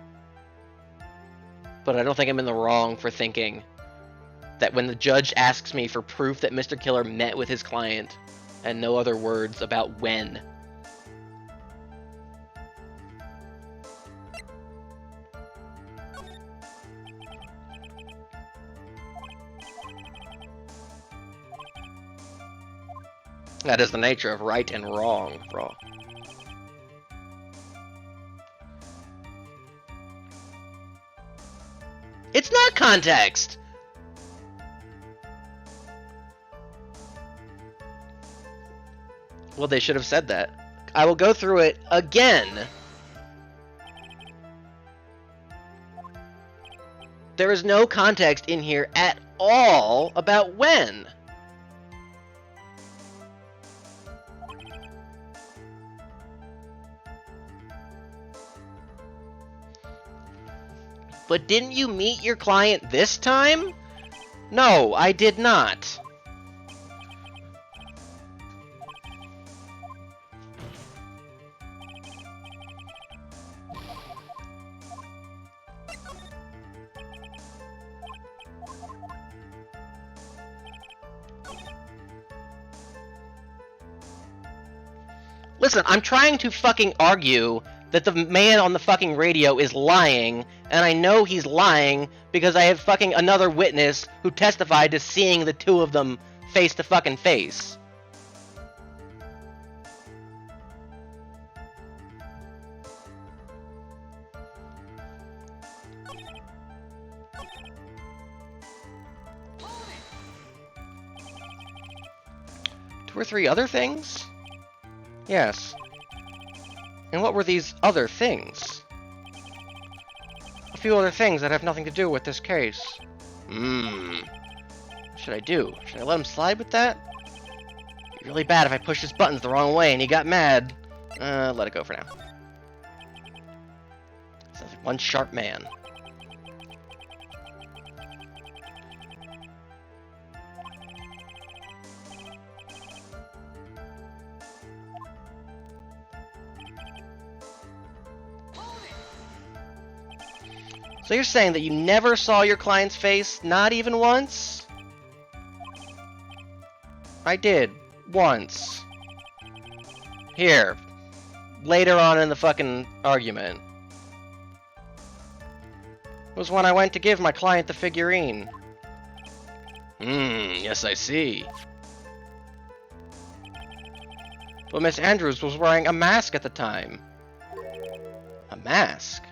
But I don't think I'm in the wrong for thinking that when the judge asks me for proof that Mr. Killer met with his client, and no other words about when. That is the nature of right and wrong, bro. It's not context! Well, they should have said that. I will go through it again. There is no context in here at all about when. But didn't you meet your client this time? No, I did not. Listen, I'm trying to fucking argue that the man on the fucking radio is lying, and I know he's lying because I have fucking another witness who testified to seeing the two of them face to fucking face. Two or three other things? Yes. And what were these other things? A few other things that have nothing to do with this case. What should I do? Should I let him slide with that? It'd be really bad if I pushed his buttons the wrong way and he got mad. Let it go for now. Sounds like one sharp man. So you're saying that you never saw your client's face, not even once? I did. Once. Here. Later on in the fucking argument. It was when I went to give my client the figurine. Yes I see. But Miss Andrews was wearing a mask at the time. A mask?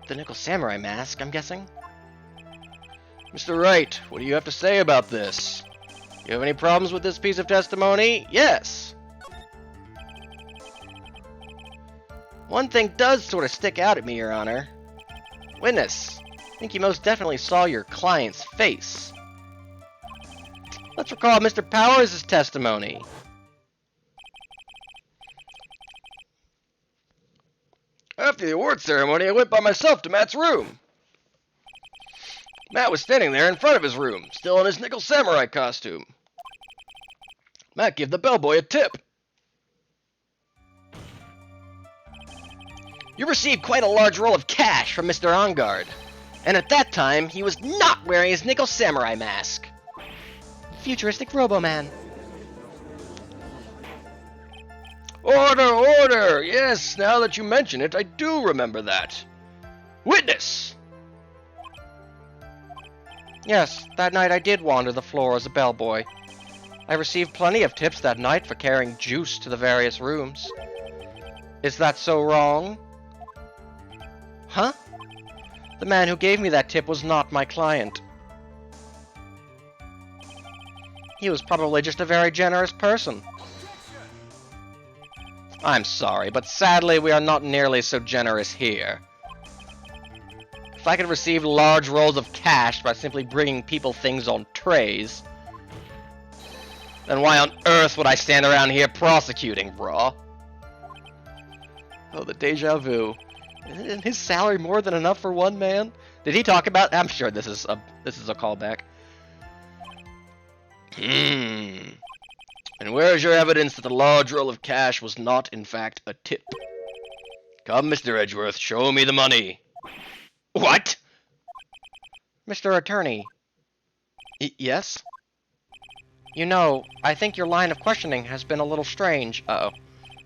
The Nickel Samurai mask, I'm guessing? Mr. Wright, what do you have to say about this? You have any problems with this piece of testimony? Yes! One thing does sort of stick out at me, Your Honor. Witness, I think you most definitely saw your client's face. Let's recall Mr. Powers' testimony.
After the award ceremony, I went by myself to Matt's room. Matt was standing there in front of his room, still in his Nickel Samurai costume. Matt gave the bellboy a tip.
You received quite a large roll of cash from Mr. Ongard, and at that time, he was not wearing his Nickel Samurai mask. Futuristic Robo-Man.
Order, order! Yes, now that you mention it, I do remember that. Witness!
Yes, that night I did wander the floor as a bellboy. I received plenty of tips that night for carrying juice to the various rooms. Is that so wrong? Huh? The man who gave me that tip was not my client. He was probably just a very generous person. I'm sorry, but sadly we are not nearly so generous here. If I could receive large rolls of cash by simply bringing people things on trays, then why on earth would I stand around here prosecuting, brah? Oh, the deja vu. Isn't his salary more than enough for one man? Did he talk about... I'm sure this is a callback. And where is your evidence that the large roll of cash was not, in fact, a tip? Come, Mr. Edgeworth, show me the money. What? Mr. Attorney. Yes? You know, I think your line of questioning has been a little strange. Uh-oh.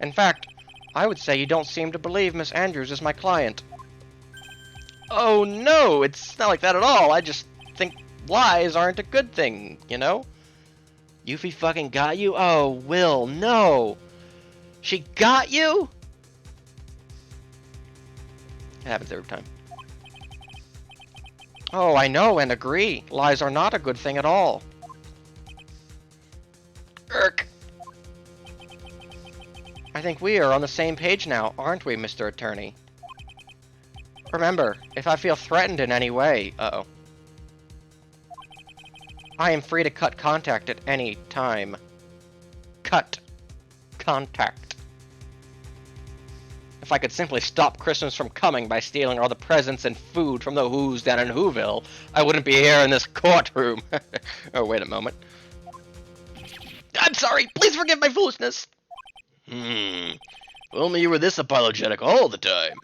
In fact, I would say you don't seem to believe Miss Andrews is my client. Oh, no, it's not like that at all. I just think lies aren't a good thing, you know? Yuffie fucking got you? Oh, Will, no! She got you? It happens every time. Oh, I know and agree. Lies are not a good thing at all. Irk. I think we are on the same page now, aren't we, Mr. Attorney? Remember, if I feel threatened in any way... Uh-oh. I am free to cut contact at any time. Cut. Contact. If I could simply stop Christmas from coming by stealing all the presents and food from the Who's down in Whoville, I wouldn't be here in this courtroom. Oh, wait a moment. I'm sorry, please forgive my foolishness. If only you were this apologetic all the time.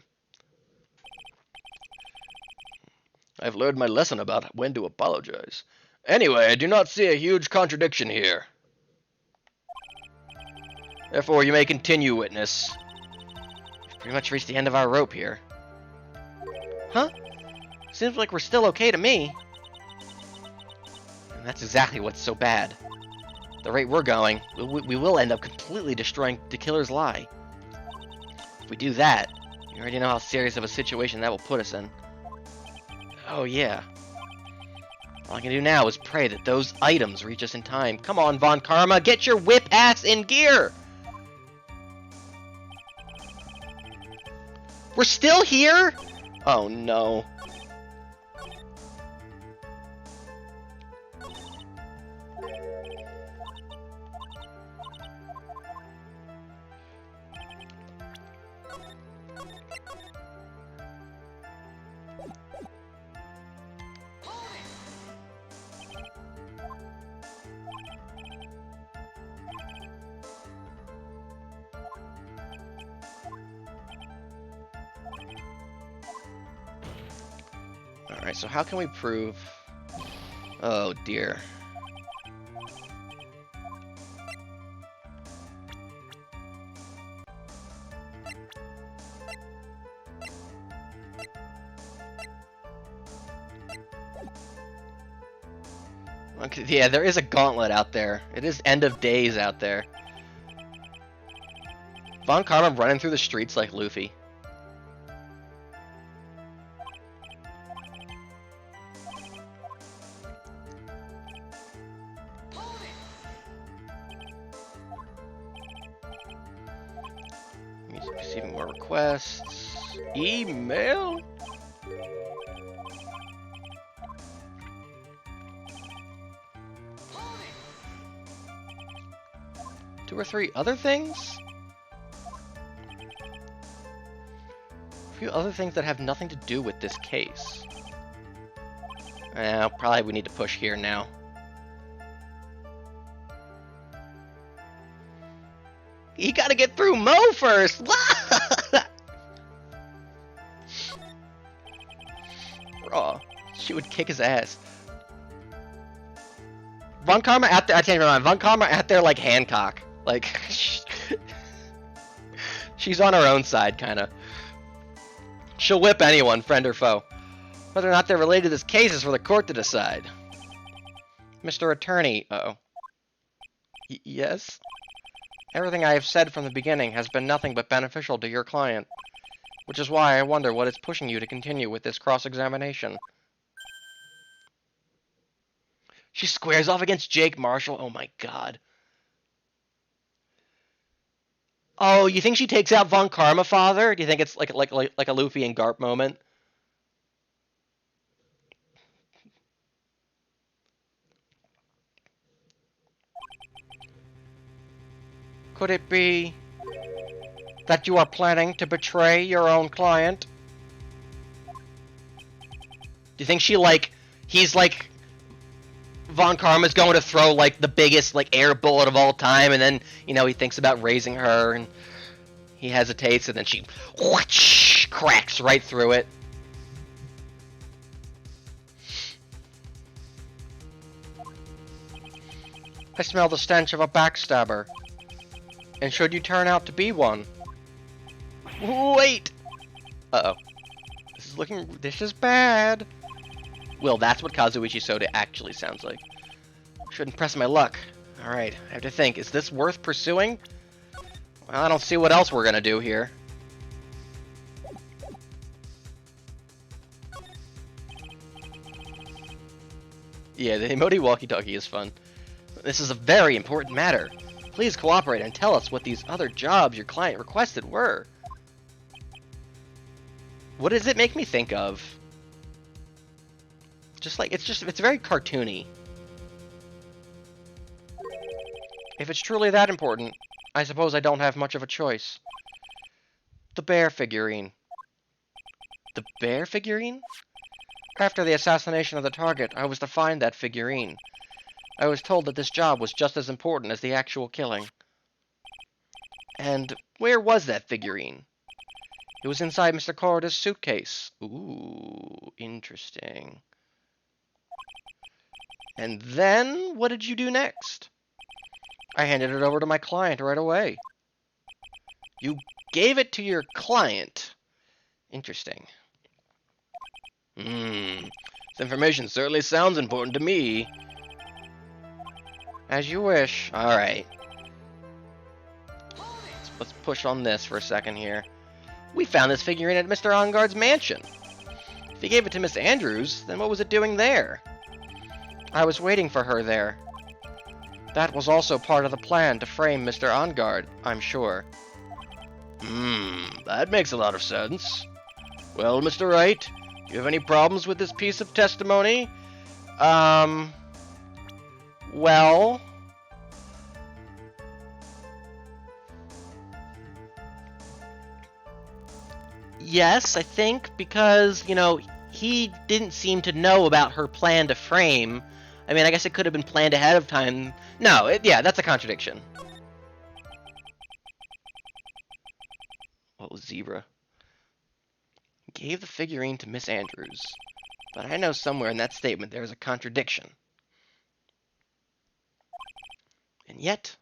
I've learned my lesson about when to apologize. Anyway, I do not see a huge contradiction here. Therefore, you may continue, witness. We've pretty much reached the end of our rope here. Huh? Seems like we're still okay to me. And that's exactly what's so bad. The rate we're going, we will end up completely destroying the killer's lie. If we do that, you already know how serious of a situation that will put us in. Oh yeah. All I can do now is pray that those items reach us in time. Come on, Von Karma, get your whip ass in gear! We're still here? Oh no. Alright, so how can we prove... Oh dear. Okay, yeah, there is a gauntlet out there. It is end of days out there. Von Karma running through the streets like Luffy. Receiving more requests. Email? Two or three other things? A few other things that have nothing to do with this case. Probably we need to push here now. You gotta get through Mo first! Raw. She would kick his ass. Von Karma out there, I can't remember. Von Karma out there like Hancock. Like, she's on her own side, kinda. She'll whip anyone, friend or foe. Whether or not they're related to this case is for the court to decide. Mr. Attorney, uh-oh. Yes? Everything I have said from the beginning has been nothing but beneficial to your client, which is why I wonder what is pushing you to continue with this cross-examination. She squares off against Jake Marshall? Oh my god. Oh, you think she takes out Von Karma Father? Do you think it's like a Luffy and Garp moment? Could it be that you are planning to betray your own client? Do you think he's like, Von Karma's going to throw like the biggest like air bullet of all time, and then, you know, he thinks about raising her, and he hesitates, and then she whoosh, cracks right through it. I smell the stench of a backstabber. And should you turn out to be one... Wait! Uh-oh. This is bad. Well, that's what Kazuichi Soda actually sounds like. Shouldn't press my luck. Alright, I have to think. Is this worth pursuing? Well, I don't see what else we're gonna do here. Yeah, the emoji walkie-talkie is fun. This is a very important matter. Please cooperate and tell us what these other jobs your client requested were. What does it make me think of? It's very cartoony. If it's truly that important, I suppose I don't have much of a choice. The bear figurine. The bear figurine? After the assassination of the target, I was to find that figurine. I was told that this job was just as important as the actual killing. And where was that figurine? It was inside Mr. Korida's suitcase. Ooh, interesting. And then, what did you do next? I handed it over to my client right away. You gave it to your client? Interesting. This information certainly sounds important to me. As you wish. Alright. Let's push on this for a second here. We found this figurine at Mr. Enguarde's mansion. If he gave it to Miss Andrews, then what was it doing there? I was waiting for her there. That was also part of the plan to frame Mr. Enguarde, I'm sure. That makes a lot of sense. Well, Mr. Wright, do you have any problems with this piece of testimony? Well... Yes, I think, because, you know, he didn't seem to know about her plan to frame. I mean, I guess it could have been planned ahead of time. No, yeah, that's a contradiction. What was Zebra? Gave the figurine to Miss Andrews. But I know somewhere in that statement there is a contradiction. And yet,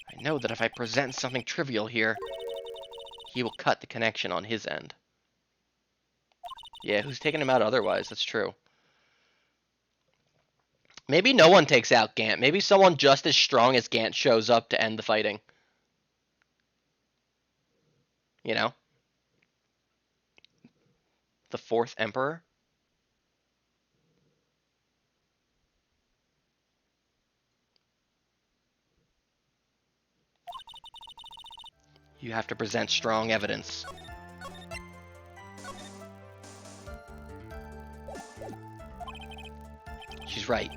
I know that if I present something trivial here, he will cut the connection on his end. Yeah, who's taking him out otherwise? That's true. Maybe no one takes out Gant. Maybe someone just as strong as Gant shows up to end the fighting. You know? The fourth Emperor? You have to present strong evidence. She's right.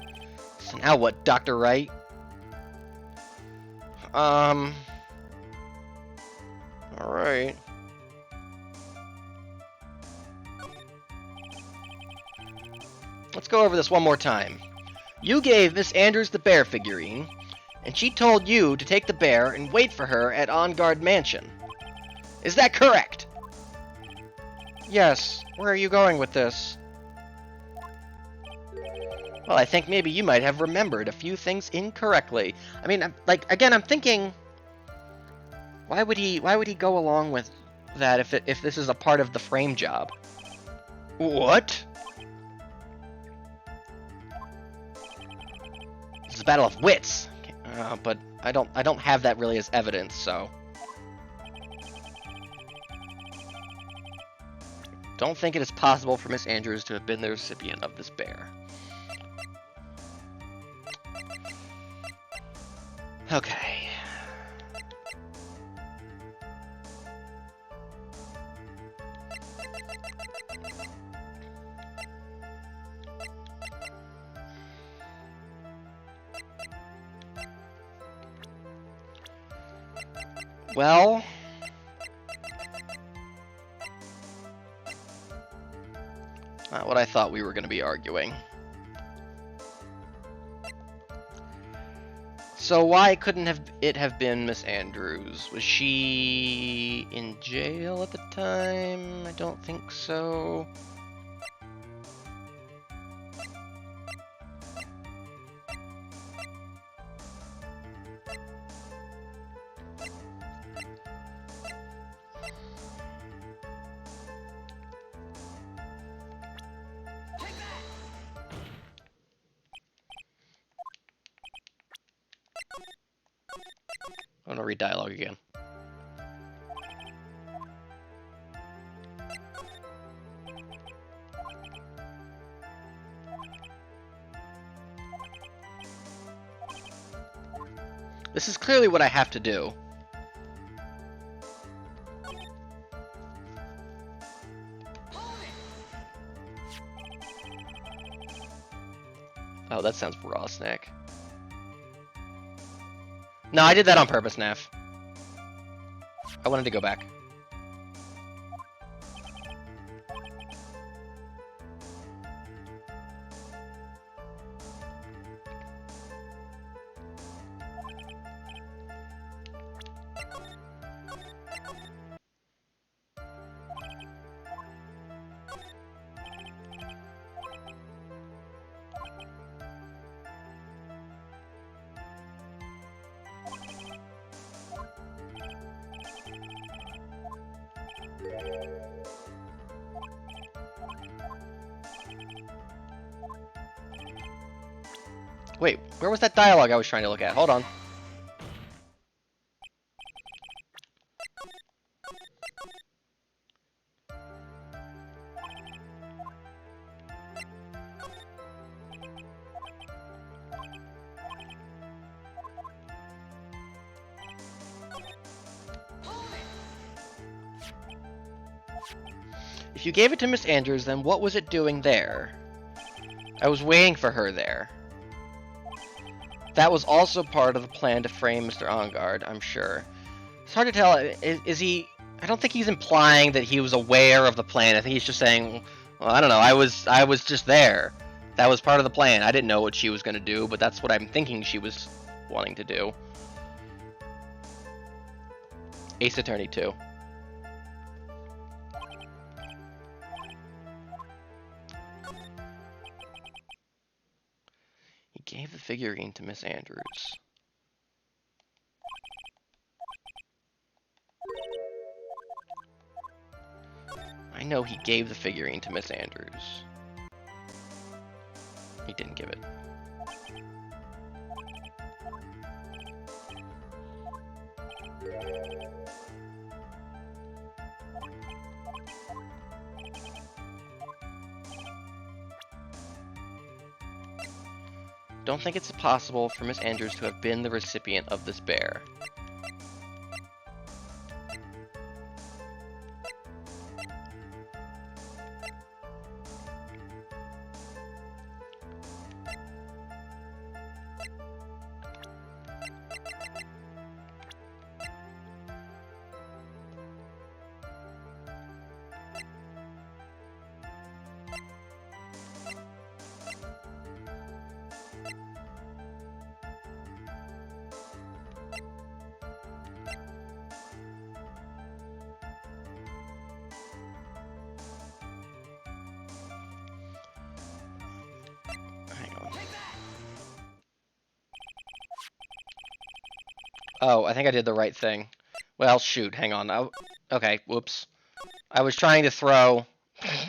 So now what, Dr. Wright? Alright. Let's go over this one more time. You gave Miss Andrews the bear figurine, and she told you to take the bear and wait for her at Enguarde Mansion. Is that correct? Yes. Where are you going with this? Well, I think maybe you might have remembered a few things incorrectly. I mean, I'm thinking, why would he go along with that if this is a part of the frame job? What? This is a battle of wits. But I don't have that really as evidence, so. Don't think it is possible for Miss Andrews to have been the recipient of this bear. Okay. Well, not what I thought we were going to be arguing. So why couldn't it have been Miss Andrews? Was she in jail at the time? I don't think so. I'm gonna read dialogue again. This is clearly what I have to do. Oh, that sounds raw snack. No, I did that on purpose, Neff. I wanted to go back. Wait, where was that dialogue I was trying to look at? Hold on. If you gave it to Miss Andrews, then what was it doing there? I was waiting for her there. That was also part of the plan to frame Mr. Enguarde, I'm sure. It's hard to tell. Is he... I don't think he's implying that he was aware of the plan. I think he's just saying, well, I don't know, I was just there. That was part of the plan. I didn't know what she was going to do, but that's what I'm thinking she was wanting to do. Ace Attorney 2. He gave the figurine to Miss Andrews. I know he gave the figurine to Miss Andrews. He didn't give it. Don't think it's possible for Miss Andrews to have been the recipient of this bear. Oh, I think I did the right thing. Well, shoot, hang on. Okay, whoops. I was trying to throw...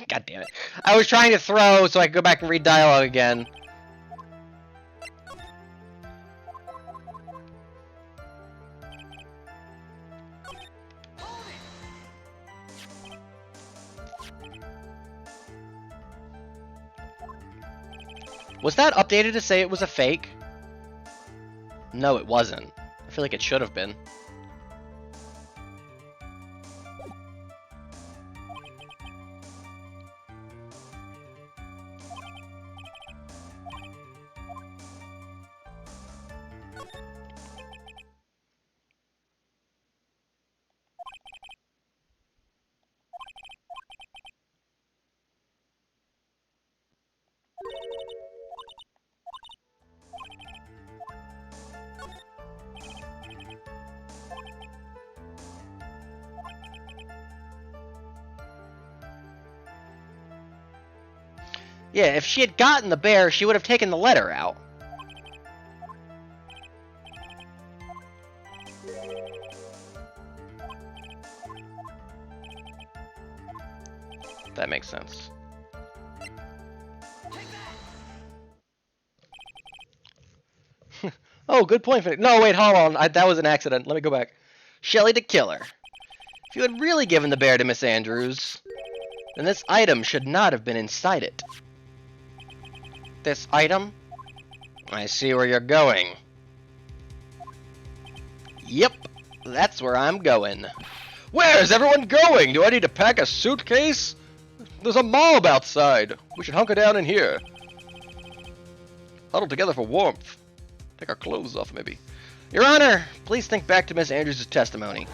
God damn it. I was trying to throw so I could go back and read dialogue again. Was that updated to say it was a fake? No, it wasn't. I feel like it should have been. Yeah, if she had gotten the bear, she would have taken the letter out. That makes sense. Oh, good point. No, wait, hold on. That was an accident. Let me go back. Shelly the Killer. If you had really given the bear to Miss Andrews, then this item should not have been inside it. This item? I see where you're going. Yep, that's where I'm going.
Where is everyone going? Do I need to pack a suitcase? There's a mob outside. We should hunker down in here. Huddle together for warmth. Take our clothes off, maybe.
Your Honor, please think back to Miss Andrews' testimony.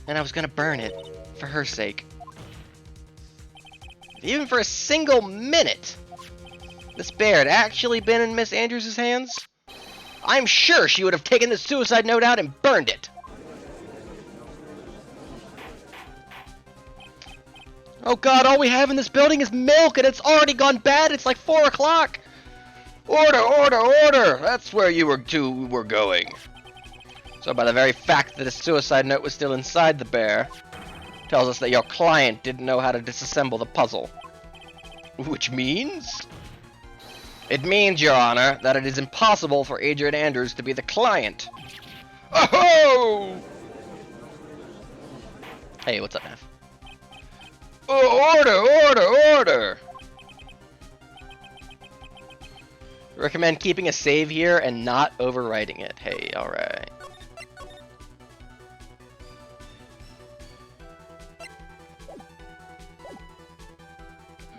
And I was gonna burn it, for her sake. Even for a single minute, this bear had actually been in Miss Andrews' hands, I'm sure she would have taken the suicide note out and burned it. Oh god, all we have in this building is milk and it's already gone bad. It's like 4 o'clock.
Order, order, order! That's where you were going.
So by the very fact that a suicide note was still inside the bear, tells us that your client didn't know how to disassemble the puzzle.
Which means?
It means, Your Honor, that it is impossible for Adrian Andrews to be the client.
Oh!
Hey, what's up, Neff?
Order, order, order!
Recommend keeping a save here and not overwriting it. Hey, alright.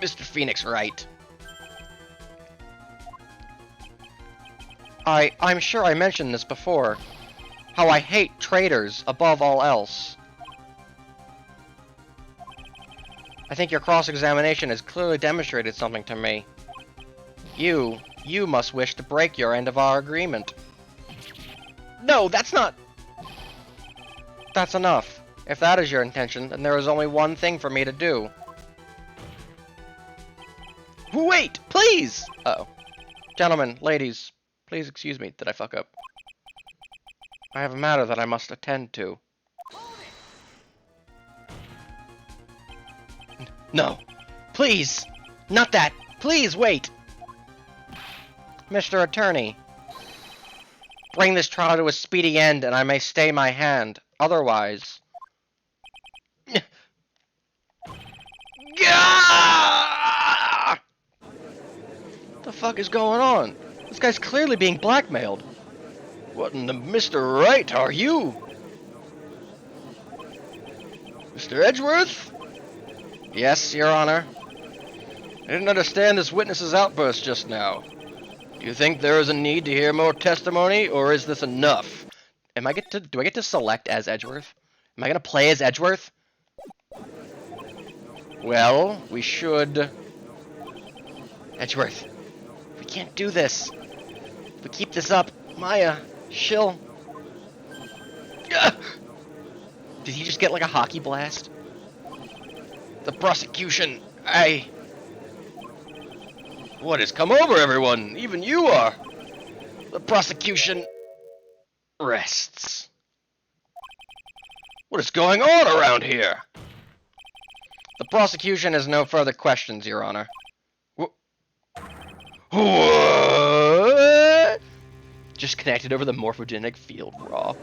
Mr. Phoenix Wright. I'm sure I mentioned this before. How I hate traitors above all else. I think your cross-examination has clearly demonstrated something to me. You must wish to break your end of our agreement. No, that's not... That's enough. If that is your intention, then there is only one thing for me to do. Wait, please! Uh-oh. Gentlemen, ladies, please excuse me. Did I fuck up? I have a matter that I must attend to. No. Please! Not that! Please, wait! Mr. Attorney, bring this trial to a speedy end and I may stay my hand. Otherwise... What the fuck is going on? This guy's clearly being blackmailed.
What in the Mr. Wright are you? Mr. Edgeworth?
Yes, Your Honor.
I didn't understand this witness's outburst just now. Do you think there is a need to hear more testimony, or is this enough?
Do I get to select as Edgeworth? Am I gonna play as Edgeworth? Well, we should... Edgeworth, we can't do this. If we keep this up, Maya, she'll... Did he just get like a hockey blast?
The prosecution, What has come over everyone? Even you are.
The prosecution rests.
What is going on around here?
The prosecution has no further questions, Your Honor.
What?
Just connected over the morphogenic field, raw.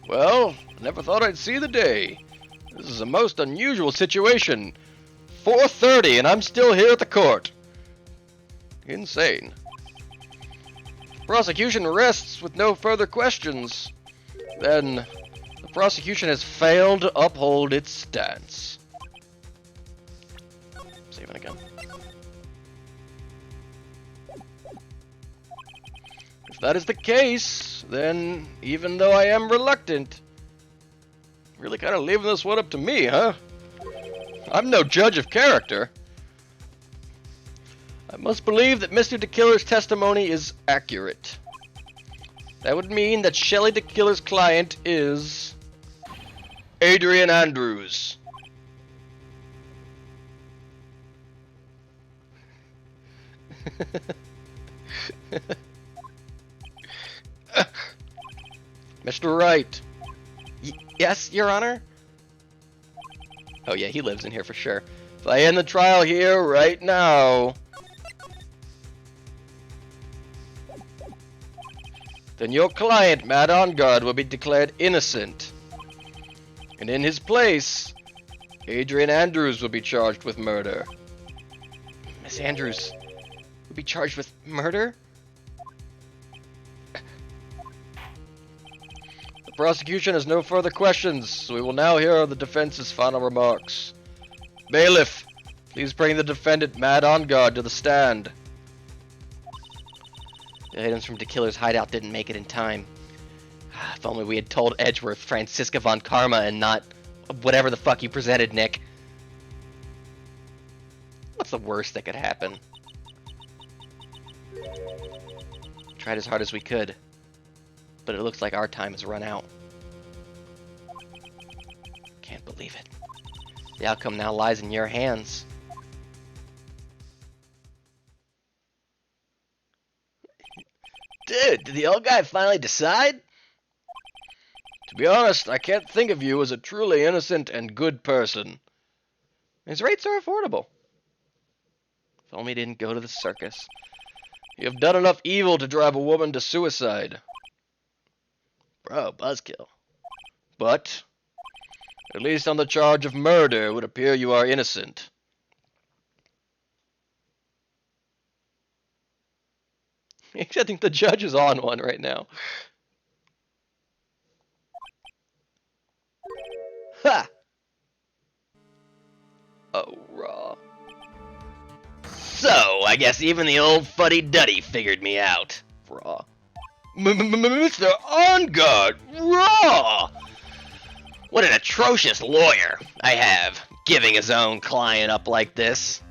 Well, I never thought I'd see the day. This is a most unusual situation. 4:30 and I'm still here at the court. Insane. Prosecution rests with no further questions. Then, the prosecution has failed to uphold its stance. Saving again. If that is the case, then even though I am reluctant, really kind of leaving this one up to me, huh? I'm no judge of character. I must believe that Mr. DeKiller's testimony is accurate. That would mean that Shelley DeKiller's client is Adrian Andrews. Mr. Wright.
Yes, Your Honor?
Oh yeah, he lives in here for sure. If I end the trial here right now, then your client, Matt Engard, will be declared innocent. And in his place, Adrian Andrews will be charged with murder.
Miss Andrews will be charged with murder?
The prosecution has no further questions, so we will now hear the defense's final remarks. Bailiff, please bring the defendant, Matt Engard, to the stand.
The items from DeKiller's hideout didn't make it in time. If only we had told Edgeworth Franziska von Karma and not whatever the fuck you presented, Nick. What's the worst that could happen? Tried as hard as we could, but it looks like our time has run out. Can't believe it. The outcome now lies in your hands.
Dude, did the old guy finally decide? To be honest, I can't think of you as a truly innocent and good person.
His rates are affordable. If only he didn't go to the circus.
You have done enough evil to drive a woman to suicide.
Bro, buzzkill.
But, at least on the charge of murder, it would appear you are innocent.
I think the judge is on one right now.
Ha! Oh, raw.
So, I guess even the old fuddy-duddy figured me out.
Raw. Mr. Engard! Raw!
What an atrocious lawyer I have, giving his own client up like this.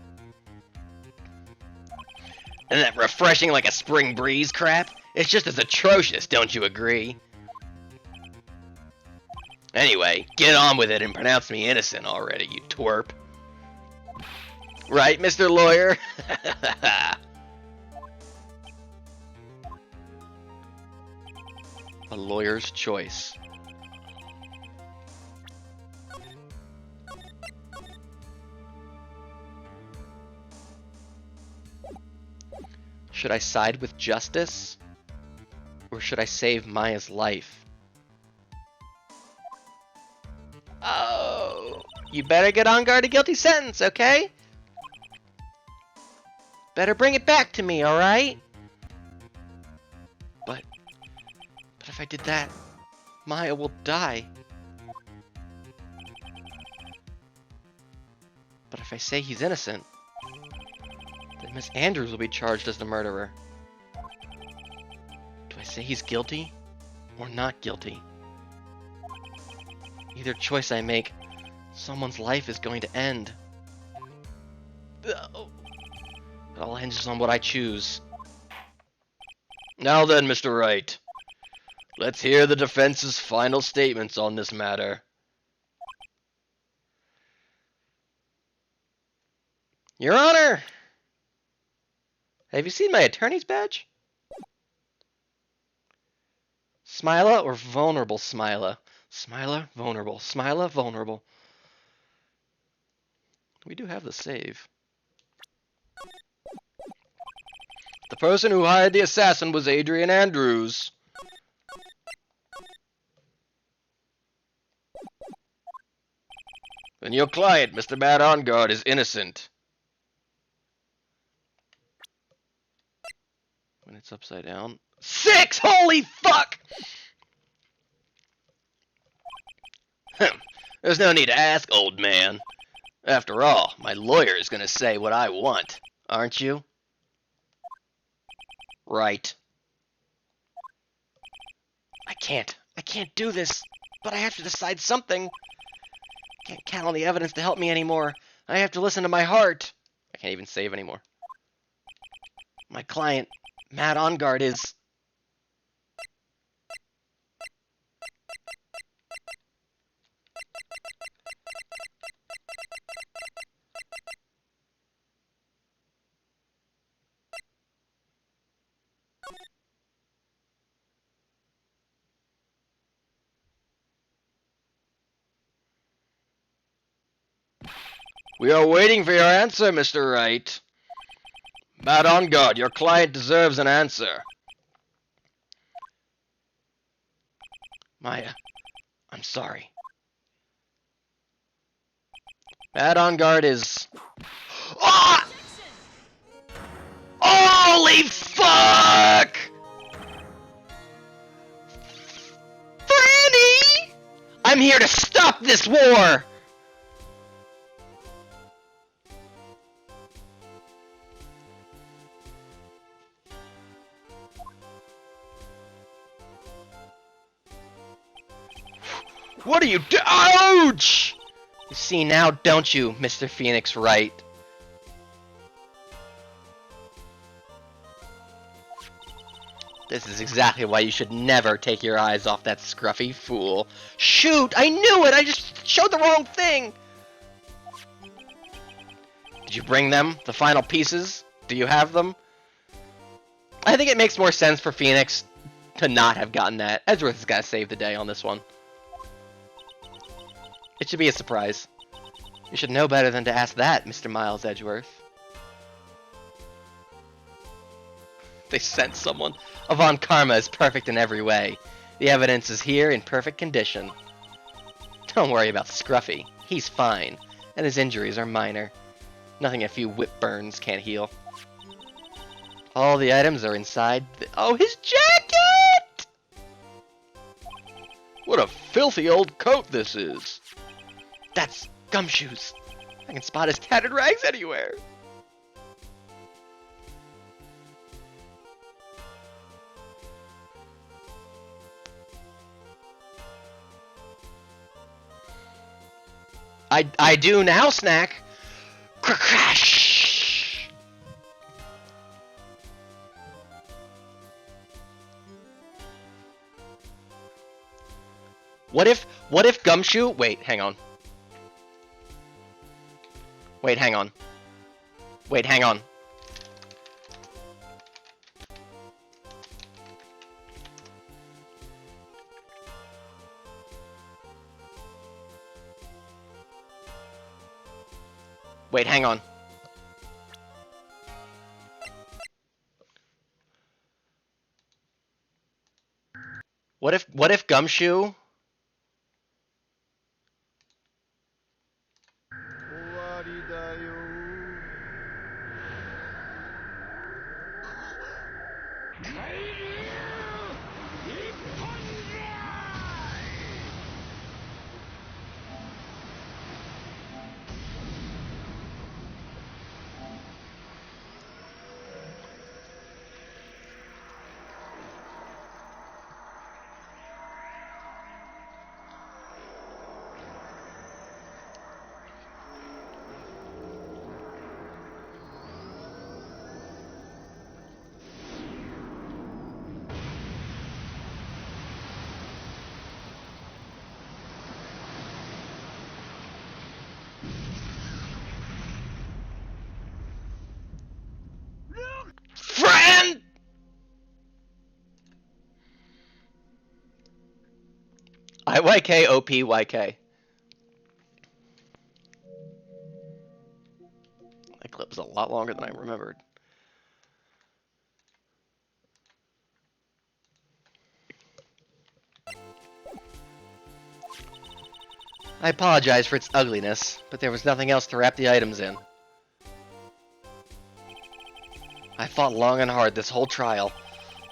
And that refreshing like a spring breeze crap? It's just as atrocious, don't you agree? Anyway, get on with it and pronounce me innocent already, you twerp. Right, Mr. Lawyer? A lawyer's choice. Should I side with justice? Or should I save Maya's life? Oh, you better get on guard a guilty sentence, okay? Better bring it back to me, alright? But if I did that, Maya will die. But if I say he's innocent, then Miss Andrews will be charged as the murderer. Do I say he's guilty or not guilty? Either choice I make, someone's life is going to end. It all hinges on what I choose.
Now then, Mr. Wright, let's hear the defense's final statements on this matter.
Your Honor! Have you seen my attorney's badge? Smila or vulnerable Smila? Smila, vulnerable. Smila, vulnerable. We do have the save.
The person who hired the assassin was Adrian Andrews. Then your client, Mr. Mad On Guard, is innocent. When it's upside down. 6! Holy fuck! There's no need to ask, old man. After all, my lawyer is gonna say what I want, aren't you? Right. I can't do this, but I have to decide something. Can't count on the evidence to help me anymore. I have to listen to my heart. I can't even save anymore. My client, Mad On Guard, is... We are waiting for your answer, Mr. Wright. Mad On Guard, your client deserves an answer. Maya, I'm sorry. Mad On Guard is... Ah! Holy fuck! Franny! I'm here to stop this war! What are you do- Ouch! You see now, don't you, Mr. Phoenix Wright? This is exactly why you should never take your eyes off that scruffy fool. Shoot! I knew it! I just showed the wrong thing! Did you bring them? The final pieces? Do you have them? I think it makes more sense for Phoenix to not have gotten that. Edgeworth has got to save the day on this one. It should be a surprise. You should know better than to ask that, Mr. Miles Edgeworth. They sent someone. Avant Karma is perfect in every way. The evidence is here in perfect condition. Don't worry about Scruffy. He's fine, and his injuries are minor. Nothing a few whip burns can't heal. All the items are inside oh, his jacket! What a filthy old coat this is. That's Gumshoe's. I can spot his tattered rags anywhere. I do now, Snack. Crash. What if Gumshoe? Wait, hang on. Wait, hang on. Wait, hang on. Wait, hang on. What if Gumshoe? Friend! IYK OPYK. That clip was a lot longer than I remembered.
I apologize for its ugliness, but there was nothing else to wrap the items in. I fought long and hard this whole trial,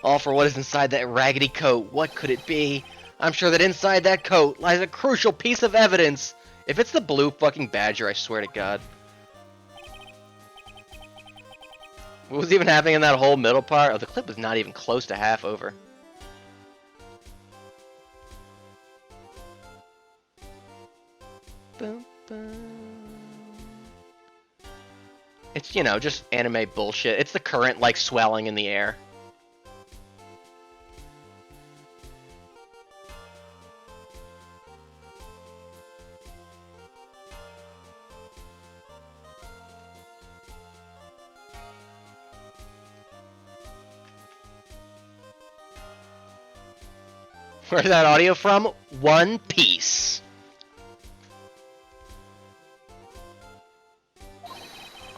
all for what is inside that raggedy coat. What could it be? I'm sure that inside that coat lies a crucial piece of evidence. If it's the blue fucking badger, I swear to God. What was even happening in that whole middle part? Oh, the clip was not even close to half over. Boom, boom. It's, you know, just anime bullshit. It's the current, like, swelling in the air. Where's that audio from? One Piece.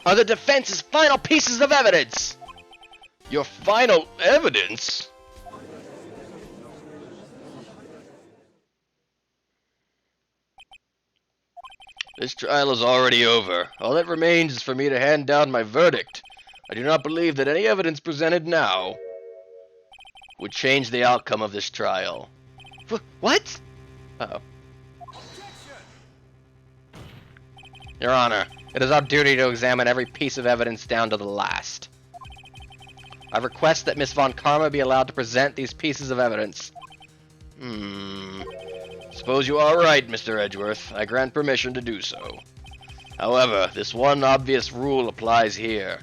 Are the defense's final pieces of evidence? Your final evidence? This trial is already over. All that remains is for me to hand down my verdict. I do not believe that any evidence presented now would change the outcome of this trial. What? Uh-oh. Your Honor, it is our duty to examine every piece of evidence down to the last. I request that Miss Von Karma be allowed to present these pieces of evidence. Suppose you are right, Mr. Edgeworth. I grant permission to do so. However, this one obvious rule applies here.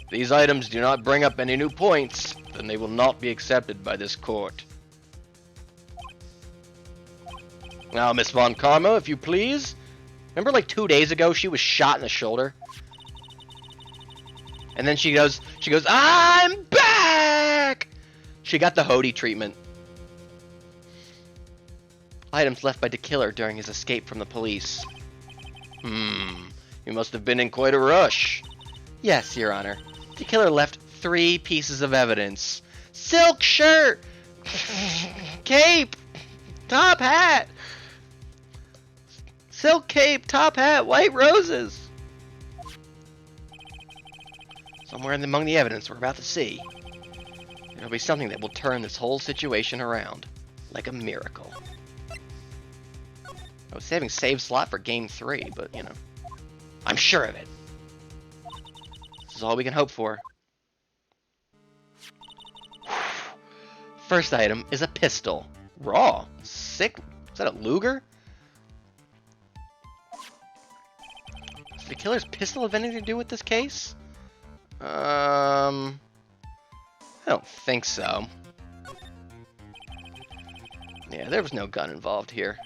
If these items do not bring up any new points, then they will not be accepted by this court. Now, Miss Von Karma, if you please. Remember like 2 days ago she was shot in the shoulder? And then she goes, I'm back! She got the Hody treatment. Items left by the killer during his escape from the police. You must have been in quite a rush. Yes, Your Honor. The killer left 3 pieces of evidence. Silk shirt! Cape! Top hat! Silk cape, top hat, white roses! Somewhere among the evidence we're about to see, there'll be something that will turn this whole situation around. Like a miracle. I was saving save slot for game 3, but, you know. I'm sure of it. This is all we can hope for. First item is a pistol. Raw. Sick. Is that a Luger? Does the killer's pistol have anything to do with this case? I don't think so. Yeah, there was no gun involved here.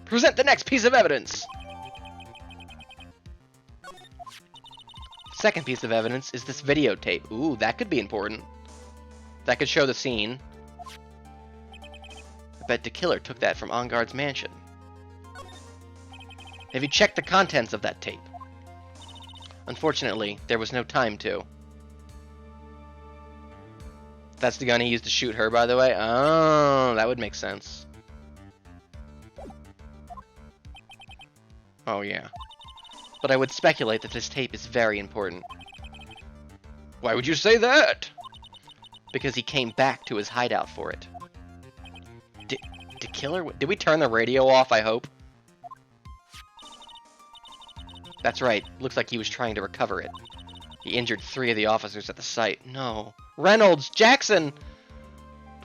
Present the next piece of evidence! Second piece of evidence is this videotape. Ooh, that could be important. That could show the scene. I bet the killer took that from Enguarde's mansion. Have you checked the contents of that tape? Unfortunately, there was no time to. That's the gun he used to shoot her, by the way? Oh, that would make sense. Oh, yeah. But I would speculate that this tape is very important.
Why would you say that?
Because he came back to his hideout for it. Did killer... Did we turn the radio off, I hope? That's right. Looks like he was trying to recover it. He injured 3 of the officers at the site. No. Reynolds! Jackson!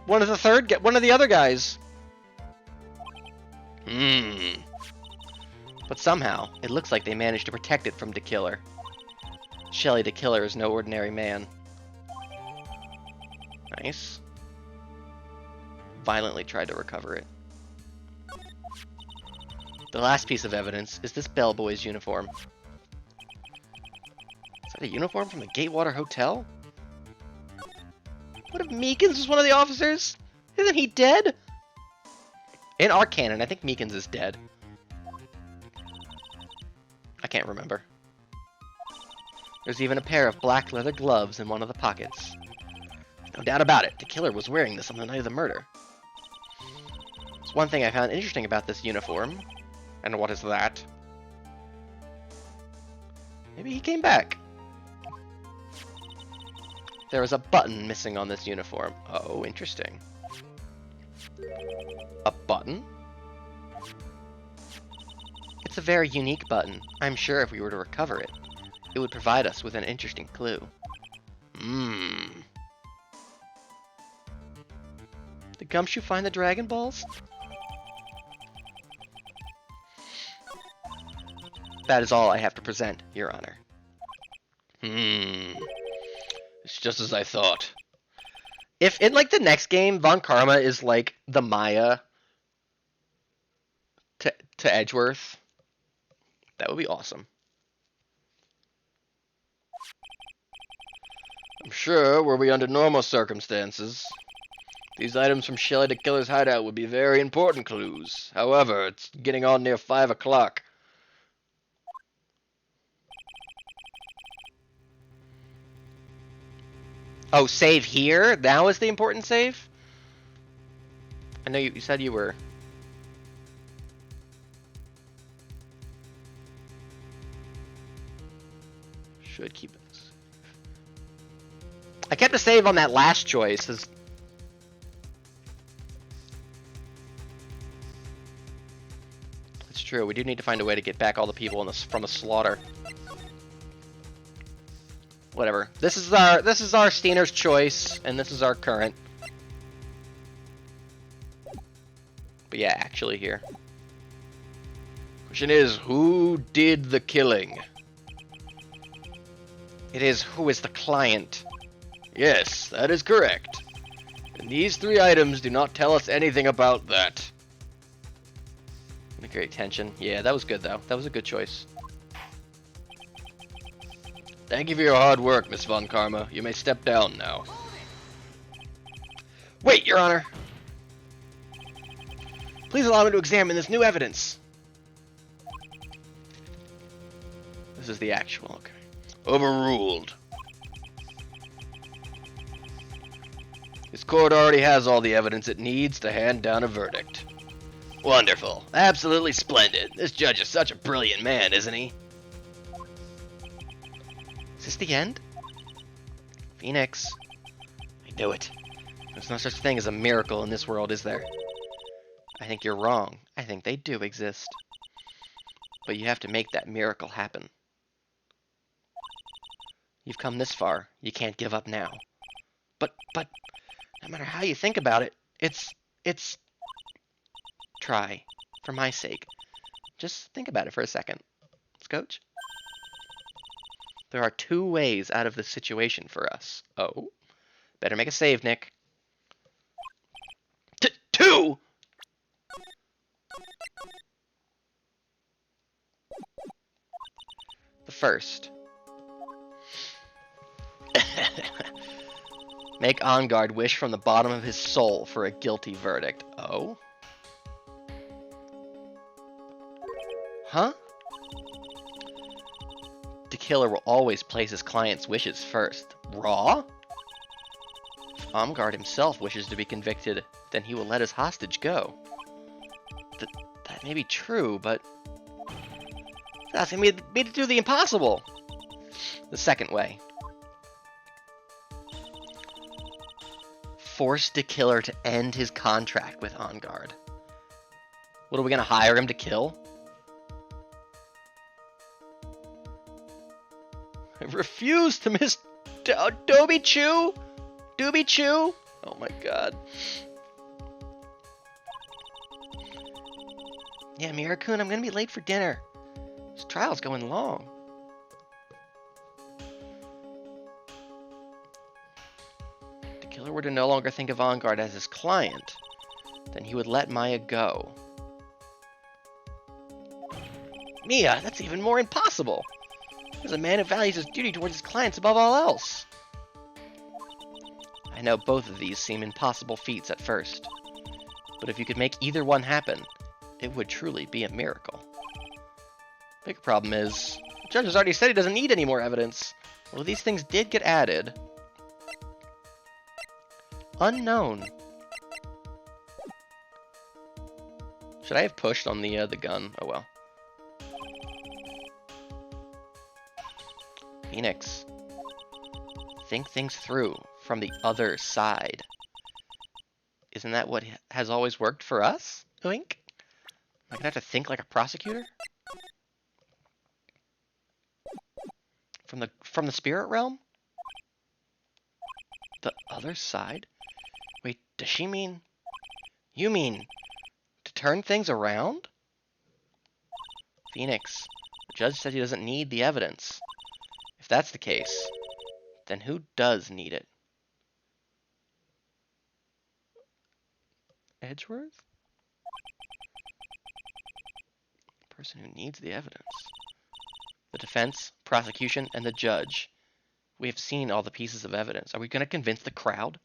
One of the other guys! But somehow, it looks like they managed to protect it from the killer. Shelley the killer is no ordinary man. Nice. Violently tried to recover it. The last piece of evidence is this bellboy's uniform. Is that a uniform from the Gatewater Hotel? What if Meekins was one of the officers? Isn't he dead? In our canon, I think Meekins is dead. I can't remember. There's even a pair of black leather gloves in one of the pockets. No doubt about it, the killer was wearing this on the night of the murder. It's one thing I found interesting about this uniform. And what is that? Maybe he came back. There was a button missing on this uniform. Oh, interesting. A button? It's a very unique button. I'm sure if we were to recover it, it would provide us with an interesting clue. Did Gumshoe find the Dragon Balls? That is all I have to present, Your Honor.
It's just as I thought.
If in like the next game, Von Karma is like the Maya to Edgeworth, that would be awesome.
I'm sure, were we under normal circumstances, these items from Shelly the Killer's hideout would be very important clues. However, it's getting on near 5 o'clock.
Oh, save here? Now is the important save? I know you said you were... Should keep it. I kept a save on that last choice. It's true. We do need to find a way to get back all the people from the slaughter. Whatever. This is our Steiner's choice, and this is our current. But yeah, actually here.
Question is, who did the killing?
It is who is the client.
Yes, that is correct. And these 3 items do not tell us anything about that.
Great tension. Yeah, that was good though. That was a good choice.
Thank you for your hard work, Miss Von Karma. You may step down now.
Wait, Your Honor. Please allow me to examine this new evidence. This is the actual, okay.
Overruled. This court already has all the evidence it needs to hand down a verdict. Wonderful. Absolutely splendid. This judge is such a brilliant man, isn't he?
Is this the end? Phoenix.
I knew it.
There's no such thing as a miracle in this world, is there? I think you're wrong. I think they do exist. But you have to make that miracle happen. You've come this far. You can't give up now. But, no matter how you think about it, it's... Try. For my sake. Just think about it for a second. Scotch? There are 2 ways out of this situation for us. Oh? Better make a save, Nick.
2?
The first. Make Enguarde wish from the bottom of his soul for a guilty verdict. Oh? Huh? The killer will always place his client's wishes first. Raw? If Enguarde himself wishes to be convicted, then he will let his hostage go. That may be true, but... that's asking me to do the impossible! The second way. Force the killer to end his contract with Enguarde. What, are we gonna hire him to kill? I refuse to miss Doobie Choo? Doobie Choo? Oh my god. Yeah, Mirakun, I'm gonna be late for dinner. This trial's going long. If the killer were to no longer think of Enguarde as his client, then he would let Maya go. Mia, that's even more impossible. He's a man who values his duty towards his clients above all else. I know both of these seem impossible feats at first, but if you could make either one happen, it would truly be a miracle. Big problem is, the judge has already said he doesn't need any more evidence. Well, these things did get added. Unknown. Should I have pushed on the gun? Oh well. Phoenix. Think things through from the other side. Isn't that what has always worked for us? Wink? Am I gonna have to think like a prosecutor? From the spirit realm? The other side? Wait, does she mean... You mean... to turn things around? Phoenix, the judge said he doesn't need the evidence. If that's the case, then who does need it? Edgeworth? The person who needs the evidence. The defense, prosecution, and the judge. We have seen all the pieces of evidence. Are we going to convince the crowd?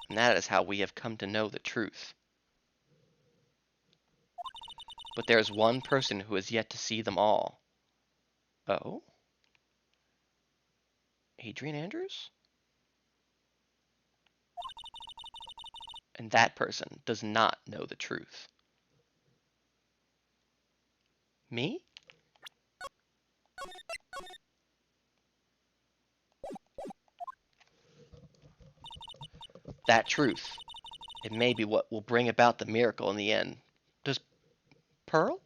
And that is how we have come to know the truth. But there is one person who has yet to see them all. Oh? Adrian Andrews? And that person does not know the truth. Me? That truth. It may be what will bring about the miracle in the end. Does Pearl?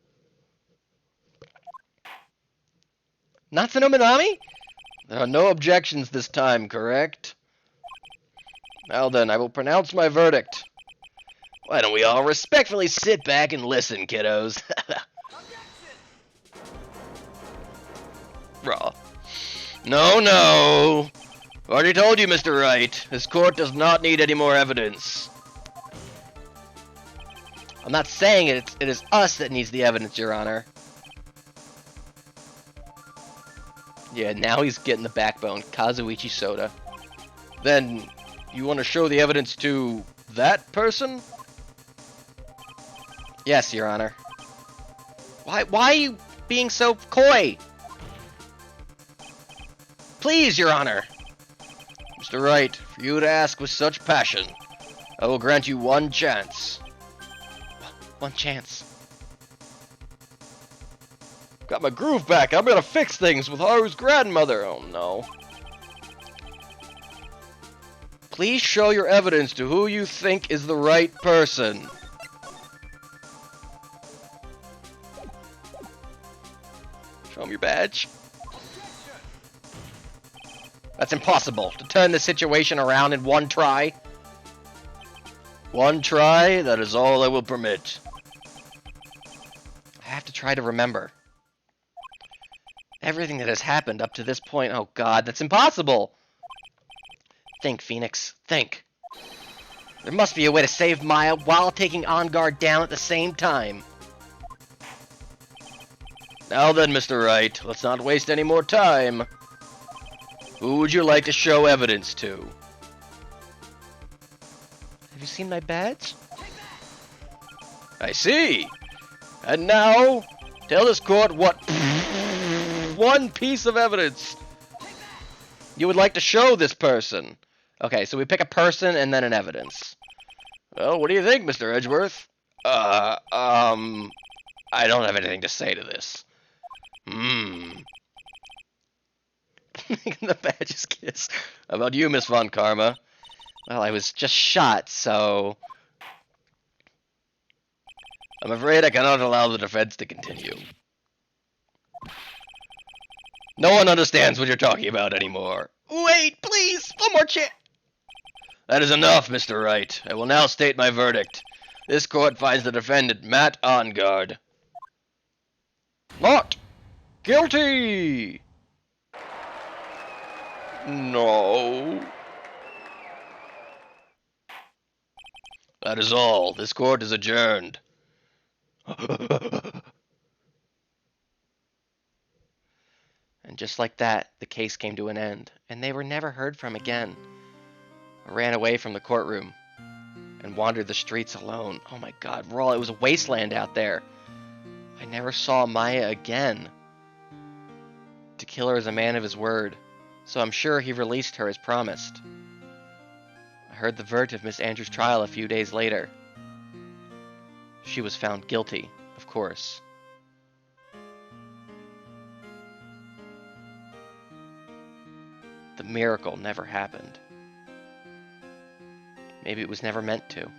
Natsuno Minami? There are no objections this time, correct? Well then, I will pronounce my verdict. Why don't we all respectfully sit back and listen, kiddos? Raw. No, no. I've already told you, Mr. Wright. This court does not need any more evidence. I'm not saying it is us that needs the evidence, Your Honor. Yeah, now he's getting the backbone. Kazuichi Soda. Then, you want to show the evidence to that person? Yes, Your Honor. Why are you being so coy? Please, Your Honor. Mr. Wright, for you to ask with such passion, I will grant you one chance. One chance. Got my groove back. I'm gonna fix things with Haru's grandmother. Oh no. Please show your evidence to who you think is the right person. Show him your badge. That's impossible. To turn the situation around in one try. One try, that is all I will permit. I have to try to remember. Everything that has happened up to this point, oh god, that's impossible! Think, Phoenix, think. There must be a way to save Maya while taking On Guard down at the same time. Now then, Mr. Wright, let's not waste any more time. Who would you like to show evidence to? Have you seen my badge? I see! And now, tell this court what one piece of evidence you would like to show this person. Okay, so we pick a person and then an evidence. Well, what do you think, Mr. Edgeworth? I don't have anything to say to this. The badge's kiss. How about you, Miss Von Karma? Well, I was just shot, so... I'm afraid I cannot allow the defense to continue. No one understands what you're talking about anymore. Wait, please! One more chance! That is enough, Mr. Wright. I will now state my verdict. This court finds the defendant, Matt On Guard, not guilty! No. That is all. This court is adjourned. And just like that, the case came to an end, and they were never heard from again. I ran away from the courtroom and wandered the streets alone. Oh my god, Raw, it was a wasteland out there. I never saw Maya again. To kill her is a man of his word, so I'm sure he released her as promised. I heard the verdict of Miss Andrews' trial a few days later. She was found guilty, of course. The miracle never happened. Maybe it was never meant to.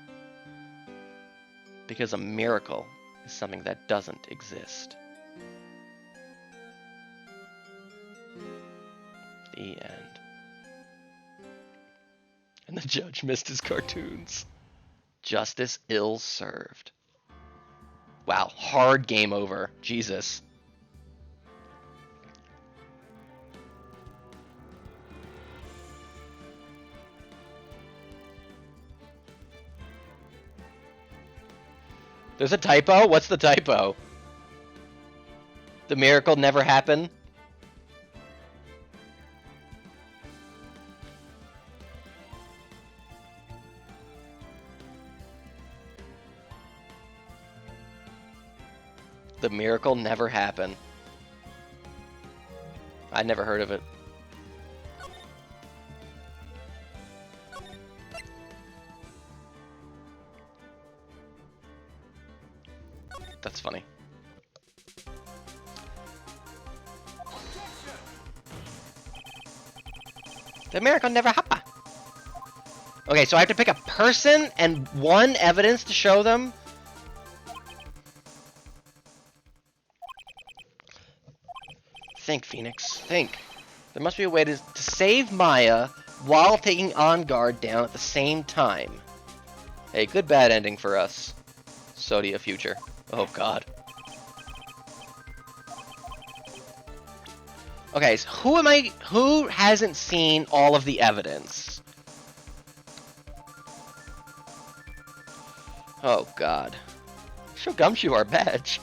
Because a miracle is something that doesn't exist. The end. And the judge missed his cartoons. Justice ill served. Wow, hard game over. Jesus. There's a typo? What's the typo? The miracle never happened? The miracle never happened. I never heard of it. That's funny. The miracle never happened. Okay, so I have to pick a person and one evidence to show them. Think, Phoenix. Think. There must be a way to save Maya while taking On Guard down at the same time. Hey, good bad ending for us. Sodia future. Oh god. Okay, so who hasn't seen all of the evidence? Oh god. Show Gumshoe our badge.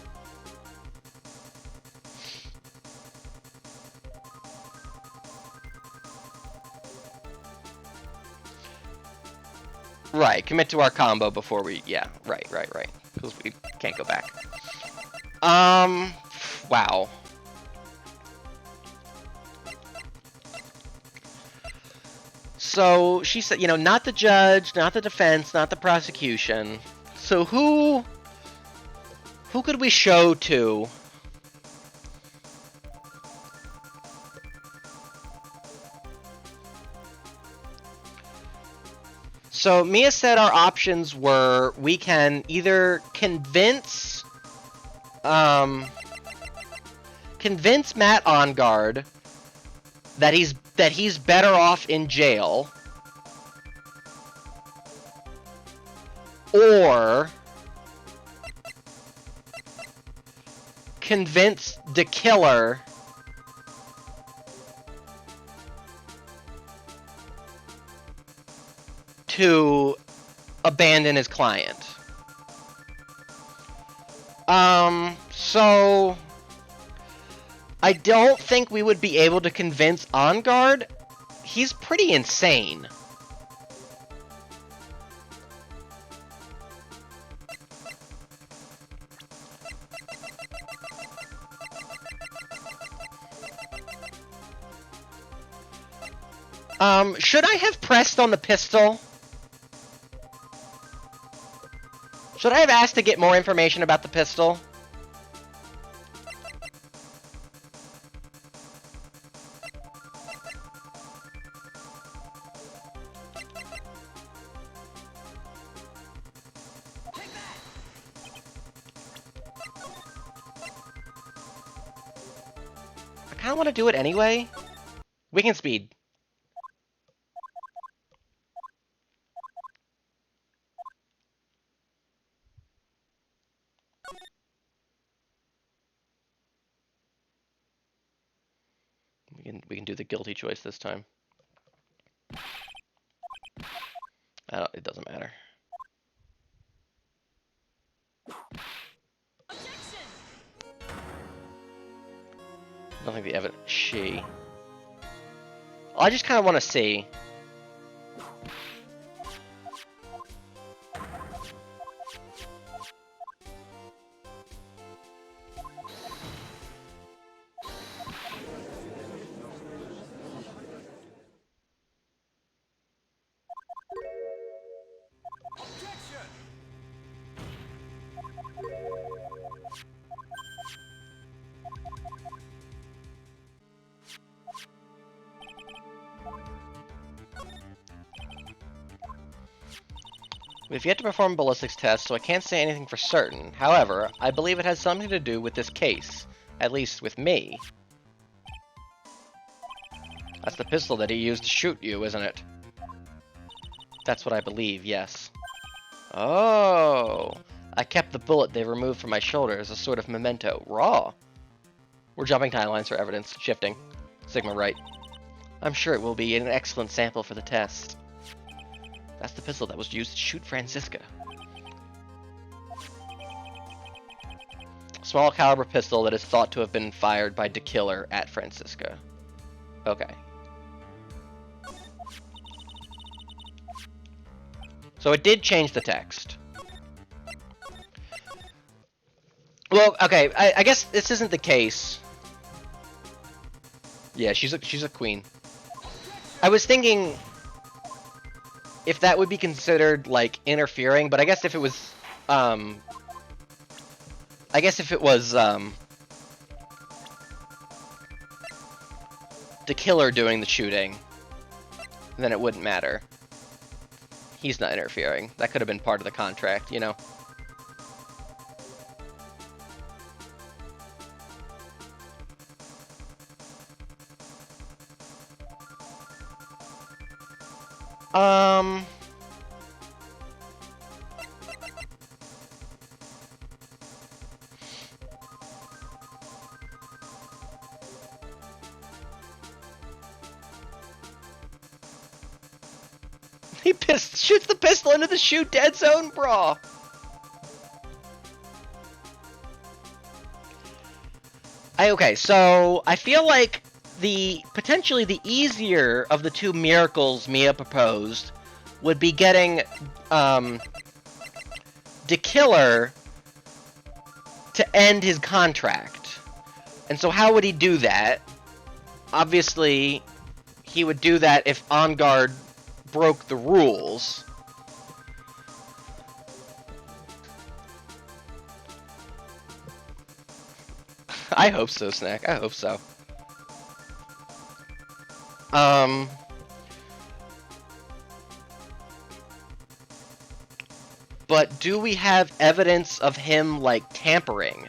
Right, commit to our combo before we... Yeah, right. Because we can't go back. Wow. So, she said, you know, not the judge, not the defense, not the prosecution. So who could we show to? So Mia said our options were we can either convince Matt Engarde that he's better off in jail, or convince the killer to abandon his client. So I don't think we would be able to convince Engarde. He's pretty insane. Should I have pressed on the pistol? Should I have asked to get more information about the pistol? I kind of want to do it anyway. Weekend speed. We can do the guilty choice this time. It doesn't matter. I don't think the evidence. She. I just kind of want to see. We've yet to perform ballistics tests, so I can't say anything for certain. However, I believe it has something to do with this case. At least with me. That's the pistol that he used to shoot you, isn't it? That's what I believe, yes. Oh. I kept the bullet they removed from my shoulder as a sort of memento. Raw. We're jumping timelines for evidence. Shifting. Sigma right. I'm sure it will be an excellent sample for the test. That's the pistol that was used to shoot Franziska. Small caliber pistol that is thought to have been fired by DeKiller at Franziska. Okay. So it did change the text. Well, okay, I guess this isn't the case. Yeah, she's a queen. I was thinking if that would be considered like interfering, but I guess if it was DeKiller doing the shooting, then it wouldn't matter. He's not interfering. That could have been part of the contract, you know? He shoots the pistol into the shoot dead zone, bro. Okay, so I feel like potentially the easier of the two miracles Mia proposed would be getting DeKiller to end his contract. And so how would he do that? Obviously, he would do that if On Guard broke the rules. I hope so, Snack. I hope so. But do we have evidence of him, like, tampering?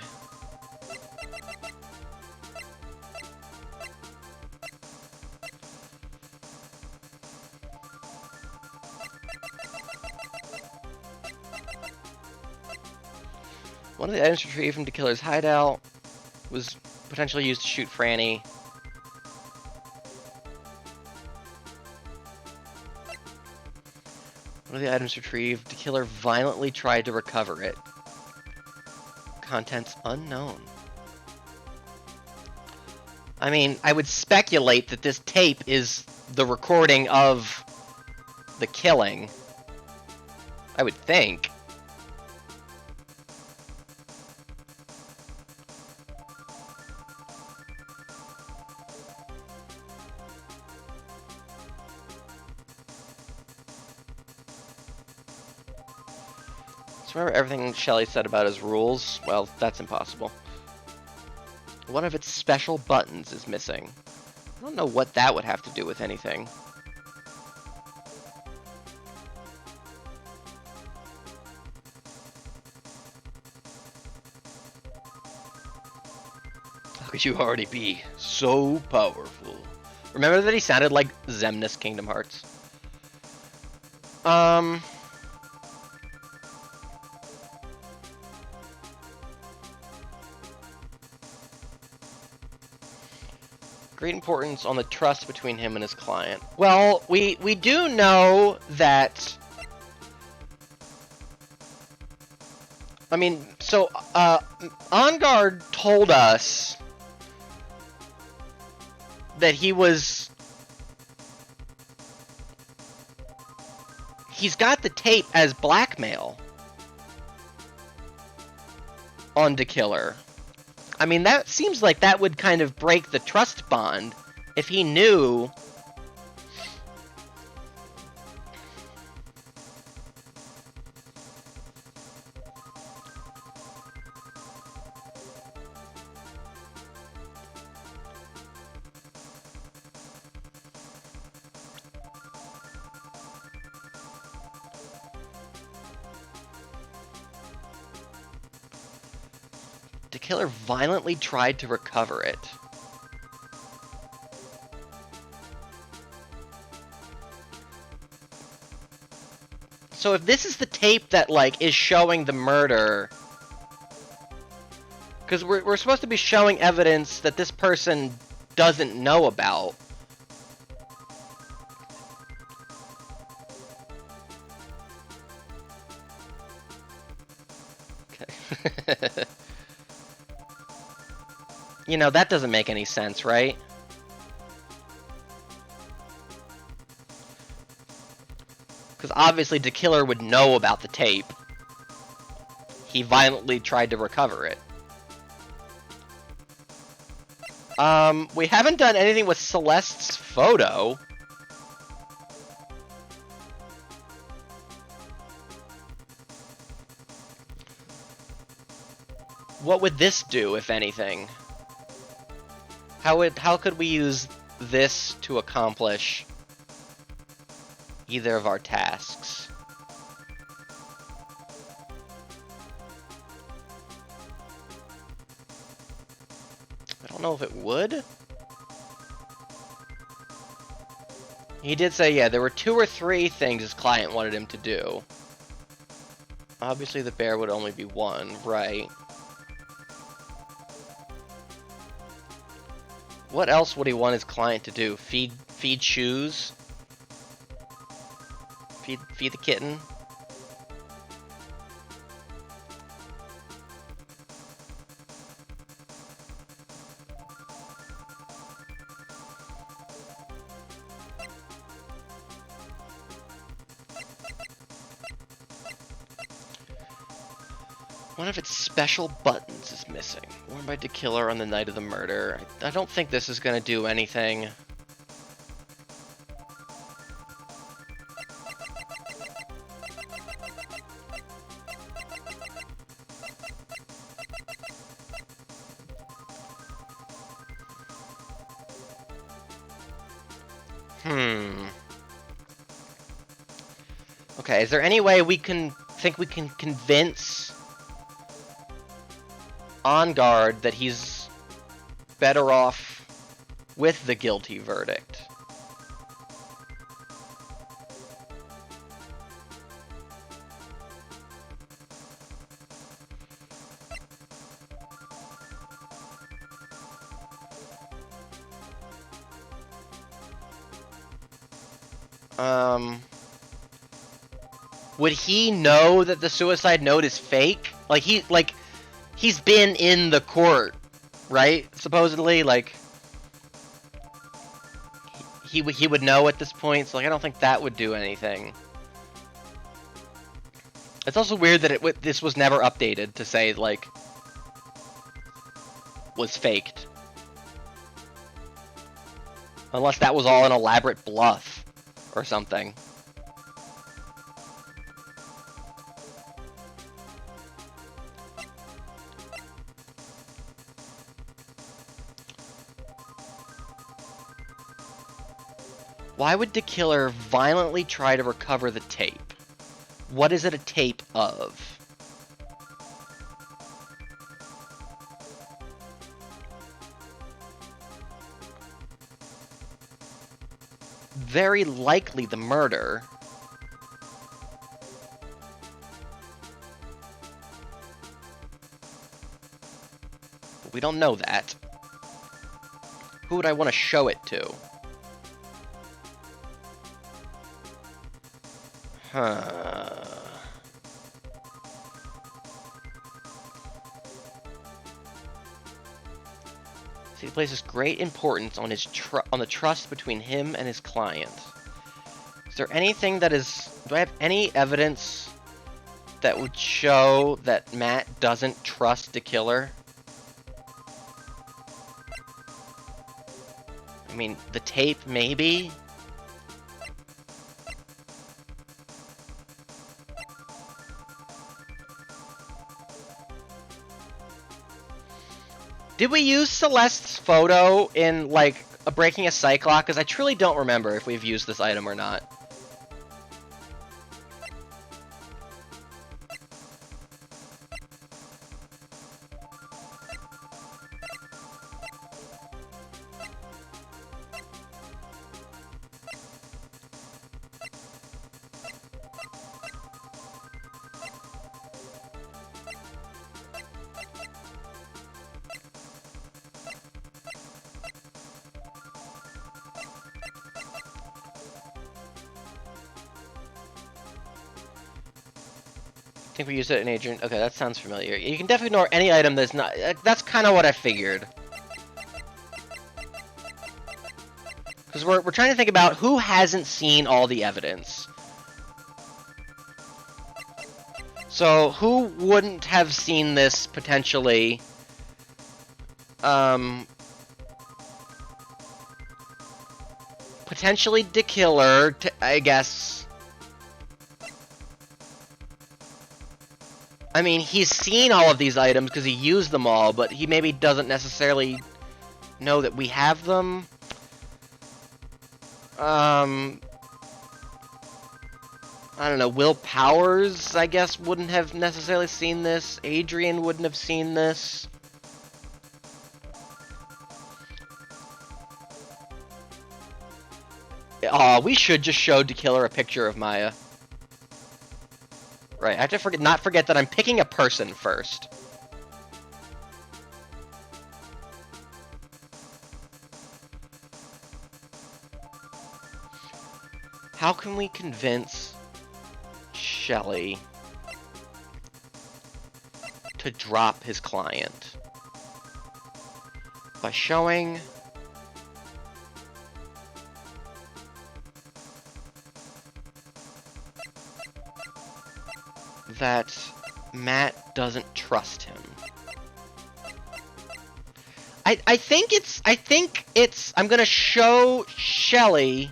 One of the items retrieved from DeKiller's hideout was potentially used to shoot Franny. One of the items retrieved, DeKiller violently tried to recover it. Contents unknown. I mean, I would speculate that this tape is the recording of the killing. I would think. Remember everything Shelly said about his rules? Well, that's impossible. One of its special buttons is missing. I don't know what that would have to do with anything. How could you already be so powerful? Remember that he sounded like Xemnas Kingdom Hearts. Great importance on the trust between him and his client. Well, we do know that. I mean, so On Guard told us that he's got the tape as blackmail on DeKiller. I mean, that seems like that would kind of break the trust bond if he knew. killer violently tried to recover it. So if this is the tape that, like, is showing the murder... Because we're supposed to be showing evidence that this person doesn't know about. Okay. You know, that doesn't make any sense, right? Because obviously the killer would know about the tape. He violently tried to recover it. We haven't done anything with Celeste's photo. What would this do, if anything? How could we use this to accomplish either of our tasks? I don't know if it would. He did say, yeah, there were 2 or 3 things his client wanted him to do. Obviously the bear would only be 1, right? What else would he want his client to do? Feed shoes? Feed the kitten? One of its special buttons is missing. Worn by the killer on the night of the murder. I don't think this is gonna do anything. Okay, is there any way we can convince On Guard that he's better off with the guilty verdict? Would he know that the suicide note is fake? He's been in the court, right? Supposedly, like, he would know at this point, so, like, I don't think that would do anything. It's also weird that this was never updated to say, like, was faked. Unless that was all an elaborate bluff or something. Why would the killer violently try to recover the tape? What is it a tape of? Very likely the murder. We don't know that. Who would I want to show it to? See, he places great importance on on the trust between him and his client. Is there anything that is... Do I have any evidence that would show that Matt doesn't trust the killer? I mean, the tape, maybe? Did we use Celeste's photo in, like, breaking a psych lock? Because I truly don't remember if we've used this item or not. think we used it in Adrian. Okay, that sounds familiar. You can definitely ignore any item that's not. That's kind of what I figured. Because we're trying to think about who hasn't seen all the evidence. So who wouldn't have seen this potentially? Potentially the killer, I guess. I mean, he's seen all of these items because he used them all, but he maybe doesn't necessarily know that we have them. I don't know, Will Powers, I guess, wouldn't have necessarily seen this. Adrian wouldn't have seen this. We should just show the killer a picture of Maya. Right, I have to not forget that I'm picking a person first. How can we convince Shelly to drop his client? By showing that Matt doesn't trust him. I think it's I'm gonna show Shelly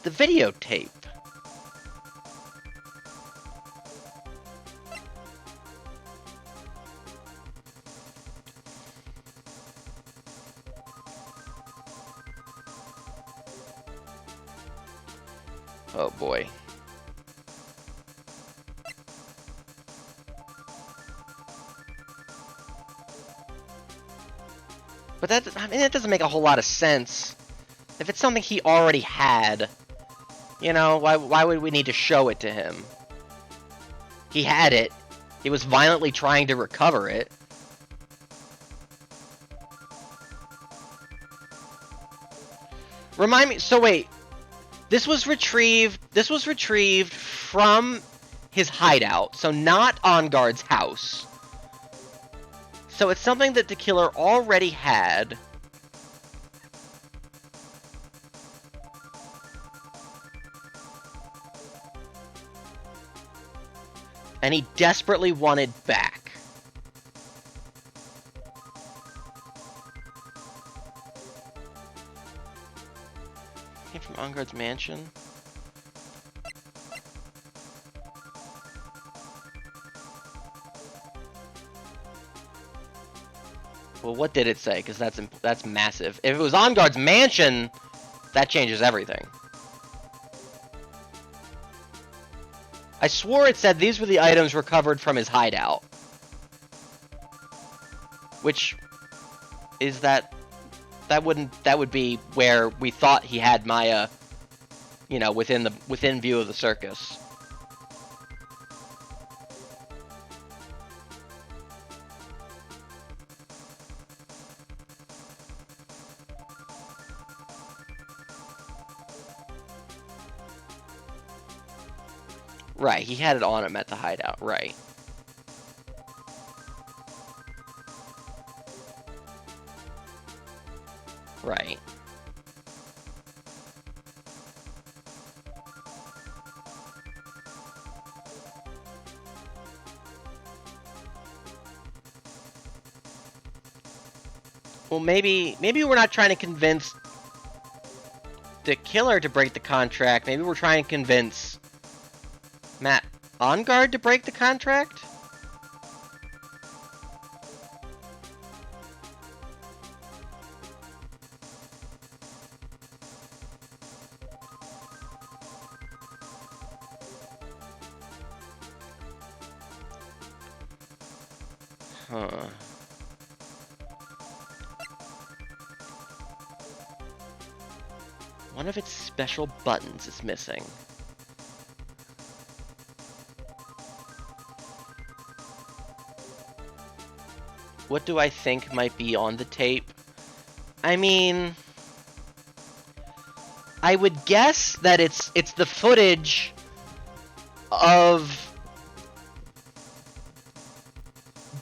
the videotape. Oh boy. But that, I mean, that doesn't make a whole lot of sense. If it's something he already had, you know, why would we need to show it to him? He had it. He was violently trying to recover it. Remind me, so wait. This was retrieved from his hideout, so not On Guard's house. So it's something that the killer already had. And he desperately wanted back. Came from On Guard's mansion. Well, what did it say? Because that's massive. If it was On Guard's mansion, that changes everything. I swore it said these were the items recovered from his hideout. Which is that would be where we thought he had Maya, you know, within view of the circus. Right, he had it on him at the hideout, right. Right. Well, maybe we're not trying to convince the killer to break the contract. Maybe we're trying to convince Matt On Guard to break the contract? Huh. One of its special buttons is missing. What do I think might be on the tape? I mean, I would guess that it's the footage of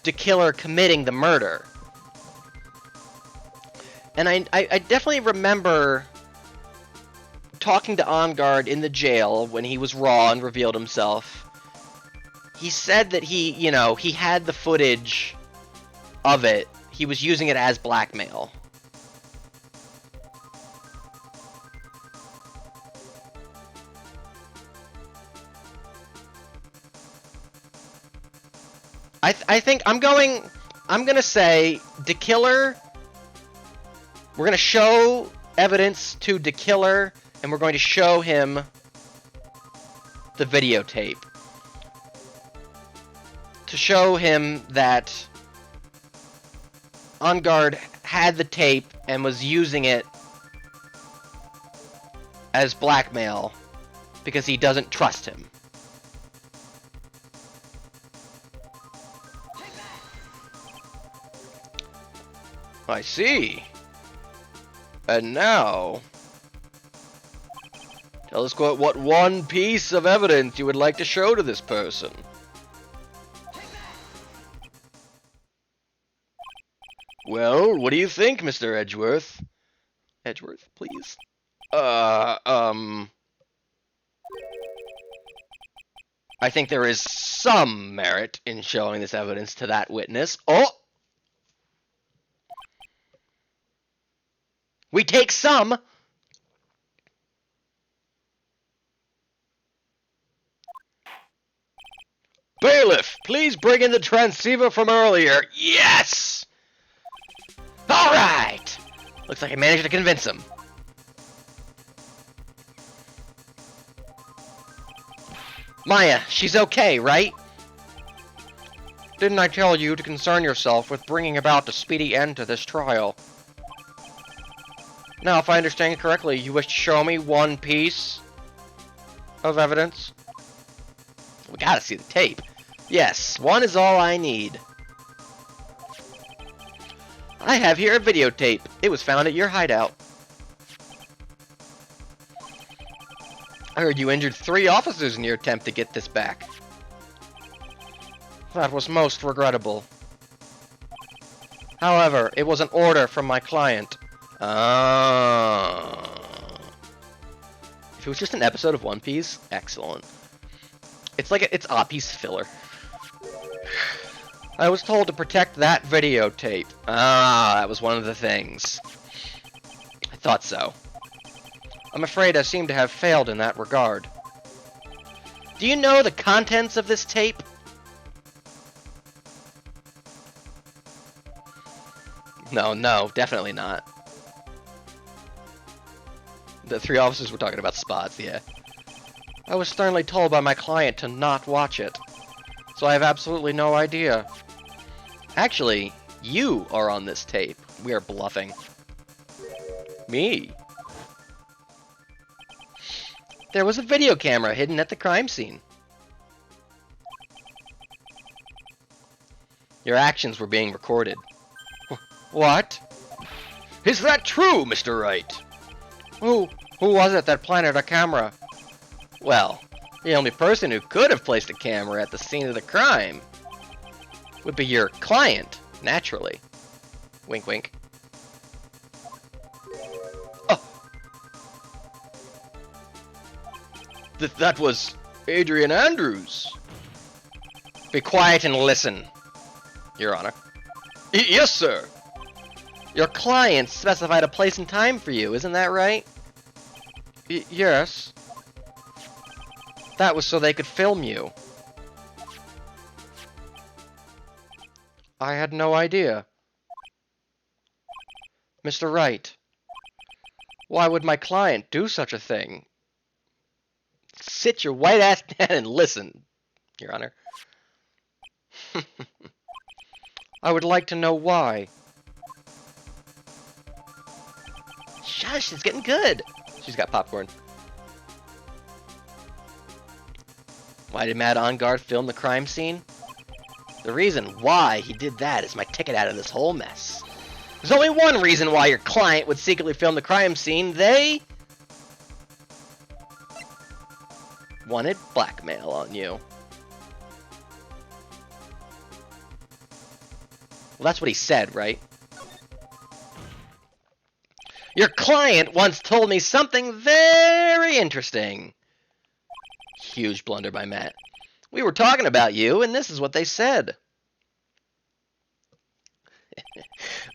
the killer committing the murder. And I definitely remember talking to OnGuard in the jail when he was raw and revealed himself. He said that he had the footage of it. He was using it as blackmail. I think I'm gonna say the killer. We're gonna show evidence to the killer, and we're going to show him the videotape to show him that OnGuard had the tape and was using it as blackmail because he doesn't trust him. I see. And now, tell us what one piece of evidence you would like to show to this person. Well, what do you think, Mr. Edgeworth? Edgeworth, please. I think there is some merit in showing this evidence to that witness. Oh! We take some! Bailiff, please bring in the transceiver from earlier. Yes! Alright! Looks like I managed to convince him. Maya, she's okay, right? Didn't I tell you to concern yourself with bringing about a speedy end to this trial? Now, if I understand correctly, you wish to show me one piece of evidence? We gotta see the tape. Yes, one is all I need. I have here a videotape. It was found at your hideout. I heard you injured 3 officers in your attempt to get this back. That was most regrettable. However, it was an order from my client. If it was just an episode of One Piece, excellent. It's like it's Odd Piece filler. I was told to protect that videotape. That was one of the things. I thought so. I'm afraid I seem to have failed in that regard. Do you know the contents of this tape? No, definitely not. The 3 officers were talking about spots, yeah. I was sternly told by my client to not watch it, so I have absolutely no idea. Actually, you are on this tape. We are bluffing. Me? There was a video camera hidden at the crime scene. Your actions were being recorded. What? Is that true, Mr. Wright? Who was it that planted a camera? Well, the only person who could have placed a camera at the scene of the crime would be your client, naturally. Wink, wink. Oh! That was Adrian Andrews. Be quiet and listen, Your Honor. Yes, sir. Your client specified a place and time for you, isn't that right? Yes. That was so they could film you. I had no idea. Mr. Wright, why would my client do such a thing? Sit your white ass down and listen, Your Honor. I would like to know why. Shush, it's getting good. She's got popcorn. Why did Matt OnGuard film the crime scene? The reason why he did that is my ticket out of this whole mess. There's only one reason why your client would secretly film the crime scene. They wanted blackmail on you. Well, that's what he said, right? Your client once told me something very interesting. Huge blunder by Matt. We were talking about you, and this is what they said.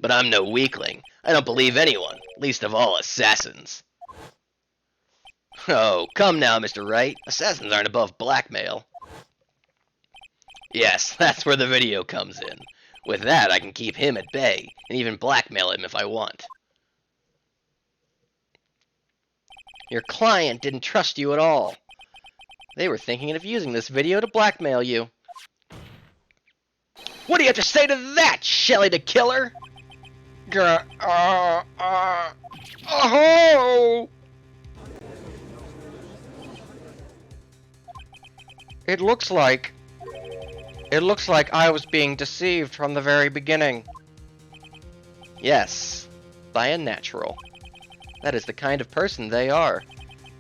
But I'm no weakling. I don't believe anyone, least of all assassins. Oh, come now, Mr. Wright. Assassins aren't above blackmail. Yes, that's where the video comes in. With that, I can keep him at bay, and even blackmail him if I want. Your client didn't trust you at all. They were thinking of using this video to blackmail you. What do you have to say to that, Shelly the Killer?
Oh! It looks like I was being deceived from the very beginning.
Yes, by a natural. That is the kind of person they are.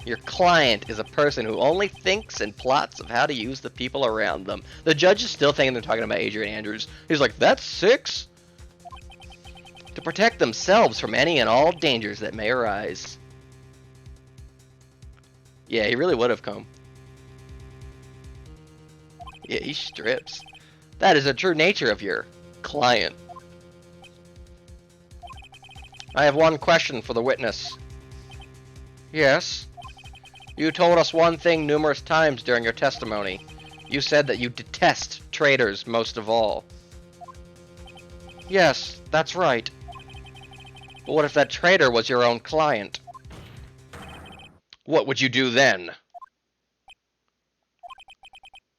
Your client is a person who only thinks and plots of how to use the people around them. The judge is still thinking they're talking about Adrian Andrews. He's like, that's 6? To protect themselves from any and all dangers that may arise. Yeah, he really would have come. Yeah, he strips. That is the true nature of your client. I have one question for the witness.
Yes?
You told us one thing numerous times during your testimony. You said that you detest traitors most of all.
Yes, that's right.
But what if that traitor was your own client? What would you do then?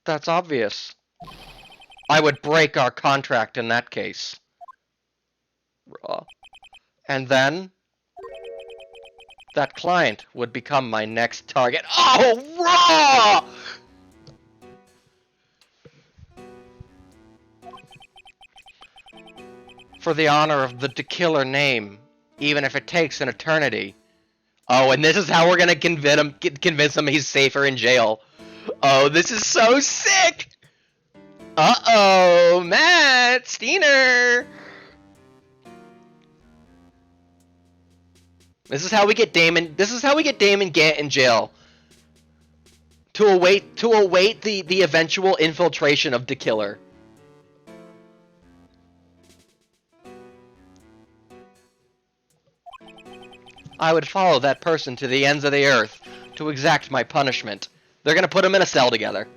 That's obvious. I would break our contract in that case.
Raw.
And then that client would become my next target. Oh, raw! For the honor of the Killer name, even if it takes an eternity.
Oh, and this is how we're gonna convince him he's safer in jail. Oh, this is so sick! Uh-oh, Matt Steiner! This is how we get Damon Gant in jail. To await the eventual infiltration of the Killer.
I would follow that person to the ends of the earth to exact my punishment.
They're gonna put him in a cell together.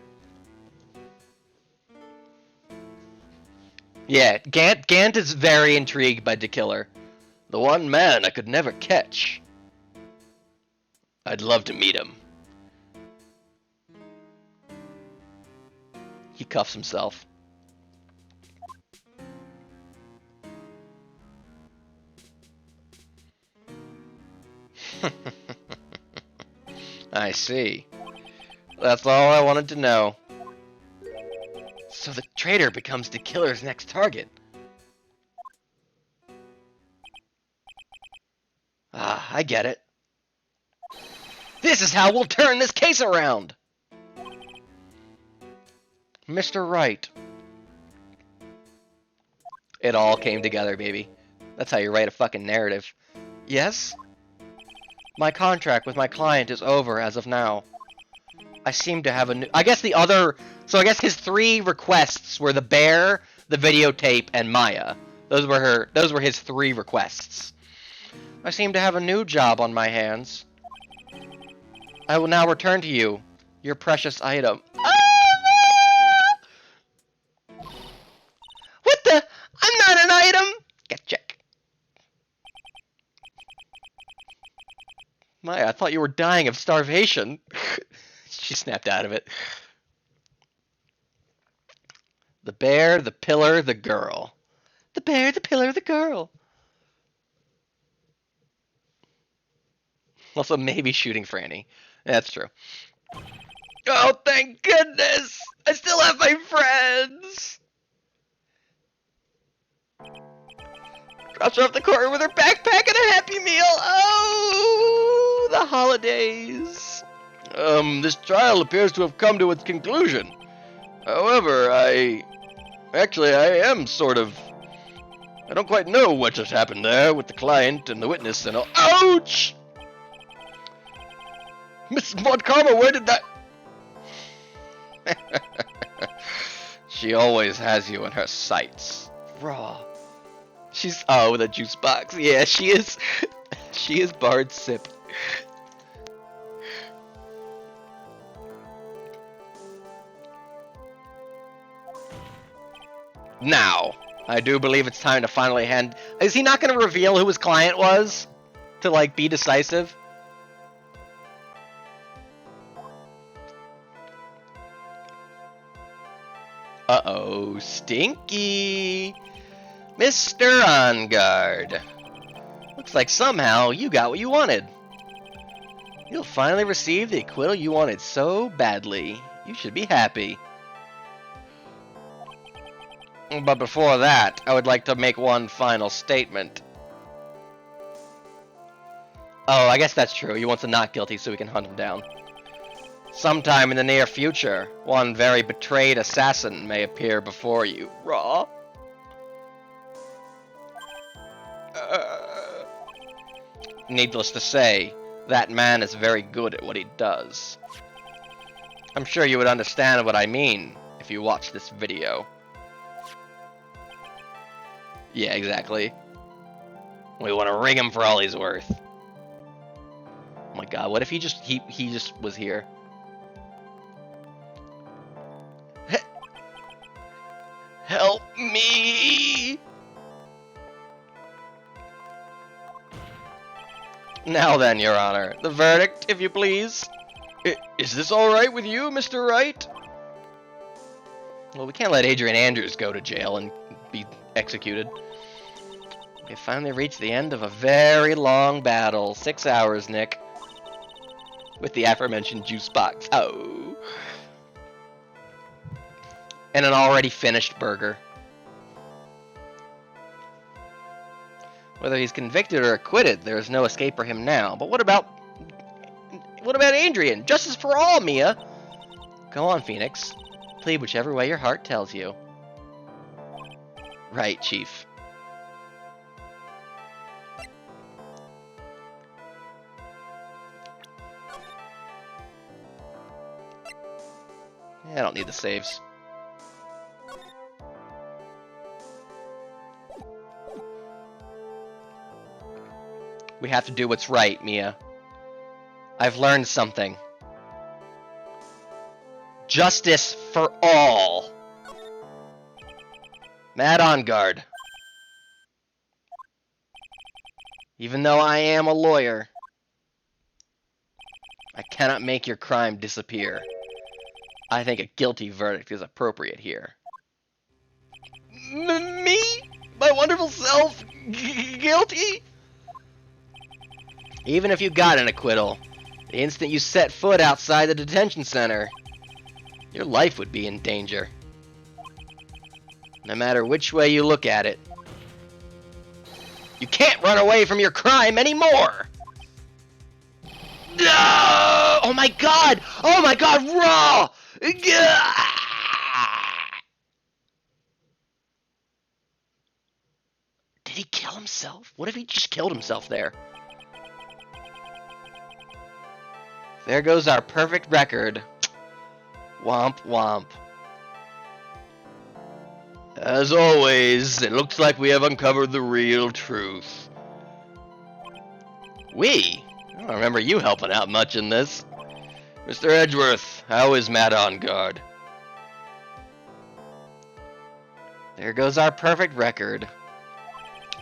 Yeah, Gant is very intrigued by the Killer. The one man I could never catch. I'd love to meet him. He cuffs himself. I see. That's all I wanted to know. So the traitor becomes the Killer's next target. Ah, I get it. This is how we'll turn this case around!
Mr. Wright.
It all came together, baby. That's how you write a fucking narrative.
Yes? My contract with my client is over as of now. I seem to have a new...
I guess his 3 requests were the bear, the videotape, and Maya. Those were his 3 requests.
I seem to have a new job on my hands. I will now return to you your precious item.
What the? I'm not an item! Get check.
Maya, I thought you were dying of starvation.
She snapped out of it. The bear, the pillar, the girl. The bear, the pillar, the girl. Also, maybe shooting Franny. That's true. Oh, thank goodness! I still have my friends! Drops her off the corner with her backpack and a Happy Meal. Oh, the holidays.
This trial appears to have come to its conclusion. However, Actually, I am sort of... I don't quite know what just happened there with the client and the witness and all. Ouch! Mrs. Von Karma, where did that... She always has you in her sights. Raw. She's... Oh, the juice box. Yeah, she is... She is Bard Sip. Now, I do believe it's time to finally hand... Is he not going to reveal who his client was? To, like, be decisive? Uh-oh, Stinky! Mr. On Guard. Looks like somehow you got what you wanted. You'll finally receive the acquittal you wanted so badly. You should be happy. But before that, I would like to make one final statement. Oh, I guess that's true. He wants a not guilty so we can hunt him down. Sometime in the near future, one very betrayed assassin may appear before you. Raw. Needless to say, that man is very good at what he does. I'm sure you would understand what I mean if you watch this video. Yeah, exactly. We want to ring him for all he's worth. Oh my god, what if he just was here? Help me! Now then, Your Honor, the verdict, if you please. Is this alright with you, Mr. Wright? Well, we can't let Adrian Andrews go to jail and be executed. We finally reached the end of a very long battle. 6 hours, Nick. With the aforementioned juice box. Oh. And an already finished burger. Whether he's convicted or acquitted, there is no escape for him now. But what about Adrian? Justice for all, Mia! Go on, Phoenix. Plead whichever way your heart tells you. Right, Chief. I don't need the saves. We have to do what's right, Mia. I've learned something. Justice for all. Mad on guard. Even though I am a lawyer, I cannot make your crime disappear. I think a guilty verdict is appropriate here. Me? My wonderful self? Guilty? Even if you got an acquittal, the instant you set foot outside the detention center, your life would be in danger. No matter which way you look at it, you can't run away from your crime anymore! No! Oh my god! Oh my god, Raw! Did he kill himself? What if he just killed himself there? There goes our perfect record. Womp womp. As always, it looks like we have uncovered the real truth. We? I don't remember you helping out much in this. Mr. Edgeworth, how is Matt on guard? There goes our perfect record.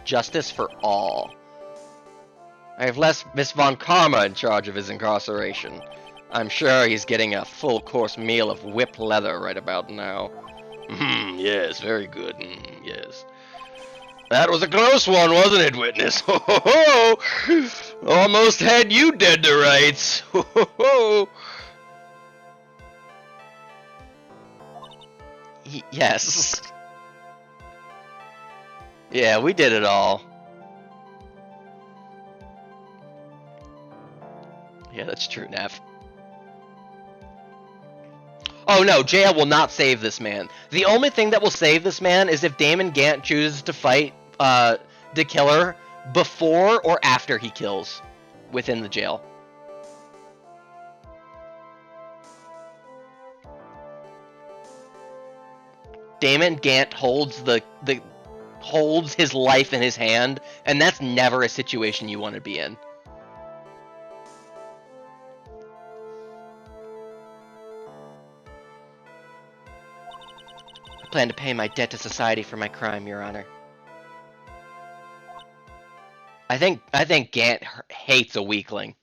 Justice for all. I have left Miss Von Karma in charge of his incarceration. I'm sure he's getting a full-course meal of whipped leather right about now. Yes, very good. Yes. That was a close one, wasn't it, witness? Ho ho ho! Almost had you dead to rights. Ho ho ho! Yes. Yeah, we did it all. Yeah, that's true, Nav.
Oh no, jail will not save this man. The only thing that will save this man is if Damon Gant chooses to fight the killer before or after he kills within the jail. Damon Gant holds holds his life in his hand, and that's never a situation you want to be in. I plan to pay my debt to society for my crime, Your Honor. I think Gant hates a weakling.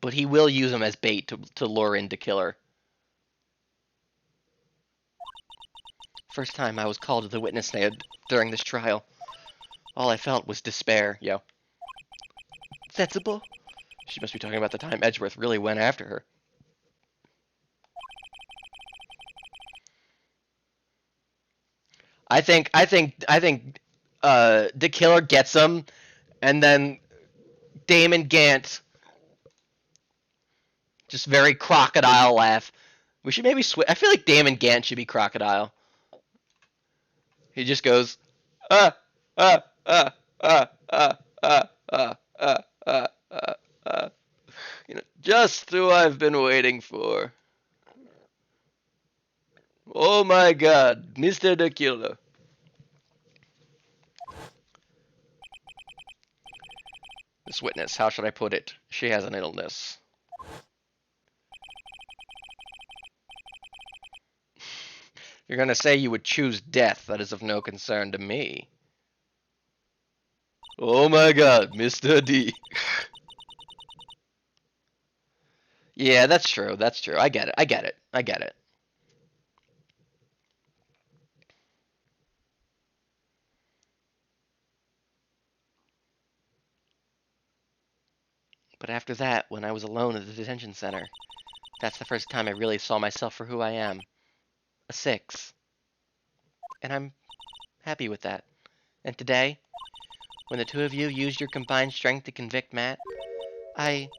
But he will use him as bait to lure in the killer. First time I was called to the witness stand during this trial, all I felt was despair. Yo. Sensible? She must be talking about the time Edgeworth really went after her. I think the killer gets him, and then Damon Gant just very crocodile laugh. We should maybe switch. I feel like Damon Gant should be crocodile. He just goes, you know, just who I've been waiting for. Oh my God, Mr. the Killer. This witness, how should I put it? She has an illness. You're gonna say you would choose death, that is of no concern to me. Oh my God, Mr. D. Yeah, that's true, that's true. I get it. But after that, when I was alone at the detention center, that's the first time I really saw myself for who I am. A 6. And I'm happy with that. And today, when the two of you used your combined strength to convict Matt, I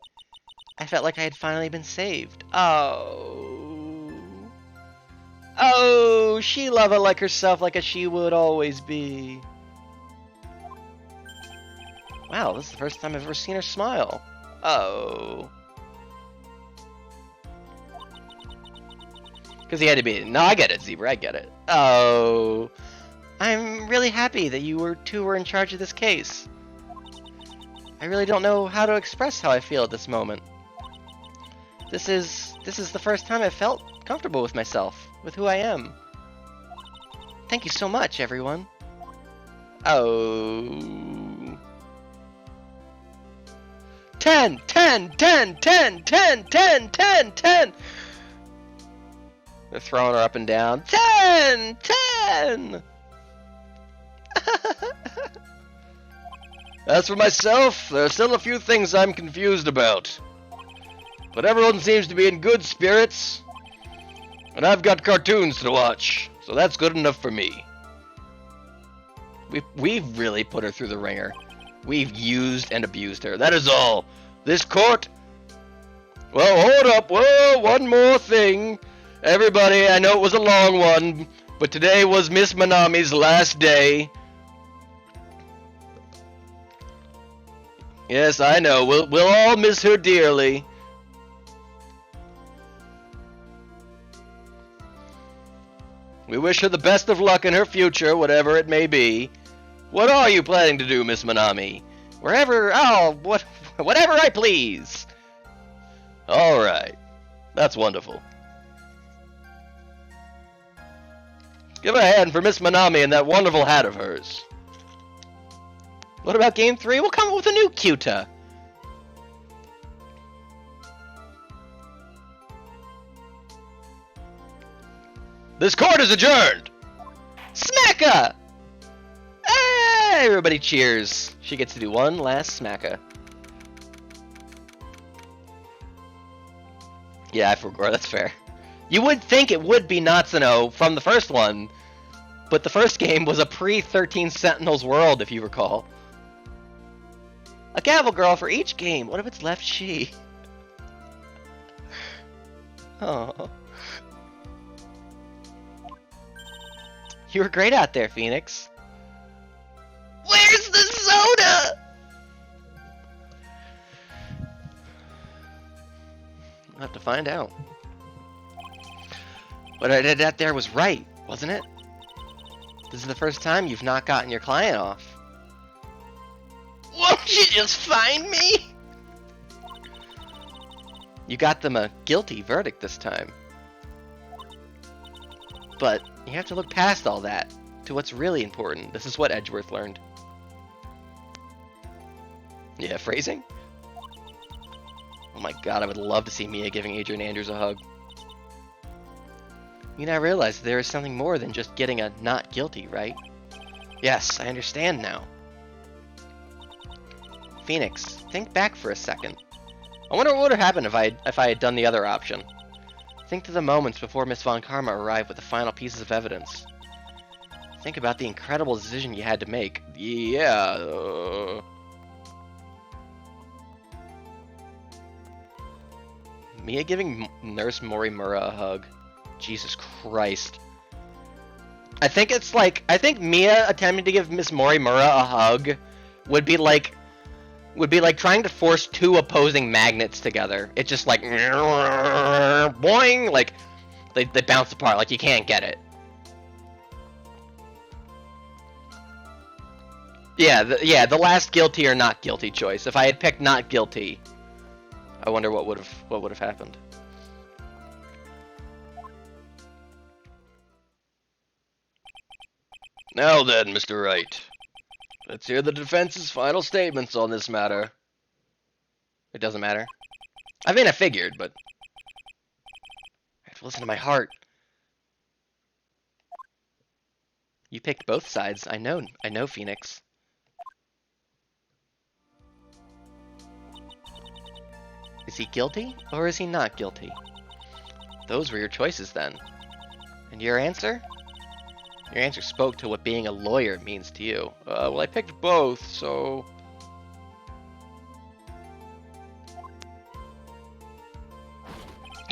felt like I had finally been saved. Oh, she love it like herself, like a she would always be. Wow, this is the first time I've ever seen her smile. Oh. Because he had to be. No, I get it, Zebra. I get it. Oh. I'm really happy that you two were in charge of this case. I really don't know how to express how I feel at this moment. This is the first time I've felt comfortable with myself, with who I am. Thank you so much, everyone. Oh. 10, 10, 10, 10, 10, 10, 10, 10. They're throwing her up and down. 10, 10. As for myself, there are still a few things I'm confused about. But everyone seems to be in good spirits. And I've got cartoons to watch, so that's good enough for me. We've really put her through the ringer. We've used and abused her. That is all. This court... Well, hold up. Whoa, one more thing. Everybody, I know it was a long one, but today was Miss Manami's last day. Yes, I know. We'll all miss her dearly. We wish her the best of luck in her future, whatever it may be. What are you planning to do, Miss Manami? Whatever I please. All right. That's wonderful. Give a hand for Miss Manami and that wonderful hat of hers. What about Game 3? We'll come up with a new Kyuta. This court is adjourned! Smacka! Hey, everybody cheers. She gets to do one last smacka. Yeah, I forgot. That's fair. You would think it would be Natsuno from the first one, but the first game was a pre-13 Sentinels world, if you recall. A gavel girl for each game. What if it's left she? Oh. You were great out there, Phoenix. Where's the soda? I'll have to find out. What I did out there was right, wasn't it? This is the first time you've not gotten your client off. Won't you just find me? You got them a guilty verdict this time. But you have to look past all that to what's really important. This is what Edgeworth learned. Yeah, phrasing? Oh my god, I would love to see Mia giving Adrian Andrews a hug. You now realize there is something more than just getting a not guilty, right? Yes, I understand now. Phoenix, think back for a second. I wonder what would have happened if I had done the other option. Think to the moments before Miss Von Karma arrived with the final pieces of evidence. Think about the incredible decision you had to make. Yeah. Mia giving Nurse Morimura a hug. Jesus Christ. I think Mia attempting to give Miss Morimura a hug would be like trying to force two opposing magnets together. It's just like boing, like they bounce apart, like you can't get it. Yeah, the last guilty or not guilty choice. If I had picked not guilty, I wonder what would have happened. Now then, Mr. Wright. Let's hear the defense's final statements on this matter. It doesn't matter. I mean, I figured, but I have to listen to my heart. You picked both sides. I know, Phoenix. Is he guilty, or is he not guilty? Those were your choices then. And your answer? Your answer spoke to what being a lawyer means to you. Well, I picked both, so...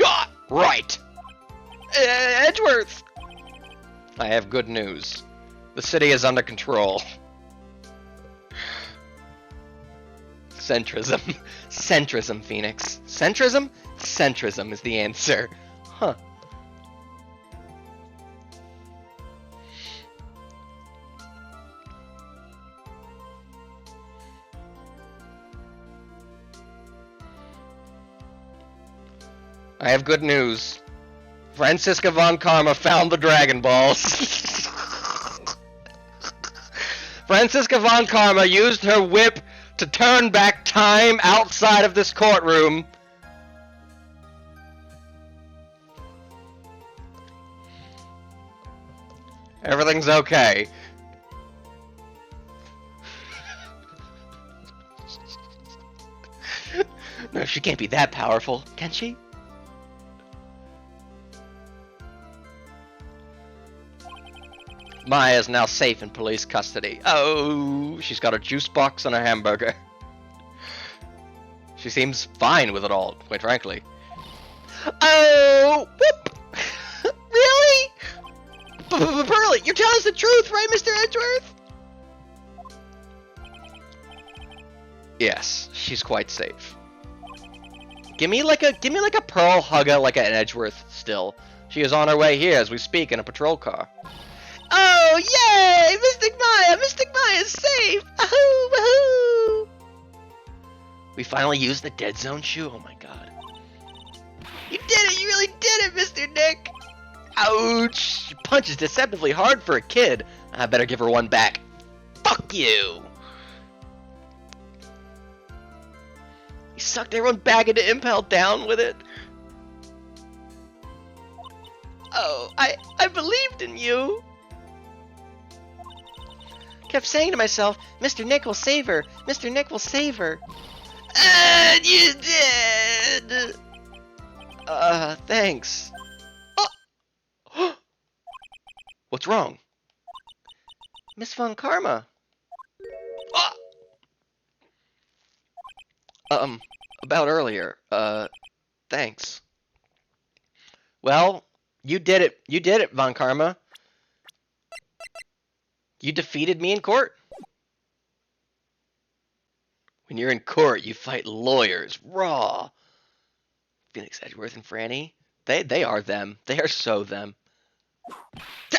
Ah! Right! Edgeworth! I have good news. The city is under control. Centrism. Centrism, Phoenix. Centrism? Centrism is the answer. Huh. I have good news. Franziska Von Karma found the Dragon Balls. Franziska Von Karma used her whip to turn back time outside of this courtroom. Everything's okay. No, she can't be that powerful, can she? Maya is now safe in police custody. Oh, she's got a juice box and a hamburger. She seems fine with it all, quite frankly. Oh, whoop! Really? Pearly, you're telling us the truth, right, Mr. Edgeworth? Yes, she's quite safe. Give me like a Pearl hugger like an Edgeworth still. She is on her way here as we speak in a patrol car. Oh, yay! Mystic Maya's safe! Ahoo, wahoo! We finally used the dead zone shoe? Oh my god. You did it! You really did it, Mr. Nick! Ouch! She punches deceptively hard for a kid. I better give her one back. Fuck you! You sucked everyone back into Impel Down with it. Oh, I believed in you. Kept saying to myself, Mr. Nick will save her. Mr. Nick will save her. And you did. Thanks. Oh. What's wrong? Miss Von Karma. Oh. About earlier. Thanks. Well, you did it. You did it, Von Karma. You defeated me in court. When you're in court, you fight lawyers. Raw. Phoenix Edgeworth and Franny. They are them. They are so them.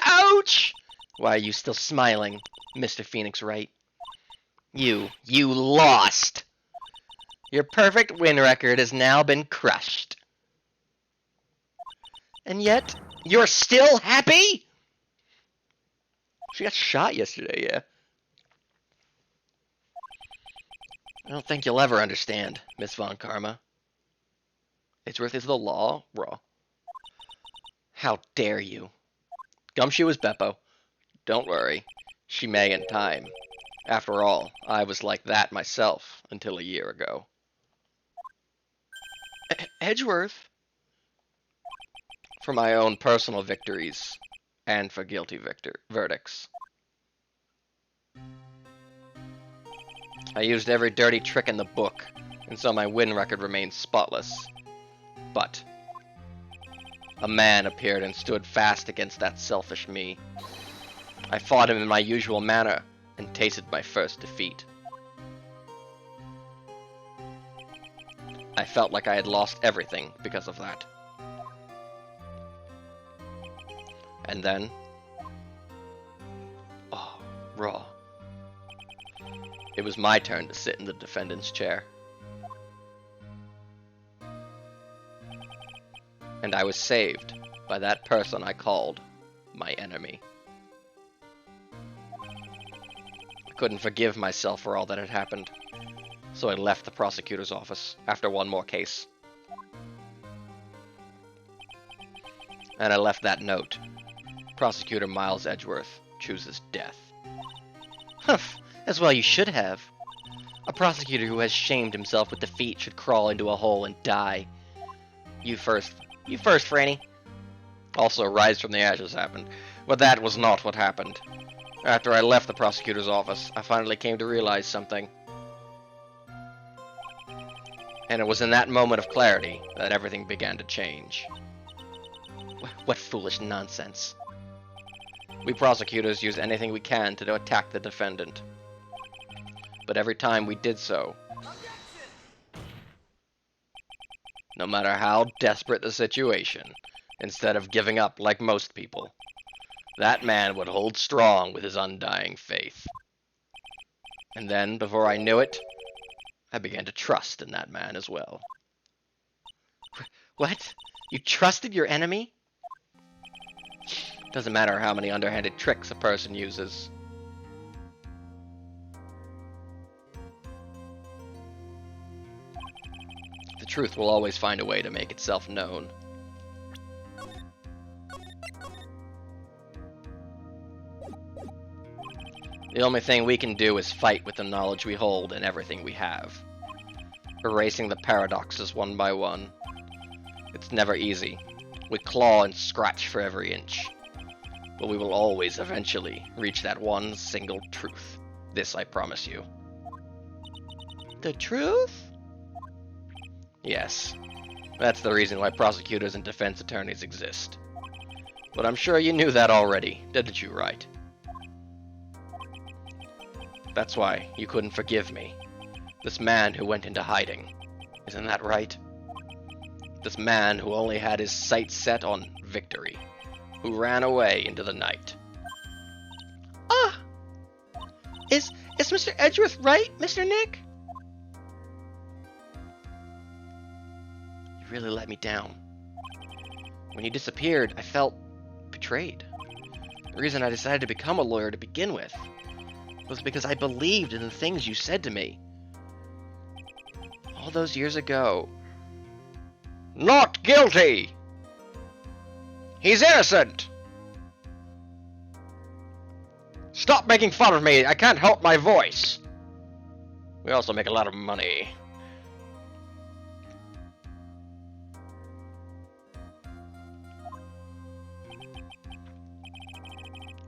Ouch! Why are you still smiling, Mr. Phoenix Wright? You lost. Your perfect win record has now been crushed. And yet, you're still happy? She got shot yesterday, yeah. I don't think you'll ever understand, Miss Von Karma. Edgeworth is the law, Raw. How dare you? Gumshoe is Beppo. Don't worry, she may in time. After all, I was like that myself until a year ago. Edgeworth? For my own personal victories, and for guilty verdicts. I used every dirty trick in the book, and so my win record remains spotless. But a man appeared and stood fast against that selfish me. I fought him in my usual manner, and tasted my first defeat. I felt like I had lost everything because of that. And then... oh, Raw. It was my turn to sit in the defendant's chair. And I was saved by that person I called my enemy. I couldn't forgive myself for all that had happened, so I left the prosecutor's office after one more case. And I left that note. Prosecutor Miles Edgeworth chooses death. Humph, as well you should have. A prosecutor who has shamed himself with defeat should crawl into a hole and die. You first, Franny. Also, Rise from the Ashes happened, but that was not what happened. After I left the prosecutor's office, I finally came to realize something. And it was in that moment of clarity that everything began to change. What foolish nonsense. We prosecutors use anything we can to attack the defendant. But every time we did so, no matter how desperate the situation, instead of giving up like most people, that man would hold strong with his undying faith. And then, before I knew it, I began to trust in that man as well. What? You trusted your enemy? Doesn't matter how many underhanded tricks a person uses. The truth will always find a way to make itself known. The only thing we can do is fight with the knowledge we hold and everything we have, erasing the paradoxes one by one. It's never easy. We claw and scratch for every inch. But we will always eventually reach that one single truth. This I promise you. The truth? Yes. That's the reason why prosecutors and defense attorneys exist. But I'm sure you knew that already, didn't you, Wright? That's why you couldn't forgive me. This man who went into hiding. Isn't that right? This man who only had his sights set on victory. Who ran away into the night. Ah! Is Mr. Edgeworth right, Mr. Nick? You really let me down. When you disappeared, I felt betrayed. The reason I decided to become a lawyer to begin with was because I believed in the things you said to me. All those years ago. Not guilty! He's innocent! Stop making fun of me! I can't help my voice! We also make a lot of money.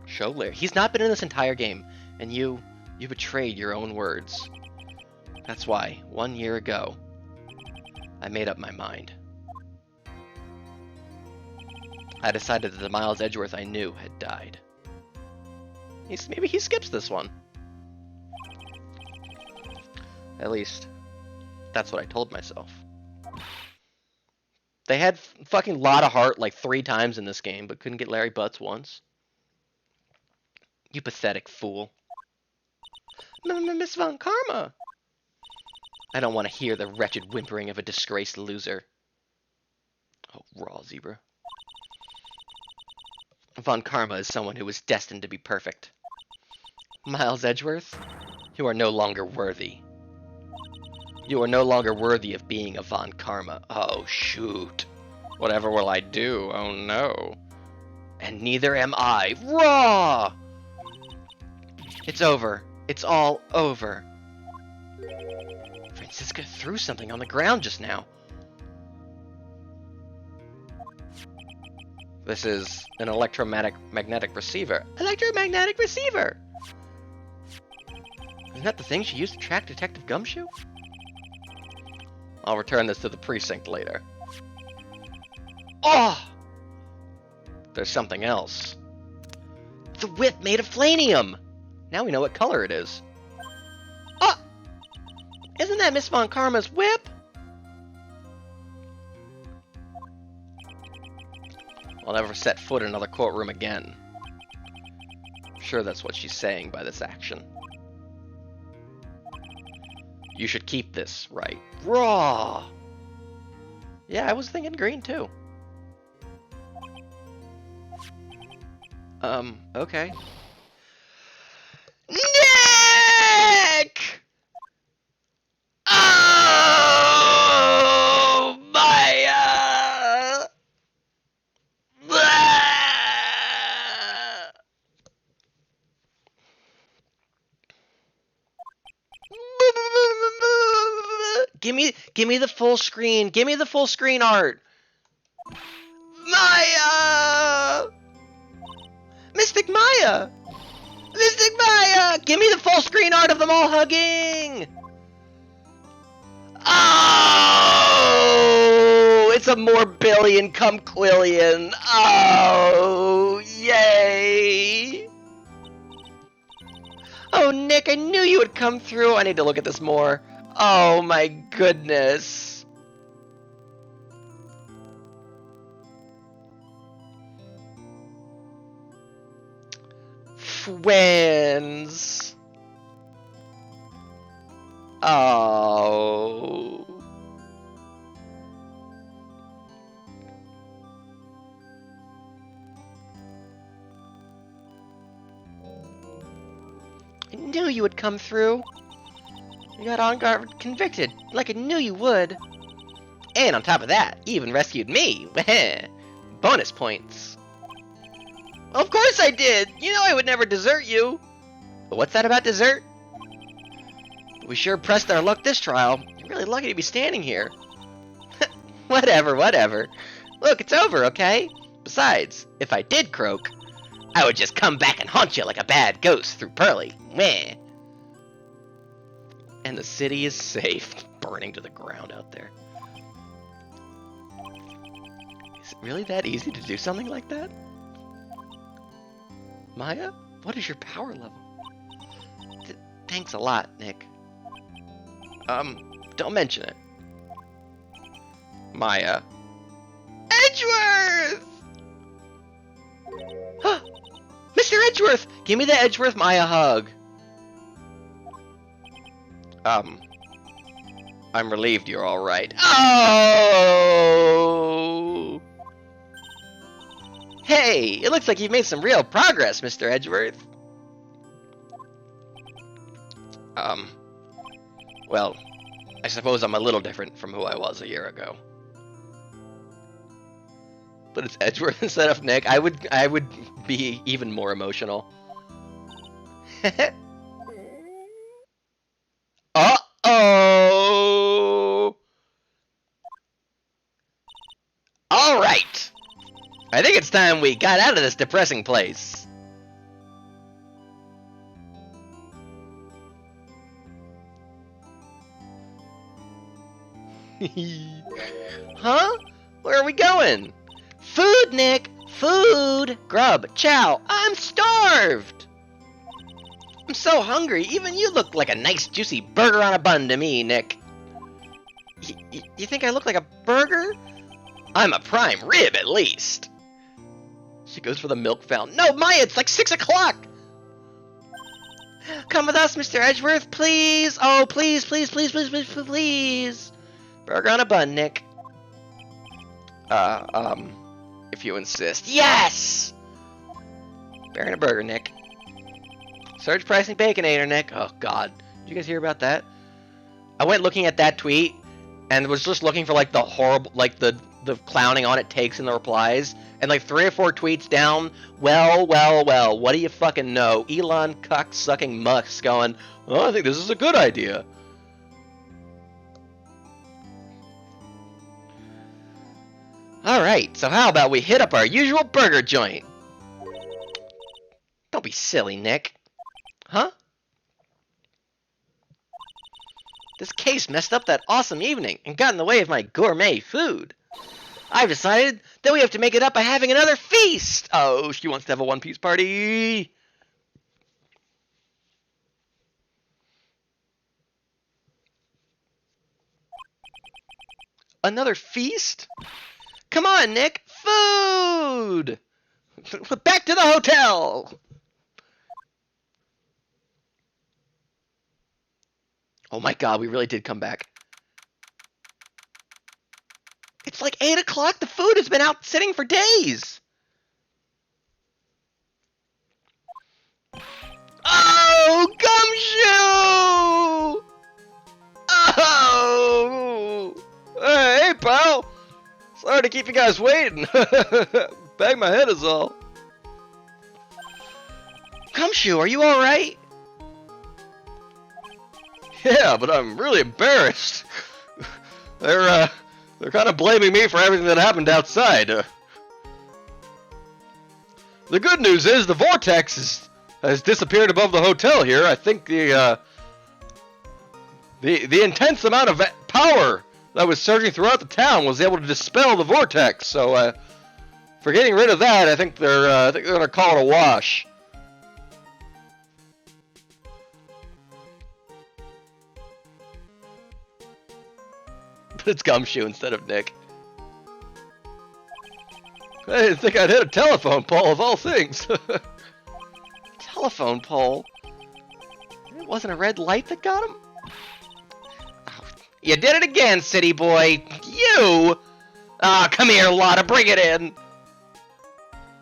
Scholar, he's not been in this entire game, and you betrayed your own words. That's why, 1 year ago, I made up my mind. I decided that the Miles Edgeworth I knew had died. Maybe he skips this one. At least, that's what I told myself. They had fucking lot of heart like 3 times in this game, but couldn't get Larry Butts once. You pathetic fool. Miss Von Karma! I don't want to hear the wretched whimpering of a disgraced loser. Oh, raw zebra. Von Karma is someone who was destined to be perfect. Miles Edgeworth, you are no longer worthy. You are no longer worthy of being a Von Karma. Oh, shoot. Whatever will I do? Oh, no. And neither am I. Raw! It's over. It's all over. Franziska threw something on the ground just now. This is an electromagnetic receiver. Electromagnetic receiver! Isn't that the thing she used to track Detective Gumshoe? I'll return this to the precinct later. Oh! There's something else. The whip made of flanium! Now we know what color it is. Oh! Isn't that Miss Von Karma's whip? I'll never set foot in another courtroom again. I'm sure that's what she's saying by this action. You should keep this, right? Raw! Yeah, I was thinking green too. Okay. Nick! Oh, Maya! Give me the full screen. Give me the full screen art. Maya! Mystic Maya! Mystic Maya! Give me the full screen art of them all hugging! Oh! It's a Morbillion come Quillian. Oh! Yay! Oh, Nick, I knew you would come through. I need to look at this more. Oh my goodness. Twins. Oh. I knew you would come through. You got on guard convicted, like I knew you would. And on top of that, you even rescued me. Bonus points. Of course I did! You know I would never desert you! But what's that about dessert? We sure pressed our luck this trial. You're really lucky to be standing here. Whatever, whatever. Look, it's over, okay? Besides, if I did croak, I would just come back and haunt you like a bad ghost through Pearly. Meh. And the city is safe. Burning to the ground out there. Is it really that easy to do something like that? Maya, what is your power level? Thanks a lot, Nick. Don't mention it. Maya. Edgeworth! Mr. Edgeworth! Give me the Edgeworth Maya hug. I'm relieved you're alright. Oh! Hey, it looks like you've made some real progress, Mr. Edgeworth. Well, I suppose I'm a little different from who I was a year ago. But it's Edgeworth instead of Nick. I would be even more emotional. Uh-oh! Alright! I think it's time we got out of this depressing place. Huh? Where are we going? Food, Nick! Food! Grub, chow, I'm starved! I'm so hungry, even you look like a nice juicy burger on a bun to me, Nick. You think I look like a burger? I'm a prime rib, at least. She goes for the milk fountain. No, Maya, it's like 6 o'clock! Come with us, Mr. Edgeworth, please! Oh, please, please, please, please, please, please! Burger on a bun, Nick. If you insist. Yes! Bear and a burger, Nick. Surge pricing Baconator, Nick. Oh, God. Did you guys hear about that? I went looking at that tweet and was just looking for, like, the horrible, like, the clowning on it takes in the replies. And, like, 3 or 4 tweets down, well, what do you fucking know? Elon cuck-sucking Musk going, oh, I think this is a good idea. Alright, so how about we hit up our usual burger joint? Don't be silly, Nick. Huh? This case messed up that awesome evening and got in the way of my gourmet food. I've decided that we have to make it up by having another feast! Oh, she wants to have a one-piece party! Another feast? Come on, Nick! Food! Back to the hotel! Oh my god, we really did come back. It's like 8 o'clock. The food has been out sitting for days. Oh, Gumshoe! Oh!
Hey, pal! Sorry to keep you guys waiting. Bang my head is all.
Gumshoe, are you alright?
Yeah, but I'm really embarrassed. They're kind of blaming me for everything that happened outside. The good news is the vortex has disappeared above the hotel here. I think the intense amount of power that was surging throughout the town was able to dispel the vortex. So, for getting rid of that, I think they're gonna call it a wash. But it's Gumshoe instead of Nick. I didn't think I'd hit a telephone pole of all things.
Telephone pole? It wasn't a red light that got him? Oh, you did it again, city boy! You! Ah, come here, Lotta, bring it in!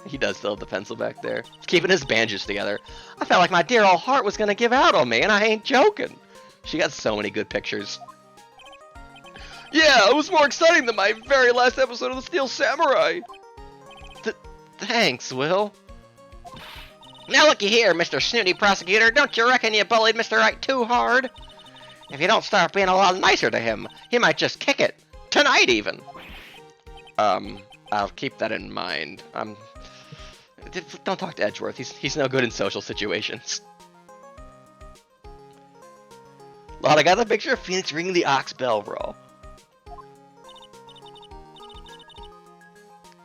He does still have the pencil back there. He's keeping his bandages together. I felt like my dear old heart was gonna give out on me, and I ain't joking. She got so many good pictures.
Yeah, it was more exciting than my very last episode of The Steel Samurai.
Thanks, Will. Now looky here, Mr. Snooty Prosecutor, don't you reckon you bullied Mr. Wright too hard? If you don't start being a lot nicer to him, he might just kick it. Tonight, even.
I'll keep that in mind.
Don't talk to Edgeworth. He's no good in social situations. Lord, I got the picture of Phoenix ringing the ox bell, bro.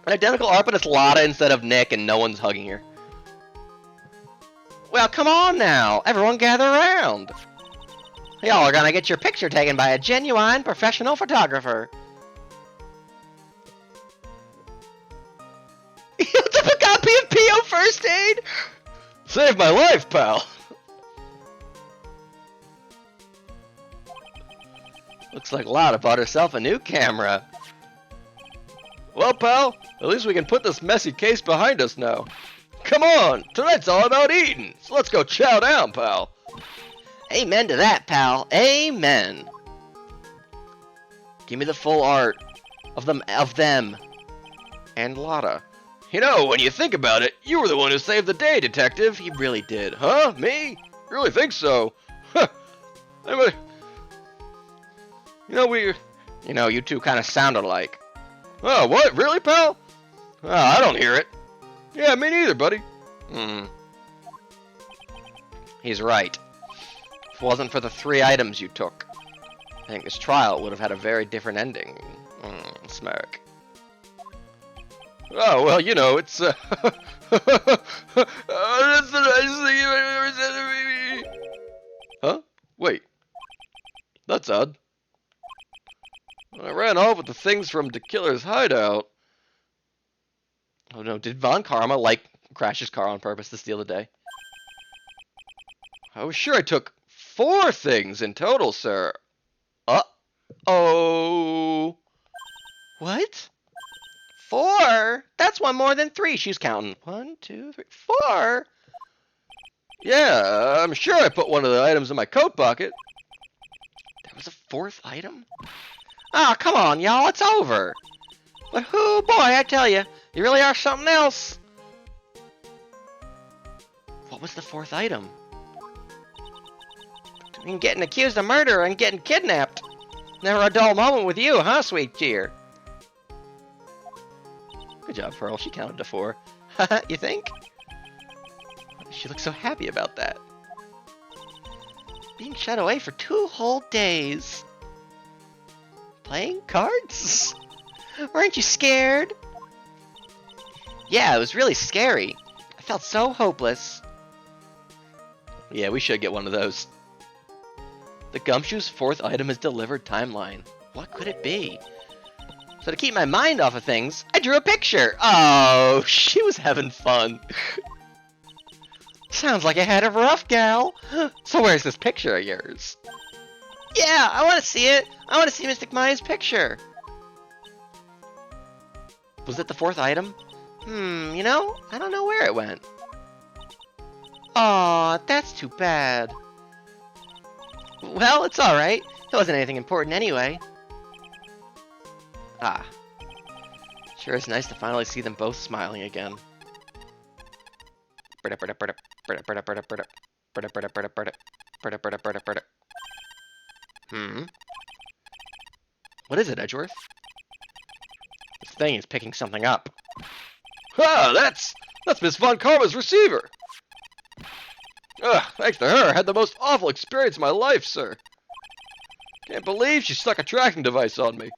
An identical art, but it's Lotta instead of Nick, and no one's hugging her. Well, come on now. Everyone gather around. Y'all are gonna get your picture taken by a genuine professional photographer. You took a copy of P.O. First Aid?
Saved my life, pal.
Looks like Lotta bought herself a new camera.
Well, pal, at least we can put this messy case behind us now. Come on, tonight's all about eating, so let's go chow down, pal.
Amen to that, pal. Amen. Give me the full art of them and Lotta.
You know, when you think about it, you were the one who saved the day, detective.
He really did.
Huh? Me? You really think so? Huh. Anyway,
you two kind of sound alike.
Oh, what? Really, pal? Oh, I don't hear it. Yeah, me neither, buddy.
He's right. If it wasn't for the 3 items you took, think this trial would have had a very different ending. Smirk.
Oh, well, you know, it's, that's the nicest thing you've ever said to me. Huh? Wait. That's odd. When I ran off with the things from the killer's hideout.
Oh no, did Von Karma, like, crash his car on purpose to steal the day?
I was sure I took 4 things in total, sir. Uh-oh.
What? 4? That's one more than 3. She's counting. 1, 2, 3, 4?
Yeah, I'm sure I put one of the items in my coat pocket.
There was a 4th item? Ah, come on, y'all, it's over. But who, boy, I tell you, you really are something else. What was the 4th item? Between getting accused of murder and getting kidnapped. Never a dull moment with you, huh, sweet cheer? Good job, Pearl. She counted to 4. You think? She looks so happy about that. Being shut away for 2 whole days. Playing cards? Weren't you scared? Yeah, it was really scary. I felt so hopeless. Yeah, we should get one of those. The Gumshoe's 4th item is delivered timeline. What could it be? So to keep my mind off of things, I drew a picture. Oh, she was having fun. Sounds like I had a rough gal. So where's this picture of yours? Yeah, I want to see it. I want to see Mystic Maya's picture. Was it the 4th item? You know, I don't know where it went. Aw, that's too bad. Well, it's alright. It wasn't anything important anyway. Ah. Sure is nice to finally see them both smiling again. What is it, Edgeworth? This thing is picking something up.
Ah, that's Miss Von Karma's receiver. Ugh, thanks to her, I had the most awful experience of my life, sir. Can't believe she stuck a tracking device on me.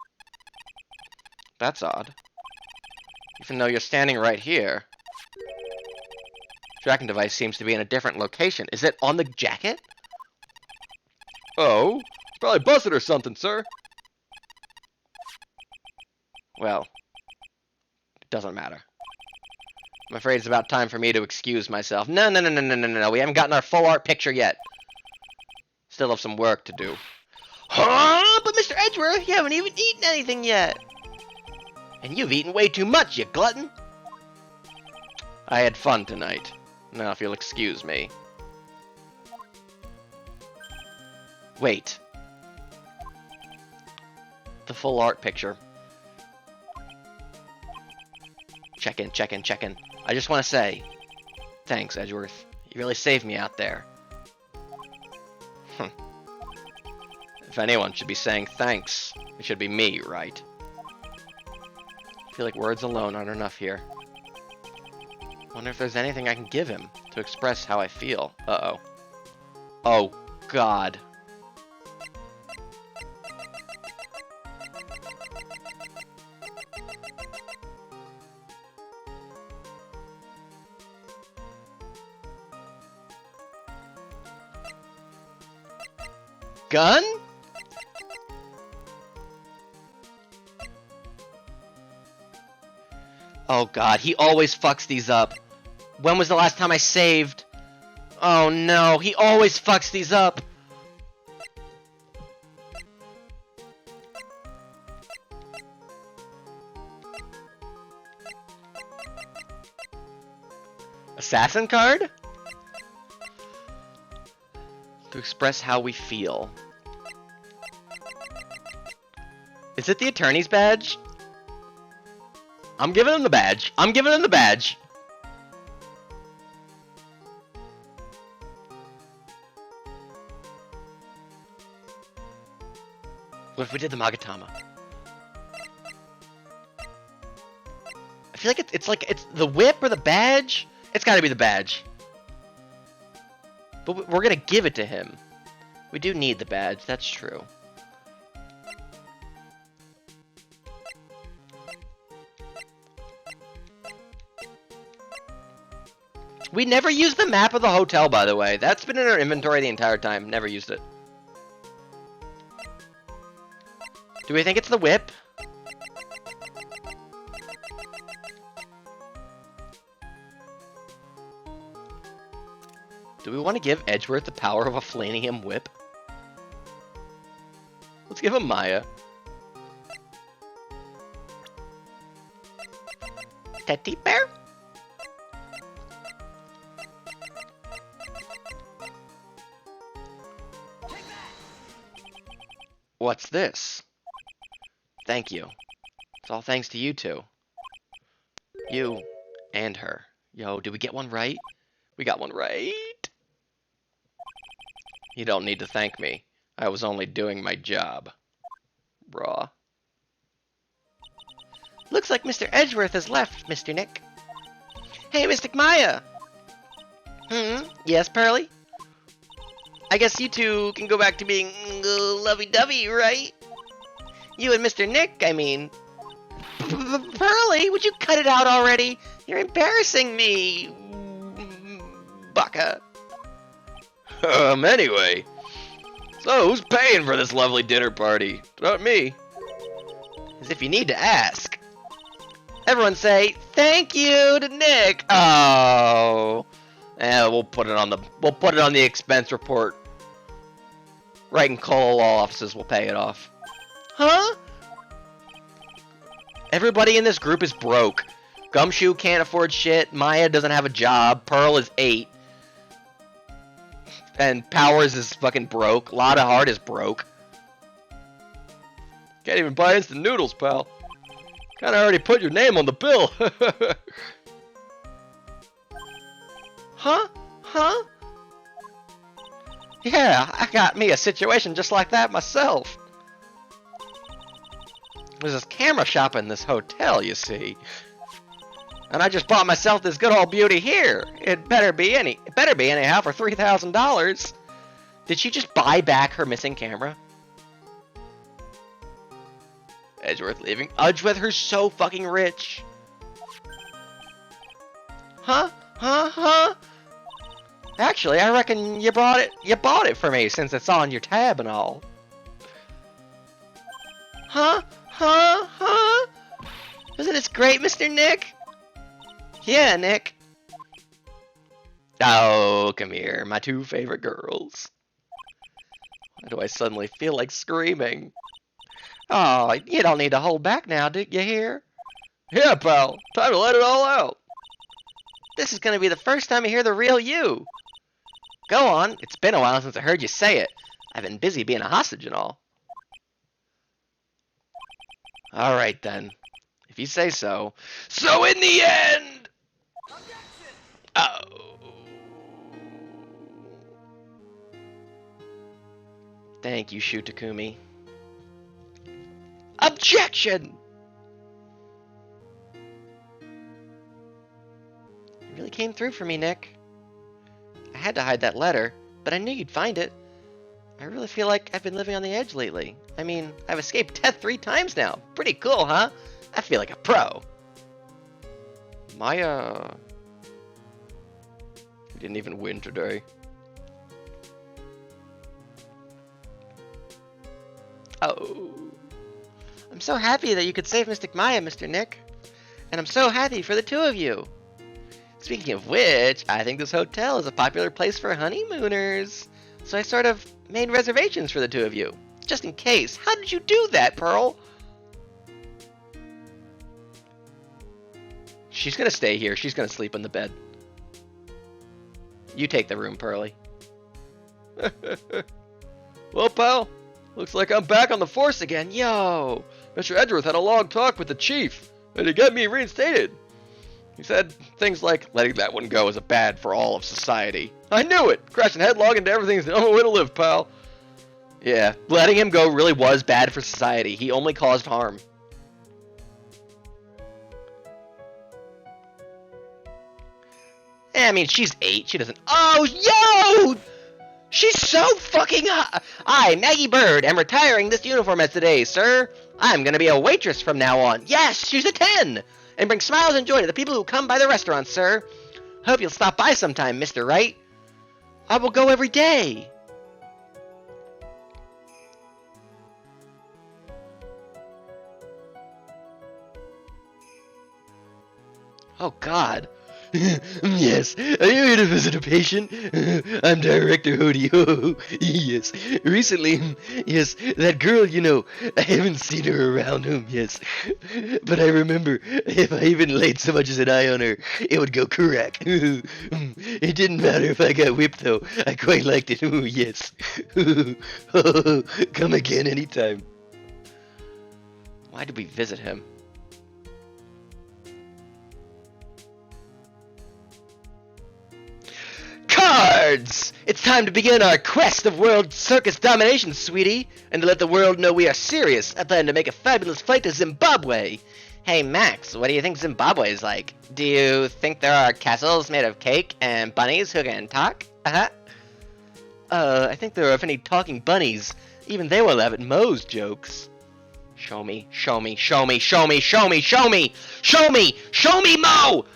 That's odd. Even though you're standing right here. Tracking device seems to be in a different location. Is it on the jacket?
Oh, it's probably busted or something, sir.
Well, it doesn't matter. I'm afraid it's about time for me to excuse myself. No. We haven't gotten our full art picture yet. Still have some work to do. Huh? But Mr. Edgeworth, you haven't even eaten anything yet. And you've eaten way too much, you glutton. I had fun tonight. Now, if you'll excuse me. Wait. The full art picture. Check in. I just want to say, thanks, Edgeworth. You really saved me out there. If anyone should be saying thanks, it should be me, right? I feel like words alone aren't enough here. Wonder if there's anything I can give him to express how I feel. Uh-oh. Oh, God. Gun? Oh God, he always fucks these up. When was the last time I saved? Oh no, he always fucks these up. Assassin card? To express how we feel. Is it the attorney's badge? I'm giving him the badge. What if we did the Magatama? I feel like it's the whip or the badge. It's got to be the badge. But we're gonna give it to him. We do need the badge. That's true. We never used the map of the hotel, by the way. That's been in our inventory the entire time. Never used it. Do we think it's the whip? Do we want to give Edgeworth the power of a Flanium whip? Let's give him Maya. Teddy bear? What's this? Thank you. It's all thanks to you two. You and her. Yo, did we get one right? We got one right. You don't need to thank me. I was only doing my job. Raw. Looks like Mr. Edgeworth has left, Mr. Nick. Hey, Mystic Maya! Yes, Pearly? I guess you two can go back to being lovey-dovey, right? You and Mr. Nick, I mean. Pearly, would you cut it out already? You're embarrassing me, Baka.
Anyway. So, who's paying for this lovely dinner party? Not me.
As if you need to ask. Everyone say, thank you to Nick. Oh. We'll put it on the expense report. Right in Cole Law offices, we'll pay it off. Huh? Everybody in this group is broke. Gumshoe can't afford shit. Maya doesn't have a job. Pearl is 8. And Powers is fucking broke. Lotta Heart is broke.
Can't even buy instant noodles, pal. Kinda already put your name on the bill.
Huh? Huh? Yeah, I got me a situation just like that myself. There's this camera shop in this hotel, you see. And I just bought myself this good old beauty here. It better be anyhow for $3,000. Did she just buy back her missing camera? Edgeworth leaving. Edgeworth, who's so fucking rich. Huh? Huh? Actually, I reckon you bought it for me since it's on your tab and all. Huh? Isn't this great, Mr. Nick? Yeah, Nick. Oh, come here, my two favorite girls. Why do I suddenly feel like screaming? Oh, you don't need to hold back now, do you hear?
Yeah, pal. Time to let it all out.
This is gonna be the first time I hear the real you. Go on, it's been a while since I heard you say it. I've been busy being a hostage and all. Alright then. If you say so. So in the end! Oh. Thank you, Shu Takumi. Objection! You really came through for me, Nick. I had to hide that letter, but I knew you'd find it. I really feel like I've been living on the edge lately. I mean, I've escaped death 3 times now. Pretty cool, huh? I feel like a pro.
Maya... You didn't even win today.
Oh. I'm so happy that you could save Mystic Maya, Mr. Nick. And I'm so happy for the two of you. Speaking of which, I think this hotel is a popular place for honeymooners. So I sort of made reservations for the two of you. Just in case. How did you do that, Pearl? She's gonna stay here. She's gonna sleep in the bed. You take the room, Pearly.
Well, pal, looks like I'm back on the force again.
Yo!
Mr. Edgeworth had a long talk with the chief, and he got me reinstated. He said things like, letting that one go is bad for all of society. I knew it! Crashing headlong into everything's the only way to live, pal.
Yeah, letting him go really was bad for society. He only caused harm. I mean, she's 8. She doesn't... Oh, yo! She's so fucking hot. I, Maggie Bird, am retiring this uniform as today, sir. I'm gonna be a waitress from now on. Yes, she's a 10! And bring smiles and joy to the people who come by the restaurant, sir. Hope you'll stop by sometime, Mr. Wright. I will go every day. Oh, God. Yes, are you here to visit a patient? I'm Director Hody. Yes, recently, yes, that girl, you know, I haven't seen her around home, yes. But I remember, if I even laid so much as an eye on her, it would go crack. It didn't matter if I got whipped, though. I quite liked it. Yes. Come again anytime. Why did we visit him? Cards! It's time to begin our quest of world circus domination, sweetie, and to let the world know we are serious. I plan to make a fabulous flight to Zimbabwe. Hey, Max, what do you think Zimbabwe is like? Do you think there are castles made of cake and bunnies who can talk? I think there are any talking bunnies. Even they will laugh at Moe's jokes. Show me, show me, show me, show me, show me, show me, show me, show me, Mo!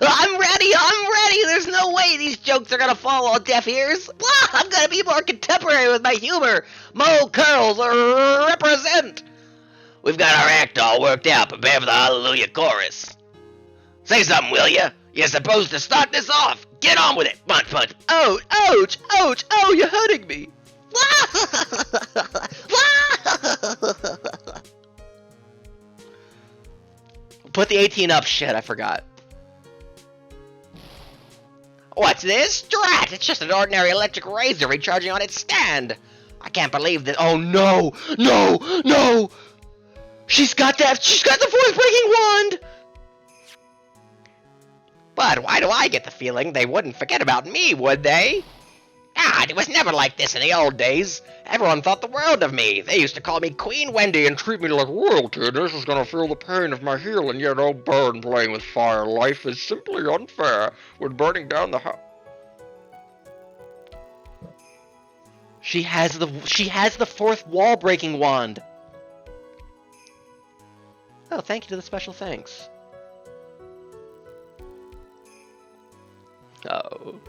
I'm ready! There's no way these jokes are gonna fall on deaf ears! I'm gonna be more contemporary with my humor! Mo Curls represent! We've got our act all worked out, prepare for the Hallelujah chorus. Say something, will ya? You're supposed to start this off! Get on with it! Punch, punch! Ouch! Ouch! Ouch! Oh, you're hurting me! Put the 18 up. Shit, I forgot. What's this? Drat! It's just an ordinary electric razor recharging on its stand. I can't believe this. Oh no! No! No! She's got the fourth breaking wand! But why do I get the feeling they wouldn't forget about me, would they? God, it was never like this in the old days. Everyone thought the world of me. They used to call me Queen Wendy and treat me like royalty. This is gonna feel the pain of my heel, and yet, oh, burn playing with fire. Life is simply unfair. When burning down the house. She has the fourth wall breaking wand. Oh, thank you to the special thanks. Oh,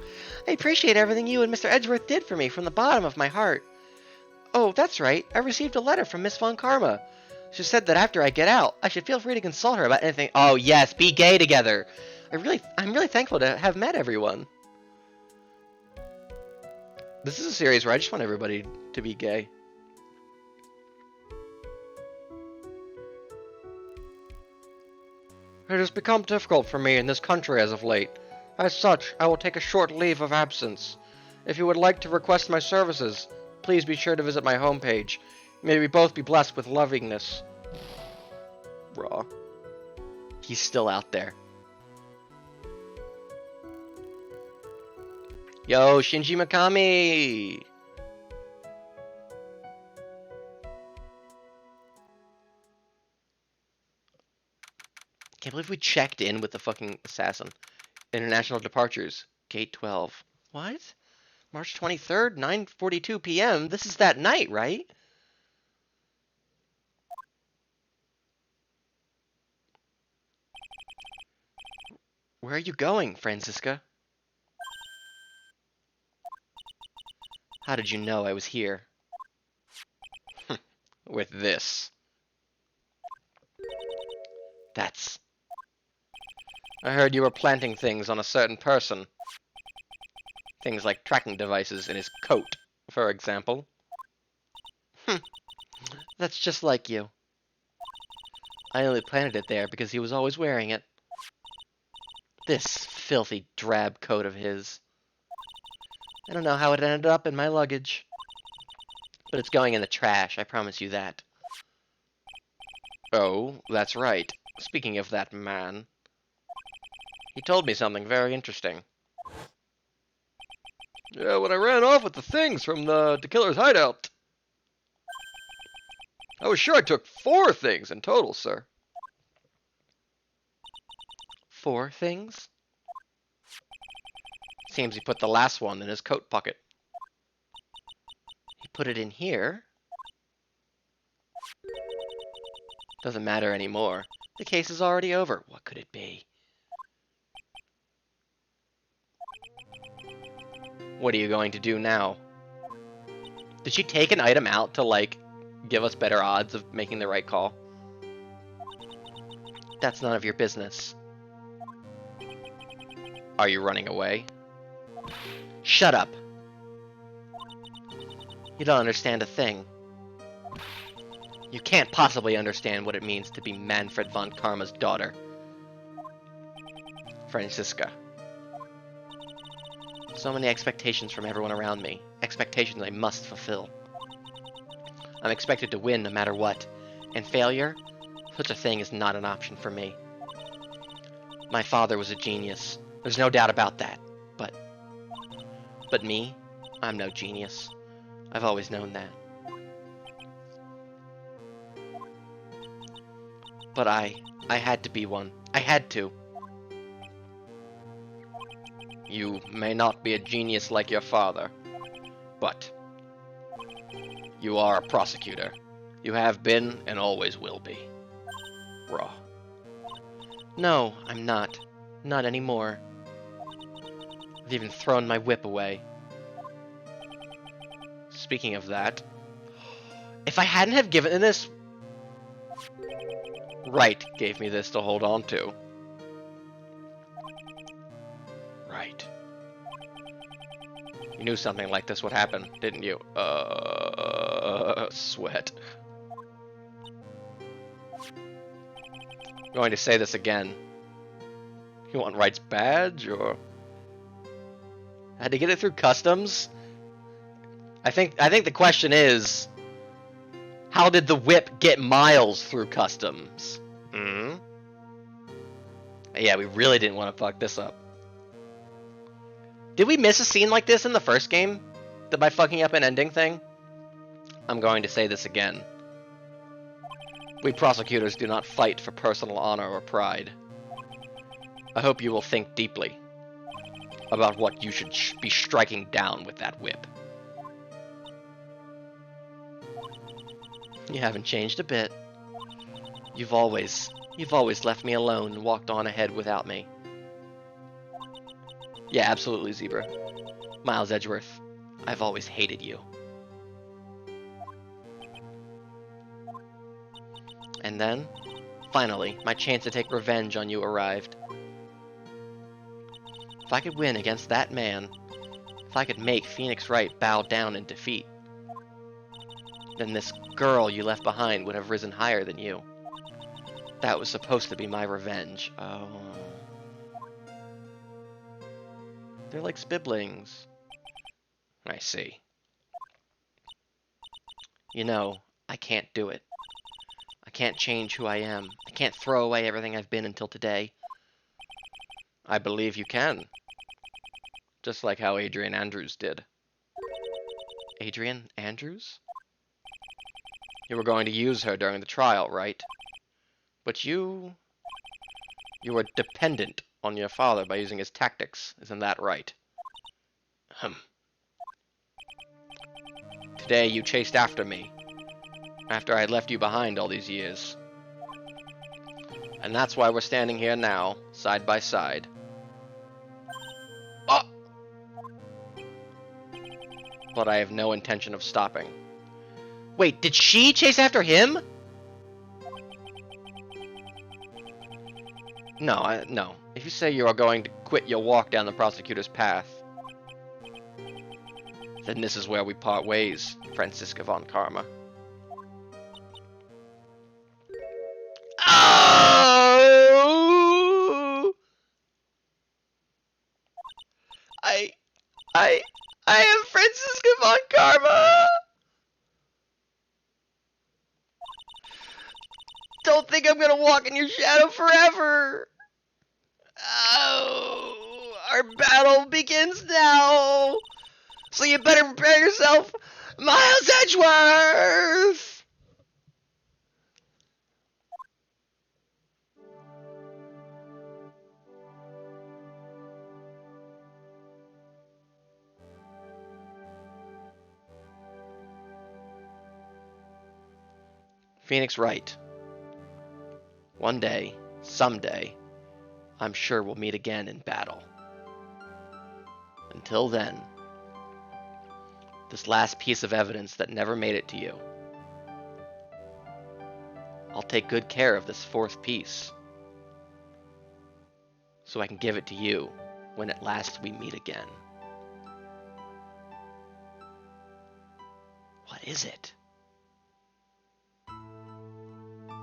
I appreciate everything you and Mr. Edgeworth did for me from the bottom of my heart. Oh, that's right. I received a letter from Miss Von Karma. She said that after I get out, I should feel free to consult her about anything. Oh, yes, be gay together. I'm really thankful to have met everyone. This is a series where I just want everybody to be gay. It has become difficult for me in this country as of late. As such, I will take a short leave of absence. If you would like to request my services, please be sure to visit my homepage. May we both be blessed with lovingness. Bruh. He's still out there. Yo, Shinji Mikami! Can't believe we checked in with the fucking assassin. International departures, gate 12. What? March 23rd, 9:42 p.m. This is that night, right? Where are you going, Franziska? How did you know I was here? With this. That's... I heard you were planting things on a certain person. Things like tracking devices in his coat, for example. That's just like you. I only planted it there because he was always wearing it. This filthy drab coat of his. I don't know how it ended up in my luggage. But it's going in the trash, I promise you that. Oh, that's right. Speaking of that man... He told me something very interesting. Yeah, when I ran off with the things from the killer's hideout. I was sure I took 4 things in total, sir. 4 things? Seems he put the last one in his coat pocket. He put it in here. Doesn't matter anymore. The case is already over. What could it be? What are you going to do now? Did she take an item out to, like, give us better odds of making the right call? That's none of your business. Are you running away? Shut up. You don't understand a thing. You can't possibly understand what it means to be Manfred von Karma's daughter. Franziska. So many expectations from everyone around me. Expectations I must fulfill. I'm expected to win no matter what. And failure? Such a thing is not an option for me. My father was a genius. There's no doubt about that. But me? I'm no genius. I've always known that. But I had to be one. I had to. You may not be a genius like your father, but you are a prosecutor. You have been and always will be. Raw. No, I'm not. Not anymore. I've even thrown my whip away. Speaking of that, if I hadn't have given this... Right gave me this to hold on to. Right. You knew something like this would happen, didn't you? Sweat. I'm going to say this again. You want Wright's badge, or... Had to get it through customs? I think the question is, how did the whip get Miles through customs? Yeah, we really didn't want to fuck this up. Did we miss a scene like this in the first game? By fucking up an ending thing? I'm going to say this again. We prosecutors do not fight for personal honor or pride. I hope you will think deeply about what you should be striking down with that whip. You haven't changed a bit. You've always left me alone and walked on ahead without me. Yeah, absolutely, Zebra. Miles Edgeworth, I've always hated you. And then, finally, my chance to take revenge on you arrived. If I could win against that man, if I could make Phoenix Wright bow down in defeat, then this girl you left behind would have risen higher than you. That was supposed to be my revenge. Oh. They're like siblings. I see. You know, I can't do it. I can't change who I am. I can't throw away everything I've been until today. I believe you can. Just like how Adrian Andrews did. Adrian Andrews? You were going to use her during the trial, right? But you were dependent on your father by using his tactics, isn't that right? Today you chased after me, after I had left you behind all these years. And that's why we're standing here now, side by side. Oh! But I have no intention of stopping. Wait, did she chase after him? No, no. If you say you are going to quit your walk down the prosecutor's path, then this is where we part ways, Franziska von Karma. Oh! I am Franziska von Karma! Don't think I'm gonna walk in your shadow forever! Oh, our battle begins now! So you better prepare yourself, Miles Edgeworth! Phoenix Wright. One day, someday, I'm sure we'll meet again in battle. Until then, this last piece of evidence that never made it to you, I'll take good care of this fourth piece, so I can give it to you when at last we meet again. What is it?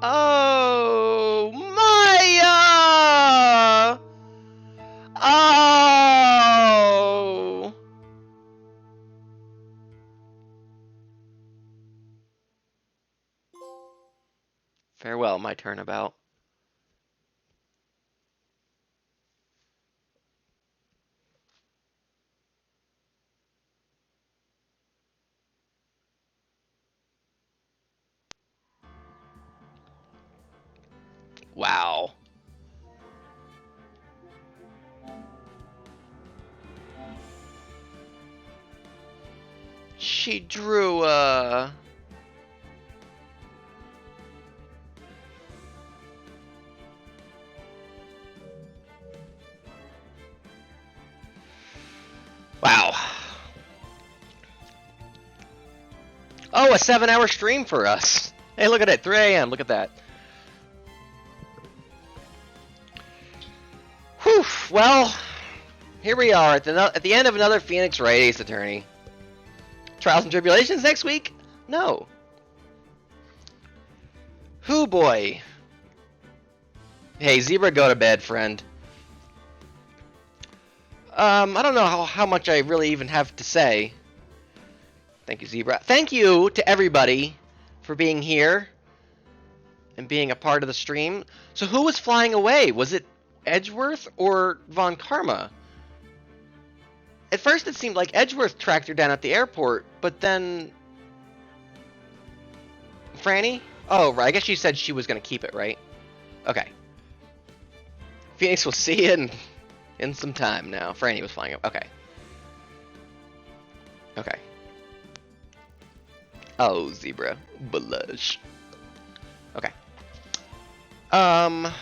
Oh, Maya! Oh! Farewell, my turnabout. Wow. She drew a... Wow. Oh, a 7-hour stream for us. Hey, look at it, 3 a.m. Look at that. Whew. Well, here we are at the end of another Phoenix Wright Ace Attorney. Trials and Tribulations next week? No. Whoo boy. Hey, Zebra, go to bed, friend. I don't know how much I really even have to say. Thank you, Zebra. Thank you to everybody for being here and being a part of the stream. So who was flying away? Was it Edgeworth or Von Karma? At first it seemed like Edgeworth tracked her down at the airport, but then... Franny? Oh, right. I guess she said she was going to keep it, right? Okay. Phoenix will see you in some time now. Franny was flying up. Okay. Okay. Oh, Zebra. Blush. Okay. Fun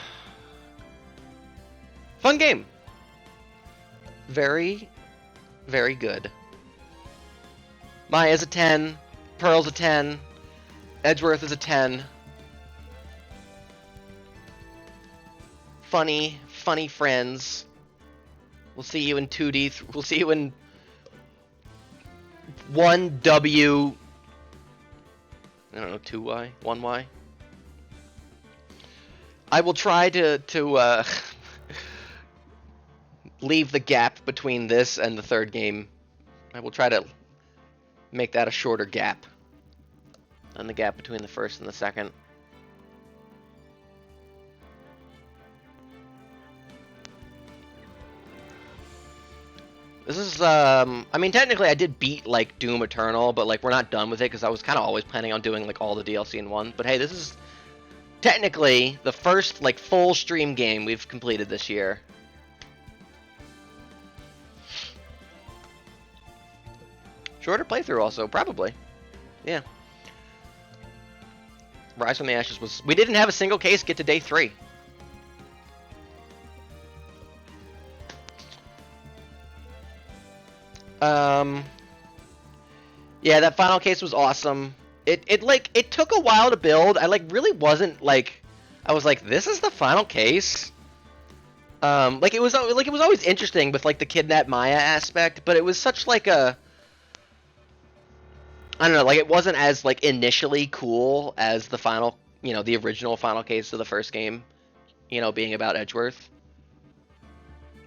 game. Very, very good. Maya's a 10. Pearl's a 10. Edgeworth is a 10. Funny friends. We'll see you in 2D. We'll see you in 1W. I don't know, 2Y? 1Y? I will try to leave the gap between this and the third game. I will try to make that a shorter gap than the gap between the first and the second. This is, I mean, technically I did beat, like, Doom Eternal, but, like, we're not done with it, because I was kind of always planning on doing, like, all the DLC in one. But hey, this is technically the first, like, full stream game we've completed this year. Shorter playthrough also, probably. Yeah. Rise from the Ashes was... We didn't have a single case get to day 3. Yeah, that final case was awesome. It took a while to build. I, like, really wasn't, like... I was like, this is the final case? It was always interesting with, like, the Kidnap Maya aspect, but it was such, like, a... I don't know, like, it wasn't as, like, initially cool as the final, you know, the original final case of the first game, you know, being about Edgeworth.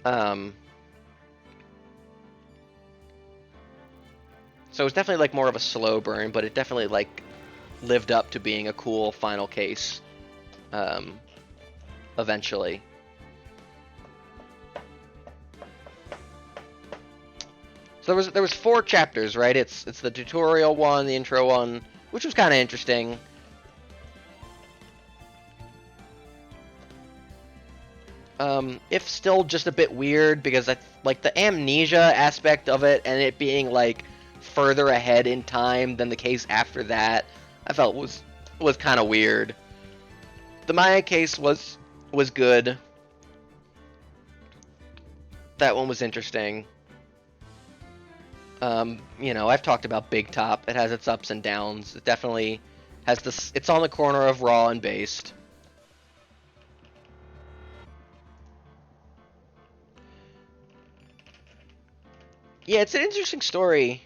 So it was definitely, like, more of a slow burn, but it definitely, like, lived up to being a cool final case, eventually. So there was 4 chapters, right? It's the tutorial one, the intro one, which was kind of interesting. If still just a bit weird, because like the amnesia aspect of it and it being like further ahead in time than the case after that, I felt was kind of weird. The Maya case was good. That one was interesting. You know, I've talked about Big Top. It has its ups and downs. It definitely has this. It's on the corner of Raw and Based. Yeah, it's an interesting story.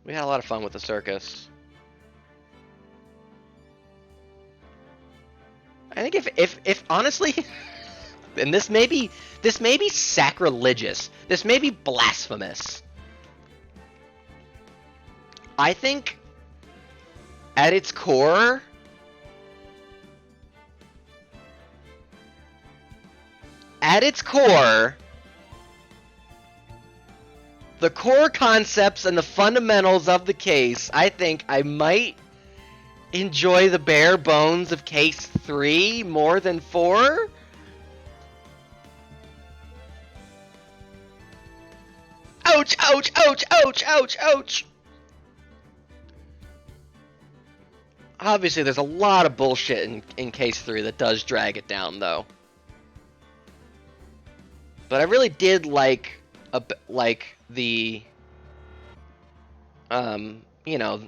We had a lot of fun with the circus. I think if honestly, and this may be sacrilegious. This may be blasphemous. I think at its core, the core concepts and the fundamentals of the case, I think I might enjoy the bare bones of case 3 more than 4. Ouch, ouch, ouch, ouch, ouch, ouch. Obviously, there's a lot of bullshit in case 3 that does drag it down, though. But I really did like the, you know,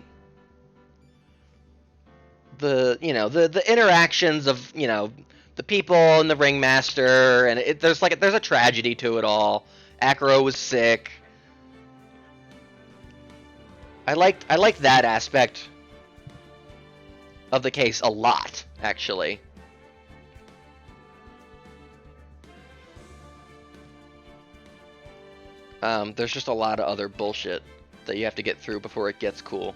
the interactions of, you know, the people and the ringmaster, and there's a tragedy to it all. Acro was sick. I liked that aspect of the case a lot, actually. There's just a lot of other bullshit that you have to get through before it gets cool.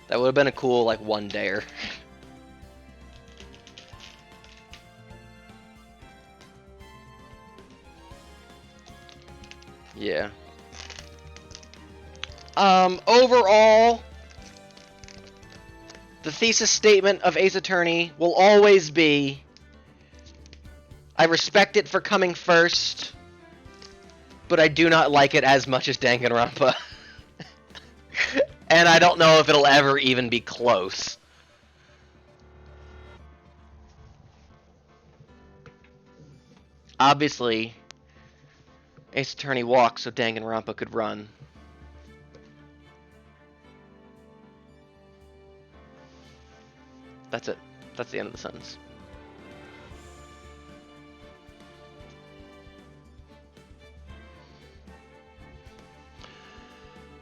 That would have been a cool, like, one-dayer. Yeah. Overall, the thesis statement of Ace Attorney will always be, I respect it for coming first, but I do not like it as much as Danganronpa. And I don't know if it'll ever even be close. Obviously, Ace Attorney walked so Danganronpa could run. That's it. That's the end of the sentence.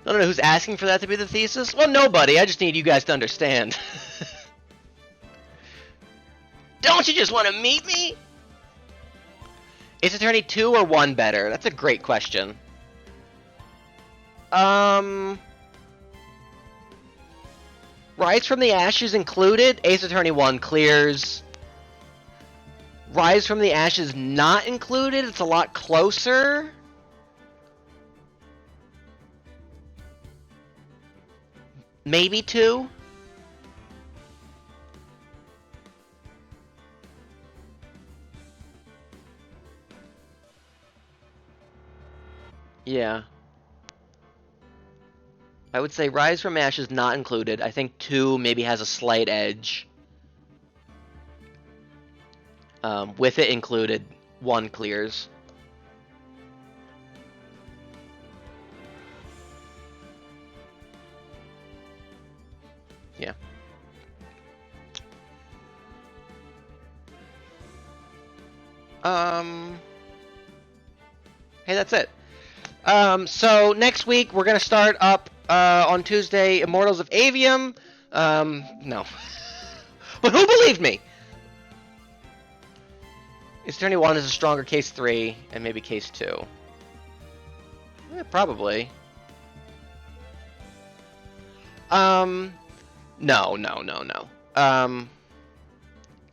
I don't know who's asking for that to be the thesis. Well, nobody. I just need you guys to understand. Don't you just want to meet me? Is Attorney 2 or 1 better? That's a great question. Rise from the Ashes included. Ace Attorney 1 clears. Rise from the Ashes not included. It's a lot closer. Maybe 2. Yeah. I would say Rise from Ashes not included. I think 2 maybe has a slight edge. With it included, 1 clears. Yeah. Hey, that's it. So next week we're gonna start up on Tuesday, Immortals of Avium. No. But who believed me? Ace Attorney 1 is a stronger case 3, and maybe case 2. Yeah, probably. No.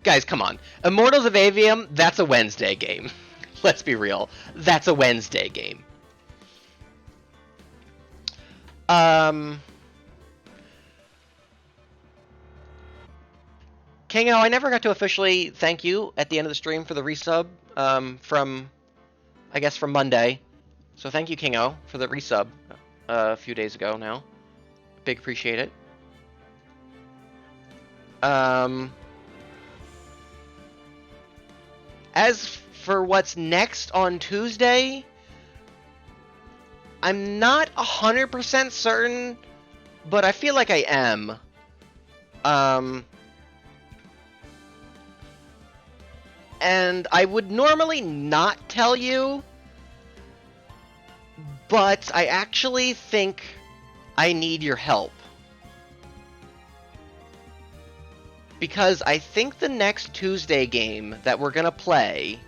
Guys, come on. Immortals of Avium, that's a Wednesday game. Let's be real. That's a Wednesday game. Kingo, I never got to officially thank you at the end of the stream for the resub from Monday. So thank you, Kingo, for the resub a few days ago now. Big appreciate it. As for what's next on Tuesday, I'm not 100% certain, but I feel like I am. And I would normally not tell you, but I actually think I need your help. Because I think the next Tuesday game that we're gonna play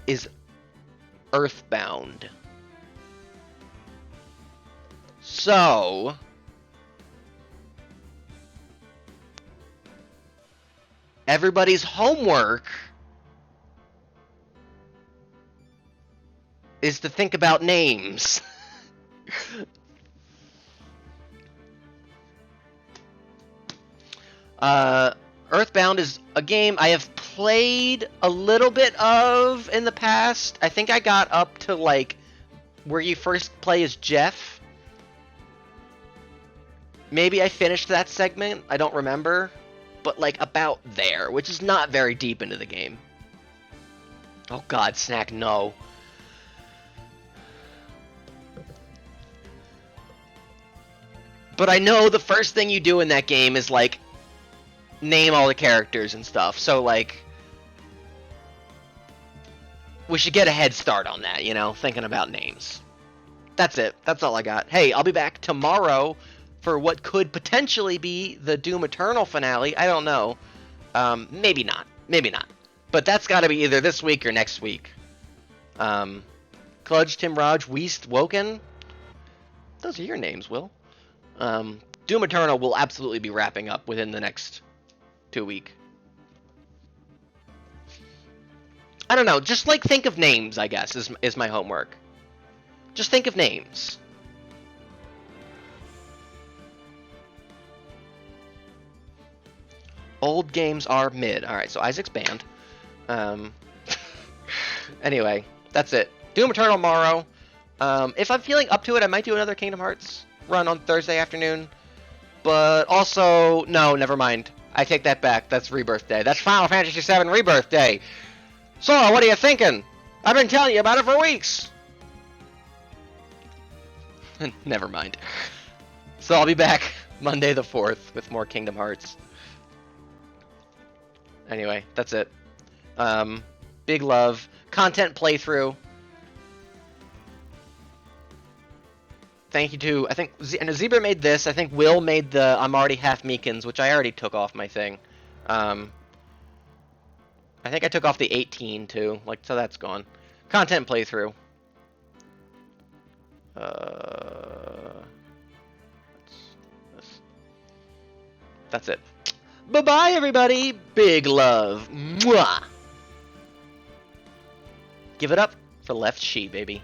is Earthbound. So everybody's homework is to think about names. Earthbound is a game I have played a little bit of in the past. I think I got up to, like, where you first play as Jeff. Maybe I finished that segment, I don't remember. But, like, about there, which is not very deep into the game. Oh god, Snack, no. But I know the first thing you do in that game is, like, name all the characters and stuff, so, like, we should get a head start on that, you know, thinking about names. That's it. That's all I got. Hey, I'll be back tomorrow for what could potentially be the Doom Eternal finale. I don't know. Maybe not. Maybe not. But that's got to be either this week or next week. Kludge, Tim Raj, Weast, Woken. Those are your names, Will. Doom Eternal will absolutely be wrapping up within the next 2 weeks. I don't know. Just, like, think of names, I guess, is my homework. Just think of names. Old games are mid. Alright, so Isaac's banned. Anyway, that's it. Doom Eternal tomorrow. If I'm feeling up to it, I might do another Kingdom Hearts run on Thursday afternoon. But also, no, never mind. I take that back. That's Rebirth Day. That's Final Fantasy VII Rebirth Day. Sora, what are you thinking? I've been telling you about it for weeks. Never mind. So I'll be back Monday the 4th with more Kingdom Hearts. Anyway, that's it. Big love. Content playthrough. Thank you to, I think, and Zebra made this. I think Will made the I'm already half Meekins, which I already took off my thing. I think I took off the 18 too, like, so that's gone. Content playthrough. That's it. Bye-bye, everybody. Big love. Mwah. Give it up for Left She, baby.